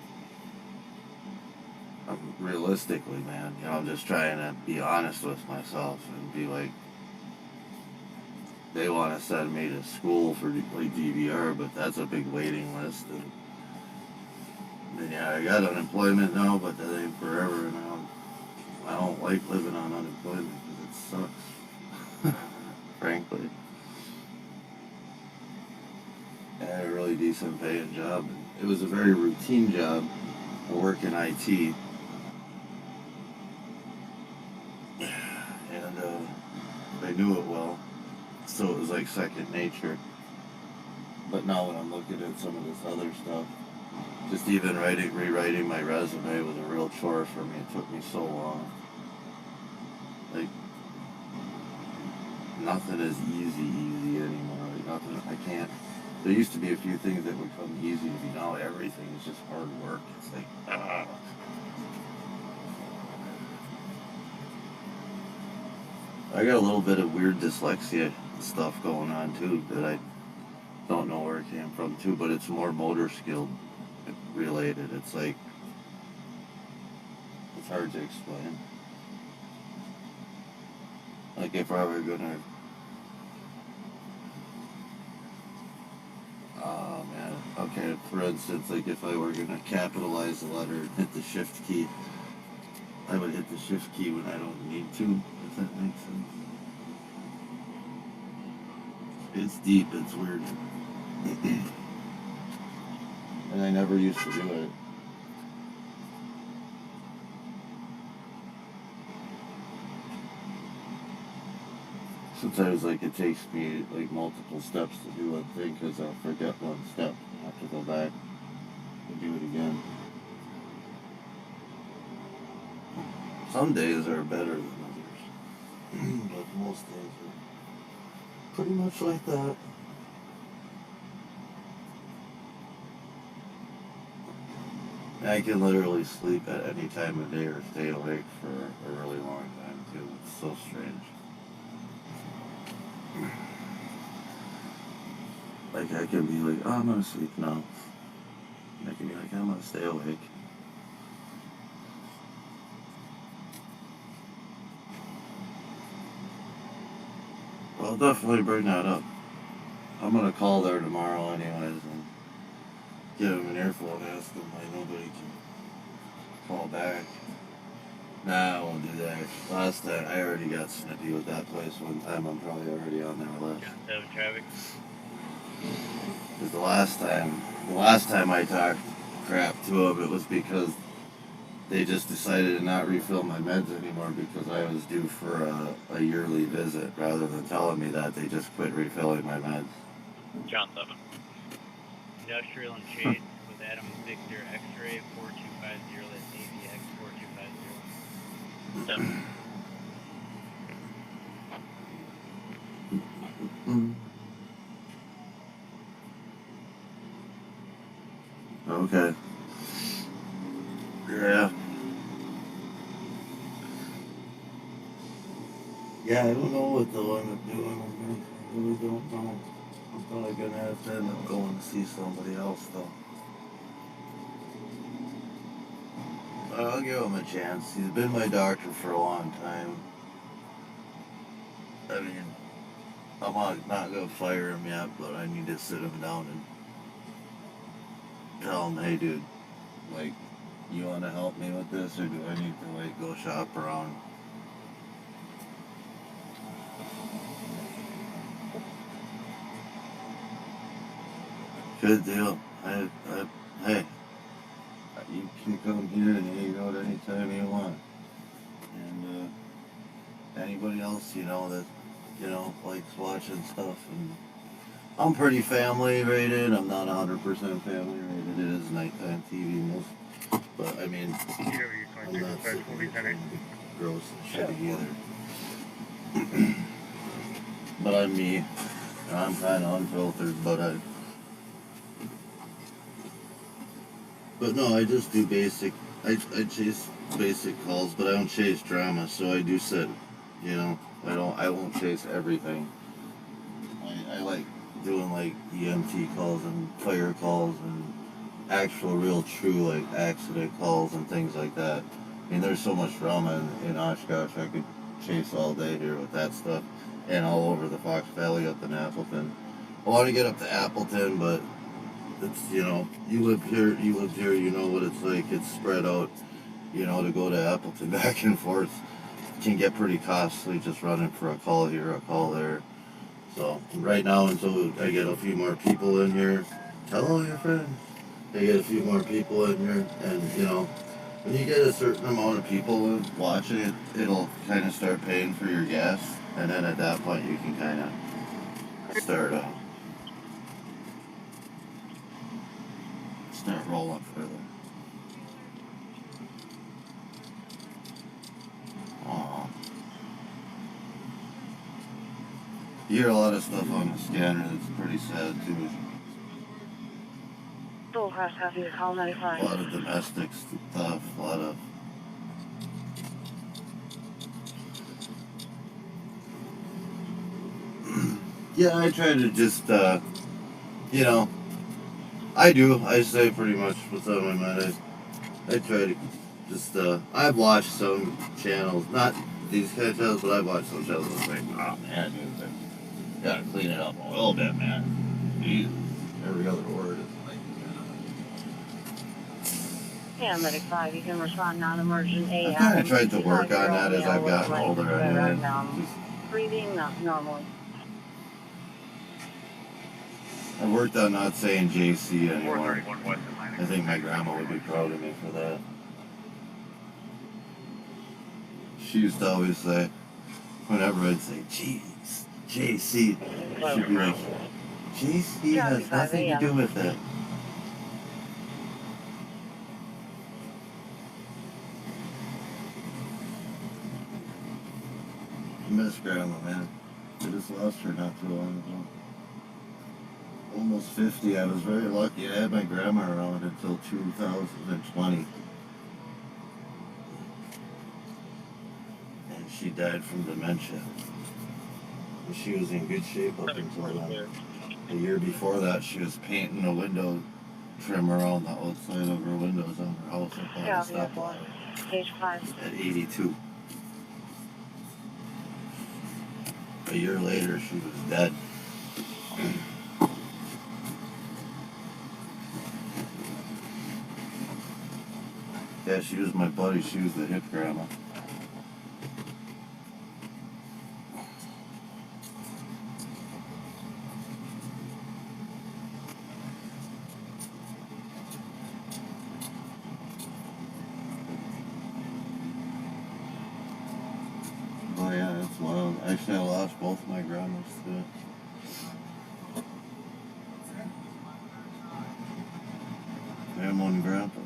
realistically, man, I'm just trying to be honest with myself and be like, they want to send me to school for like DVR, but that's a big waiting list. And yeah, I got unemployment now, but that ain't forever. And I don't like living on unemployment because it sucks, frankly. I had a really decent paying job. It was a very routine job. I work in IT. And I knew it well. So it was like second nature. But now when I'm looking at some of this other stuff, just even rewriting my resume was a real chore for me. It took me so long. Like, nothing is easy anymore. Like, nothing, I can't. There used to be a few things that would come easy to me. Now everything is just hard work. It's like, I got a little bit of weird dyslexia stuff going on too that I don't know where it came from too, but it's more motor skill related. It's like, it's hard to explain. Like if I were gonna, oh man, okay, for instance, like if I were gonna capitalize a letter and hit the shift key, I would hit the shift key when I don't need to, if that makes sense. It's deep, it's weird. And I never used to do it. Sometimes like it takes me like multiple steps to do one thing because I'll forget one step and have to go back and do it again. Some days are better than others, but most days are pretty much like that. I can literally sleep at any time of day or stay awake for a really long time too. It's so strange. Like I can be like, oh, I'm gonna sleep now. And I can be like, I'm gonna stay awake. Well, I'll definitely bring that up. I'm gonna call there tomorrow anyways and give him an earful and ask him why nobody can call back. Nah, I won't do that. Last time, I already got snippy with that place one time. I'm probably already on their list. Having traffic. Because the last time I talked crap to them, it was because they just decided to not refill my meds anymore because I was due for a yearly visit. Rather than telling me that, they just quit refilling my meds. John 7. Industrial and Chute with Adam Victor X-ray 4250, that's Okay. Yeah. Yeah, I don't know what they'll end up doing. I really don't know. I'm probably gonna have to end up going to see somebody else though. I'll give him a chance. He's been my doctor for a long time. I mean, I'm not gonna fire him yet, but I need to sit him down and tell him, hey dude, like, you wanna help me with this, or do I need to like go shop around? Good deal. Hey, you can come here and hang out anytime you want. And anybody else, that, likes watching stuff. And I'm pretty family rated. I'm not 100% family rated. It is nighttime TV most. But I mean, I'm not sitting there gross and shitty either. But I'm me. I'm kind of unfiltered, But no, I just do basic. I chase basic calls, but I don't chase drama. So I do sit. I won't chase everything. I like doing like EMT calls and fire calls and actual, real, true like accident calls and things like that. I mean, there's so much drama in Oshkosh. I could chase all day here with that stuff, and all over the Fox Valley up in Appleton. I want to get up to Appleton, but it's, you live here, you know what it's like. It's spread out, to go to Appleton back and forth can get pretty costly, just running for a call here, a call there. So right now, until I get a few more people in here, hello your friend, I get a few more people in here, and when you get a certain amount of people watching it, it'll kind of start paying for your gas, and then at that point you can kind of start rolling further. You hear a lot of stuff on the scanner that's pretty sad too. Full cross copy to call 95. A lot of domestic stuff, a lot of... Yeah, I try to just, I say pretty much what's on my mind. I try to just, I've watched some channels, not these kind of channels, but I've watched some channels that's like, oh man, dude, gotta clean it up a little bit, man. Jeez. Every other word is like, Yeah, Medic 5, you can respond non-emergent I kind of tried to work on that as I've gotten older anyway. Breathing normally. I worked on not saying JC anymore. I think my grandma would be proud of me for that. She used to always say, whenever I'd say, jeez, JC, she'd be like, JC has nothing to do with it. I miss grandma, man. I just lost her not too long ago. Almost 50. I was very lucky. I had my grandma around until 2020. And she died from dementia. And she was in good shape up until then. The year before that, she was painting a window trim around the outside of her windows on her house up on the stoplight. Stage 5. At 82. A year later, she was dead. Yeah, she was my buddy. She was the hip grandma. Oh yeah, that's wild. Actually, I lost both my grandmas to it. And one grandpa.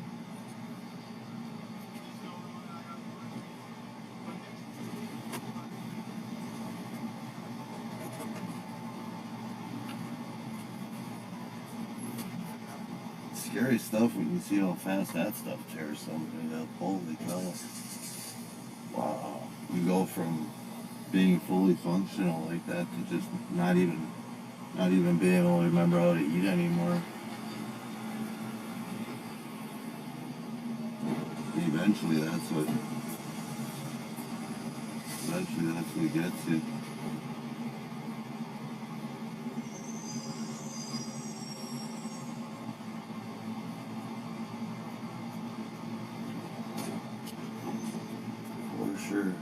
scary stuff when you see how fast that stuff tears somebody up. Holy cow. Wow. You go from being fully functional like that to just not even being able to remember how to eat anymore. Eventually that's what gets you. For sure.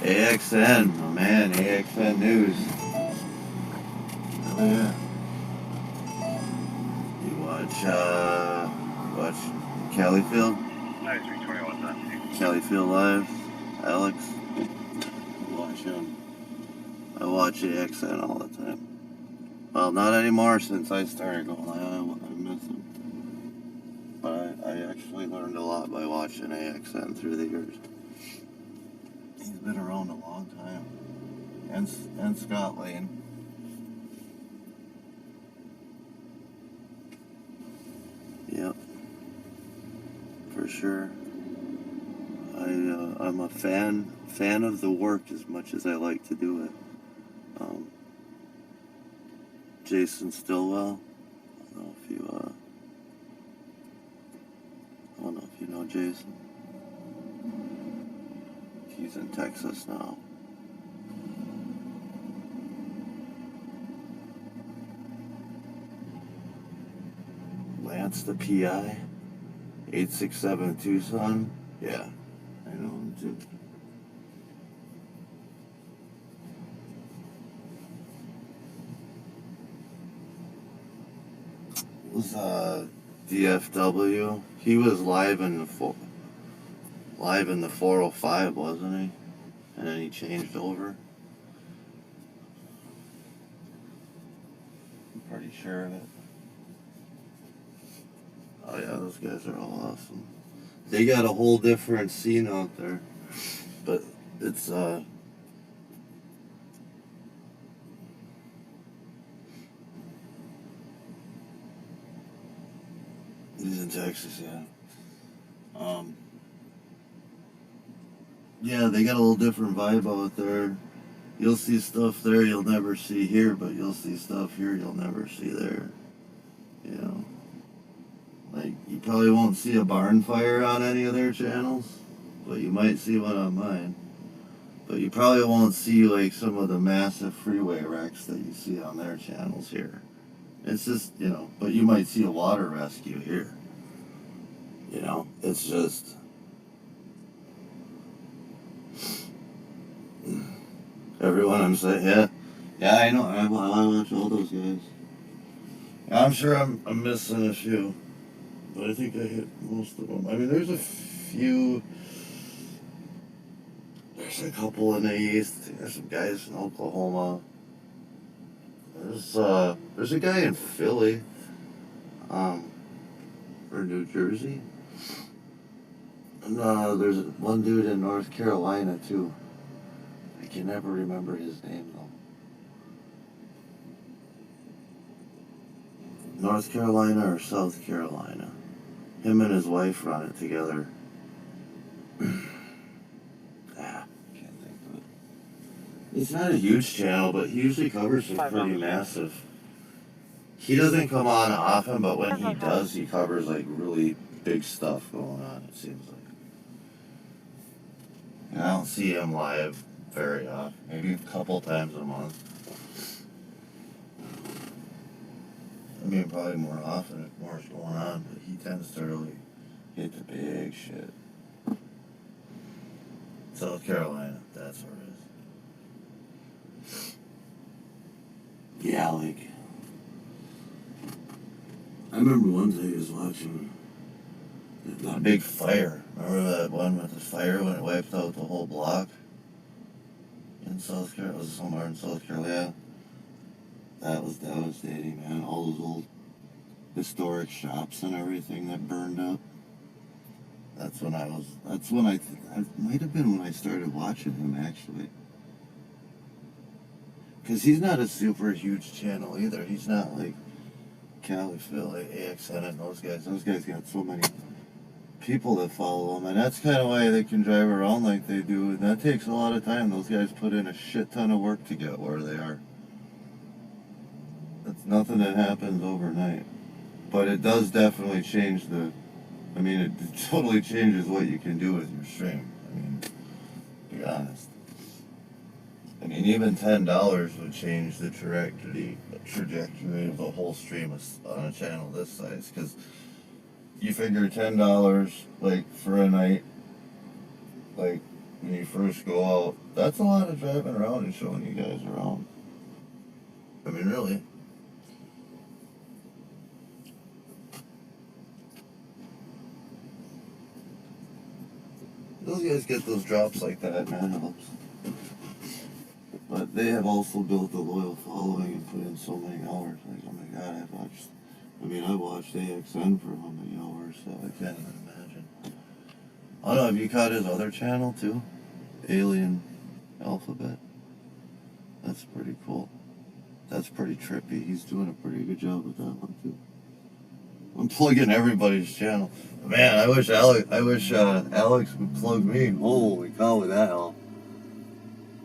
AXN, oh man, AXN News. Oh yeah. You watch Califield? 9321 Califield Live, Alex. Watch him. I watch AXN all the time. Well, not anymore since I started going. I miss him. But I actually learned a lot by watching AXN through the years. He's been around a long time. And Scott Lane. Yep. For sure. I'm a fan of the work as much as I like to do it. Jason Stillwell. I don't know if you know Jason. He's in Texas now. Lance the PI. 867 Tucson. Yeah, I know him too. It was DFW. He was live in the 405, wasn't he? And then he changed over. I'm pretty sure of it. Oh yeah, those guys are all awesome. They got a whole different scene out there. But it's he's in Texas, yeah. Yeah, they got a little different vibe out there. You'll see stuff there you'll never see here, but you'll see stuff here you'll never see there. You know? Like, you probably won't see a barn fire on any of their channels, but you might see one on mine. But you probably won't see, like, some of the massive freeway wrecks that you see on their channels here. It's just, you know, but you might see a water rescue here. You know, it's just... Everyone I'm saying, yeah, I know. I watch all those guys. I'm sure I'm missing a few, but I think I hit most of them. I mean, there's a few. There's a couple in the East. There's some guys in Oklahoma. There's a guy in Philly, or New Jersey, and there's one dude in North Carolina too. I can never remember his name though. North Carolina or South Carolina. Him and his wife run it together. Can't think of it. It's not a huge channel, but he usually covers some pretty massive. He doesn't come on often, but when he does, he covers like really big stuff going on, it seems like. And I don't see him live very often, maybe a couple times a month. I mean, probably more often if more's going on, but he tends to really hit the big shit. South Carolina, that's where it is. Yeah, like, I remember one day I was watching that big fire. Remember that one with the fire when it wiped out the whole block? In South Carolina, it was somewhere in South Carolina. That was devastating, man. All those old historic shops and everything that burned up. That's when it might have been when I started watching him, actually. Because he's not a super huge channel either. He's not like Califil, like AXN and those guys. Those guys got so many people that follow them, and that's kind of why they can drive around like they do. And that takes a lot of time. Those guys put in a shit ton of work to get where they are. It's nothing that happens overnight. But it does definitely change it totally changes what you can do with your stream. I mean, to be honest. I mean, even $10 would change the trajectory of the whole stream on a channel this size. Because you figure $10, like, for a night, like, when you first go out, that's a lot of driving around and showing you guys around. I mean, really. Those guys get those drops like that, man, it helps. But they have also built a loyal following and put in so many hours. Like, oh my god, I watched AXN for how many hours, so I can't even imagine. I don't know, have you caught his other channel too? Alien Alphabet. That's pretty cool. That's pretty trippy. He's doing a pretty good job with that one too. I'm plugging everybody's channel. Man, I wish Alex would plug me. Holy cow, with that help.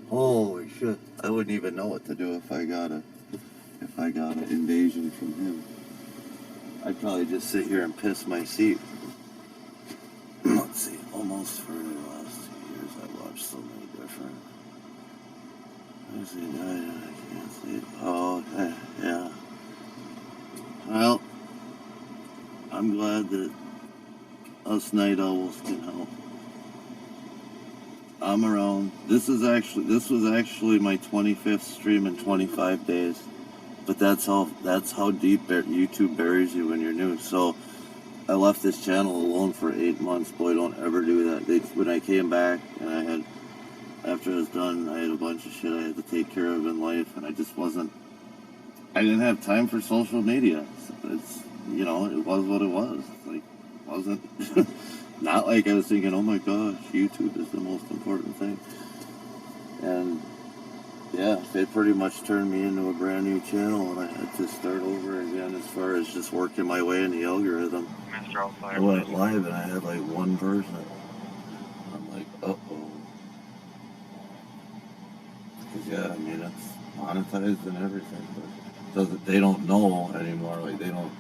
Holy shit. I wouldn't even know what to do if I got an invasion from him. I'd probably just sit here and piss my seat. Let's see, almost for the last 2 years I watched so many different. I can't see it. Oh, yeah. Well, I'm glad that us night owls can help. I'm around. This was actually my 25th stream in 25 days. But that's how deep YouTube buries you when you're new. So I left this channel alone for 8 months. Boy, don't ever do that. When I came back and after I was done, I had a bunch of shit I had to take care of in life, and I didn't have time for social media. It's, it was what it was. Like, wasn't, not like I was thinking, oh my gosh, YouTube is the most important thing. And yeah, they pretty much turned me into a brand new channel, and I had to start over again as far as just working my way in the algorithm. I went live and I had like one person. I'm like, uh-oh. Because yeah, I mean, it's monetized and everything, but they don't know anymore. Like, they don't.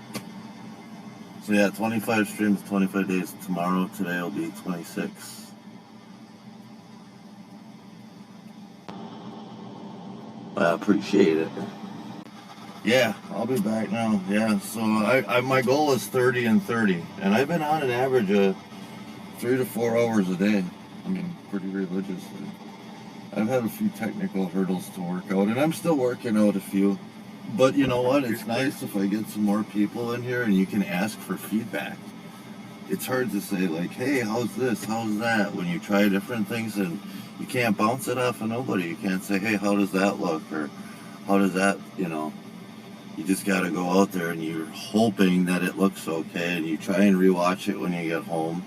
So yeah, 25 streams, 25 days. Today will be 26. I appreciate it. Yeah, I'll be back now. Yeah, so my goal is 30 and 30, and I've been on an average of 3 to 4 hours a day. I mean, pretty religiously. I've had a few technical hurdles to work out, and I'm still working out a few. But you know what? It's nice if I get some more people in here and you can ask for feedback. It's hard to say, like, hey, how's this? How's that? When you try different things and you can't bounce it off of nobody. You can't say, hey, how does that look? Or how does that, You just got to go out there and you're hoping that it looks okay, and you try and rewatch it when you get home.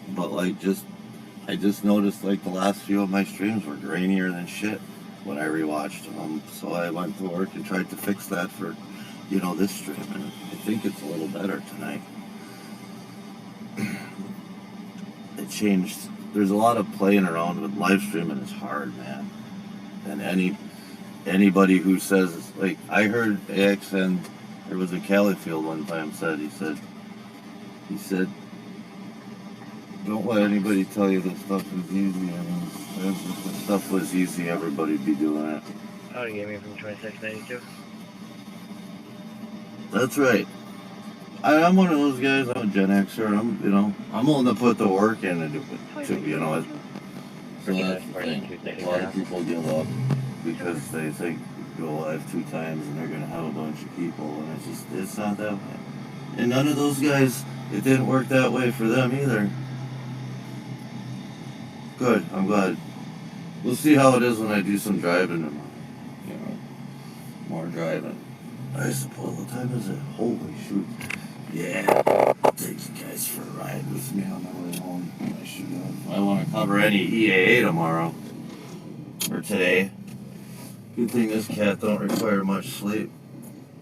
But, I just noticed, the last few of my streams were grainier than shit when I rewatched them. So I went to work and tried to fix that for, this stream. And I think it's a little better tonight. It changed. There's a lot of playing around with live streaming. Is hard, man. And anybody who says, I heard AXN, there was a Califield one time he said, don't let anybody tell you this stuff is easy. I mean, if this stuff was easy, everybody'd be doing it. Outagamie from 2692. That's right. I'm one of those guys. I'm a Gen Xer. I'm willing to put the work in and do it too. So that's the thing. A lot of people give up because they think go live 2 times and they're gonna have a bunch of people, and it's not that way. And none of those guys, it didn't work that way for them either. Good. I'm glad. We'll see how it is when I do some driving and more driving. I suppose. What time is it? Holy shoot. Yeah. take you guys for a ride with me on the way home. I should I want to cover any EAA tomorrow. Or today. Good thing this cat don't require much sleep.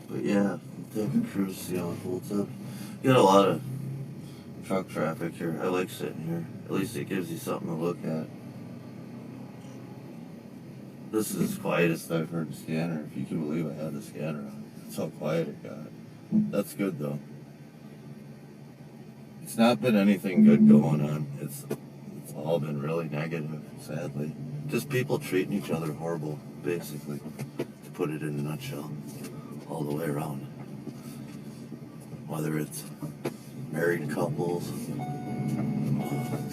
But yeah, take a cruise, see how it holds up. Get a lot of truck traffic here. I like sitting here. At least it gives you something to look at. This is as quiet as I've heard the scanner, if you can believe I had the scanner on. That's how quiet it got. That's good though. It's not been anything good going on. It's all been really negative, sadly. Just people treating each other horrible, basically, to put it in a nutshell, all the way around. Whether it's married couples,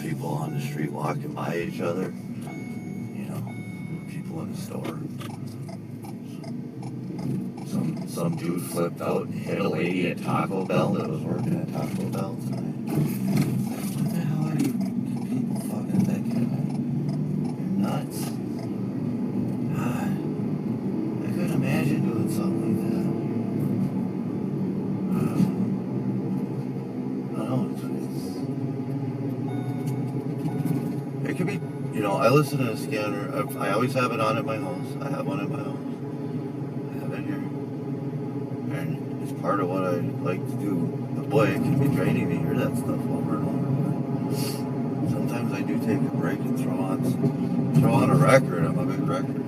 people on the street walking by each other, people in the store. Some dude flipped out and hit a lady at Taco Bell that was working at Taco Bell tonight. What the hell are you people fucking thinking, man? You're nuts. God, I couldn't imagine doing something like that. I don't know, it could be, I listen to a scanner. I always have it on at my house. I have one at my house. I have it here. And it's part of what I like to do. But boy, it can be draining to hear that stuff over and over. Sometimes I do take a break and throw on a record. I'm a big record.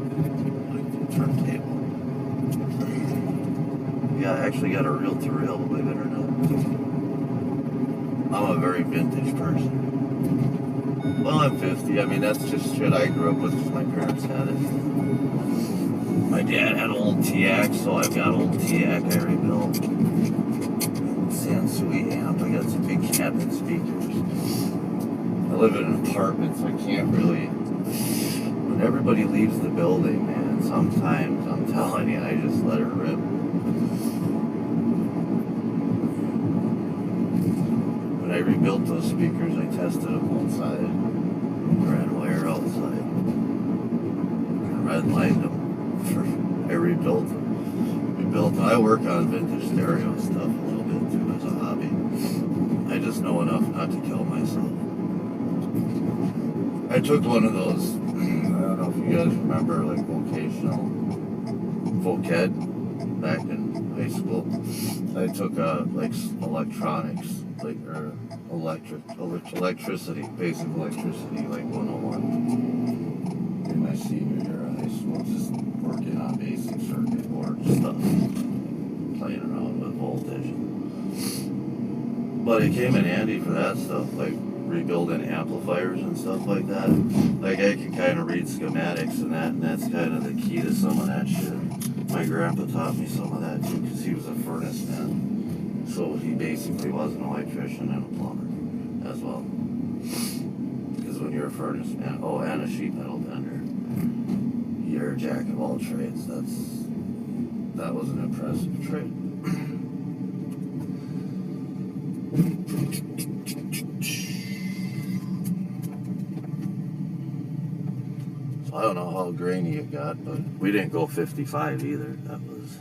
Like the turntable. Yeah, I actually got a reel-to-reel, believe it or not. I'm a very vintage person. Well, I'm 50. I mean, that's just shit I grew up with because my parents had it. My dad had old TX, so I've got old TX I rebuilt. Sansui amp. I got some big cabinet speakers. I live in an apartment, so I can't really... When everybody leaves the building, man, sometimes, I'm telling you, I just let it rip. When I rebuilt those speakers, I tested them outside. Ran wire outside. Redlined them. I rebuilt them. I work on vintage stereo stuff a little bit too as a hobby. I just know enough not to kill myself. I took one of those, I don't know if you guys remember, like vocational, voced, back in high school. I took like electronics, or electricity, basic electricity, like 101 in my senior year of high school, just working on basic circuit board stuff, playing around with voltage. But it came in handy for that stuff, like rebuilding amplifiers and stuff like that. Like I can kind of read schematics and that's kind of the key to some of that shit. My grandpa taught me some of that too, because he was a furnace man. So he basically was an electrician and a plumber as well. Because when you're a furnace man, and a sheet metal vendor, you're a jack of all trades. That was an impressive trade. So I don't know how grainy it got, but we didn't go 55 either. That was...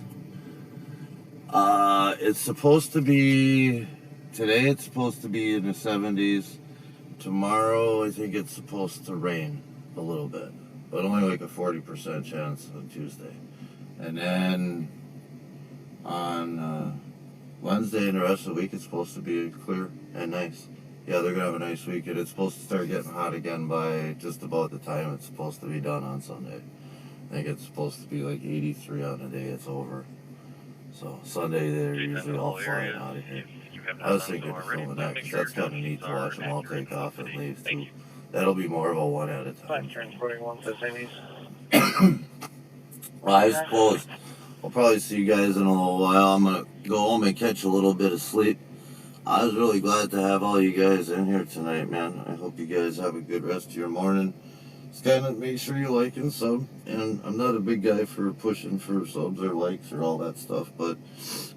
it's supposed to be... Today it's supposed to be in the 70s. Tomorrow I think it's supposed to rain a little bit. But only like a 40% chance on Tuesday. And then on Wednesday and the rest of the week it's supposed to be clear and nice. Yeah, they're going to have a nice weekend. It's supposed to start getting hot again by just about the time it's supposed to be done on Sunday. I think it's supposed to be like 83 on the day it's over. So Sunday they're usually all flying out of here. I was thinking of filming that because that's kind of neat to watch them all take off and leave too. That'll be more of a one at a time. Well, I suppose I'll probably see you guys in a little while. I'm going to go home and catch a little bit of sleep. I was really glad to have all you guys in here tonight, man. I hope you guys have a good rest of your morning. Just kind of make sure you like and sub. And I'm not a big guy for pushing for subs or likes or all that stuff, but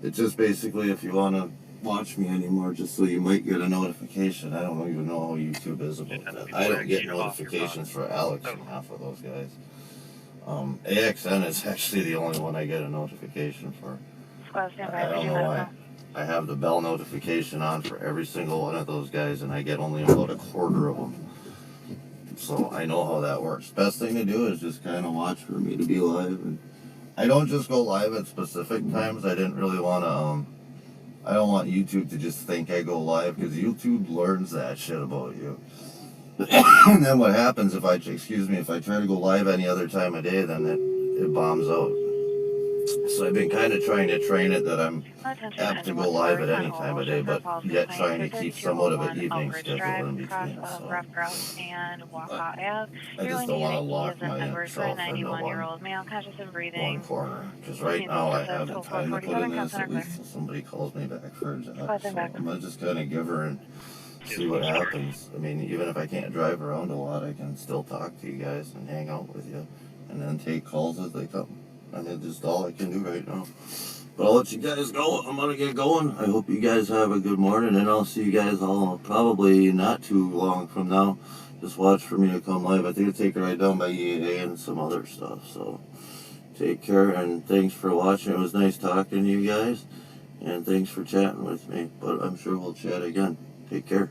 it's just basically if you want to watch me anymore, just so you might get a notification. I don't even know how YouTube is about that. I don't get notifications for Alex and half of those guys. AXN is actually the only one I get a notification for. I don't know why. I have the bell notification on for every single one of those guys, and I get only about a quarter of them. So I know how that works. Best thing to do is just kind of watch for me to be live. And I don't just go live at specific times. I didn't really want to, I don't want YouTube to just think I go live, because YouTube learns that shit about you. And then what happens if I try to go live any other time of day, then it bombs out. So I've been kind of trying to train it that I'm apt to go live at any time of day, but yet trying to keep somewhat of an evening schedule in between. So and Walcott Ave. I just don't want to lock myself into one male, conscious and breathing. one corner. Because right now I have the time to put in this at least until somebody calls me back for a job. So I'm going to just kind of give her and see what happens. I mean, even if I can't drive around a lot, I can still talk to you guys and hang out with you, and then take calls as they come. I mean, just all I can do right now. But I'll let you guys go. I'm going to get going. I hope you guys have a good morning, and I'll see you guys all probably not too long from now. Just watch for me to come live. I think I'll take it right down by EAA and some other stuff. So take care, and thanks for watching. It was nice talking to you guys, and thanks for chatting with me. But I'm sure we'll chat again. Take care.